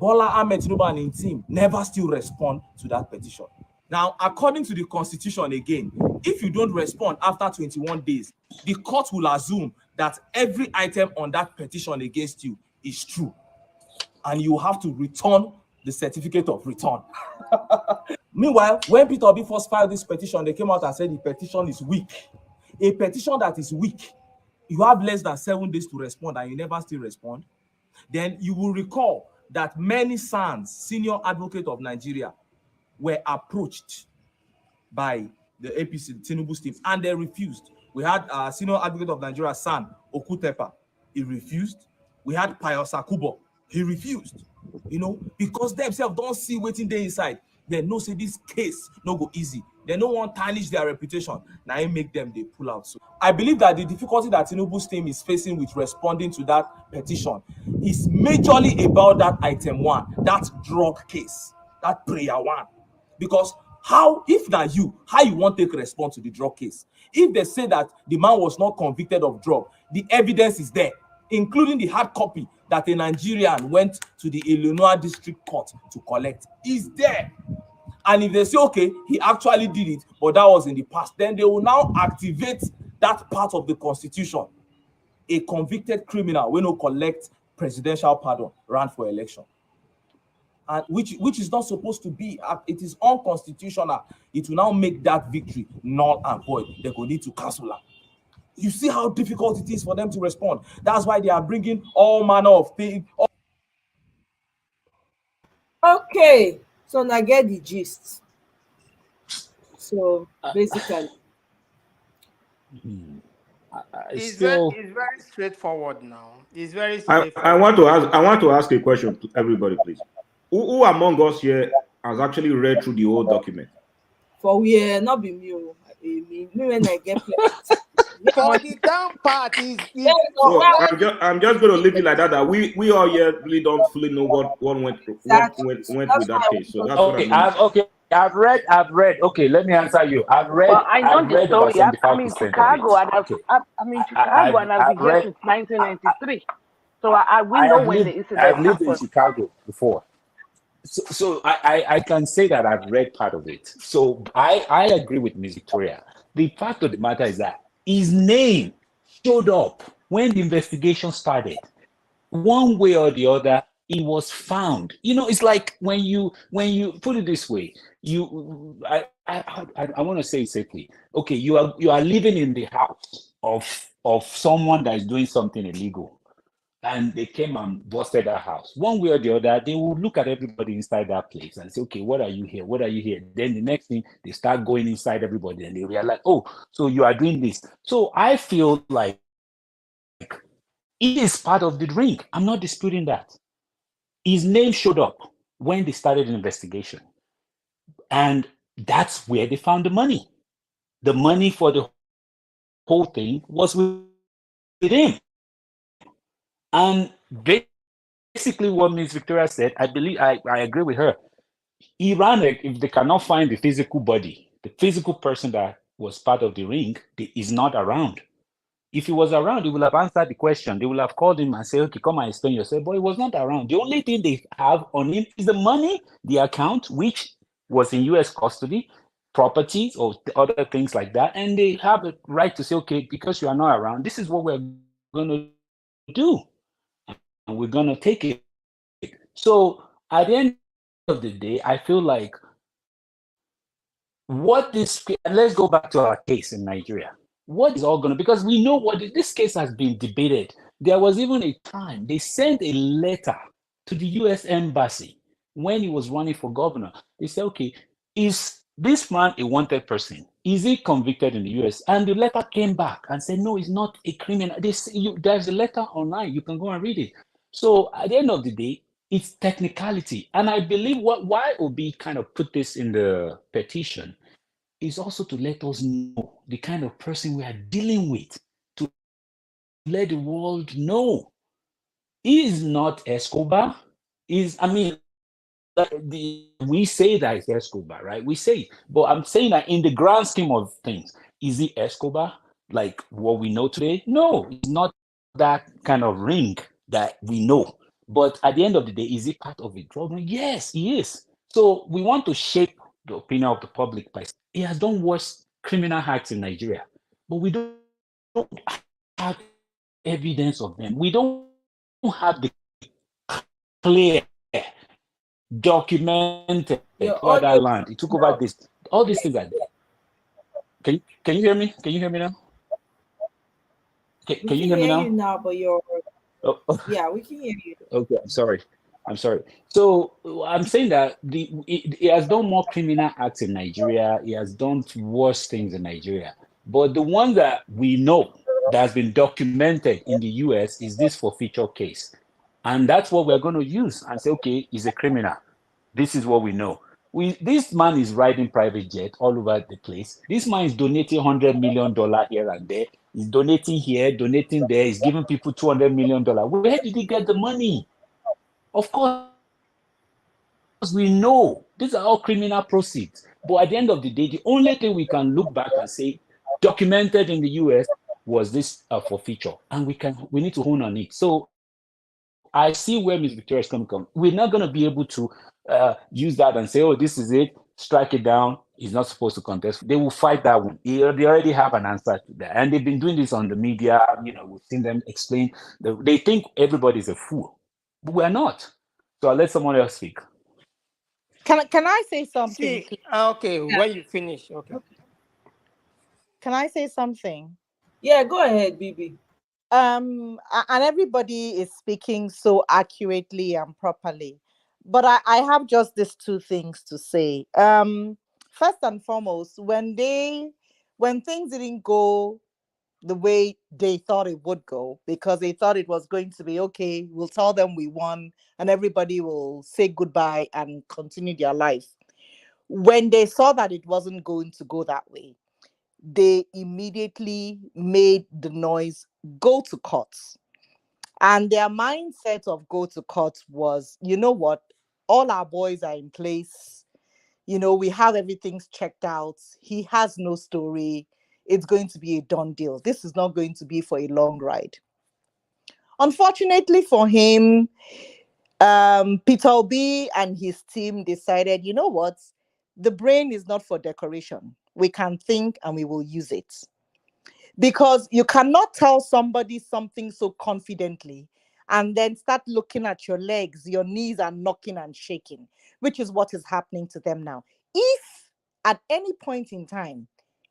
Bola Ahmed Tinubu and his team never still respond to that petition. Now, according to the constitution again, if you don't respond after 21 days, the court will assume that every item on that petition against you is true, and you have to return the certificate of return. Meanwhile, when Peter Obi first filed this petition, they came out and said the petition is weak. A petition that is weak, you have less than 7 days to respond and you never still respond. Then you will recall that many SANs, senior advocate of Nigeria, were approached by the APC, Tinubu's team, and they refused. We had senior advocate of Nigeria, San Okutepa, he refused. We had Pius Akubo, he refused. You know, because themselves don't see waiting there inside. They know say this case no go easy. They no want tarnish their reputation. Now it make them they pull out. So I believe that the difficulty that Tinubu's team is facing with responding to that petition is majorly about that item 1, that drug case, that prayer 1. Because how, if not you, how you want to take response to the drug case? If they say that the man was not convicted of drug, the evidence is there, including the hard copy that a Nigerian went to the Illinois District Court to collect, is there. And if they say, okay, he actually did it, but that was in the past, then they will now activate that part of the constitution. A convicted criminal will not collect presidential pardon, ran for election. And which is not supposed to be. It is unconstitutional. It will now make that victory null and void. They will need to cancel that. You see how difficult it is for them to respond. That's why they are bringing all manner of things. Okay, so now get the gist. So basically, It's still, very straightforward now. It's very I straightforward. want to ask a question to everybody, please. Who among us here has actually read through the whole document? for we not be me, me when I get plenty. For the down part is So I'm just going to leave it like that. That we all here really don't fully know what went with that case. So that's what I'm. I've read. Okay, let me answer you. I've read. Well, I know I've the read about story. 75% I'm in Chicago, and I'm in Chicago, and I've been here since 1993. So we know when the incident I've lived in happened. Chicago before. So I can say that I've read part of it. So I agree with Ms. Victoria. The fact of the matter is that his name showed up when the investigation started. One way or the other, he was found. You know, it's like when you put it this way, I want to say it safely. Okay, you are living in the house of someone that is doing something illegal, and they came and busted that house. One way or the other, they will look at everybody inside that place and say, okay, what are you here? What are you here? Then the next thing, they start going inside everybody and they realize, oh, so you are doing this. So I feel like it is part of the ring. I'm not disputing that. His name showed up when they started an investigation. And that's where they found the money. The money for the whole thing was with him. And basically what Ms. Victoria said, I believe I agree with her. Iran, if they cannot find the physical body, the physical person that was part of the ring, is not around. If he was around, he will have answered the question. They will have called him and said, okay, come and explain yourself. But he was not around. The only thing they have on him is the money, the account, which was in US custody, properties or other things like that. And they have a right to say, okay, because you are not around, this is what we're going to do. And we're going to take it. So at the end of the day, I feel like let's go back to our case in Nigeria. What is all going to, because we know what this case has been debated. There was even a time they sent a letter to the US Embassy when he was running for governor. They said, okay, is this man a wanted person? Is he convicted in the US? And the letter came back and said, no, he's not a criminal. There's a letter online. You can go and read it. So at the end of the day, it's technicality. And I believe why Obi kind of put this in the petition is also to let us know the kind of person we are dealing with, to let the world know he is not Escobar. We say that it's Escobar, right? We say it. But I'm saying that in the grand scheme of things, is he Escobar like what we know today? No, he's not that kind of ring that we know. But at the end of the day, is he part of it? Yes, he is. So we want to shape the opinion of the public by he has done worse criminal acts in Nigeria, but we don't have evidence of them. We don't have the clear documented Your over that audio is land. It took over this. All these things are there. Can you hear me? Can you hear me now? we Can you can hear me hear you now? now, but your Oh, yeah, we can hear you. okay, I'm sorry. I'm sorry. So I'm saying that he has done more criminal acts in Nigeria. He has done worse things in Nigeria. But the one that we know that has been documented in the US is this forfeiture case. And that's what we're going to use and say, okay, he's a criminal. This is what we know. This man is riding private jet all over the place. This man is donating $100 million here and there. He's donating here, donating there. He's giving people $200 million. Where did he get the money? Of course, we know these are all criminal proceeds. But at the end of the day, the only thing we can look back and say documented in the US was this forfeiture, and we need to hone on it. So I see where Ms. Victoria is coming from. We're not going to be able to use that and say, oh, this is it, strike it down. He's not supposed to contest. They will fight that one. They already have an answer to that. And they've been doing this on the media. We've seen them explain. They think everybody's a fool, but we're not. So I'll let someone else speak. Can I say something, See, please? okay, when you finish, okay. Can I say something? Yeah, go ahead, BB. And everybody is speaking so accurately and properly, but I have just these two things to say. First and foremost, when things didn't go the way they thought it would go, because they thought it was going to be okay, we'll tell them we won and everybody will say goodbye and continue their life. When they saw that it wasn't going to go that way, they immediately made the noise, go to court. And their mindset of go to court was, you know what, all our boys are in place. We have everything checked out. He has no story. It's going to be a done deal. This is not going to be for a long ride. Unfortunately for him, Peter Obi and his team decided, you know what, the brain is not for decoration. We can think and we will use it. Because you cannot tell somebody something so confidently and then start looking at your legs, your knees are knocking and shaking, which is what is happening to them now. If at any point in time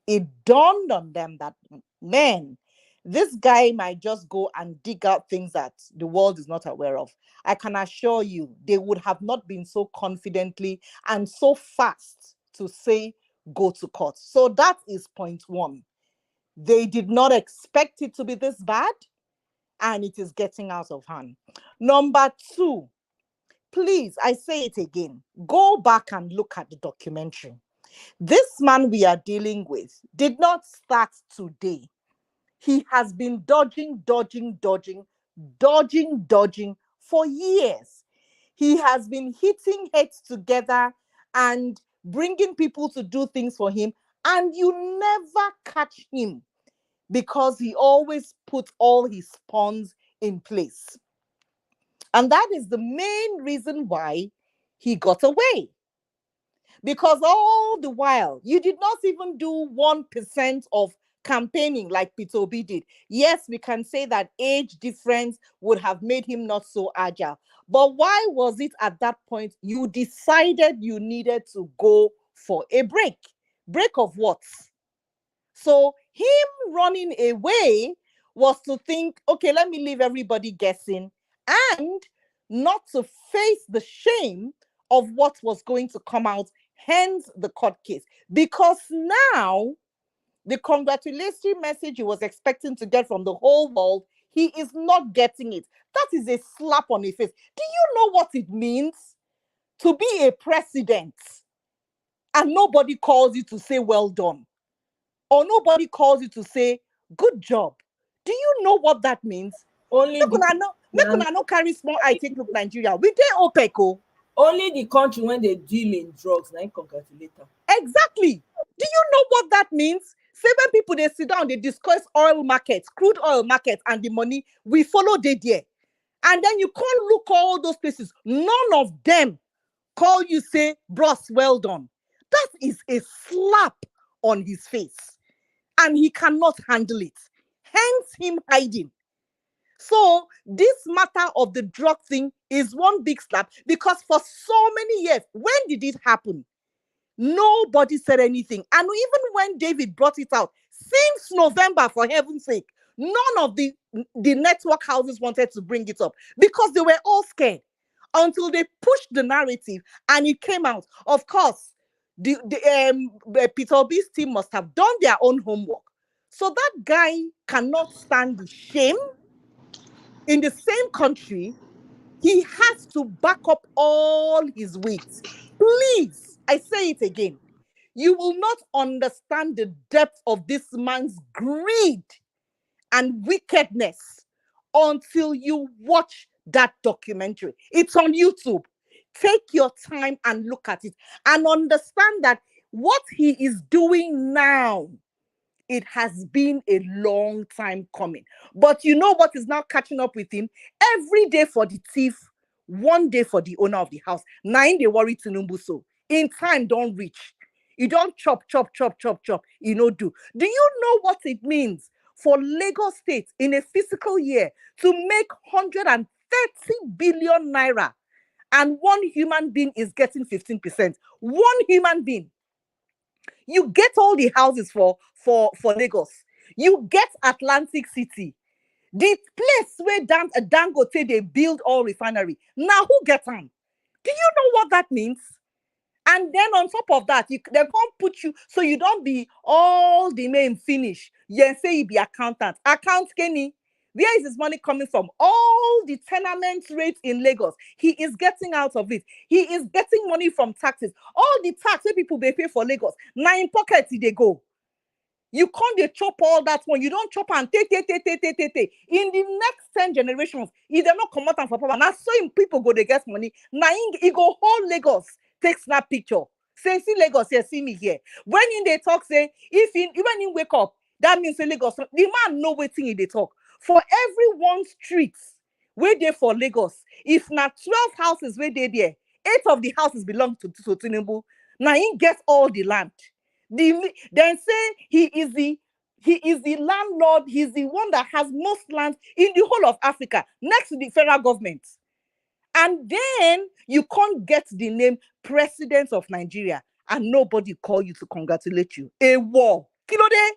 it dawned on them that, man, this guy might just go and dig out things that the world is not aware of, I can assure you they would have not been so confidently and so fast to say go to court. So that is point one. They did not expect it to be this bad, and it is getting out of hand. Number two, please, I say it again, go back and look at the documentary. This man we are dealing with did not start today. He has been dodging for years. He has been hitting heads together and bringing people to do things for him, and you never catch him because he always puts all his pawns in place. And that is the main reason why he got away. Because all the while, you did not even do 1% of campaigning like Peter Obi did. Yes, we can say that age difference would have made him not so agile. But why was it at that point you decided you needed to go for a break? Break of what? So him running away was to think, okay, let me leave everybody guessing and not to face the shame of what was going to come out, hence the court case. Because now the congratulatory message he was expecting to get from the whole world, he is not getting it. That is a slap on the face. Do you know what it means to be a president and nobody calls you to say well done? Or nobody calls you to say, good job. Do you know what that means? Only the Make una no carry small eye take look Nigeria. We dey OPEC o. only the country when they deal in drugs, now congratulate them. Exactly. Do you know what that means? Say when people they sit down, they discuss oil markets, crude oil markets, and the money, we follow they there. And then you can't look all those places. None of them call you, say, bros, well done. That is a slap on his face. And he cannot handle it. Hence him hiding. So this matter of the drug thing is one big slap, because for so many years, when did it happen? Nobody said anything. And even when David brought it out, since November, for heaven's sake, none of the network houses wanted to bring it up because they were all scared until they pushed the narrative and it came out. Of course, Peter Obi's team must have done their own homework. So that guy cannot stand the shame. In the same country, he has to back up all his weight. Please, I say it again. You will not understand the depth of this man's greed and wickedness until you watch that documentary. It's on YouTube. Take your time and look at it and understand that what he is doing now, it has been a long time coming. But you know what is now catching up with him? Every day for the thief, one day for the owner of the house. 9 they worry Tinubu so. In time, don't reach. You don't chop. You know, do. Do you know what it means for Lagos State in a fiscal year to make 130 billion naira and one human being is getting 15%? One human being. You get all the houses for Lagos. You get Atlantic City. The place where Dangote they build all refinery. Now who gets them? Do you know what that means? And then on top of that, they can't put you, so you don't be all the name finish. You say you be accountant. Account Kenny. Where is his money coming from? All the tenement rates in Lagos, he is getting out of it. He is getting money from taxes. All the tax that people they pay for Lagos, now in pocket they go. You can't they chop all that one. You don't chop and take. In the next 10 generations, if they're not come out and for power, now so people go they get money. Now he go whole Lagos, take snap picture. Say, see Lagos here, see me here. When in they talk, say, even in wake up, that means say Lagos. The man know waiting in they talk. For every one street where they for Lagos, if not 12 houses where they there, 8 of the houses belong to Tinubu. Now he gets all the land. Then say he is the landlord. He's the one that has most land in the whole of Africa, next to the federal government. And then you can't get the name President of Nigeria, and nobody call you to congratulate you. A war, Kilode,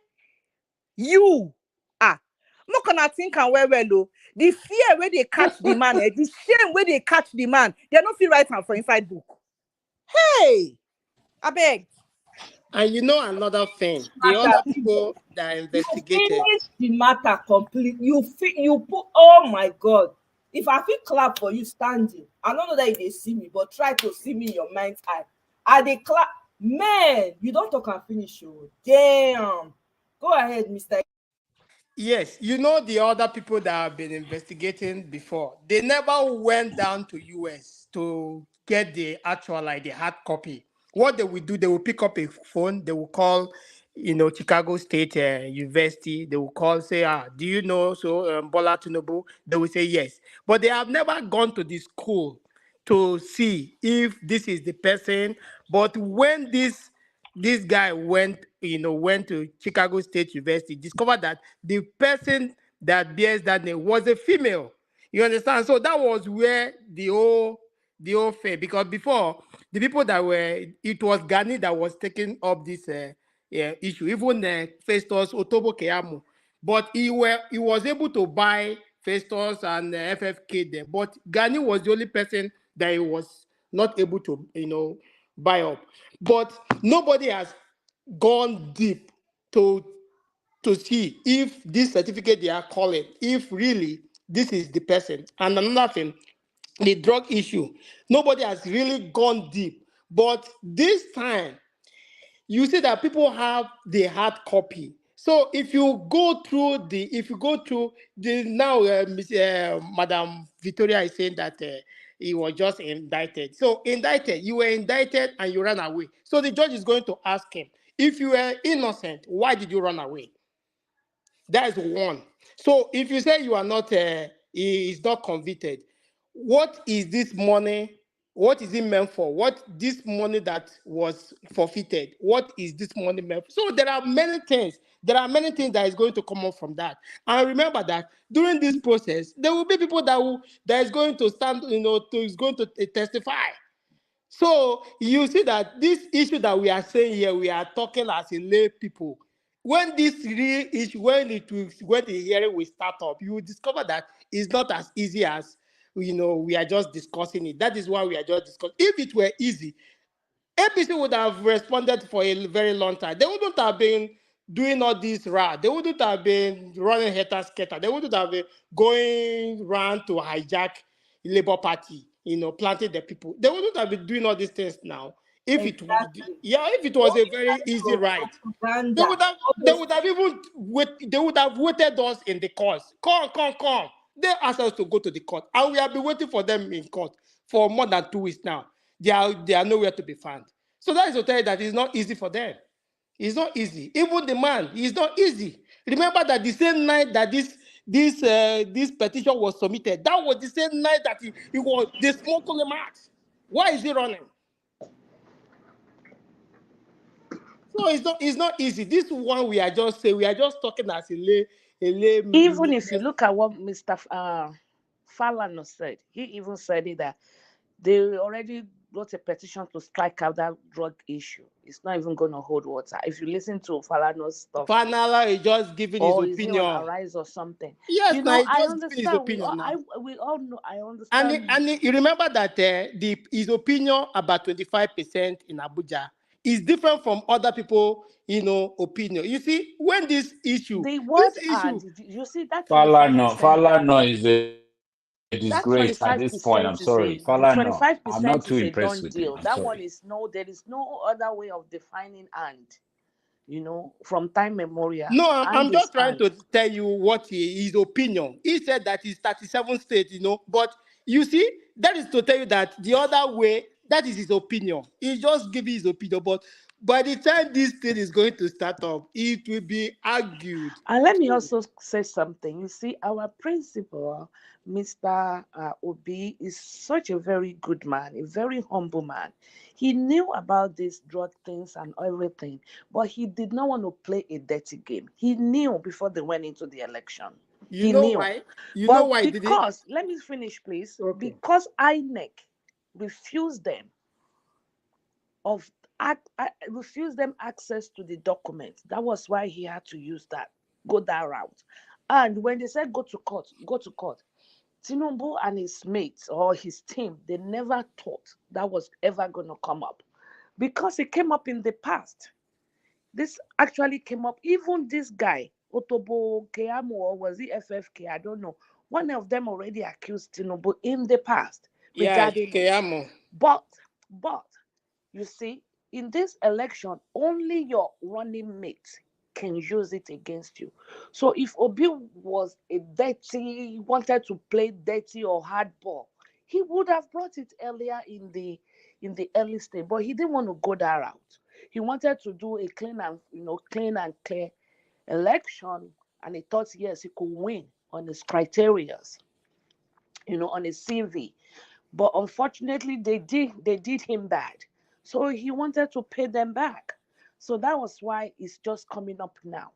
you are. I'm not gonna think and well, though. The fear where they catch the man, the shame where they catch the man, they're not feel right now for inside book. Hey, I beg. And you know another thing, the other people that investigated. You finish the matter complete. You put, oh my God. If I feel clap for you standing, I don't know that they see me, but try to see me in your mind's eye. Are they clap? Man, you don't talk and finish. Oh, damn. Go ahead, Mr. Yes, you know the other people that have been investigating before, they never went down to US to get the actual, like the hard copy. What they will do, they will pick up a phone, they will call, Chicago State University, they will call, say, do you know, Bola Tinubu? They will say yes. But they have never gone to the school to see if this is the person. But when this guy went to Chicago State University, discovered that the person that bears that name was a female. You understand? So that was where the whole fair, because before the people it was Gani that was taking up this issue, even Festus Otobo Keamu, but he was able to buy Festus and FFK there, but Gani was the only person that he was not able to buy up. But nobody has gone deep to see if this certificate they are calling, if really this is the person. And another thing, the drug issue, nobody has really gone deep. But this time, you see that people have the hard copy. So if you go through the now, Madam Victoria is saying that he was just indicted. So indicted, you were indicted and you ran away. So the judge is going to ask him, If you were innocent, why did you run away? That is one. So if you say you are not, he is not convicted, what is this money? What is it meant for? What this money that was forfeited? What is this money meant for? So there are many things. There are many things that is going to come up from that. And remember that during this process, there will be people that is going to stand, is going to testify. So you see that this issue that we are saying here, we are talking as a lay people. When this real issue, when the hearing will start up, you will discover that it's not as easy as we are just discussing it. That is why we are just discussing. If it were easy, APC would have responded for a very long time. They wouldn't have been doing all this rah. They wouldn't have been running hater scatter. They wouldn't have been going round to hijack Labour Party, planting the people. They wouldn't have been doing all these things now. Exactly. If it was All a very easy kinds ride, of propaganda. All they those would have even they would have waited us in the courts. Come. They asked us to go to the court, and we have been waiting for them in court for more than 2 weeks now. They are nowhere to be found. So that is to tell you that it's not easy for them. It's not easy. Even the man, it's not easy. Remember that the same night that this petition was submitted, that was the same night that they smoked on the march. Why is he running? So it's not easy. This one we are just talking as a lay Even if you look at what Mr. Falano said, he even said it that they already wrote a petition to strike out that drug issue. It's not even going to hold water. If you listen to Falano's stuff, Fanala is just giving his or is he on opinion. Arise or something? Yes, now he I just giving his understand. opinion now. We all know. I And understand. you remember that his opinion about 25% in Abuja is different from other people, opinion. You see, when this issue, The word you see that 25%. Falana is a That disgrace at this point. I'm 25% is sorry. the Falana, I'm not 25% too is a impressed done with him. deal. I'm That one sorry. is there is no other way of defining and from time memorial. no, And I'm this just trying to tell you what his opinion. He said that he's 37 states, but you see, that is to tell you that the other way, that is his opinion. He just giving his opinion, but by the time this thing is going to start up, it will be argued. And let me also say something. You see, our principal, Mr. Obi, is such a very good man, a very humble man. He knew about these drug things and everything, but he did not want to play a dirty game. He knew before they went into the election. You He know knew. why? You know But why did he? let me finish, please. Okay. Because INEC refused them refused them access to the documents. That was why he had to go that route. And when they said go to court, Tinubu and his mates or his team, they never thought that was ever going to come up because it came up in the past. This actually came up. Even this guy, Otobo Keamu, or was he FFK? I don't know. One of them already accused Tinubu in the past regarding it. Keyamo. But you see, in this election, only your running mate can use it against you. So if Obi was wanted to play dirty or hardball, he would have brought it earlier in the early stage, but he didn't want to go that route. He wanted to do a clean and clear election, and he thought yes, he could win on his criterias, on his CV. But unfortunately, they did him bad. So he wanted to pay them back. So that was why it's just coming up now.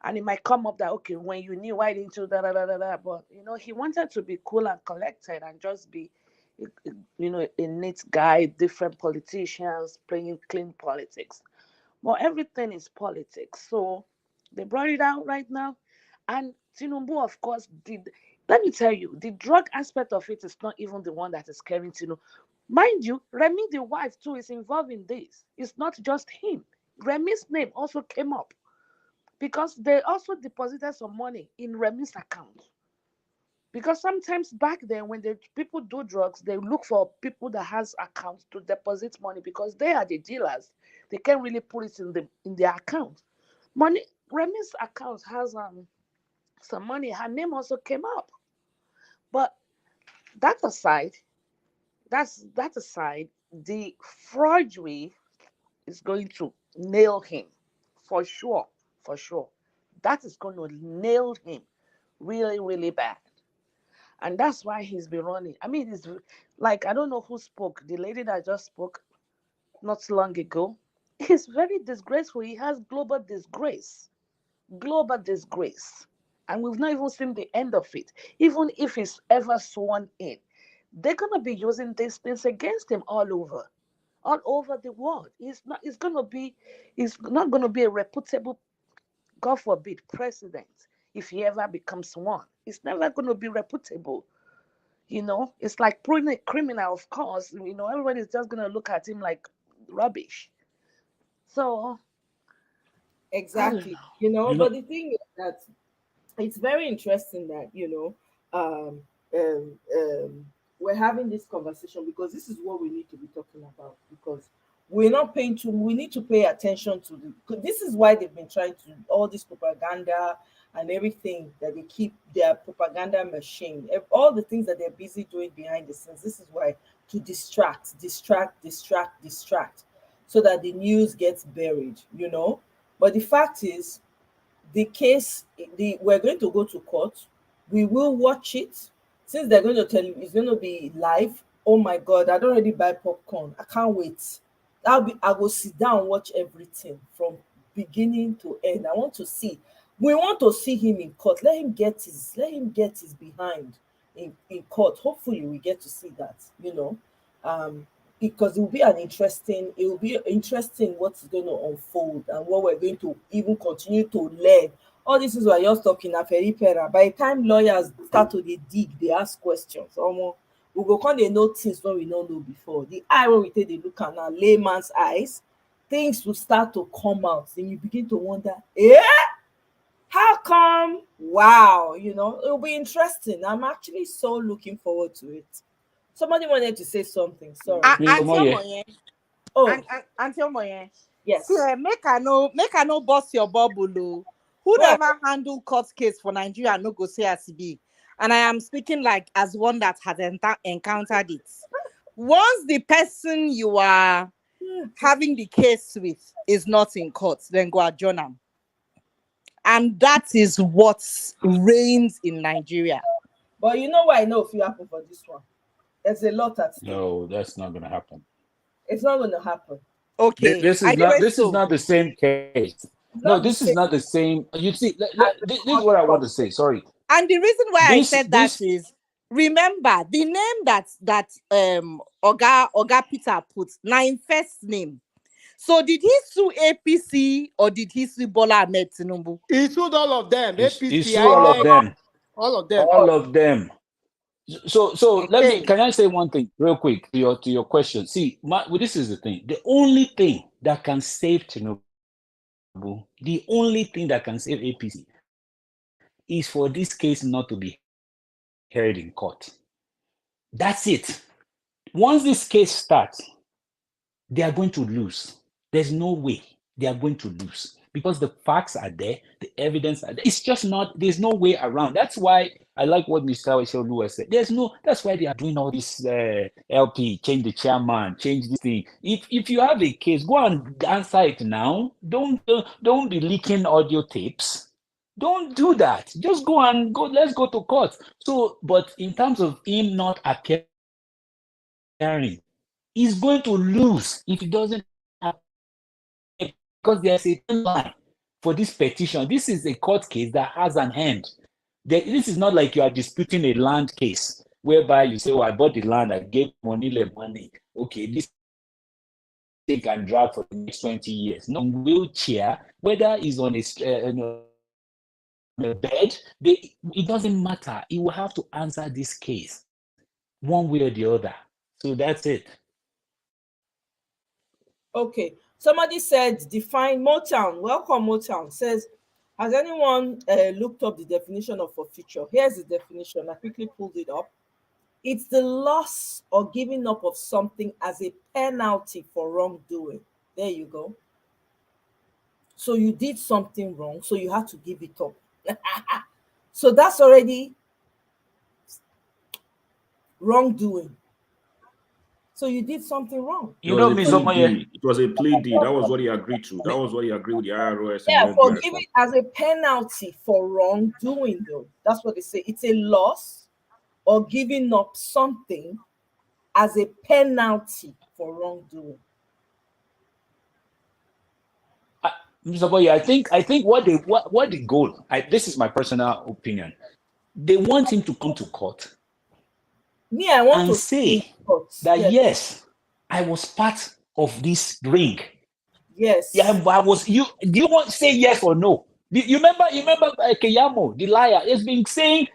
And it might come up that, okay, when you knew, why didn't you, da da da da da. But, he wanted to be cool and collected and just be, a neat guy, different politicians, playing clean politics. But everything is politics. So they brought it out right now. And Tinubu, of course, did. Let me tell you, the drug aspect of it is not even the one that is scaring Tinubu. Mind you, Remy, the wife, too, is involved in this. It's not just him. Remy's name also came up because they also deposited some money in Remy's account. Because sometimes back then, when the people do drugs, they look for people that has accounts to deposit money because they are the dealers. They can't really put it in their account. Money, Remy's account has some money. Her name also came up. But that aside, the forgery is going to nail him for sure, for sure. That is going to nail him really, really bad. And that's why he's been running. I mean, it's like, I don't know who spoke. The lady that just spoke not so long ago. It's very disgraceful. He has global disgrace. Global disgrace. And we've not even seen the end of it. Even if he's ever sworn in, they're gonna be using these things against him all over the world. He's not gonna be a reputable, God forbid, president if he ever becomes one. It's never gonna be reputable. It's like proving a criminal, of course. Everybody's just gonna look at him like rubbish. So I don't Exactly. know. But the thing is that it's very interesting that um, um, um, we're having this conversation because this is what we need to be talking about, because we need to pay attention to the 'cause this is why they've been trying to all this propaganda and everything that they keep their propaganda machine, all the things that they're busy doing behind the scenes. This is why, to distract so that the news gets buried. But the fact is, the case, we're going to go to court. We will watch it. Since they're going to tell you it's going to be live. Oh my god, I'd already buy popcorn. I can't wait. I will sit down, watch everything from beginning to end. I want to see. We want to see him in court. Let him get his behind in court. Hopefully we get to see that. Um because it will be interesting what's going to unfold and what we're going to even continue to learn. All this is what you're talking of peripera. By the time lawyers start to dig, they ask questions. We go come dey know things wey we no know before. The eye wey we take dey look am na layman's eyes. Things will start to come out. Then you begin to wonder, how come? Wow, it'll be interesting. I'm actually so looking forward to it. Somebody wanted to say something. Sorry. Auntie Moye. Omoye, Oh, Auntie Omoye. See, yes. make I no bust your bubble. Oh. Well, Whoever handle court case for Nigeria no go say as e be. And I am speaking like as one that has encountered it. Once the person you are having the case with is not in court, then go adjourn am. And that is what reigns in Nigeria. but you know what I know if you happen for this one. There's a lot at stake. No, that's not going to happen. It's not going to happen. Okay, This are is you not. ready This is to? not the same case. It's No, not the this is same not the same. You see, as the this is court what I want to say. process. Sorry. And the reason why I This said that this is, remember the name that Oga Peter put, na him first name. So did he sue APC or did he sue Bola Ahmed Tinubu? He sued all of them. is APC, sue all of INEC, Oh, them. all of them. oh, All of them. So let me. Okay. Can I say one thing real quick to your question? See, this is the thing. The only thing that can save Tinubu, the only thing that can save APC, is for this case not to be heard in court. That's it. Once this case starts, they are going to lose. There's no way they are going to lose because the facts are there, the evidence are there. It's just not, there's no way around. That's why I like what Mr. Lewis said. That's why they are doing all this LP, change the chairman, change this thing. If you have a case, go and answer it now. Don't be leaking audio tapes. Don't do that. Just go. Let's go to court. So, but in terms of him not appearing, he's going to lose if he doesn't appear because there's a timeline for this petition. This is a court case that has an end. This is not like you are disputing a land case whereby you say, "Oh, I bought the land, I gave money, left money. Okay, this thing can drag for the next 20 years." No, wheelchair, whether he's on a bed, it doesn't matter. He will have to answer this case one way or the other. So that's it. okay. Somebody said define Motown. Welcome, Motown. Says, has anyone looked up the definition of forfeiture? Here's the definition. I quickly pulled it up. It's the loss or giving up of something as a penalty for wrongdoing. There you go. So you did something wrong, so you had to give it up. So that's already wrongdoing. So you did something wrong. You know, a Ms. plea Omoye, deed. It was a plea deed. That was what he agreed to. That was what he agreed with the IRS and Yeah, the for FBI giving for. as a penalty for wrongdoing, though. That's what they say. It's a loss or giving up something as a penalty for wrongdoing. Mr. Omoye, I think what the goal, this is my personal opinion. They want him to come to court Me, I want and to see in say court. that Yes, yes, I was part of this ring. yes, Yeah, I was. You do you want to say yes or no? You remember? Keyamo, the liar, has been saying,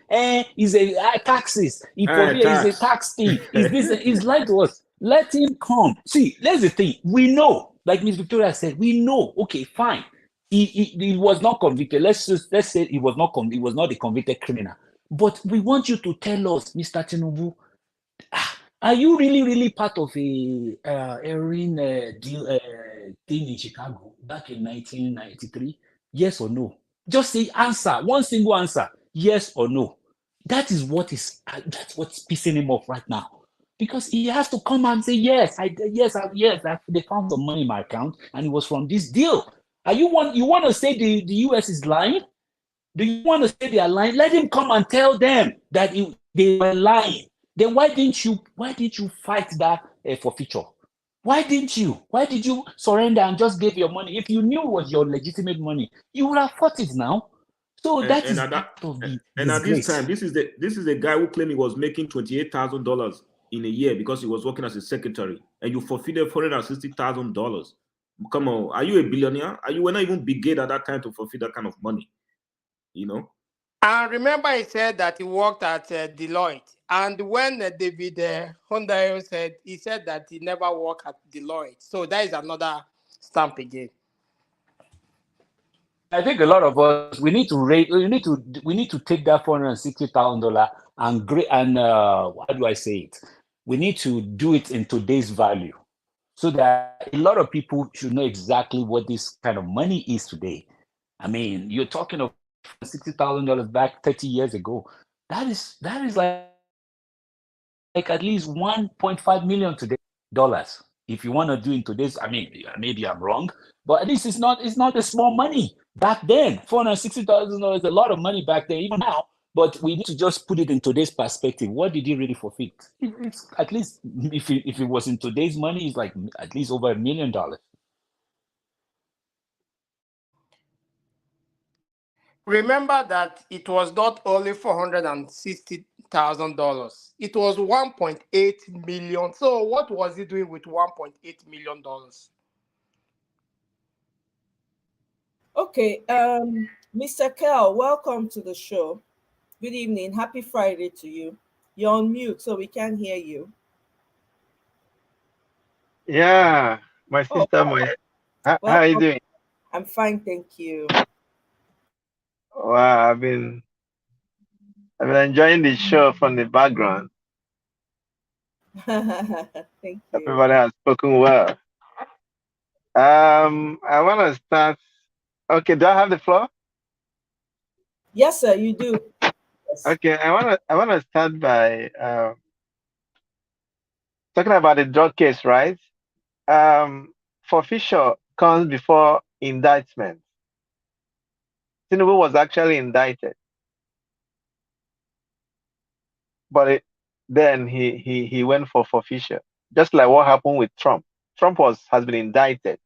he's a taxes. He for he's a Tax. tax thing. Is this? He's lying to us. Let him come. See, that's the thing. We know, like Miss Victoria said, we know. Okay, fine. He was not convicted. Let's say he was not he was not a convicted criminal. But we want you to tell us, Mr. Tinubu, are you really part of a heroin deal thing in Chicago back in 1993? Yes or no? Just say answer, one single answer, yes or no. That is what is that's what's pissing him off right now, because he has to come and say yes, they found some money in my account and it was from this deal. Are you want to say the US is lying? Do you want to say they are lying? Let him come and tell them that they were lying. Then why didn't you fight that forfeiture? Why didn't you? Why did you surrender and just give your money? If you knew it was your legitimate money, you would have fought it now. So that and is at that part of the and at this time, disgrace. this is the guy who claimed he was making $28,000 in a year because he was working as a secretary, and you forfeited $460,000. Come on, are you a billionaire? Are you were not even big at that time to forfeit that kind of money? You know. And remember, he said that he worked at Deloitte. And when David Honda said, he said that he never worked at Deloitte. So that is another stamp again. I think a lot of us we need to rate. We need to take that $460,000 and how do I say it? We need to do it in today's value, so that a lot of people should know exactly what this kind of money is today. I mean, you're talking of $60,000 back 30 years ago. That is like at least 1.5 million today dollars. If you want to do in today's, I mean, maybe I'm wrong, but at least it's not a small money back then. $460,000 is a lot of money back then, even now. But we need to just put it in today's perspective. What did he really forfeit? It's at least if it was in today's money, it's like at least over $1 million. Remember that it was not only $460,000. It was 1.8 million. So what was he doing with $1.8 million? Okay, Mr. Kel, welcome to the show. Good evening. Happy Friday to you. You're on mute, so we can't hear you. Yeah, my Oh, sister, how are you welcome. doing? I'm fine, thank you. Wow, I've been enjoying the show from the background. Thank you. Everybody has spoken well. I want to start. Okay, do I have the floor? Yes, sir, you do. Yes. Okay, I want to start by talking about the drug case, right? Forfeiture comes before indictment. Tinubu was actually indicted, but then he went for forfeiture, just like what happened with Trump. Trump has been indicted.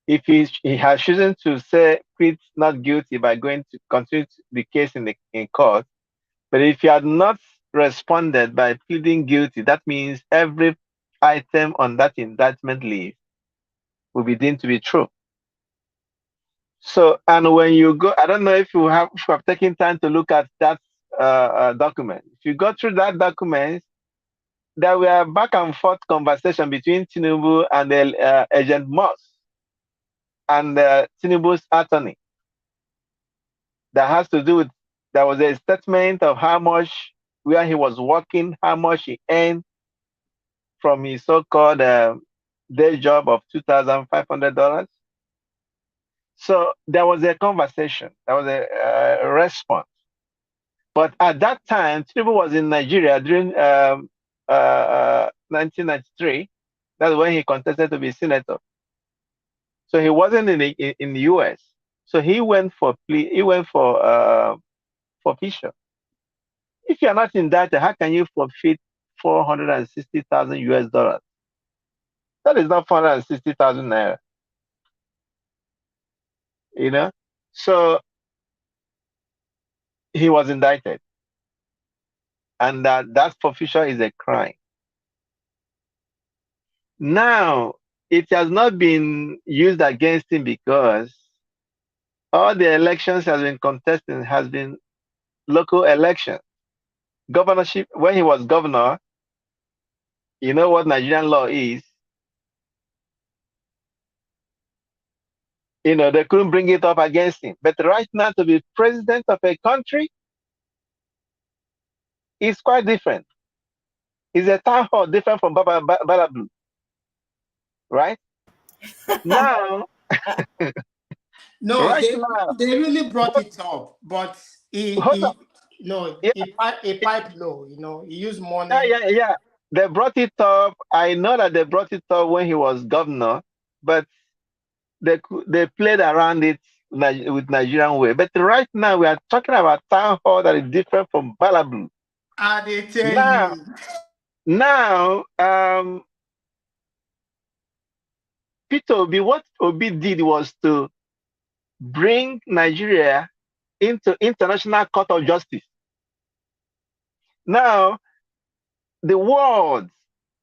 If he has chosen to say plead not guilty by going to continue the case in court, but if he had not responded by pleading guilty, that means every item on that indictment list will be deemed to be true. So, and when you go, I don't know if you have taken time to look at that document. If you go through that document, there were back and forth conversation between Tinubu and the Agent Moss and Tinubu's attorney that has to do with, there was a statement of how much, where he was working, how much he earned from his so-called day job of $2,500. So there was a conversation, there was a response. But at that time, Tinubu was in Nigeria during 1993. That's when he contested to be senator. So he wasn't in the US. So he went for plea. He went for forfeiture. If you are not indicted, how can you forfeit 460,000 US dollars? That is not 460,000 naira. You know. So he was indicted, and that forfeiture is a crime. Now it has not been used against him because all the elections has been contested has been local elections. Governorship, when he was governor, you know what Nigerian law is. You know, they couldn't bring it up against him. But right now, to be president of a country is quite different. It's a town hall different from Balabu, right? Now, No, right now, they really brought it up, but hold on. Yeah, he piped low. You know, he used yeah, money. yeah, yeah. They brought it up. I know that they brought it up when he was governor, but they played around it with Nigerian way. But right now, we are talking about town hall that is different from Balabu. I they tell you. Now, Peter Obi, what Obi did was to bring Nigeria into International Court of Justice. Now, the world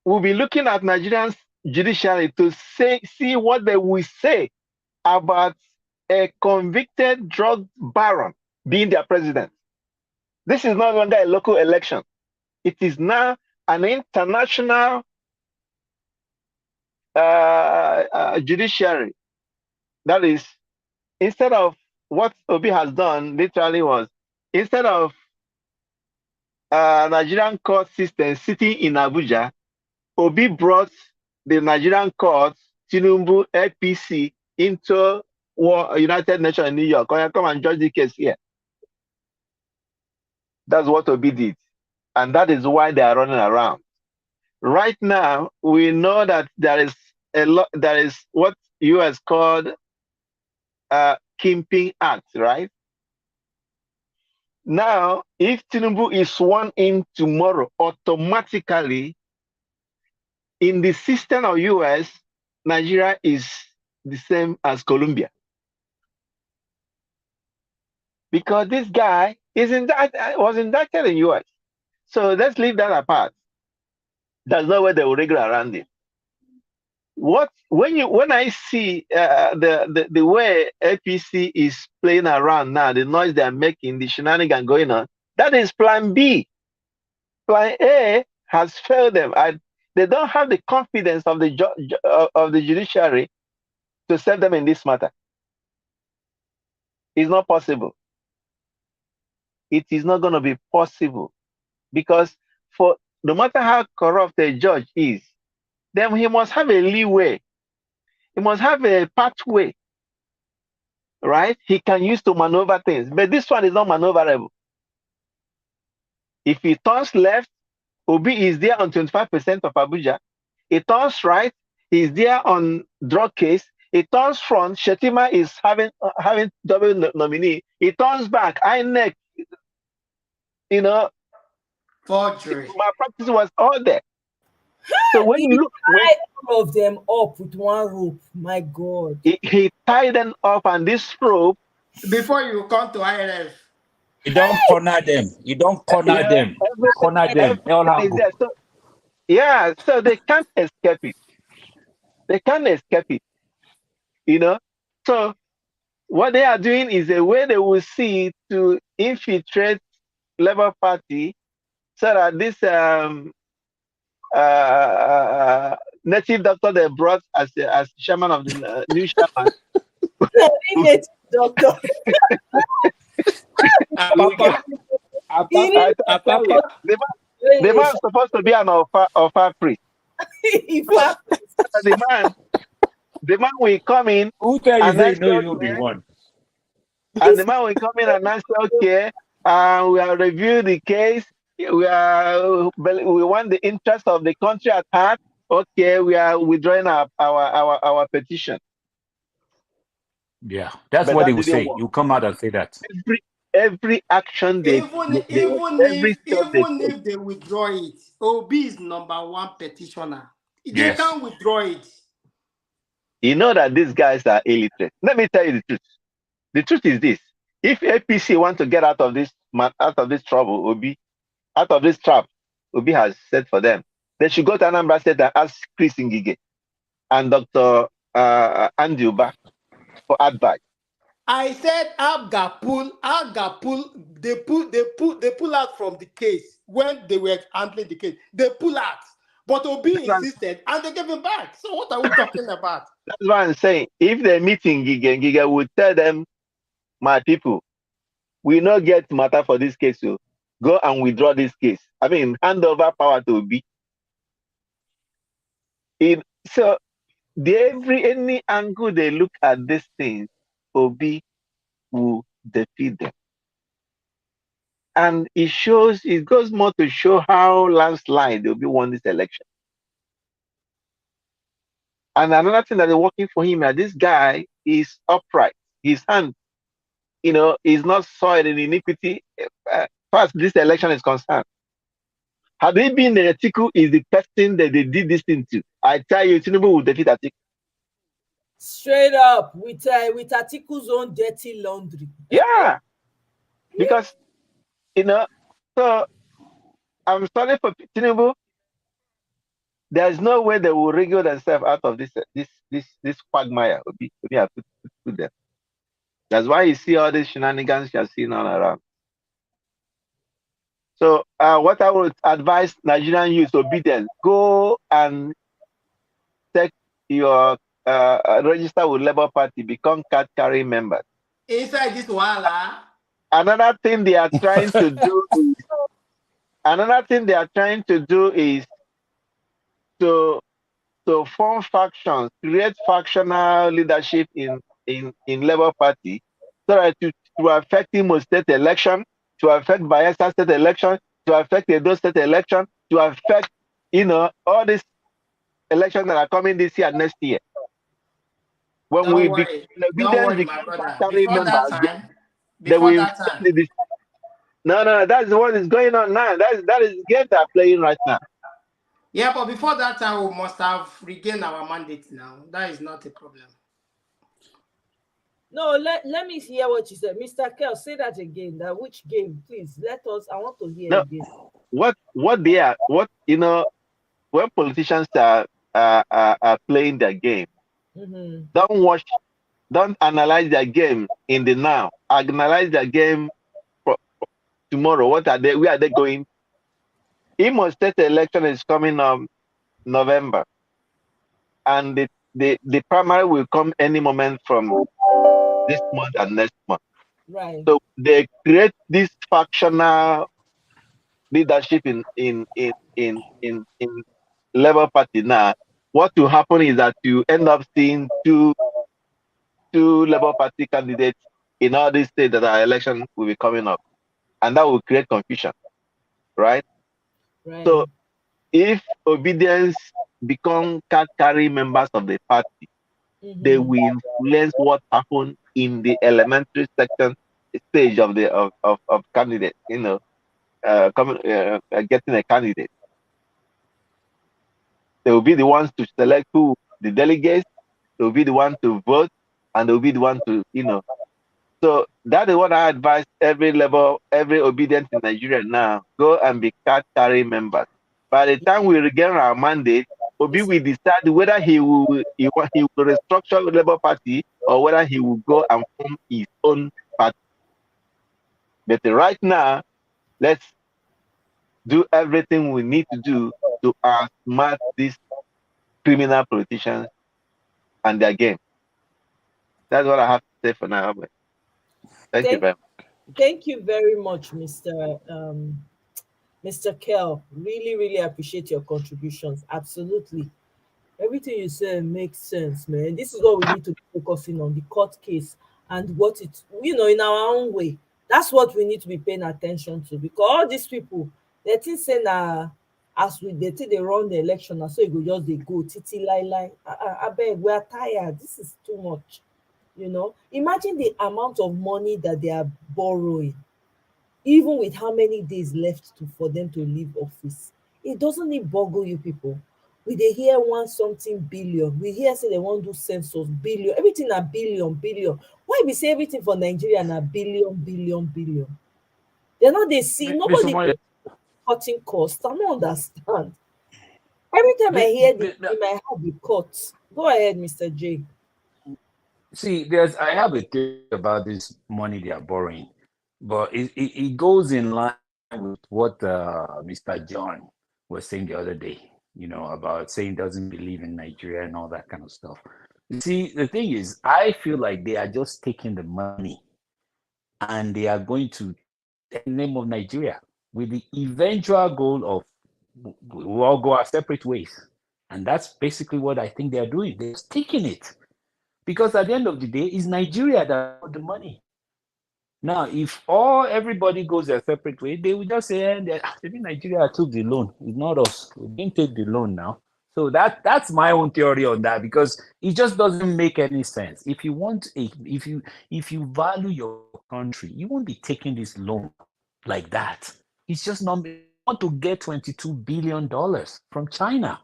will be looking at Nigerian judiciary to see what they will say about a convicted drug baron being their president. This is no longer a local election. It is now an international judiciary. That is, instead of what Obi has done, literally was, instead of Nigerian court system sitting in Abuja, Obi brought the Nigerian court, Tinubu, APC, into United Nations in New York. Come and judge the case here. That's what Obi did. And that is why they are running around. Right now, we know that there is what US called Kingpin Act, right? Now, if Tinubu is sworn in tomorrow, automatically, in the system of US, Nigeria is the same as Colombia. Because this guy was indicted in US. So let's leave that apart. There's no way they will wriggle around it. When I see the way APC is playing around now, the noise they're making, the shenanigans going on, that is plan B. Plan A has failed them. They don't have the confidence of the judiciary to save them in this matter. It's not possible. It is not going to be possible because for no matter how corrupt a judge is, then he must have a leeway. He must have a pathway, right? He can use to maneuver things. But this one is not maneuverable. If he turns left, Obi is there on 25% of Abuja. He turns right, he's there on drug case. He turns front, Shetima is having double nominee. He turns back, INEC, you know, Forgery. my practice was all there. So when you look, all of them up with one rope, my God. He tied them up on this rope. Before you come to IRF. You don't corner them. You don't corner them. Corner them. So, yeah, so they can't escape it. They can't escape it. You know? So what they are doing is a way they will see to infiltrate Labour Party so that this native doctor they brought as chairman of the new chairman. Native doctor. The man is supposed to be an Ofa priest. The man will come in. Who tell you they know you'll be one? And the man will come in and say, okay, we have reviewed the case. we want the interest of the country at heart. Okay, we are withdrawing our petition. Yeah, that's But what they that will didn't say. work. You come out and say that. Every action Even every step they take. if they withdraw it, Obi is #1 petitioner. They Yes. can't withdraw it. You know that these guys are illiterate. Let me tell you the truth. The truth is this: if APC want to get out of this trouble, Obi, out of this trap, Obi has said for them, they should go to Anambra State and ask Chris Ngige and Dr. Andy Uba for advice. I said they pull out from the case when they were handling the case. They pull out. But Obi insisted and they gave him back. So what are we talking about? That's why I'm saying if they're meeting Ngige would tell them, my people, we not get matter for this case, so go and withdraw this case. I mean, hand over power to Obi. So any angle they look at this thing, Obi will defeat them. And it goes more to show how landslide Obi won this election. And another thing that is working for him, this guy is upright. His hand, is not soiled in iniquity as far as this election is concerned. Had they been the Atiku is the person that they did this thing to, I tell you, Tinubu will defeat Atiku. Straight up with Atiku's own dirty laundry. Yeah. Because, so I'm sorry for Tinubu. There's no way they will wriggle themselves out of this quagmire. We have to put them. That's why you see all these shenanigans you're seeing all around. So what I would advise Nigerian youth, obedience, go and take your register with Labour Party, become card carrying members. Inside this wala. Another thing they are trying to do is to form factions, create factional leadership in Labour Party, so that to affect Imo State election, to affect Bayelsa State election, to affect Edo State election, to affect all these elections that are coming this year and next year. When Don't we worry, my brother. No, that's what is going on now. That is the game they're playing right now. Yeah, but before that time, we must have regained our mandate now. That is not a problem. No, let me hear what you said. Mr. Kel, say that again. That which game, please? I want to hear again. When politicians are playing their game, don't analyze their game in the now. Analyze their game for tomorrow. Where are they going? Imo State election is coming November, and the primary will come any moment from this month and next month. Right. So they create this factional leadership in Labour Party now. What will happen is that you end up seeing two Labour Party candidates in all these states that our election will be coming up, and that will create confusion, right? So if obedience become card-carrying members of the party, they will influence what happened in the elementary section stage of the candidate, getting a candidate. They will be the ones to select the delegates. They will be the one to vote, and they will be the one to, So that is what I advise every obedient in Nigeria now. Go and be card-carrying members. By the time we regain our mandate, Obi will decide whether he will restructure the Labour Party or whether he will go and form his own party. But right now, let's do everything we need to do to outsmart these criminal politicians and their game. That's what I have to say for now. Thank you very much. Thank you very much, Mr. Kel. Really, really appreciate your contributions. Absolutely. Everything you say makes sense, man. This is what we need to be focusing on, the court case and what it, in our own way. That's what we need to be paying attention to, because all these people, They think say na as we dey take dey run the election na so e go just dey go titi lai. Abeg, we are tired. This is too much. Imagine the amount of money that they are borrowing, even with how many days left for them to leave office. It doesn't it boggle you people? We dey hear one something billion, we hear say they wan do census billion, everything na billion. Why be say everything for Nigeria na billion? They no dey see, Mr. nobody Moye, cutting costs. I no understand. Every time I hear this, in my heart dey cut. Go ahead, Mr. J. see, I have a theory about this money they are borrowing, but it goes in line with what Mr. John was saying the other day, about saying doesn't believe in Nigeria and all that kind of stuff. You see, the thing is, I feel like they are just taking the money and they are going to take the name of Nigeria with the eventual goal of we'll all go our separate ways. And that's basically what I think they are doing. They're taking it. Because at the end of the day, it's Nigeria that got the money. Now, if everybody goes their separate way, they will just say, I think Nigeria took the loan. It's not us. We didn't take the loan now. So that's my own theory on that, because it just doesn't make any sense. If you value your country, you won't be taking this loan like that. It's just not. You want to get $22 billion from China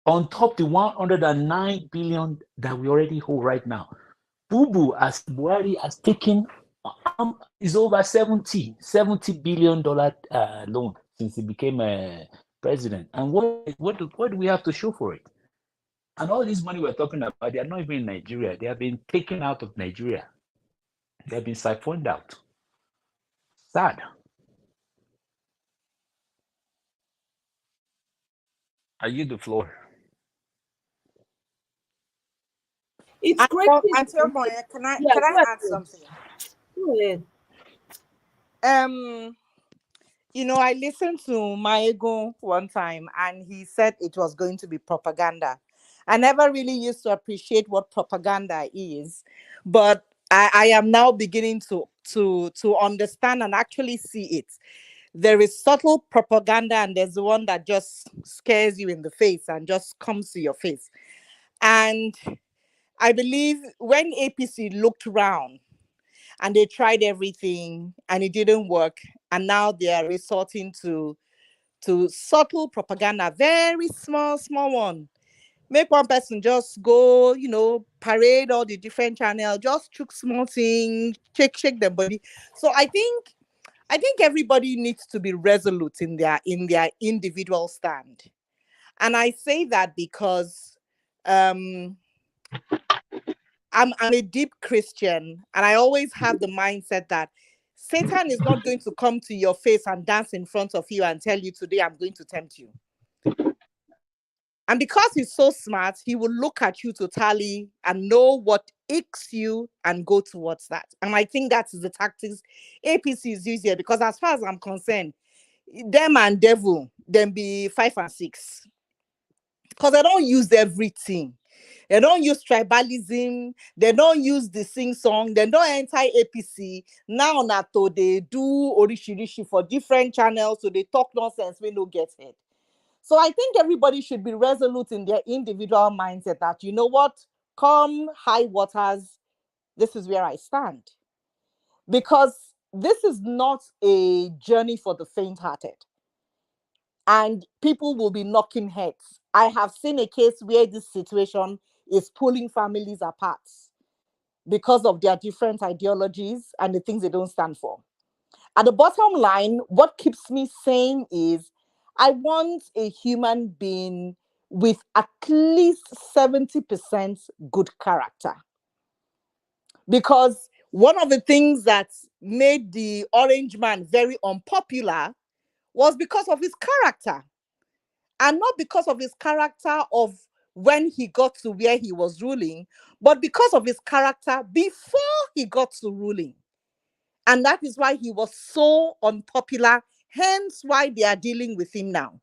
on top the 109 billion that we already hold right now. Buhari has taken is over 70 billion dollar loan since he became president. And what do we have to show for it? And all this money we're talking about, they are not even in Nigeria. They have been taken out of Nigeria. They have been siphoned out. Sad. I yield the floor. It's crazy. Auntie Moye, can I Yeah, go add something? Go ahead. I listened to Maego one time and he said it was going to be propaganda. I never really used to appreciate what propaganda is, but I am now beginning to understand and actually see it. There is subtle propaganda and there's the one that just scares you in the face and just comes to your face. And I believe when APC looked around and they tried everything and it didn't work, and now they are resorting to subtle propaganda, very small one. Make one person just go, parade all the different channels, just chook small thing, shake their body. So I think everybody needs to be resolute in their individual stand. And I say that because I'm a deep Christian, and I always have the mindset that Satan is not going to come to your face and dance in front of you and tell you, today I'm going to tempt you. And because he's so smart, he will look at you totally and know what icks you and go towards that. And I think that is the tactics APC is using here, because as far as I'm concerned, them and devil, them be 5 and 6. Because they don't use everything. They don't use tribalism. They don't use the sing song. They don't enter APC. Now, NATO, they do orishirishi for different channels. So they talk nonsense. We no get it. So I think everybody should be resolute in their individual mindset that, you know what, come high waters, this is where I stand. Because this is not a journey for the faint-hearted. And people will be knocking heads. I have seen a case where this situation is pulling families apart because of their different ideologies and the things they don't stand for. At the bottom line, what keeps me sane is I want a human being with at least 70% good character. Because one of the things that made the Orange Man very unpopular was because of his character. And not because of his character of when he got to where he was ruling, but because of his character before he got to ruling. And that is why he was so unpopular, hence why they are dealing with him now.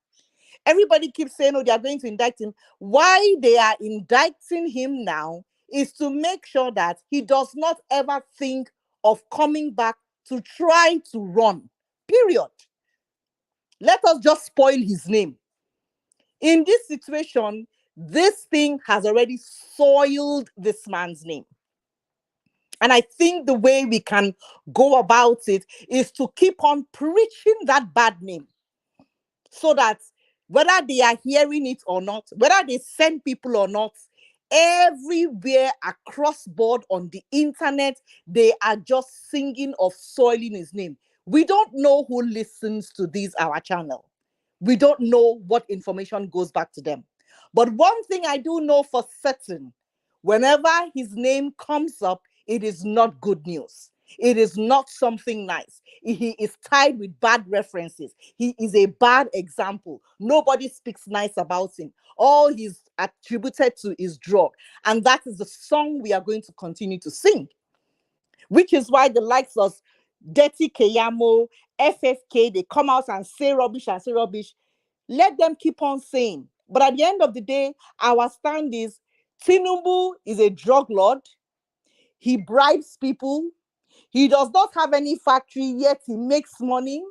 Everybody keeps saying, oh, they are going to indict him. Why they are indicting him now is to make sure that he does not ever think of coming back to try to run, period. Let us just spoil his name. In this situation, this thing has already soiled this man's name. And I think the way we can go about it is to keep on preaching that bad name, so that whether they are hearing it or not, whether they send people or not, everywhere across board on the internet, they are just singing of soiling his name. We don't know who listens to this, our channel. We don't know what information goes back to them. But one thing I do know for certain, whenever his name comes up, it is not good news. It is not something nice. He is tied with bad references. He is a bad example. Nobody speaks nice about him. All he's attributed to is drug. And that is the song we are going to continue to sing. Which is why the likes of Dirty Keyamo, FFK, they come out and say rubbish and say rubbish. Let them keep on saying. But at the end of the day, our stand is Tinubu is a drug lord. He bribes people. He does not have any factory, yet he makes money.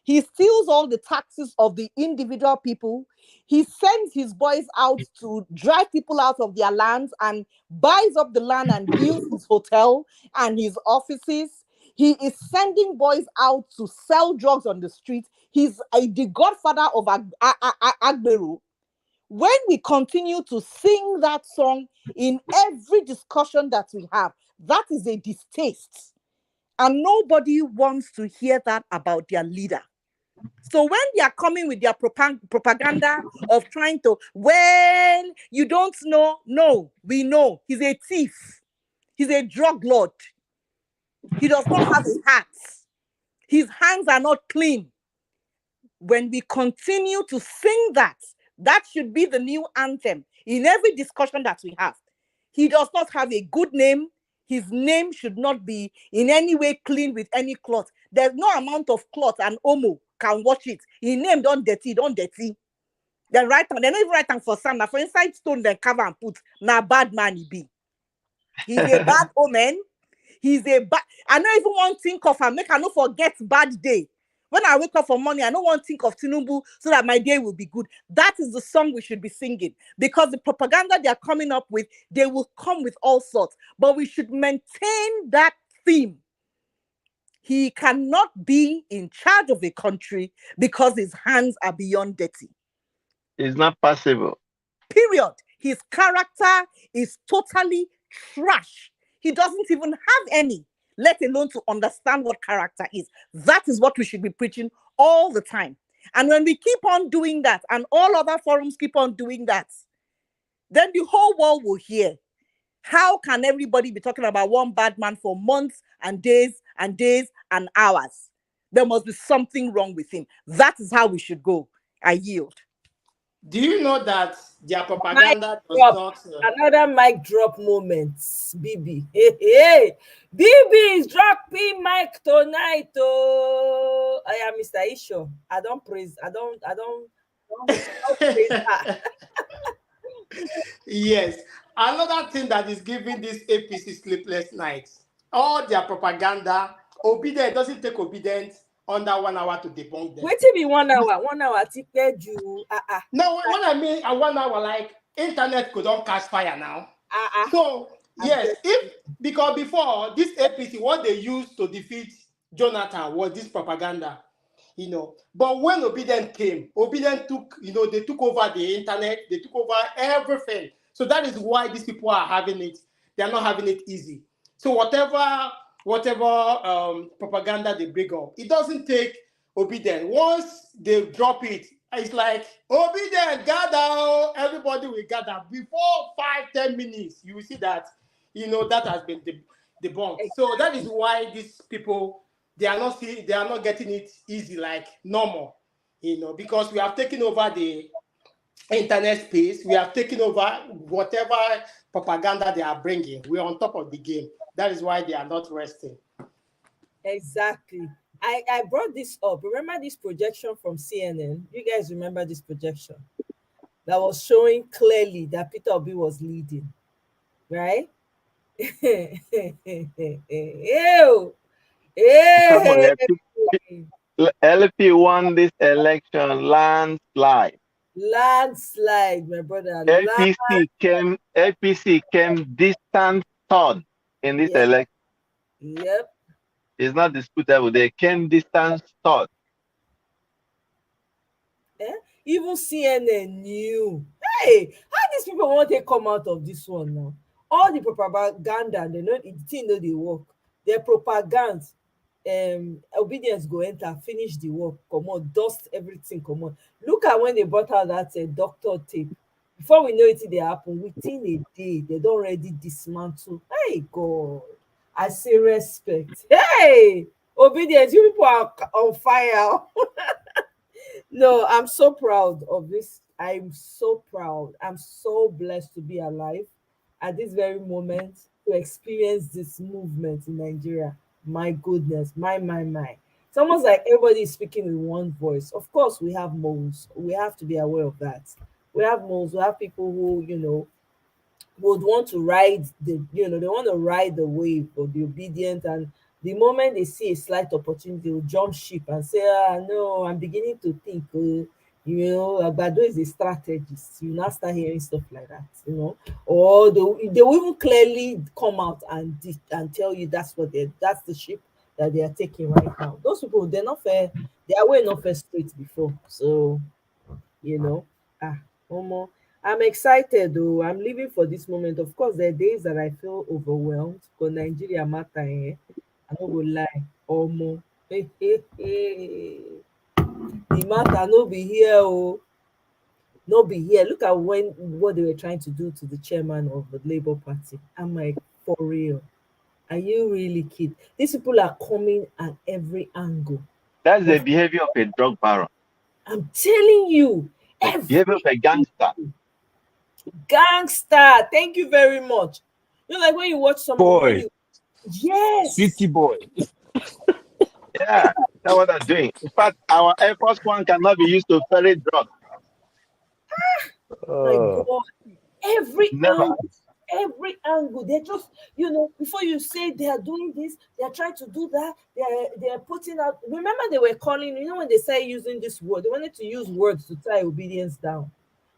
He steals all the taxes of the individual people. He sends his boys out to drive people out of their lands and buys up the land and builds his hotel and his offices. He is sending boys out to sell drugs on the street. He's the godfather of Agberu. When we continue to sing that song in every discussion that we have, that is a distaste. And nobody wants to hear that about their leader. So when they are coming with their propaganda of trying to, well, you don't know. No, we know. He's a thief. He's a drug lord. He does not have a heart. His hands are not clean. When we continue to sing that, that should be the new anthem in every discussion that we have. He does not have a good name. His name should not be in any way clean with any cloth. There's no amount of cloth and omo can wash it. His name don't dirty, don't dirty. Then write on, they don't even write on for sand. For inside stone, then cover and put. Now bad man he be. He's a bad omen. He's a bad. I don't even want to think of him. Make I not forget bad day. When I wake up for morning, I don't want to think of Tinubu so that my day will be good. That is the song we should be singing, because the propaganda they are coming up with, they will come with all sorts. But we should maintain that theme. He cannot be in charge of a country because his hands are beyond dirty. It's not possible. Period. His character is totally trash. He doesn't even have any, let alone to understand what character is. That is what we should be preaching all the time. And when we keep on doing that, and all other forums keep on doing that, then the whole world will hear. How can everybody be talking about one bad man for months and days and days and hours? There must be something wrong with him. That is how we should go. I yield. Do you know that their Mic propaganda does drop. not... Another mic drop moment. BB. Hey, hey. BB is dropping mic tonight. Oh, I am Mr. Isho. I don't praise praise her. Yes. Another thing that is giving this APC sleepless nights, all their propaganda, obedience doesn't take obedience under 1 hour to debunk them. Wait till be 1 hour. 1 hour. Ticket you. No, what I mean, at 1 hour, like internet could not catch fire now. So yes, because before this APC, what they used to defeat Jonathan was this propaganda, But when Obedient came, Obedient took, they took over the internet, they took over everything. So that is why these people are having it. They are not having it easy. So whatever propaganda they bring up, it doesn't take Obedient. Once they drop it, it's like, Obedient, gather, everybody will gather. Before 5-10 minutes, you will see that, that has been debunked. So that is why these people, they are not getting it easy like normal, because we have taken over the internet space. We have taken over whatever propaganda they are bringing. We are on top of the game. That is why they are not resting. Exactly. I brought this up. Remember this projection from CNN? You guys remember this projection that was showing clearly that Peter Obi was leading, right? Ew. Come on, Hey. LP won this election landslide. Landslide, my brother. APC came distant third in this Yep. election. Yep. It's not disputable. They came distant third. Even CNN knew. Hey, how these people want to come out of this one now? All the propaganda, they know the thing know they work. Their propaganda, obedience go enter, finish the work, come on, dust everything, come on. Look at when they brought out that doctor tape. Before we know it, they happen within a day. They don't already dismantle. Hey God, I say respect. Hey, obedience, you people are on fire. No, I'm so proud of this. I'm so proud. I'm so blessed to be alive at this very moment to experience this movement in Nigeria. My goodness, my. It's almost like everybody is speaking in one voice. Of course, we have moles. We have to be aware of that. We have moles. We have people who, would want to ride they want to ride the wave of the obedient, and the moment they see a slight opportunity, they will jump ship and say, no, I'm beginning to think, Agbado is a strategist. You now start hearing stuff like that, or they will even clearly come out and tell you that's the ship that they are taking right now. Those people, they're not fair. They are way not fair straight before. So, Omo, I'm excited though. I'm living for this moment. Of course, there are days that I feel overwhelmed because Nigeria matter, eh? I no go lie. Omo. The matter no be here, oh. No be here. Look at what they were trying to do to the chairman of the Labour Party. I'm like, for real. Are you really kidding? These people are coming at every angle. That's the behavior of a drug baron. I'm telling you, The behavior of a gangster. Gangster. Thank you very much. Like when you watch someone. Boy. Yes. City boy. Yeah, that's what they're doing. In fact, our Air Force One cannot be used to ferry drugs. My God. Never. Every angle. They're just, before you say they are doing this, they are trying to do that, they are putting out. Remember, they were calling, when they started using this word, they wanted to use words to tie obedience down.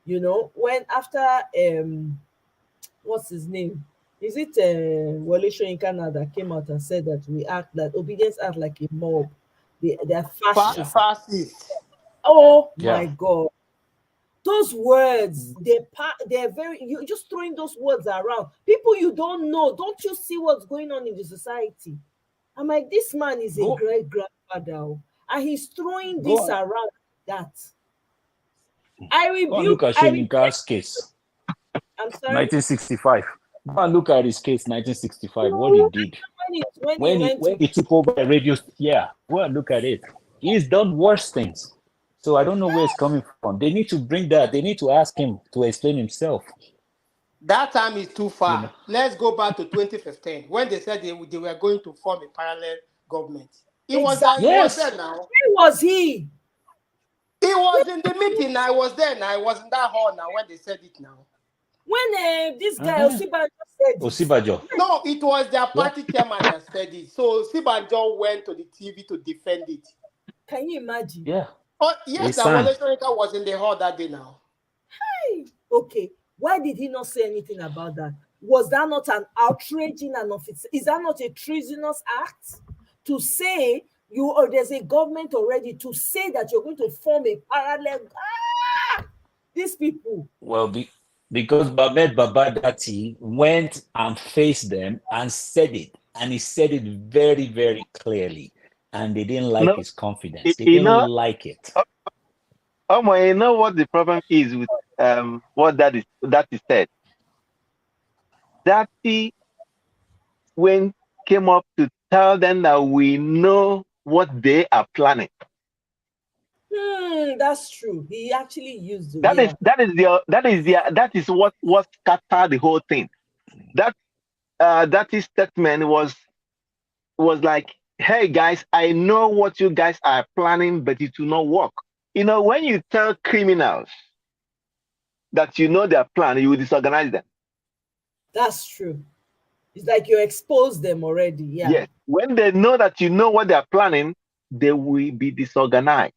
When after what's his name? Is it Wole Soyinka that came out and said that obedience act like a mob? They are fascists. Fascist. Oh Yeah. my God. Those words, they're very, you're just throwing those words around. People you don't know, don't you see what's going on in the society? I'm like, this man is a great grandfather, and he's throwing this around that. I rebuke. Go and look at Soyinka's case. I'm sorry. 1965. Go and look at his case, 1965. What he did when he took over the radio. Yeah, go and look at it. He's done worse things. So I don't know where it's coming from. They need to bring that. They need to ask him to explain himself. That time is too far. Let's go back to 2015 when they said they were going to form a parallel government. He was there now. Where was he? He was in the meeting. I was there now. I was in that hall now when they said it now. When this guy Osibanjo said it. Osibanjo. No, it was their party chairman that said it. So Osibanjo went to the TV to defend it. Can you imagine? Yeah. Oh, yes, that Wole Soyinka was in the hall that day now. Hey, okay. Why did he not say anything about that? Was that not an outrage in an office? Is that not a treasonous act? To say there's a government already, to say that you're going to form a parallel. These people. Well, because Bamed Babadati went and faced them and said it. And he said it very, very clearly. And they didn't like his confidence. They didn't like it. You know what the problem is with what that is said? Daddy came up to tell them that we know what they are planning. That's true. He actually used it. That is what scattered the whole thing. That his statement was like, hey guys, I know what you guys are planning, but it will not work. When you tell criminals that their plan, you will disorganize them. That's true. It's like you expose them already. Yeah. Yes. When they know that you know what they're planning, they will be disorganized.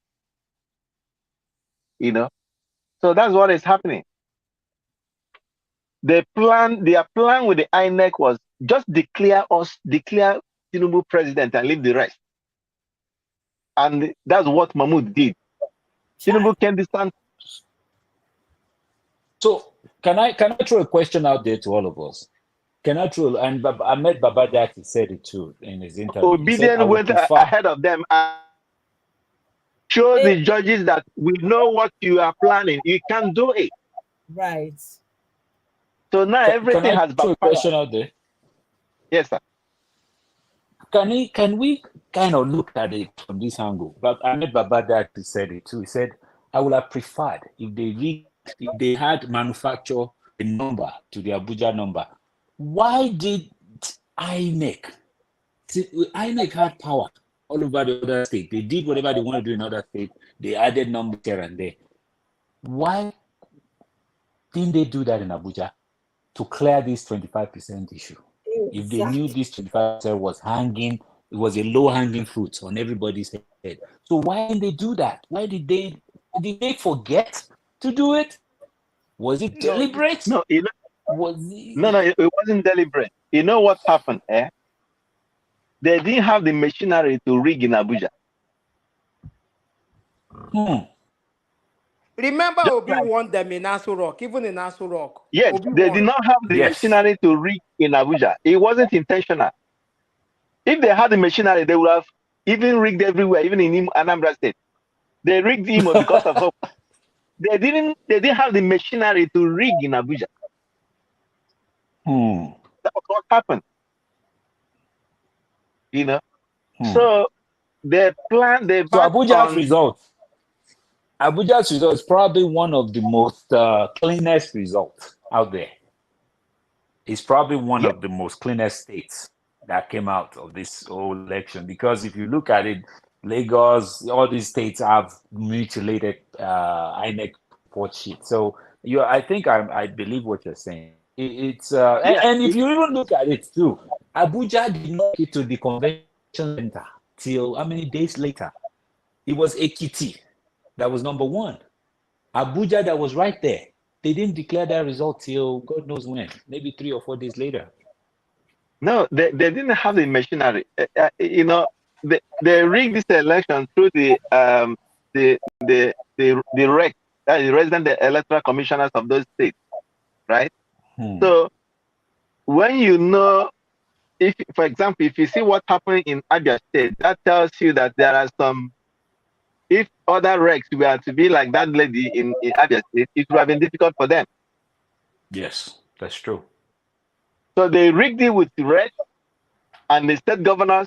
So that's what is happening. Their plan with the INEC was just declare Tinubu president and leave the rest. And that's what Mahmoud did. Tinubu can stand. So can I throw a question out there to all of us? Can I throw, and Ahmed Babadaki said it too in his interview. Obedient went ahead of them and show the judges that we know what you are planning. You can do it. Right. So now everything has throw a question out there? Yes, sir. Can we kind of look at it from this angle? But Ahmed Babadaki said it too. He said, I would have preferred if they had manufactured a number to the Abuja number. Why did INEC? INEC had power all over the other state. They did whatever they want to do in other states. They added numbers here and there. Why didn't they do that in Abuja to clear this 25% issue? Exactly. If they knew this 25% was hanging, it was a low-hanging fruit on everybody's head. So why didn't they do that? Why did they forget to do it? Was it deliberate? No, it wasn't deliberate. You know what happened? They didn't have the machinery to rig in Abuja. Remember, Obi won them in Aso Rock, even in Aso Rock. Yes, they did not have the machinery to rig in Abuja. It wasn't intentional. If they had the machinery, they would have even rigged everywhere, even in Anambra State. They rigged Imo because of hope. They didn't have the machinery to rig in Abuja. That was what happened. So they planned. So Abuja's result is probably one of the most cleanest results out there. It's probably one of the most cleanest states that came out of this whole election, because if you look at it, Lagos, all these states have mutilated INEC report sheet. So I think I believe what you're saying. And if you even look at it too, Abuja did not get to the convention center till how many days later? It was Ekiti that was number one. Abuja that was right there. They didn't declare that result till God knows when, maybe 3 or 4 days later. No, they didn't have the machinery. They rigged this election through the REC, the resident electoral commissioners of those states, right? So when if, for example, if you see what's happening in Abia State, that tells you that there are some. If other recs were to be like that lady in Abia State, it would have been difficult for them. Yes, that's true. So they rigged it with the recs and the state governors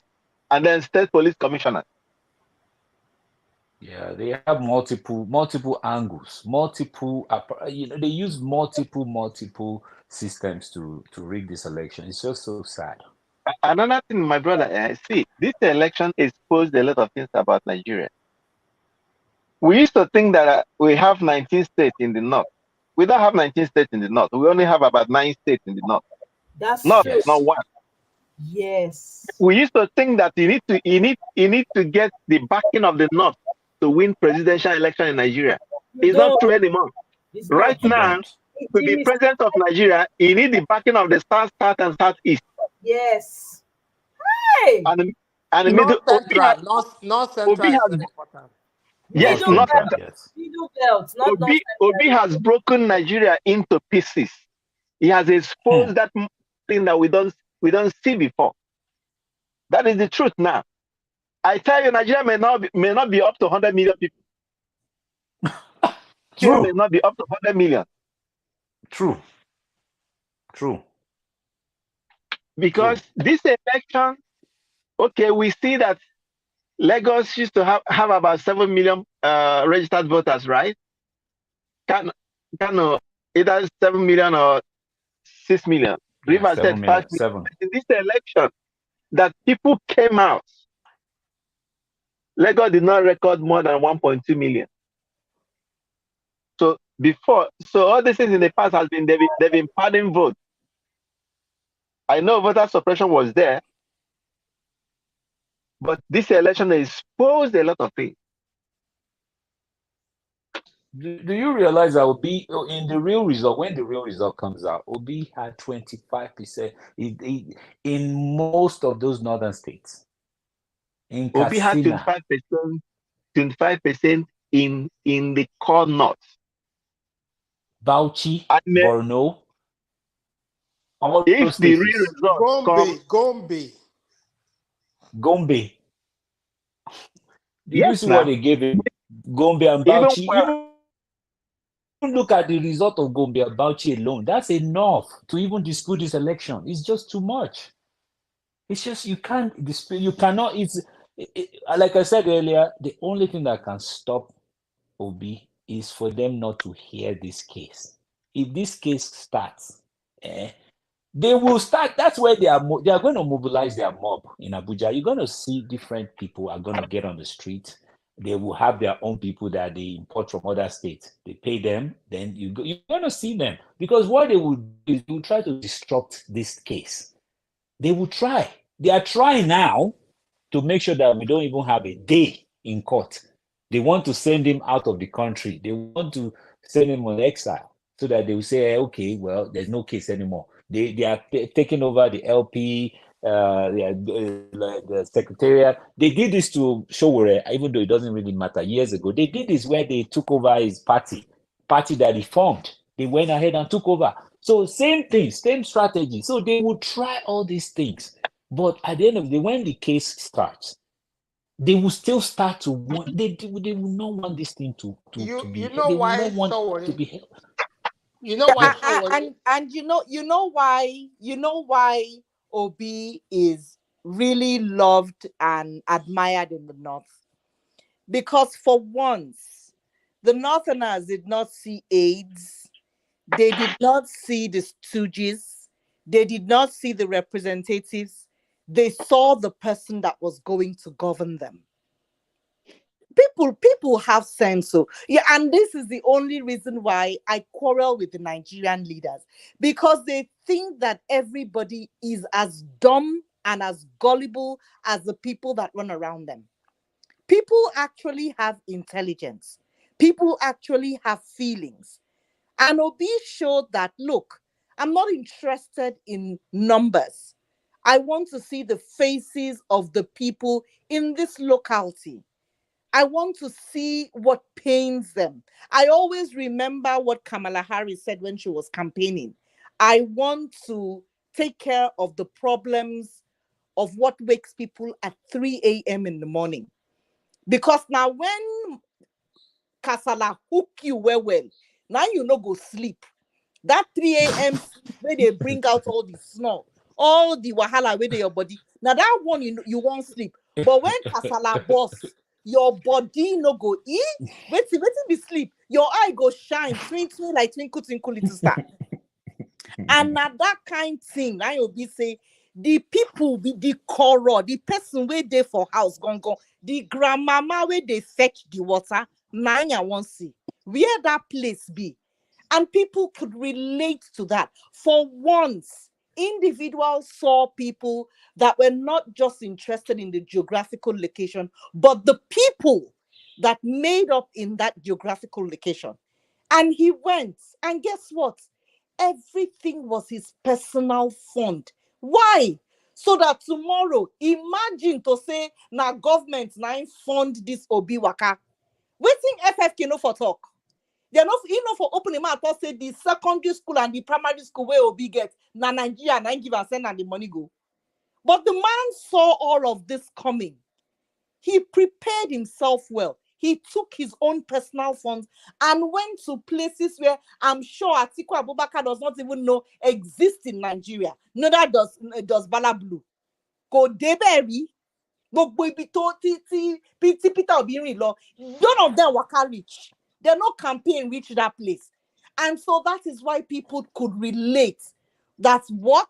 and then state police commissioners. Yeah, they have multiple angles, they use multiple systems to rig this election. It's just so sad. Another thing, my brother, see, this election exposed a lot of things about Nigeria. We used to think that we have 19 states in the north. We don't have 19 states in the north. We only have about 9 states in the north. That's true. Not one. Yes. We used to think that you need to get the backing of the north to win presidential election in Nigeria. It's not true anymore. Right now, to be president of Nigeria, you need the backing of the south, and southeast. Yes. Hey. And the middle. Not central is very important. Yes, not middle belt. Obi has broken Nigeria into pieces. He has exposed that thing that we don't see before. That is the truth now. I tell you, Nigeria may not be up to 100 million people. True. May not be up to 100 million. True. Because this election, we see that Lagos used to have about 7 million registered voters, right? Kano, either 7 million or 6 million. Rivers said 5 million. In this election, that people came out, Lagos did not record more than 1.2 million. So all these things in the past has been they've been padding votes. I know voter suppression was there, But this election exposed a lot of things. Do you realize that Obi, in the real result, when the real result comes out, Obi had 25% in most of those northern states. In Obi had Katsina, 25% in the core north. Bauchi, And Borno, all if those the real places, result come, Gombe. Did you yes, see what now, they gave him? Gombe and even Bauchi. Even look at the result of Gombe and Bauchi alone. That's enough to even dispute this election. It's just too much. It's just you can't dispute. You cannot. Like I said earlier. The only thing that can stop Obi is for them not to hear this case. If this case starts, they will start. That's where they are going to mobilize their mob in Abuja. You're going to see different people are going to get on the street. They will have their own people that they import from other states. They pay them, then you're going to see them, because what they will do is they will try to disrupt this case. They will try. They are trying now to make sure that we don't even have a day in court. They want to send him out of the country. They want to send him on exile so that they will say, okay, well, there's no case anymore. They are taking over the LP, the secretariat. They did this to Showore, even though it doesn't really matter. Years ago, they did this where they took over his party that he formed. They went ahead and took over. So same thing, same strategy. So they will try all these things. But at the end of the day, when the case starts, they will still start to want, they will not want this thing to be, you know they will why not want to Showore? be held. You know why A- Showore? and you know why Obi is really loved and admired in the north, because for once the northerners did not see AIDS, they did not see the stooges, they did not see the representatives, they saw the person that was going to govern them. People have sense. So yeah, and this is the only reason why I quarrel with the Nigerian leaders, because they think that everybody is as dumb and as gullible as the people that run around them. People actually have intelligence, people actually have feelings. And Obi showed that, look, I'm not interested in numbers. I want to see the faces of the people in this locality. I want to see what pains them. I always remember what Kamala Harris said when she was campaigning. I want to take care of the problems of what wakes people at 3 a.m. in the morning. Because now when Kasala hook you well, now you no go sleep. That 3 a.m. sleep where they bring out all the snore, all the wahala where they your body. Now that one you won't sleep. But when Kasala boss, your body no go eat. Wait till be sleep. Your eye go shine, twinkle like twinkle little star. And now that kind thing, now you'll be say the people be the core, the person where they for house gone, the grandmama where they fetch the water, now you won't see where that place be. And people could relate to that. For once, individuals saw people that were not just interested in the geographical location, but the people that made up in that geographical location. And he went, and guess what? Everything was his personal fund. Why? So that tomorrow, imagine to say, now government now fund this Obi Waka. Waiting FFK no for talk. They're not enough for opening mouth to say the secondary school and the primary school where Obi get na Nigeria and give and send and the money go. But the man saw all of this coming. He prepared himself well. He took his own personal funds and went to places where I'm sure Atiku Abubakar does not even know exist in Nigeria. Neither does Bala Blue. Go Deberi, gbogbo ibi tó tí Peter Obi rìn lọ, none of them waka reach. They're not campaign reach that place. And so that is why people could relate that what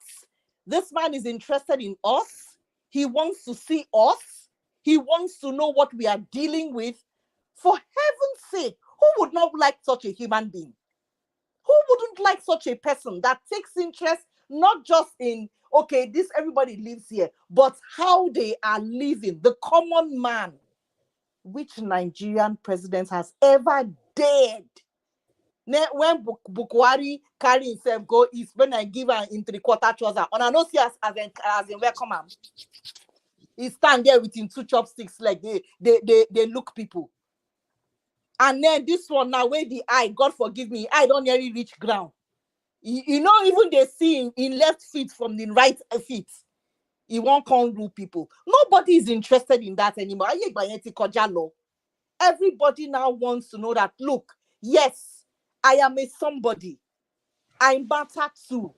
this man is interested in us. He wants to see us. He wants to know what we are dealing with. For heaven's sake, who would not like such a human being? Who wouldn't like such a person that takes interest not just in, okay, this everybody lives here, but how they are living, the common man. Which Nigerian president has ever dared? When Bukwari carry himself go east, when I give her in 3/4 trouser, and I know see as in welcome am. He stand there with him 2 chopsticks, like they look people. And then this one now, where the eye, God forgive me, I don't nearly reach ground. You know, even they see in left feet from the right feet. He won't come rule people. Nobody is interested in that anymore. Everybody now wants to know that, look, yes, I am a somebody. I'm battered too.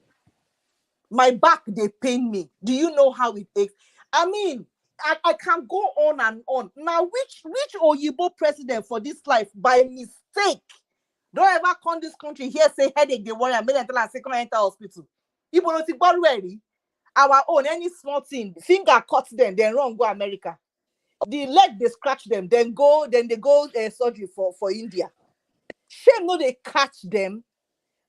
My back, they pain me. Do you know how it takes? I mean, I can go on and on. Now, which Oyibo president for this life, by mistake, don't ever come this country here, say headache, they worry, and make them tell us, say, come enter hospital. People don't think, ready. Our own, any small thing, finger cut them, then run, go America. The leg, they scratch them, then they go surgery for India. Shame, no, they catch them.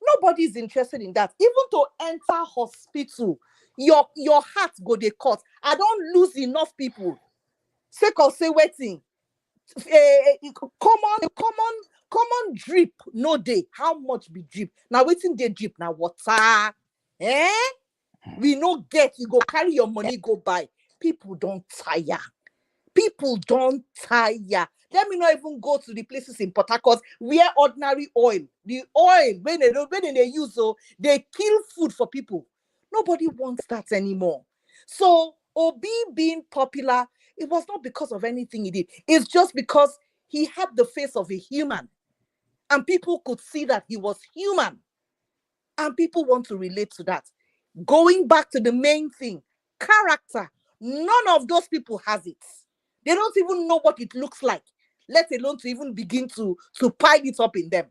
Nobody is interested in that. Even to enter hospital, your heart go they cut. I don't lose enough people. Sake of say waiting. Common drip, no day. How much be drip? Now waiting they drip now water. We no get, you go carry your money, go buy. People don't tire. People don't tire. Let me not even go to the places in Port Harcourt where ordinary oil, the oil, when they use, so they kill food for people. Nobody wants that anymore. So Obi being popular, it was not because of anything he did. It's just because he had the face of a human. And people could see that he was human. And people want to relate to that. Going back to the main thing, character. None of those people has it. They don't even know what it looks like, let alone to even begin to pile it up in them.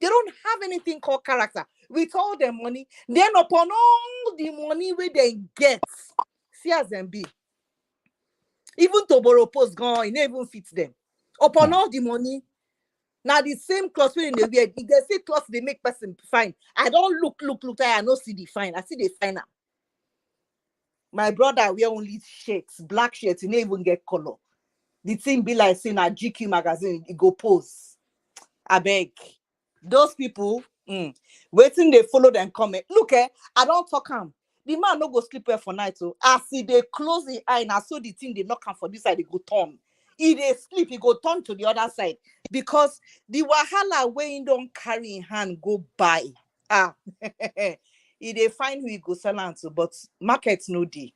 They don't have anything called character. With all their money, then upon all the money where they get, see as them be. Even to borrow post gone, it never even fits them. Upon all the money, now the same clothes when they wear, if they say clothes they make person fine. I don't look, I don't see the fine. I see the fine now. My brother wear only shirts, black shirts, he never even get color. The thing be like saying a GQ magazine, it go pose. I beg. Those people, waiting they follow them comment. Look, I don't talk him. The man no go sleep well for night. So as he they close the eye, and I saw the thing they knock him for this side, they go turn. If they sleep, he go turn to the other side. Because the wahala way don't carry in hand go by. If they find who he go sell on to, but markets no day.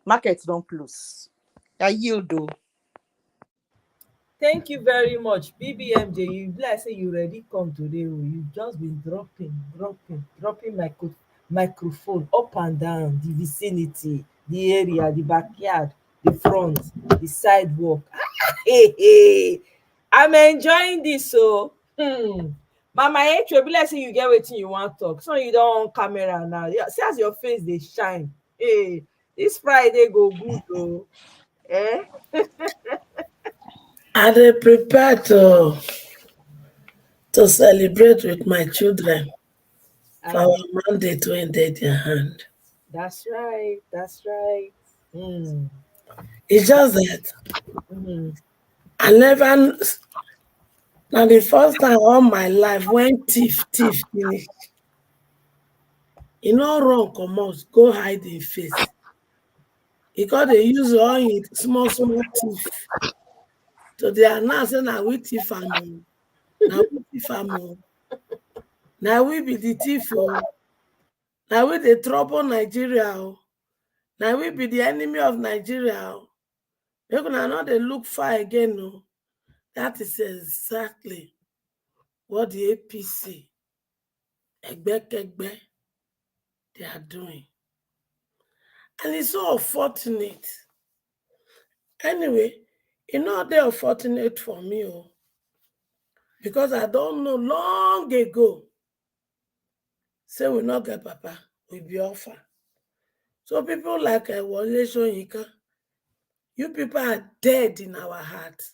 Markets don't close. I yield though. Thank you very much, BBMJ. You be like say you ready come today. You've just been dropping microphone up and down the vicinity, the area, the backyard, the front, the sidewalk. Hey. I'm enjoying this. So Mama H, be like say you get wetin you want talk. So you don't on camera now. Yeah, see as your face they shine. Hey, this Friday go good though. Eh? I dey prepare to celebrate with my children for our mandate wey dey their hand. That's right. That's right. Mm. It's just that Mm. I never, na the first time all my life when thief finish, e no run comot go hide im face. E come dey use all im small thief to dey announce say na we thief am o, na we thief am o, na we be the thief o, na we dey trouble Nigeria o, na we be the enemy of Nigeria o. Make una no dey look far again o. That is exactly what the APC, Egbekegbe, they are doing. And it's so unfortunate. Anyway, they're unfortunate for me, because I don't know long ago, say we not get papa, we be offer. So people like Wole Soyinka, you people are dead in our hearts.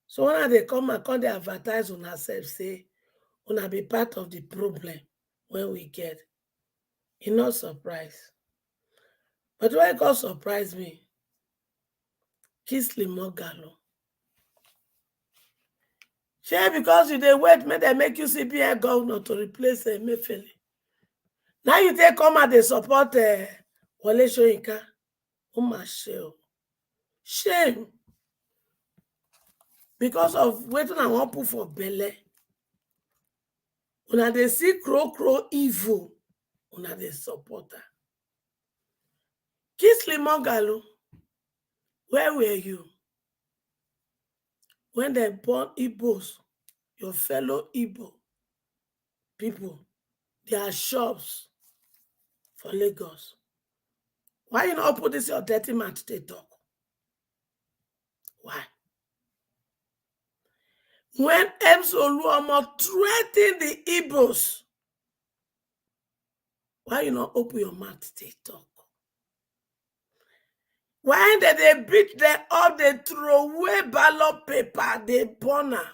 So when they come they advertise on ourselves, say, wanna be part of the problem when we get. e not surprise. But why God surprise me? Kisley Mogalo. Shey because you dey wait make dem make you CBN governor to replace Emefiele. Now you take come and dey support Wole Soyinka. Oh my shame. Shame. Because of wetin I wan put for belle. Una dey see crow evil. Una dey support her. Kisley Mogalo, where were you when they born Igbos, your fellow Igbo people, their shops for Lagos? Why you not put this your dirty mouth to talk? Why? When Ems Oluomo threatened the Igbos, why you not open your mouth to talk? Why did they beat them up, they throw away ballot paper, they burn her?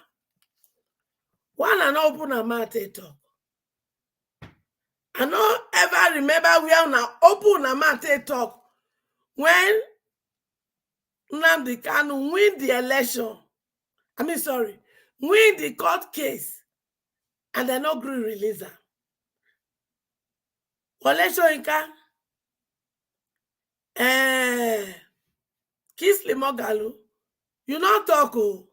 Why not open her mouth to talk? I don't ever remember where una open her mouth to talk when Nnamdi Kanu win the election. Win the court case, and they no gree release her. Wole Soyinka, Kisley Mogalo, you not talk. Oh,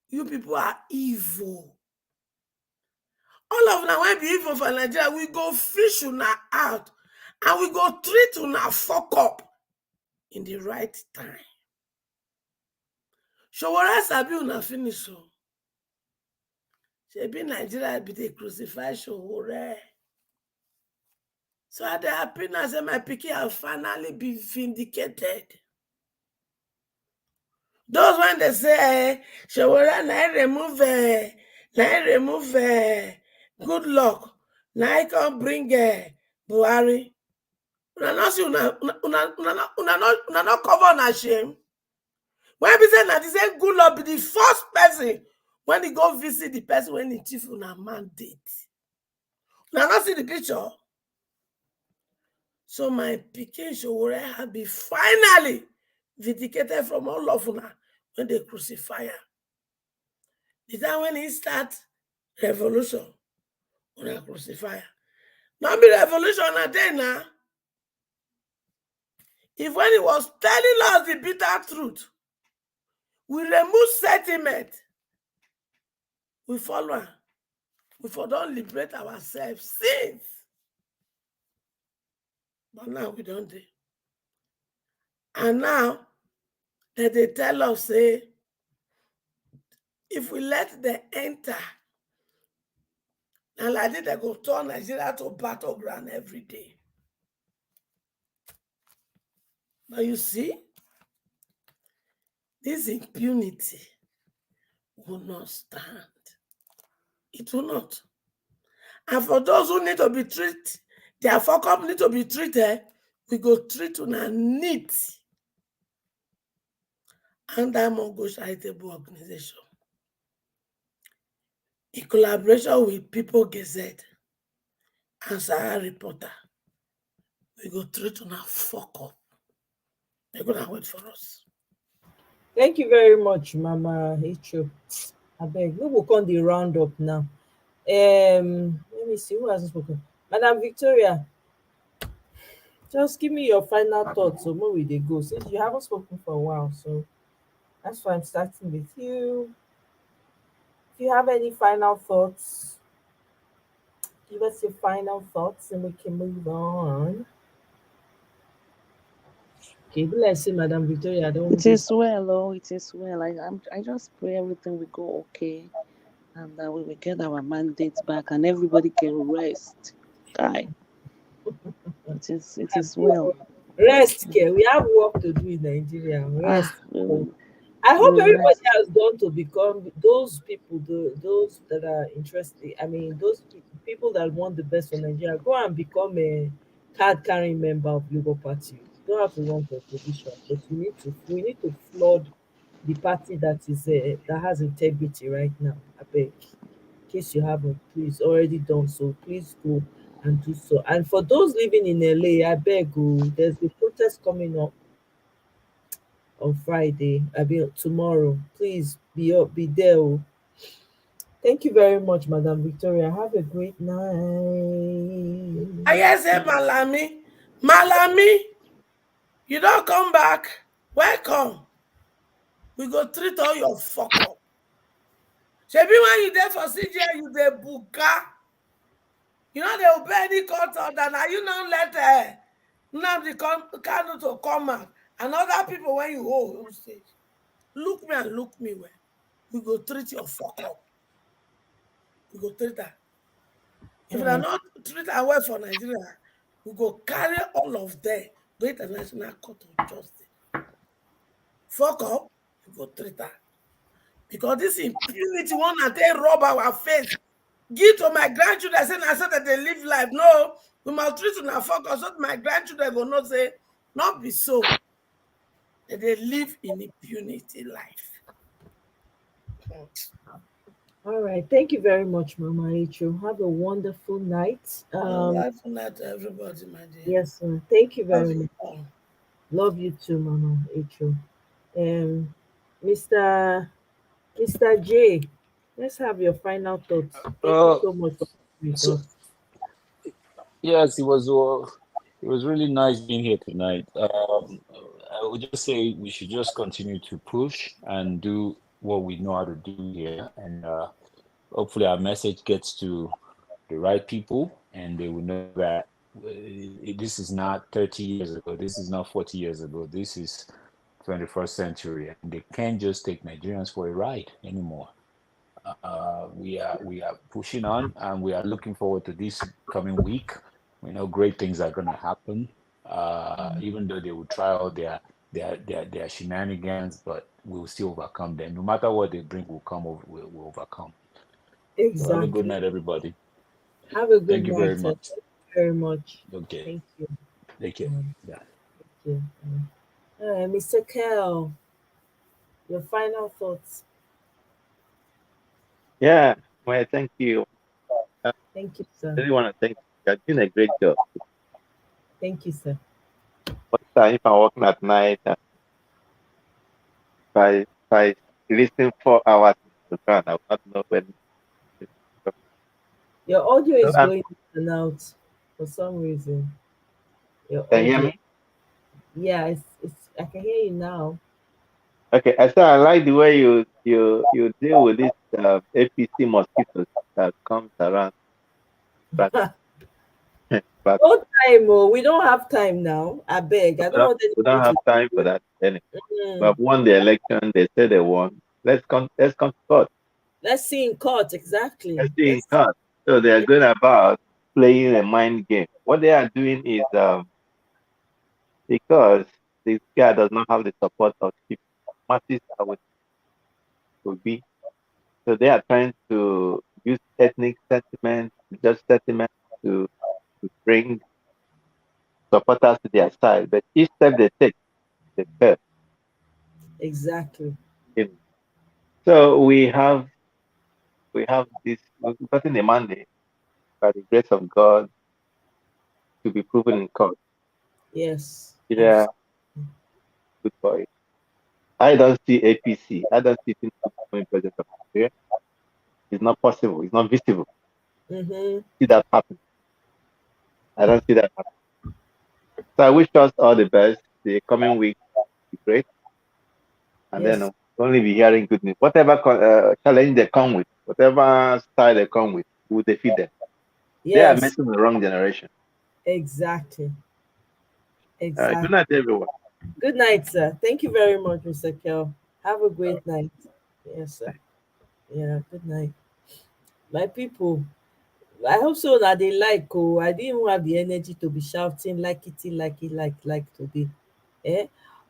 you people are evil. All of them when be evil for Nigeria, we go fish una out, and we go treat una fuck up in the right time. Showore sabi una finish so. Shebi Nigeria be dey crucify Showore. So the happiness that my pikin have finally been vindicated. Those when they say, Showore na remove good luck, na I can bring Buhari. Una not cover na shame. When we say that they say good luck be the first person when he go visit the person when he chief una mandate. Una not see the picture. So my pikin Showore have been finally vindicated from all of una when they crucify her. The time when he start revolution, una crucify her. Not be revolution a day now. If when he was telling us the bitter truth, we remove sentiment, we follow her. We for don't liberate ourselves since. But now we don't do. And now that they tell us, say, if we let them enter, and like this, they go turn Nigeria to battleground every day. But you see, this impunity will not stand. It will not. And for those who need to be treated, their fuck up need to be treated, we go treat on a neat under Mongo Charitable Organization. In collaboration with People Gazette and Sahara Reporter, we go treat on a fuck up. They're gonna wait for us. Thank you very much, Mama Hicho. I beg, we will come the round up now. Let me see who hasn't spoken. Madam Victoria, just give me your final thoughts on where we they go. Since you haven't spoken for a while, so that's why I'm starting with you. If you have any final thoughts, give us your final thoughts and we can move on. Okay, let's see, Madam Victoria. I don't want It to is well, oh, it is well. I just pray everything will go okay, and that we will get our mandates back, and everybody can rest. Guy, it is well. rest, care. We have work to do in Nigeria. Rest. I hope we will everybody rest. has gone to become those people, those that are interested. I mean, those people that want the best for Nigeria. Go and become a card-carrying member of Labour Party. You don't have to run for position, but we need to flood the party that is that has integrity right now. I beg. In case you haven't, please already done so. Please go and do so. And for those living in LA, I beg you, there's a protest coming up on Friday. I mean tomorrow. Please be up, be there. Oh. Thank you very much, Madam Victoria. Have a great night. I hear say Malami, you don't come back. Welcome. We go treat all your fuck up. Shebi when you there for CJ, you dey buka. You know they obey any court order. Now you don't let Nnamdi Kanu to come out. And other people when you hold on stage. Look me and look me well. We go treat your fuck up. We go treat that. If they are not treat her well for Nigeria, we go carry all of them go International Court of Justice. Fuck up, we go treat her. Because this impunity one and they rob our face. Give to my grandchildren, I said that they live life. No, we must treat them fuck up so that my grandchildren will not say, not be so. That they live in impunity life. All right. Thank you very much, Mama Icho. Have a wonderful night. Wonderful night to everybody, my dear. Yes, sir. Thank you Love very you much. all. Love you too, Mama Icho. Mr. J, let's have your final thoughts. Thank you so much for being with So, us. yes, it was really nice being here tonight. I would just say we should just continue to push and do what we know how to do here, and hopefully our message gets to the right people, and they will know that this is not 30 years ago, this is not 40 years ago, this is 21st century, and they can't just take Nigerians for a ride anymore. We are pushing on, and we are looking forward to this coming week. We know great things are going to happen, even though they will try all their shenanigans, but we'll still overcome them. No matter what they bring, we'll overcome. So have a good Exactly. night, everybody. Have a good Thank you night, very sir. much. Thank you very much. Okay. Thank you. Take care. Yeah. Thank you. Mr. Kel, your final thoughts. Yeah, well, thank you. Thank you, I sir. really want to thank you. You're doing a great job. Thank you, sir. But if I'm working at night, if I listen 4 hours to the ground, I will not know when. Your audio So, is going in and out for some reason. Your can you hear audio. me? Yeah, it's I can hear you now. Okay, I said I like the way you deal with this APC mosquitoes that comes around. But but No time, oh, we don't have time now. I beg. I don't want we don't anybody have to. time for that anyway. We Mm. have won the election. They say they won. Let's come to court. Let's see in court exactly. Let's see in court. So they are going about playing a mind game. What they are doing is because this guy does not have the support of people, masses are with will be. So they are trying to use ethnic sentiment, just sentiment to bring supporters to their side. But each step they take, they fail. Exactly. You know. So we have this we've gotten a mandate by the grace of God to be proven in court. Yes. Yeah, good for it. I don't see APC. I don't see Tinubu becoming president of Nigeria. It's not possible. It's not visible. Mm-hmm. See that happen. I don't see that happen. So I wish us all the best. The coming week will be great. And then Yes. only be hearing good news. Whatever challenge they come with, whatever style they come with, we will defeat them. They are Yes. messing with the wrong generation. Exactly. Good Exactly. night, everyone. Good night, sir. Thank you very much, Mr. Kel. Have a great night. Yes, sir. Yeah, good night. My people, I hope so that they like. Oh, I didn't even have the energy to be shouting like it, like today. Eh?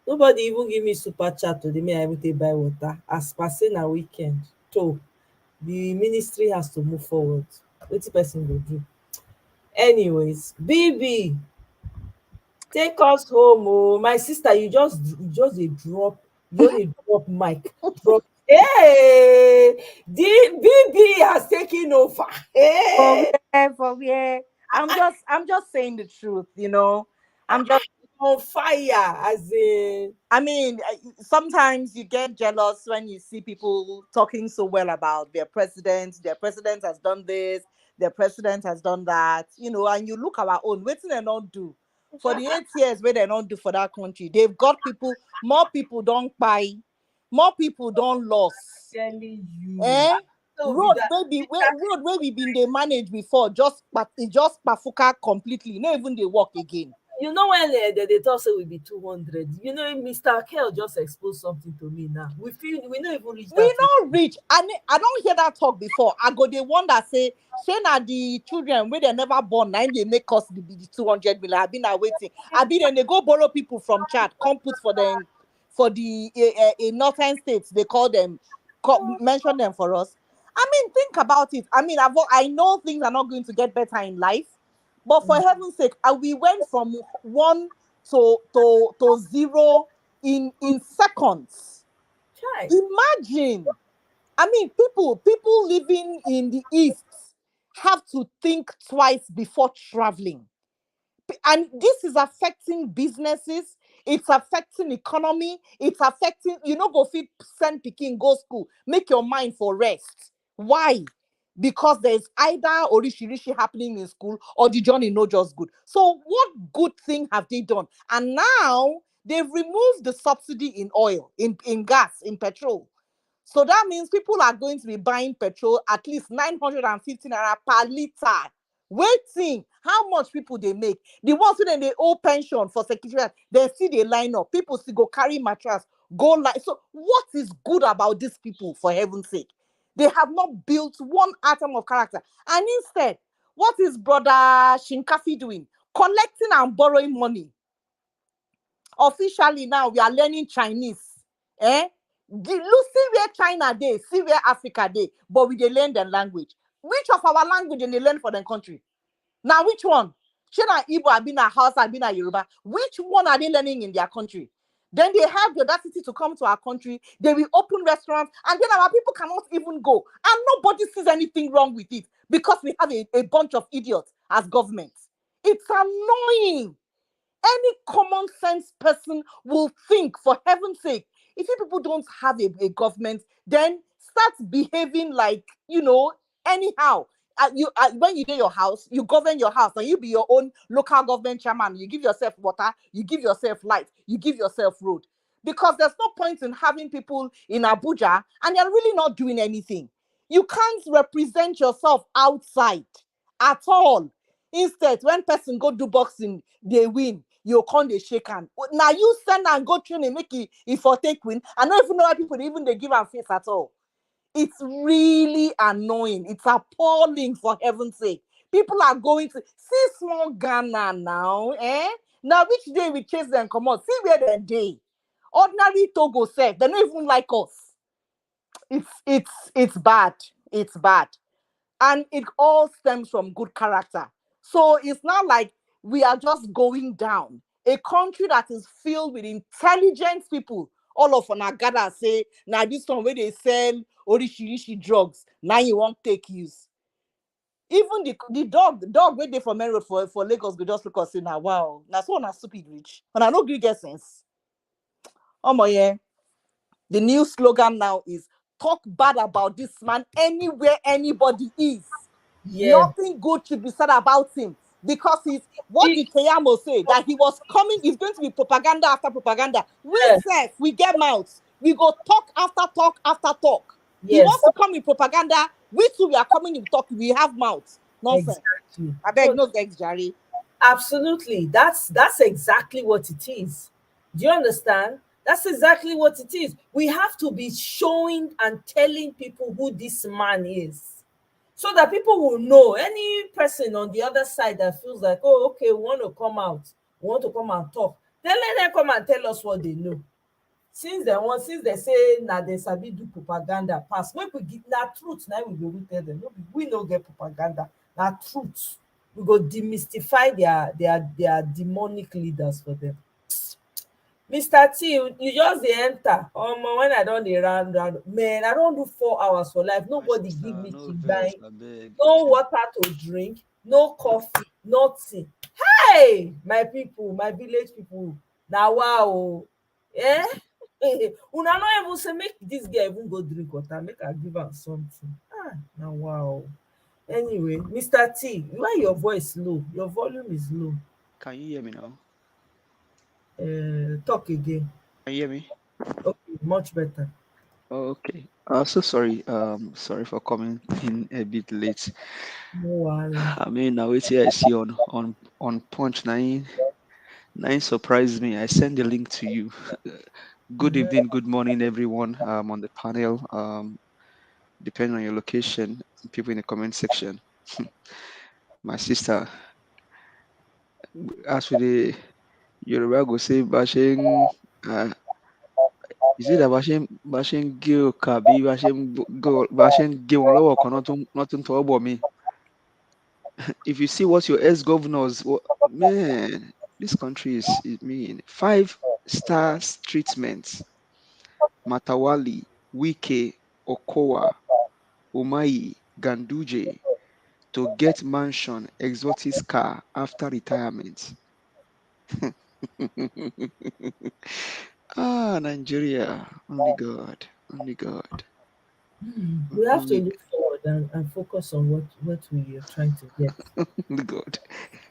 Nobody even give me super chat today. Me, I will take buy water. As passing a weekend. So the ministry has to move forward. What the person will do? Anyways, BB, take us home. Oh, my sister, you just a drop, you just a drop mic. Drop. Hey, the BB has taken over. For Hey, where? For where? I'm just saying the truth, you know. I'm just on fire, as in. I mean, sometimes you get jealous when you see people talking so well about their president. Their president has done this, their president has done that, you know, and you look our own, what they not do for the 8 years where they don't do for that country. They've got people, more people don't buy, more people don't lose. Telling you. Eh? So be Road that. road where we been they manage before, it just pafuka completely. Not even they work again. You know when they talk say we be 200. You know, Mr. Kel just exposed something to me now. We don't even reach We that. not reach, and I don't hear that talk before. I go the one that say na the children where they never born, now they make us the 200 million. I've been waiting. I been then they go borrow people from Chad, come put for them for the in northern states. They call them, mention them for us. I mean, think about it. I mean, I know things are not going to get better in life, but for heaven's sake, we went from one to zero in seconds. Chai. Imagine. I mean, people living in the East have to think twice before traveling. And this is affecting businesses, it's affecting economy, it's affecting, you know, go fit send Pikin go school, make your mind for rest. Why? Because there's either orishirishi happening in school or the journey not just good. So what good thing have they done? And now they've removed the subsidy in oil, in gas, in petrol. So that means people are going to be buying petrol at least 950 naira per liter. Waiting, how much people they make? The ones who then they owe pension for secretariat, they see they line up. People still go carry mattress, go like. So what is good about these people, for heaven's sake? They have not built one atom of character. And instead, what is brother Shinkafi doing? Collecting and borrowing money. Officially now, we are learning Chinese. Eh? See where China dey, see where Africa dey, but we dey learn their language. Which of our language they learn for their country? Now, which one? Shana Igbo have been a Hausa, have been a Yoruba. Which one are they learning in their country? Then they have the audacity to come to our country. They will open restaurants, and then our people cannot even go. And nobody sees anything wrong with it because we have a bunch of idiots as government. It's annoying. Any common sense person will think, for heaven's sake, if you people don't have a government, then start behaving like, you know, anyhow. When you do your house, you govern your house, and you be your own local government chairman. You give yourself water, you give yourself light, you give yourself road. Because there's no point in having people in Abuja and they're really not doing anything. You can't represent yourself outside at all. Instead, when person go do boxing, they win. You come they shake hand. Now you send and go train and make it for take win. I don't even know why people even they give a face at all. It's really annoying. It's appalling, for heaven's sake. People are going to see small Ghana now. Now which day we chase them come out? See where they day. Ordinary Togo self, they don't even like us. It's bad. It's bad. And it all stems from good character. So it's not like we are just going down. A country that is filled with intelligent people, all of us gather say, now this one where they sell orishirishi drugs, now you won't take use. Even the dog where they for main road for Lagos go just look and say, now wow, that's one stupid rich. And I know Greek get sense. Oh my yeah. The new slogan now is talk bad about this man anywhere anybody is. Yeah. Nothing good should be said about him because he's what did Keyamo say that he was coming, is going to be propaganda after propaganda. We self, we get mouths, we go talk after talk after talk. He Yes. wants to come in propaganda. We too, we are coming in talk. We have mouths. Nonsense. Exactly. I beg no thanks, Jerry. Absolutely. That's exactly what it is. Do you understand? That's exactly what it is. We have to be showing and telling people who this man is, so that people will know. Any person on the other side that feels like, oh, okay, we want to come out, we want to come and talk, then let them come and tell us what they know. Since they say na they sabi do propaganda pass, make we give na truth. Now we go tell them, no, we no get propaganda, na truth. We go demystify their demonic leaders for them. Mr. T, you just dey enter. When I don dey round, man, I don do 4 hours for life. Nobody give me No chingbai, vex, abeg. no water to drink, no coffee. nothing. Hey, my people, my village people, na wa o. Eh? Una no even say make dis girl even go drink water, make I give am something. Ah, na wa o. Anyway, Mr. T, why your voice low? Your volume is low. Can you hear me now? Talk again. Can you hear me? Okay, much better. Oh, okay. So sorry. Sorry for coming in a bit late. No wahala. I mean, now it's here I see on Punch Nine. Nine surprised me. I send the link to you. Good evening, good morning, everyone. On the panel. Depending on your location, people in the comment section. My sister, as with the Yoruba go say, bashing. Is it that bashing gay kabi bashing gay on lower nothing to about me? If you see what your ex-governors, man, this country is mean. 5 star treatments. Matawali, Wike, Okowa, Umayi, Ganduje to get mansion, exotic car after retirement. Nigeria, only God, only God, We have to only, look forward and focus on what we are trying to get. only God.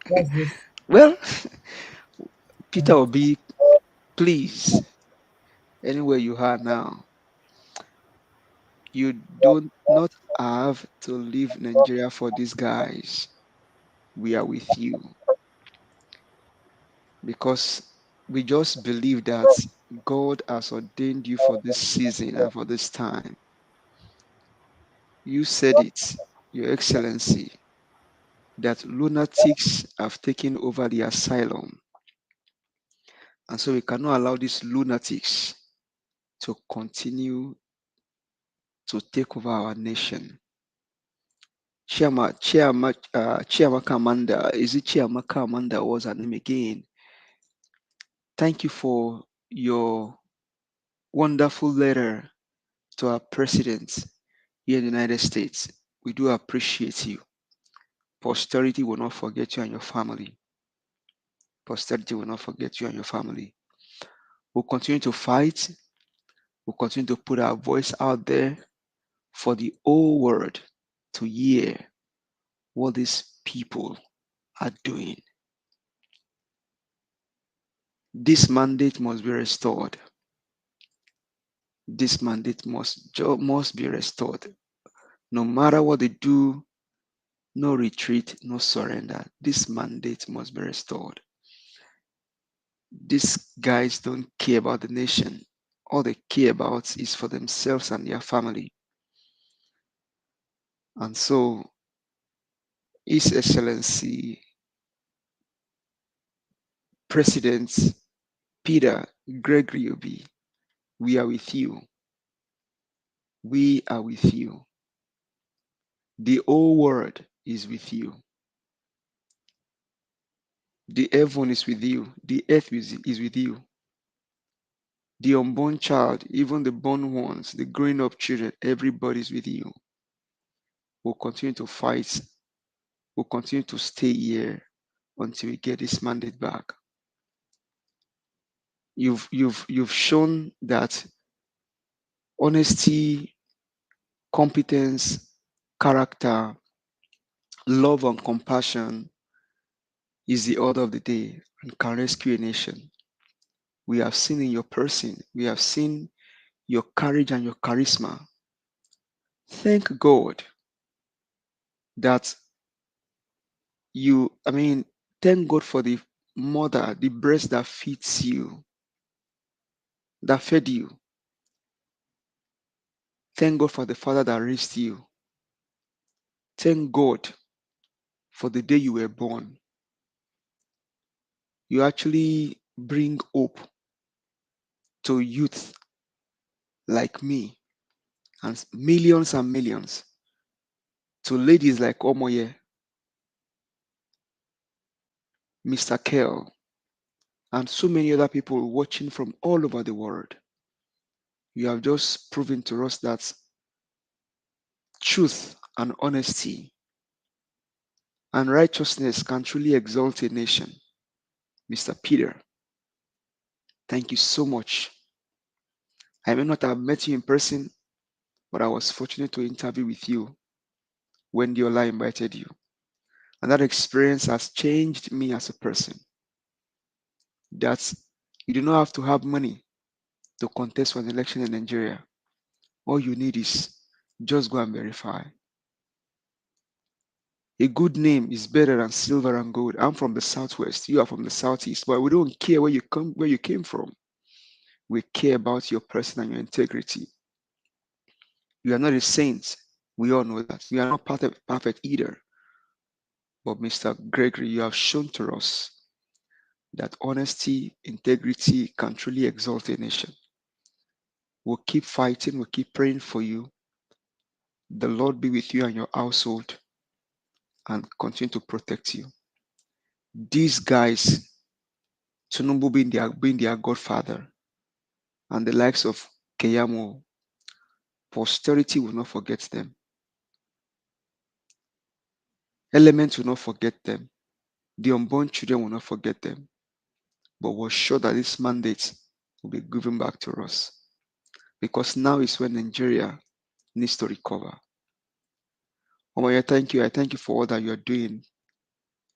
That's this. Well, Peter Right. Obi, please, anywhere you are now, you don't not have to leave Nigeria for these guys. We are with you because we just believe that God has ordained you for this season and for this time. You said it, Your Excellency, that lunatics have taken over the asylum. And so we cannot allow these lunatics to continue to take over our nation. Chiamaka Amanda, is it Chiamaka Amanda was her name again? Thank you for your wonderful letter to our president here in the United States. We do appreciate you. Posterity will not forget you and your family. Posterity will not forget you and your family. We'll continue to fight. We'll continue to put our voice out there for the whole world to hear what these people are doing. This mandate must be restored. This mandate must be restored. No matter what they do, no retreat, no surrender. This mandate must be restored. These guys don't care about the nation. All they care about is for themselves and their family. And so, His Excellency President Peter Gregory Obi, we are with you. We are with you. The whole world is with you. The heaven is with you. The earth is with you. The unborn child, even the born ones, the growing up children, everybody's with you. We'll continue to fight. We'll continue to stay here until we get this mandate back. You've shown that honesty, competence, character, love and compassion is the order of the day and can rescue a nation. We have seen in your person, we have seen your courage and your charisma. Thank God that thank God for the mother, the breast that feeds you, that fed you. Thank God for the father that raised you. Thank God for the day you were born. You actually bring hope to youth like me and millions, to ladies like Omoye, Mr. Kell, and so many other people watching from all over the world. You have just proven to us that truth and honesty and righteousness can truly exalt a nation. Mr. Peter, thank you so much. I may not have met you in person, but I was fortunate to interview with you when Diola invited you. And that experience has changed me as a person. That you do not have to have money to contest for an election in Nigeria. All you need is just go and verify. A good name is better than silver and gold. I'm from the southwest. You are from the southeast, but we don't care where you came from. We care about your person and your integrity. You are not a saint. We all know that. You are not perfect either. But Mr. Gregory, you have shown to us that honesty, integrity can truly exalt a nation. We'll keep fighting, we'll keep praying for you. The Lord be with you and your household and continue to protect you. These guys, Tinubu being their godfather, and the likes of Keyamo, posterity will not forget them. Elements will not forget them. The unborn children will not forget them. But we're sure that this mandate will be given back to us. Because now is when Nigeria needs to recover. Omaya, thank you. I thank you for all that you are doing.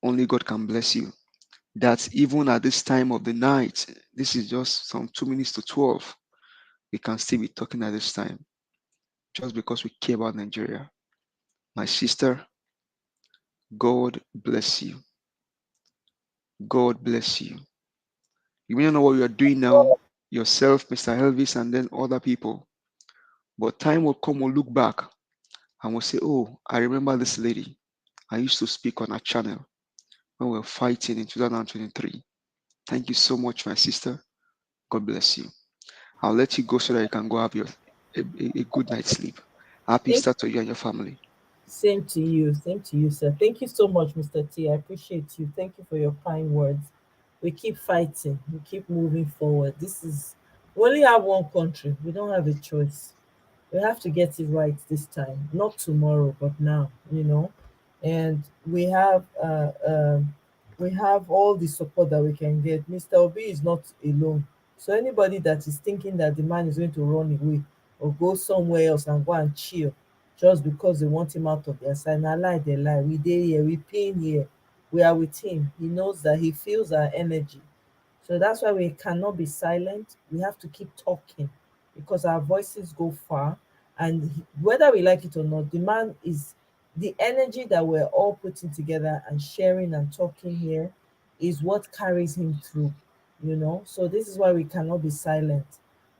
Only God can bless you. That even at this time of the night, this is just some 2 minutes to 12, we can still be talking at this time just because we care about Nigeria. My sister, God bless you. God bless you. You may not know what you are doing now, yourself, Mr. Elvis, and then other people. But time will come, we'll look back and we'll say, oh, I remember this lady. I used to speak on her channel when we were fighting in 2023. Thank you so much, my sister. God bless you. I'll let you go so that you can go have a good night's sleep. Happy Thank Easter to you and your family. Same to you. Same to you, sir. Thank you so much, Mr. T. I appreciate you. Thank you for your kind words. We keep fighting. We keep moving forward. We only have one country. We don't have a choice. We have to get it right this time, not tomorrow, but now. And we have all the support that we can get. Mr. Obi is not alone. So anybody that is thinking that the man is going to run away or go somewhere else and go and chill just because they want him out of their side, na lie they lie. We dey here, we pin here, we are with him. He knows that he feels our energy. So that's why we cannot be silent. We have to keep talking because our voices go far. And whether we like it or not, the man is the energy that we're all putting together and sharing and talking here is what carries him through. So this is why we cannot be silent.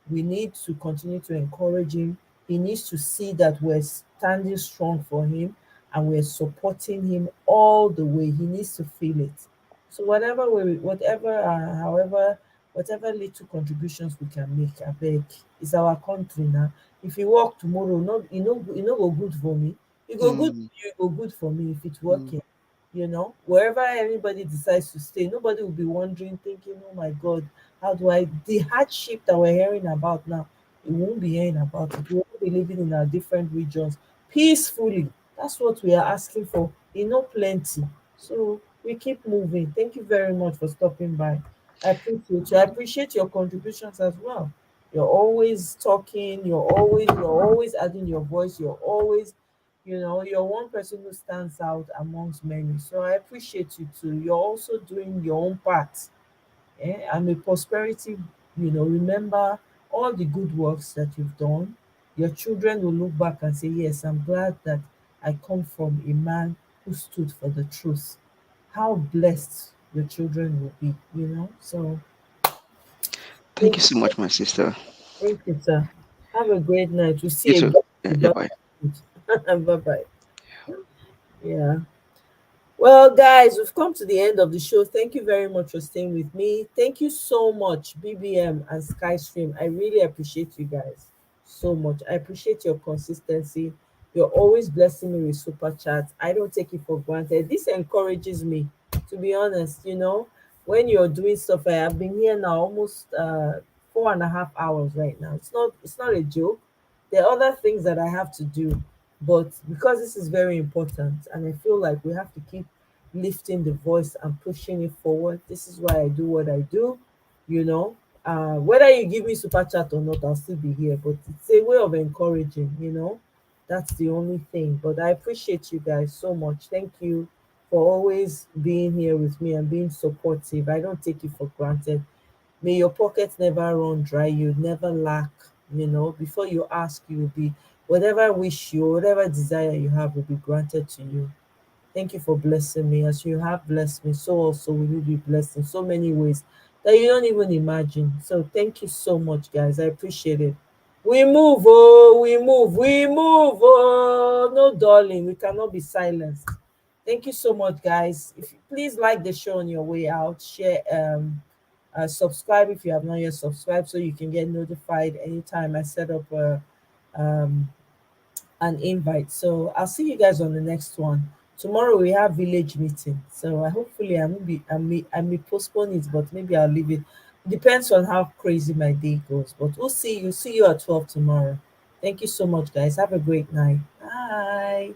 We need to continue to encourage him. He needs to see that we're standing strong for him and we're supporting him all the way. He needs to feel it. So whatever little contributions we can make, I beg, is our country now. If you work tomorrow, no, go good for me. It go good Mm, for you, it go good for me if it's mm, working. Wherever anybody decides to stay, nobody will be wondering, thinking, oh my God, how do I the hardship that we're hearing about now, we won't be hearing about it. We will be living in our different regions peacefully. That's what we are asking for. Plenty. So we keep moving. Thank you very much for stopping by. I appreciate you. I appreciate your contributions as well. You're always talking, you're always adding your voice, you're one person who stands out amongst many. So I appreciate you too. You're also doing your own part. And with prosperity, remember all the good works that you've done. Your children will look back and say, yes, I'm glad that I come from a man who stood for the truth. How blessed your children will be. So thank thank you you. so much, my sister. Thank you, sir. Have a great night. We'll You see too. again. Yeah, bye. Bye bye. Yeah. Well, guys, we've come to the end of the show. Thank you very much for staying with me. Thank you so much, BBM and Skystream. I really appreciate you guys so much. I appreciate your consistency. You're always blessing me with super chats. I don't take it for granted. This encourages me, to be honest. When you're doing stuff, I have been here now almost 4.5 hours right now. It's not a joke. There are other things that I have to do, but because this is very important and I feel like we have to keep lifting the voice and pushing it forward. This is why I do what I do, you know. Whether you give me super chat or not, I'll still be here. But it's a way of encouraging, you know. That's the only thing. But I appreciate you guys so much. Thank you for always being here with me and being supportive. I don't take it for granted. May your pockets never run dry, you never lack, you know. Before you ask, you will be, whatever wish you, whatever desire you have will be granted to you. Thank you for blessing me. As you have blessed me, so also will you be blessed in so many ways that you don't even imagine. So thank you so much, guys. I appreciate it. We move, oh, we move, oh, no darling, we cannot be silenced. Thank you so much, guys. If you please like the show on your way out, share, subscribe if you have not yet subscribed, so you can get notified anytime I set up um, an invite. So I'll see you guys on the next one. Tomorrow we have village meeting. So I may postpone it, but maybe I'll leave it. Depends on how crazy my day goes. But we'll see you. See you at 12 tomorrow. Thank you so much, guys. Have a great night. Bye.